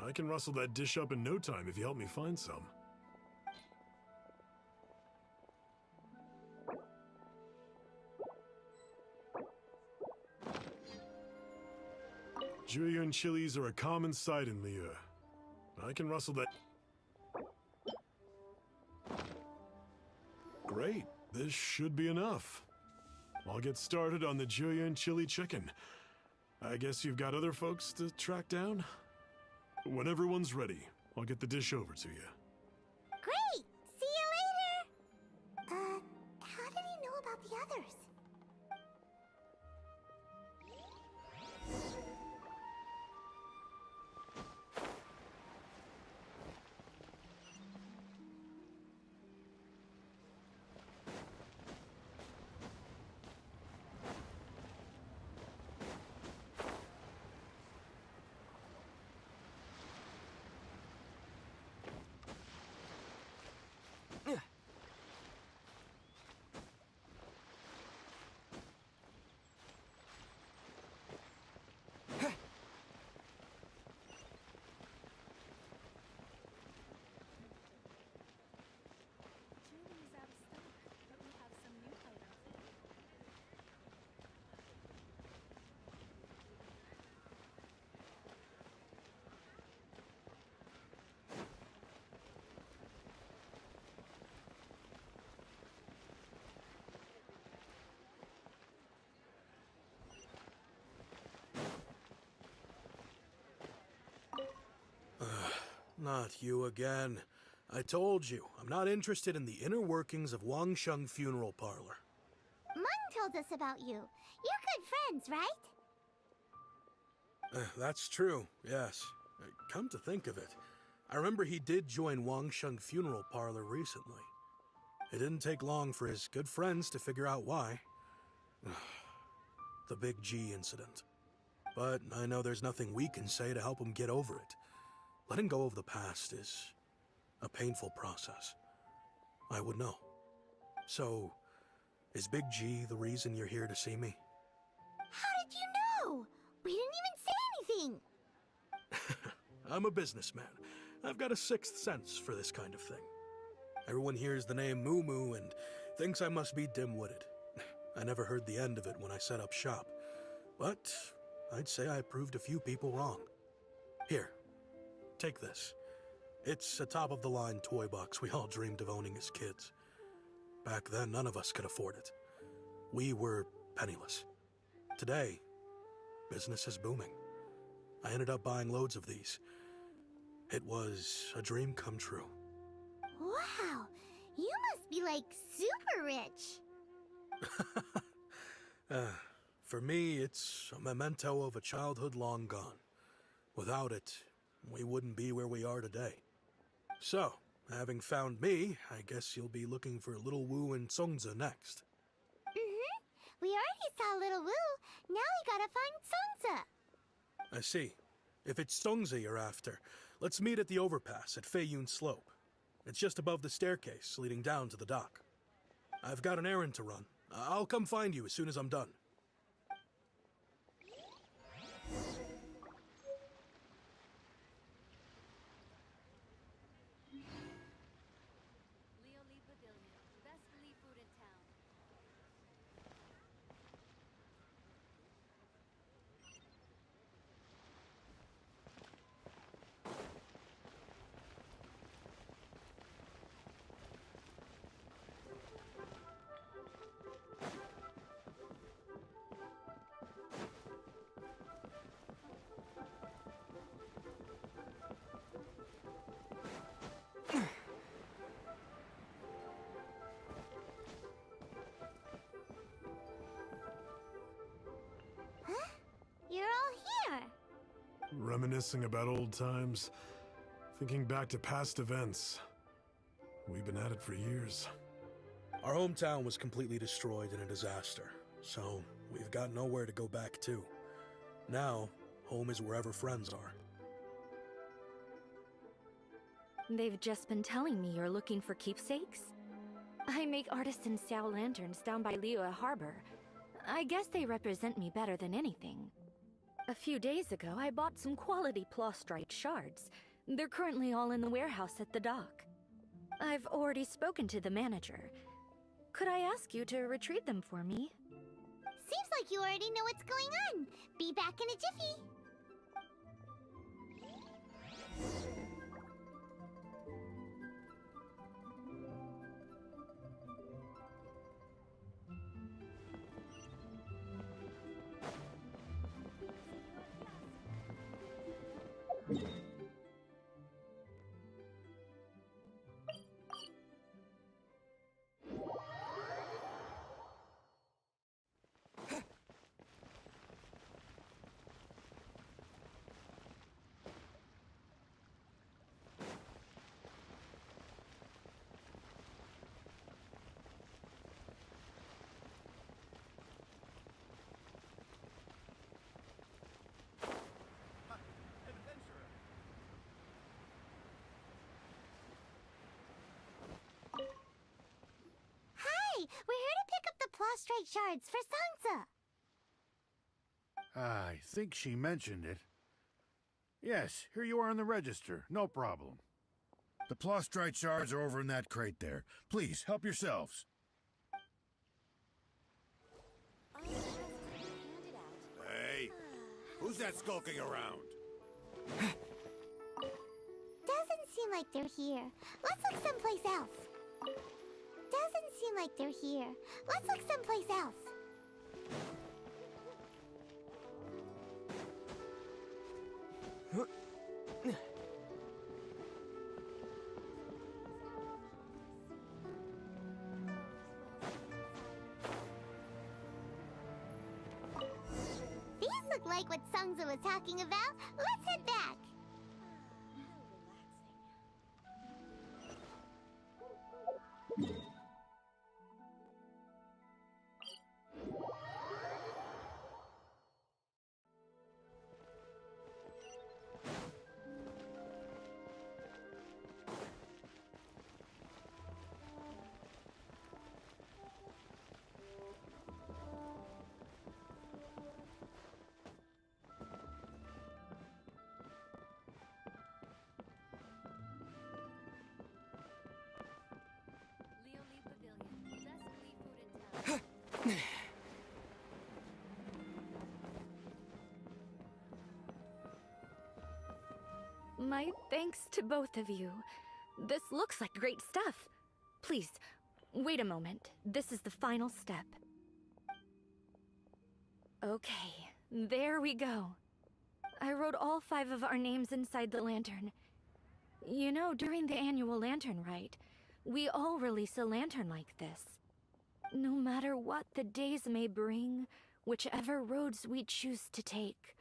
I can rustle that dish up in no time if you help me find some. Jueyun chilies are a common sight in Liyue. I can rustle that. Great, this should be enough. I'll get started on the Jueyun chili chicken. I guess you've got other folks to track down? When everyone's ready, I'll get the dish over to you. Great! See you later! How did he know about the others? Not you again. I told you, I'm not interested in the inner workings of Wangsheng Funeral Parlor. Mung told us about you. You're good friends, right? That's true, yes. Come to think of it, I remember he did join Wangsheng Funeral Parlor recently. It didn't take long for his good friends to figure out why. The Big G incident. But I know there's nothing we can say to help him get over it. Letting go of the past is a painful process. I would know. So, is Big G the reason you're here to see me? How did you know? We didn't even say anything! I'm a businessman. I've got a sixth sense for this kind of thing. Everyone hears the name Moo Moo and thinks I must be dim-witted. I never heard the end of it when I set up shop. But I'd say I proved a few people wrong. Here, take this. It's a top-of-the-line toy box we all dreamed of owning as kids. Back then, none of us could afford it. We were penniless. Today, business is booming. I ended up buying loads of these. It was a dream come true. Wow! You must be, like, super rich! For me, it's a memento of a childhood long gone. Without it, we wouldn't be where we are today. So, having found me, I guess you'll be looking for Little Wu and Songza next. Mm-hmm. We already saw Little Wu. Now we gotta find Songza. I see. If it's Songza you're after, let's meet at the overpass at Feiyun Slope. It's just above the staircase leading down to the dock. I've got an errand to run. I'll come find you as soon as I'm done. Reminiscing about old times, thinking back to past events. We've been at it for years. Our hometown was completely destroyed in a disaster, so we've got nowhere to go back to. Now, home is wherever friends are. They've just been telling me you're looking for keepsakes? I make artisan style lanterns down by Liyue Harbor. I guess they represent me better than anything. A few days ago, I bought some quality plastrite shards. They're currently all in the warehouse at the dock. I've already spoken to the manager. Could I ask you to retrieve them for me? Seems like you already know what's going on. Be back in a jiffy. We're here to pick up the plastrite shards for Sansa. I think she mentioned it. Yes, here you are on the register. No problem. The plastrite shards are over in that crate there. Please, help yourselves. Hey, who's that skulking around? Doesn't seem like they're here. Let's look someplace else. Doesn't seem like they're here. Let's look someplace else. These look like what Sungza was talking about. Let's head back. My thanks to both of you. This looks like great stuff. Please, wait a moment. This is the final step. Okay, there we go. I wrote all 5 of our names inside the lantern. You know, during the annual lantern rite, we all release a lantern like this. No matter what the days may bring, whichever roads we choose to take,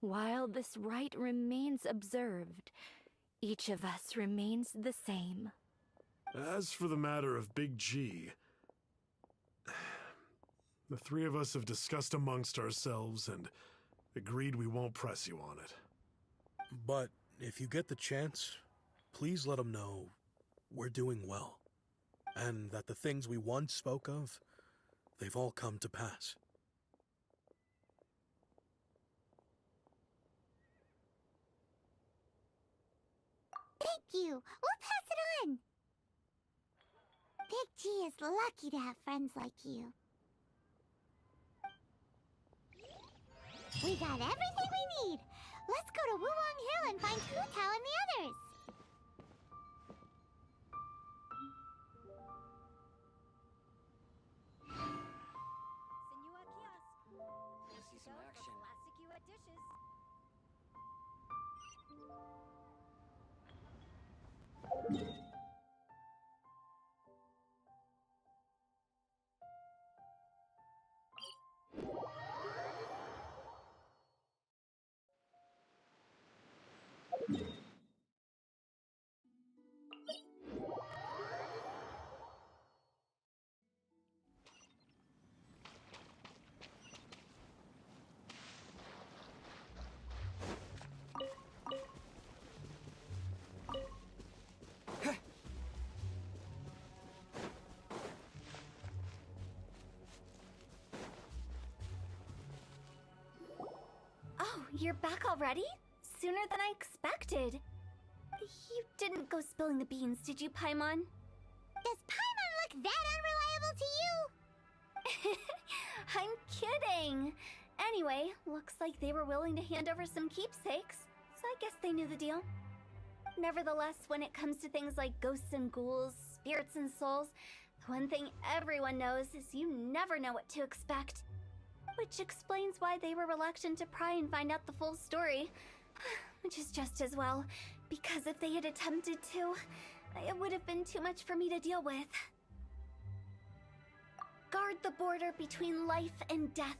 while this rite remains observed, each of us remains the same. As for the matter of Big G, the 3 of us have discussed amongst ourselves and agreed we won't press you on it. But if you get the chance, please let him know we're doing well, and that the things we once spoke of, they've all come to pass. Thank you. We'll pass it on. Big G is lucky to have friends like you. We got everything we need. Let's go to Wulong Hill and find Hu Tao and the others. See some action. you're back already? Sooner than I expected. You didn't go spilling the beans, did you, Pieman? Does Pieman look that unreliable to you? I'm kidding. Anyway, looks like they were willing to hand over some keepsakes, so I guess they knew the deal. Nevertheless, when it comes to things like ghosts and ghouls, spirits and souls, the one thing everyone knows is you never know what to expect. Which explains why they were reluctant to pry and find out the full story. Which is just as well, because if they had attempted to, it would have been too much for me to deal with. Guard the border between life and death.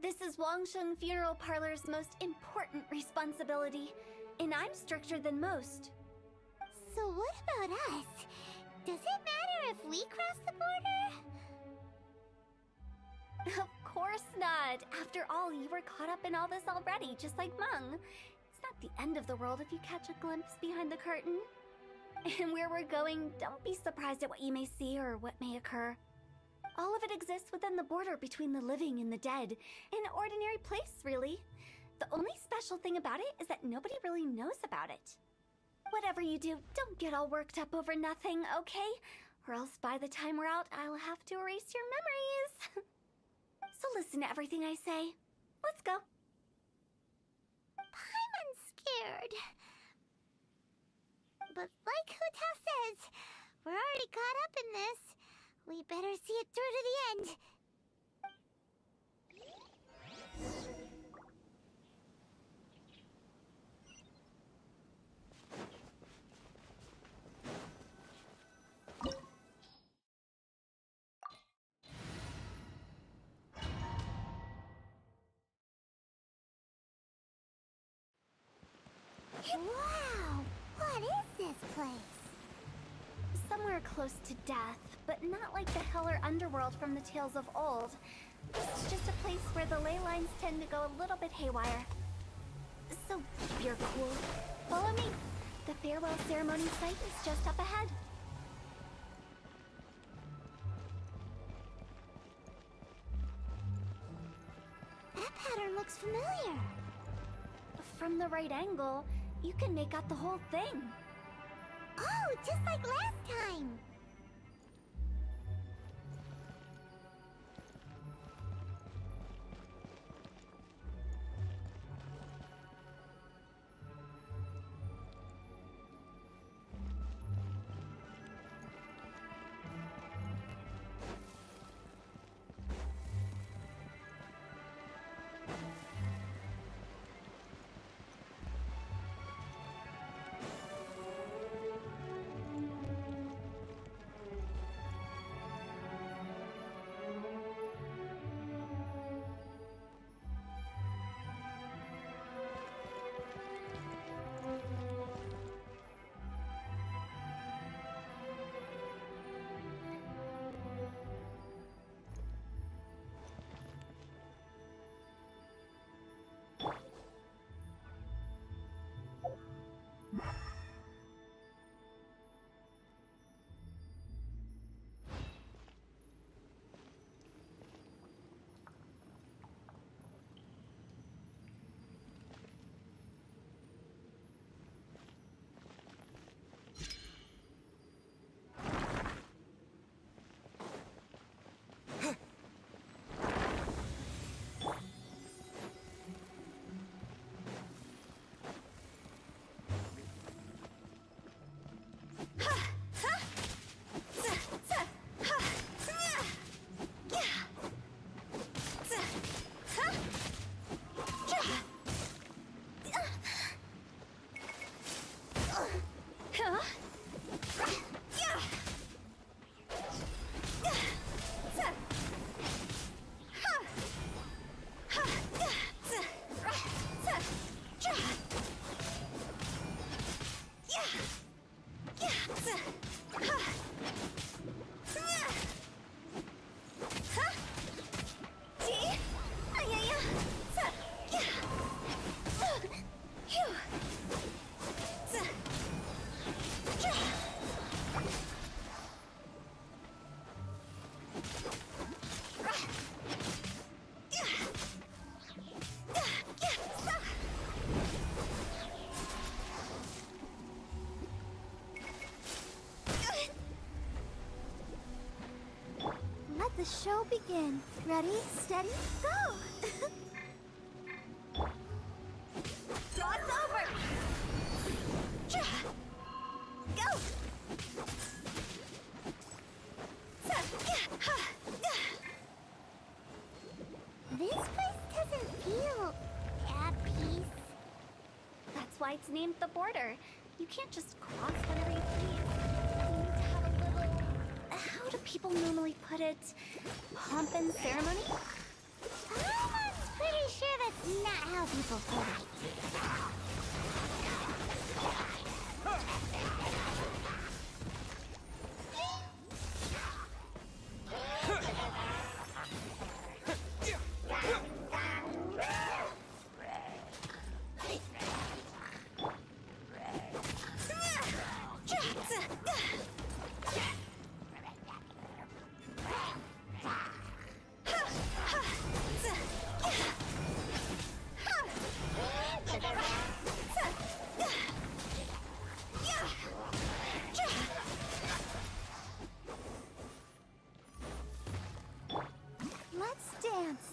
This is Wangsheng Funeral Parlor's most important responsibility, and I'm stricter than most. So what about us? Does it matter if we cross the border? Of course not. After all, you were caught up in all this already, just like Meng. It's not the end of the world if you catch a glimpse behind the curtain. And where we're going, don't be surprised at what you may see or what may occur. All of it exists within the border between the living and the dead. An ordinary place, really. The only special thing about it is that nobody really knows about it. Whatever you do, don't get all worked up over nothing, okay? Or else by the time we're out, I'll have to erase your memories. So listen to everything I say. Let's go. Pieman's scared. But like Hu-Tao says, we're already caught up in this. We better see it through to the end. Wow! What is this place? Somewhere close to death, but not like the hell or underworld from the tales of old. It's just a place where the ley lines tend to go a little bit haywire. So keep your cool. Follow me. The farewell ceremony site is just up ahead. That pattern looks familiar. From the right angle, you can make out the whole thing. Oh, just like last time! the show begin. Ready, steady, go! Cross over! Go! This place doesn't feel at peace. That's why it's named the border. You can't just cross whenever you please. You need to have a little... How do people normally put it? Pomp and ceremony? I'm pretty sure that's not how people put it. Let's dance.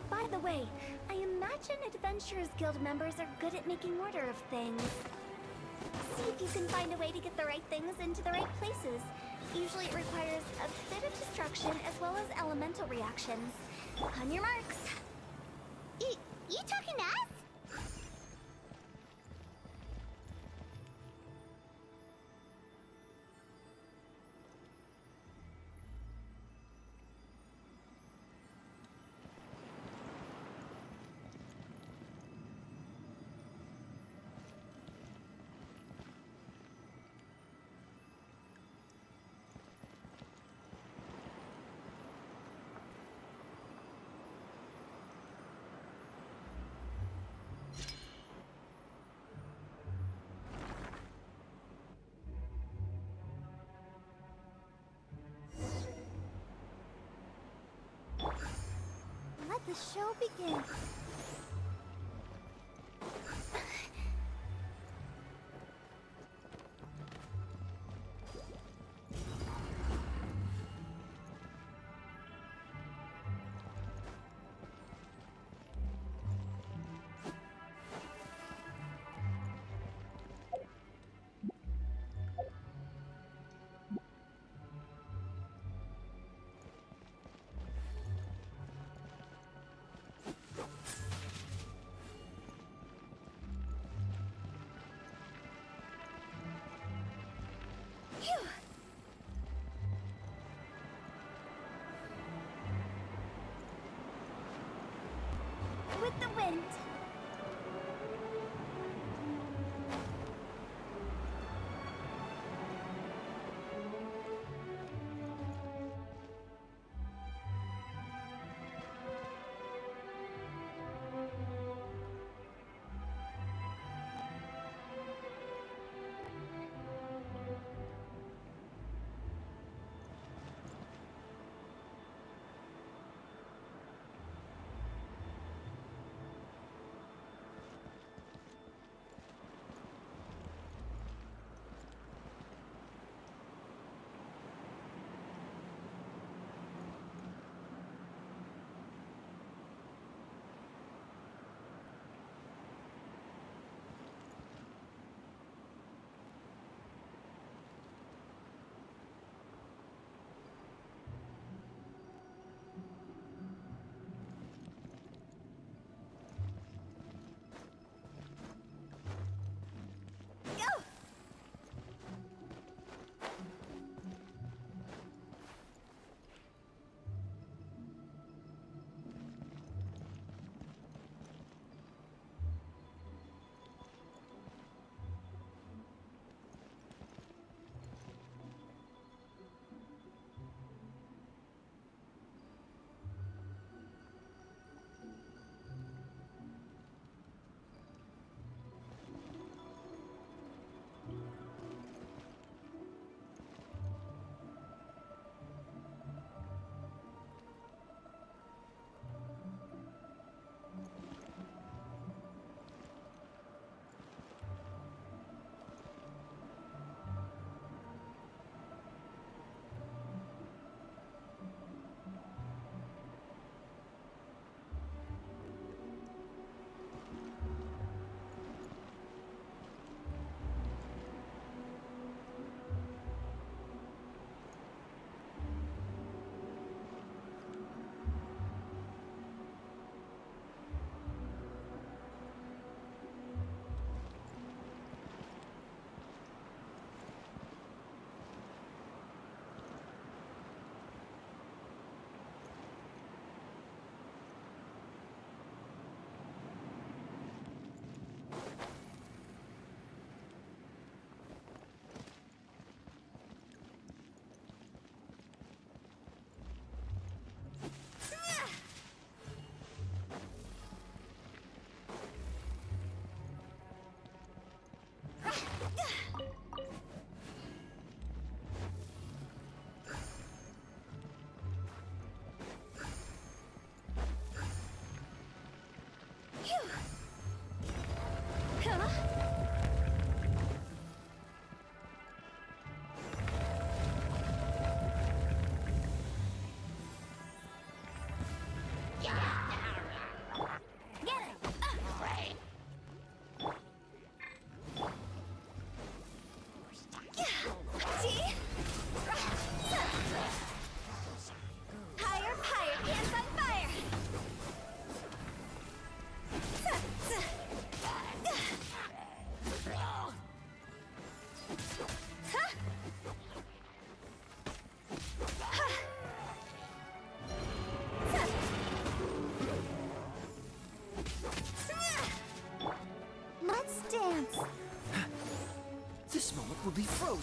By the way, I imagine Adventurers Guild members are good at making order of things. See if you can find a way to get the right things into the right places. Usually it requires a bit of destruction as well as elemental reactions. On your marks. You talking to us? Let the show begin. With the wind.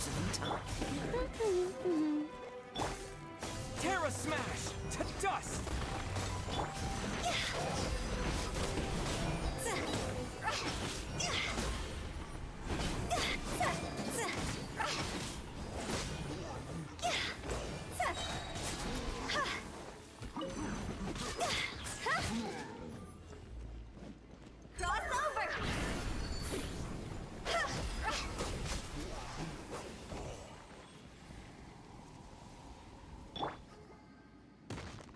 frozen in time. Terra Smash! To dust!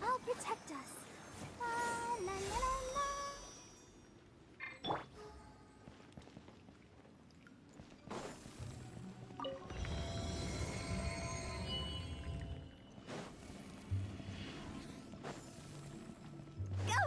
I'll protect us. La, la, la, la, la. Go!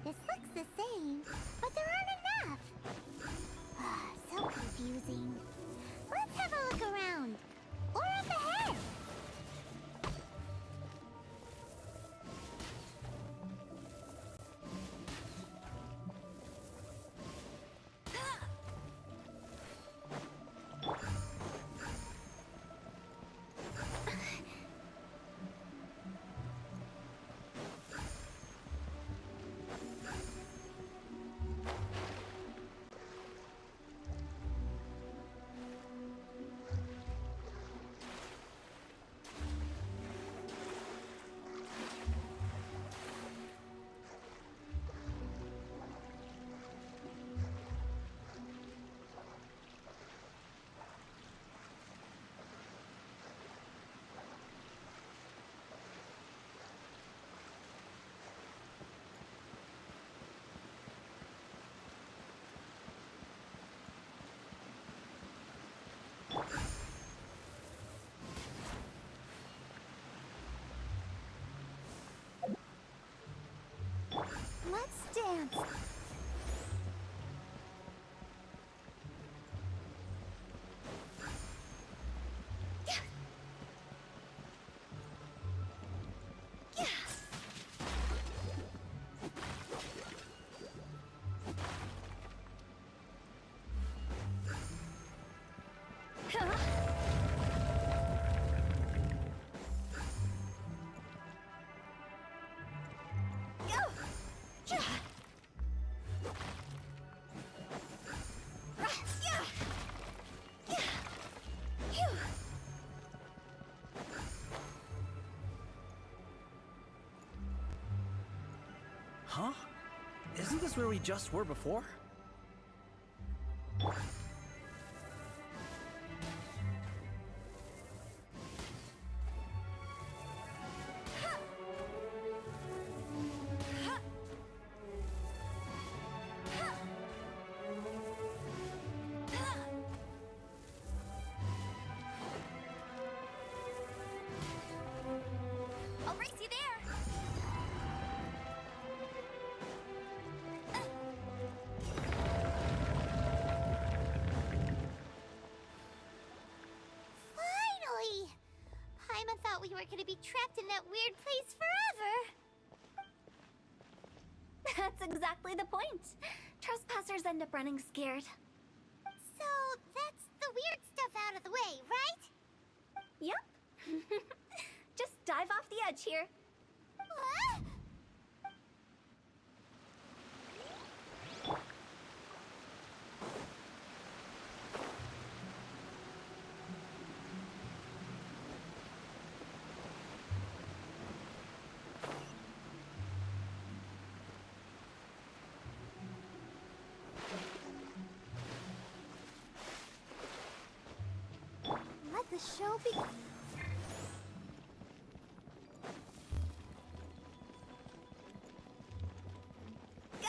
This looks the same, but there aren't enough. So confusing. Let's have a look around. Or up ahead. Let's dance. Huh? Isn't this where we just were before? I'll race you there. Finally! Pieman thought we were gonna be trapped in that weird place forever. That's exactly the point. Trespassers end up running scared. So that's the weird stuff out of the way, right? Yep. Just dive off the edge here. What? Let the show begin. Go!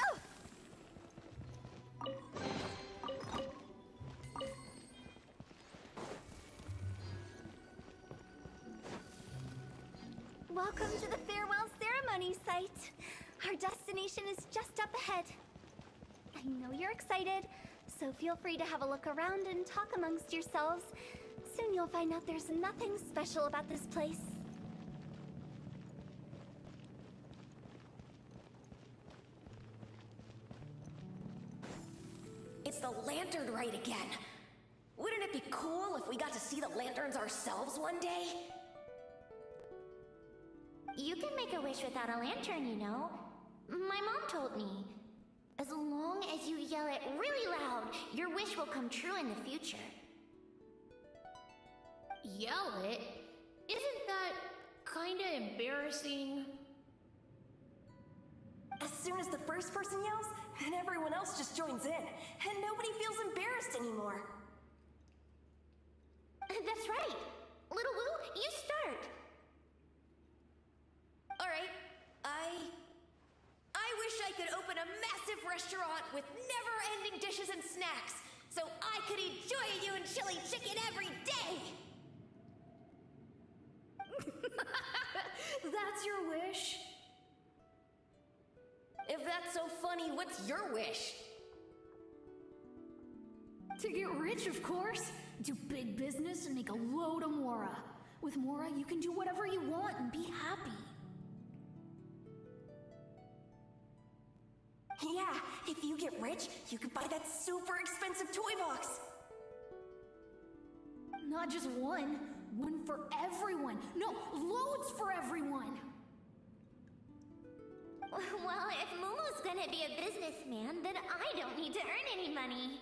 Welcome to the farewell ceremony site. Our destination is just up ahead. I know you're excited, so feel free to have a look around and talk amongst yourselves. Soon you'll find out there's nothing special about this place. It's the lantern rite again. Wouldn't it be cool if we got to see the lanterns ourselves one day? You can make a wish without a lantern, you know. My mom told me. As long as you yell it really loud, your wish will come true in the future. Yell it? Isn't that kinda embarrassing? As soon as the first person yells, then everyone else just joins in, and nobody feels embarrassed anymore. That's right. Little Wu, you start. Alright, I wish I could open a massive restaurant with never-ending dishes and snacks, so I could enjoy you and chili chicken every day! That's your wish? If that's so funny, what's your wish? To get rich, of course. Do big business and make a load of Mora. With Mora, you can do whatever you want and be happy. Yeah, if you get rich, you could buy that super expensive toy box. Not just one. One for everyone. No, loads for everyone. Well, if Momo's gonna be a businessman, then I don't need to earn any money.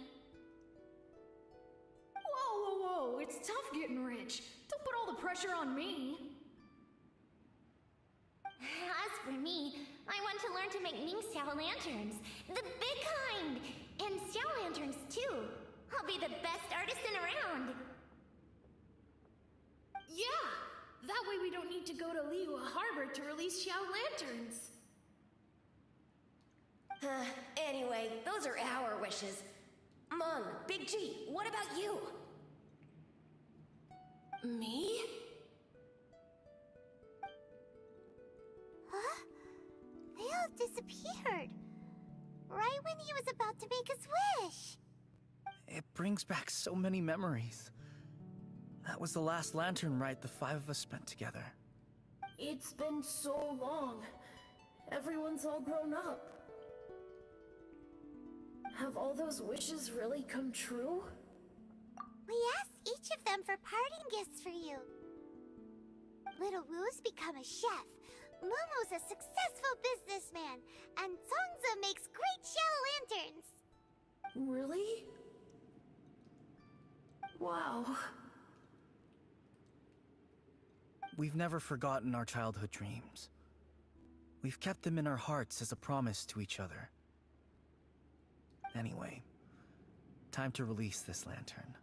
Whoa. It's tough getting rich. Don't put all the pressure on me. As for me, I want to learn to make Mingxiao lanterns. The big kind! And Xiao lanterns, too. I'll be the best artisan around. Yeah! That way we don't need to go to Liyue Harbor to release Xiao lanterns. Anyway, those are our wishes. Mung, Big G, what about you? Me? Huh? They all disappeared. Right when he was about to make his wish. It brings back so many memories. That was the last lantern rite the five of us spent together. It's been so long. Everyone's all grown up. Have all those wishes really come true? We asked each of them for parting gifts for you. Little Wu's become a chef. Momo's a successful businessman. And Zongza makes great shell lanterns. Really? Wow. We've never forgotten our childhood dreams. We've kept them in our hearts as a promise to each other. Anyway, time to release this lantern.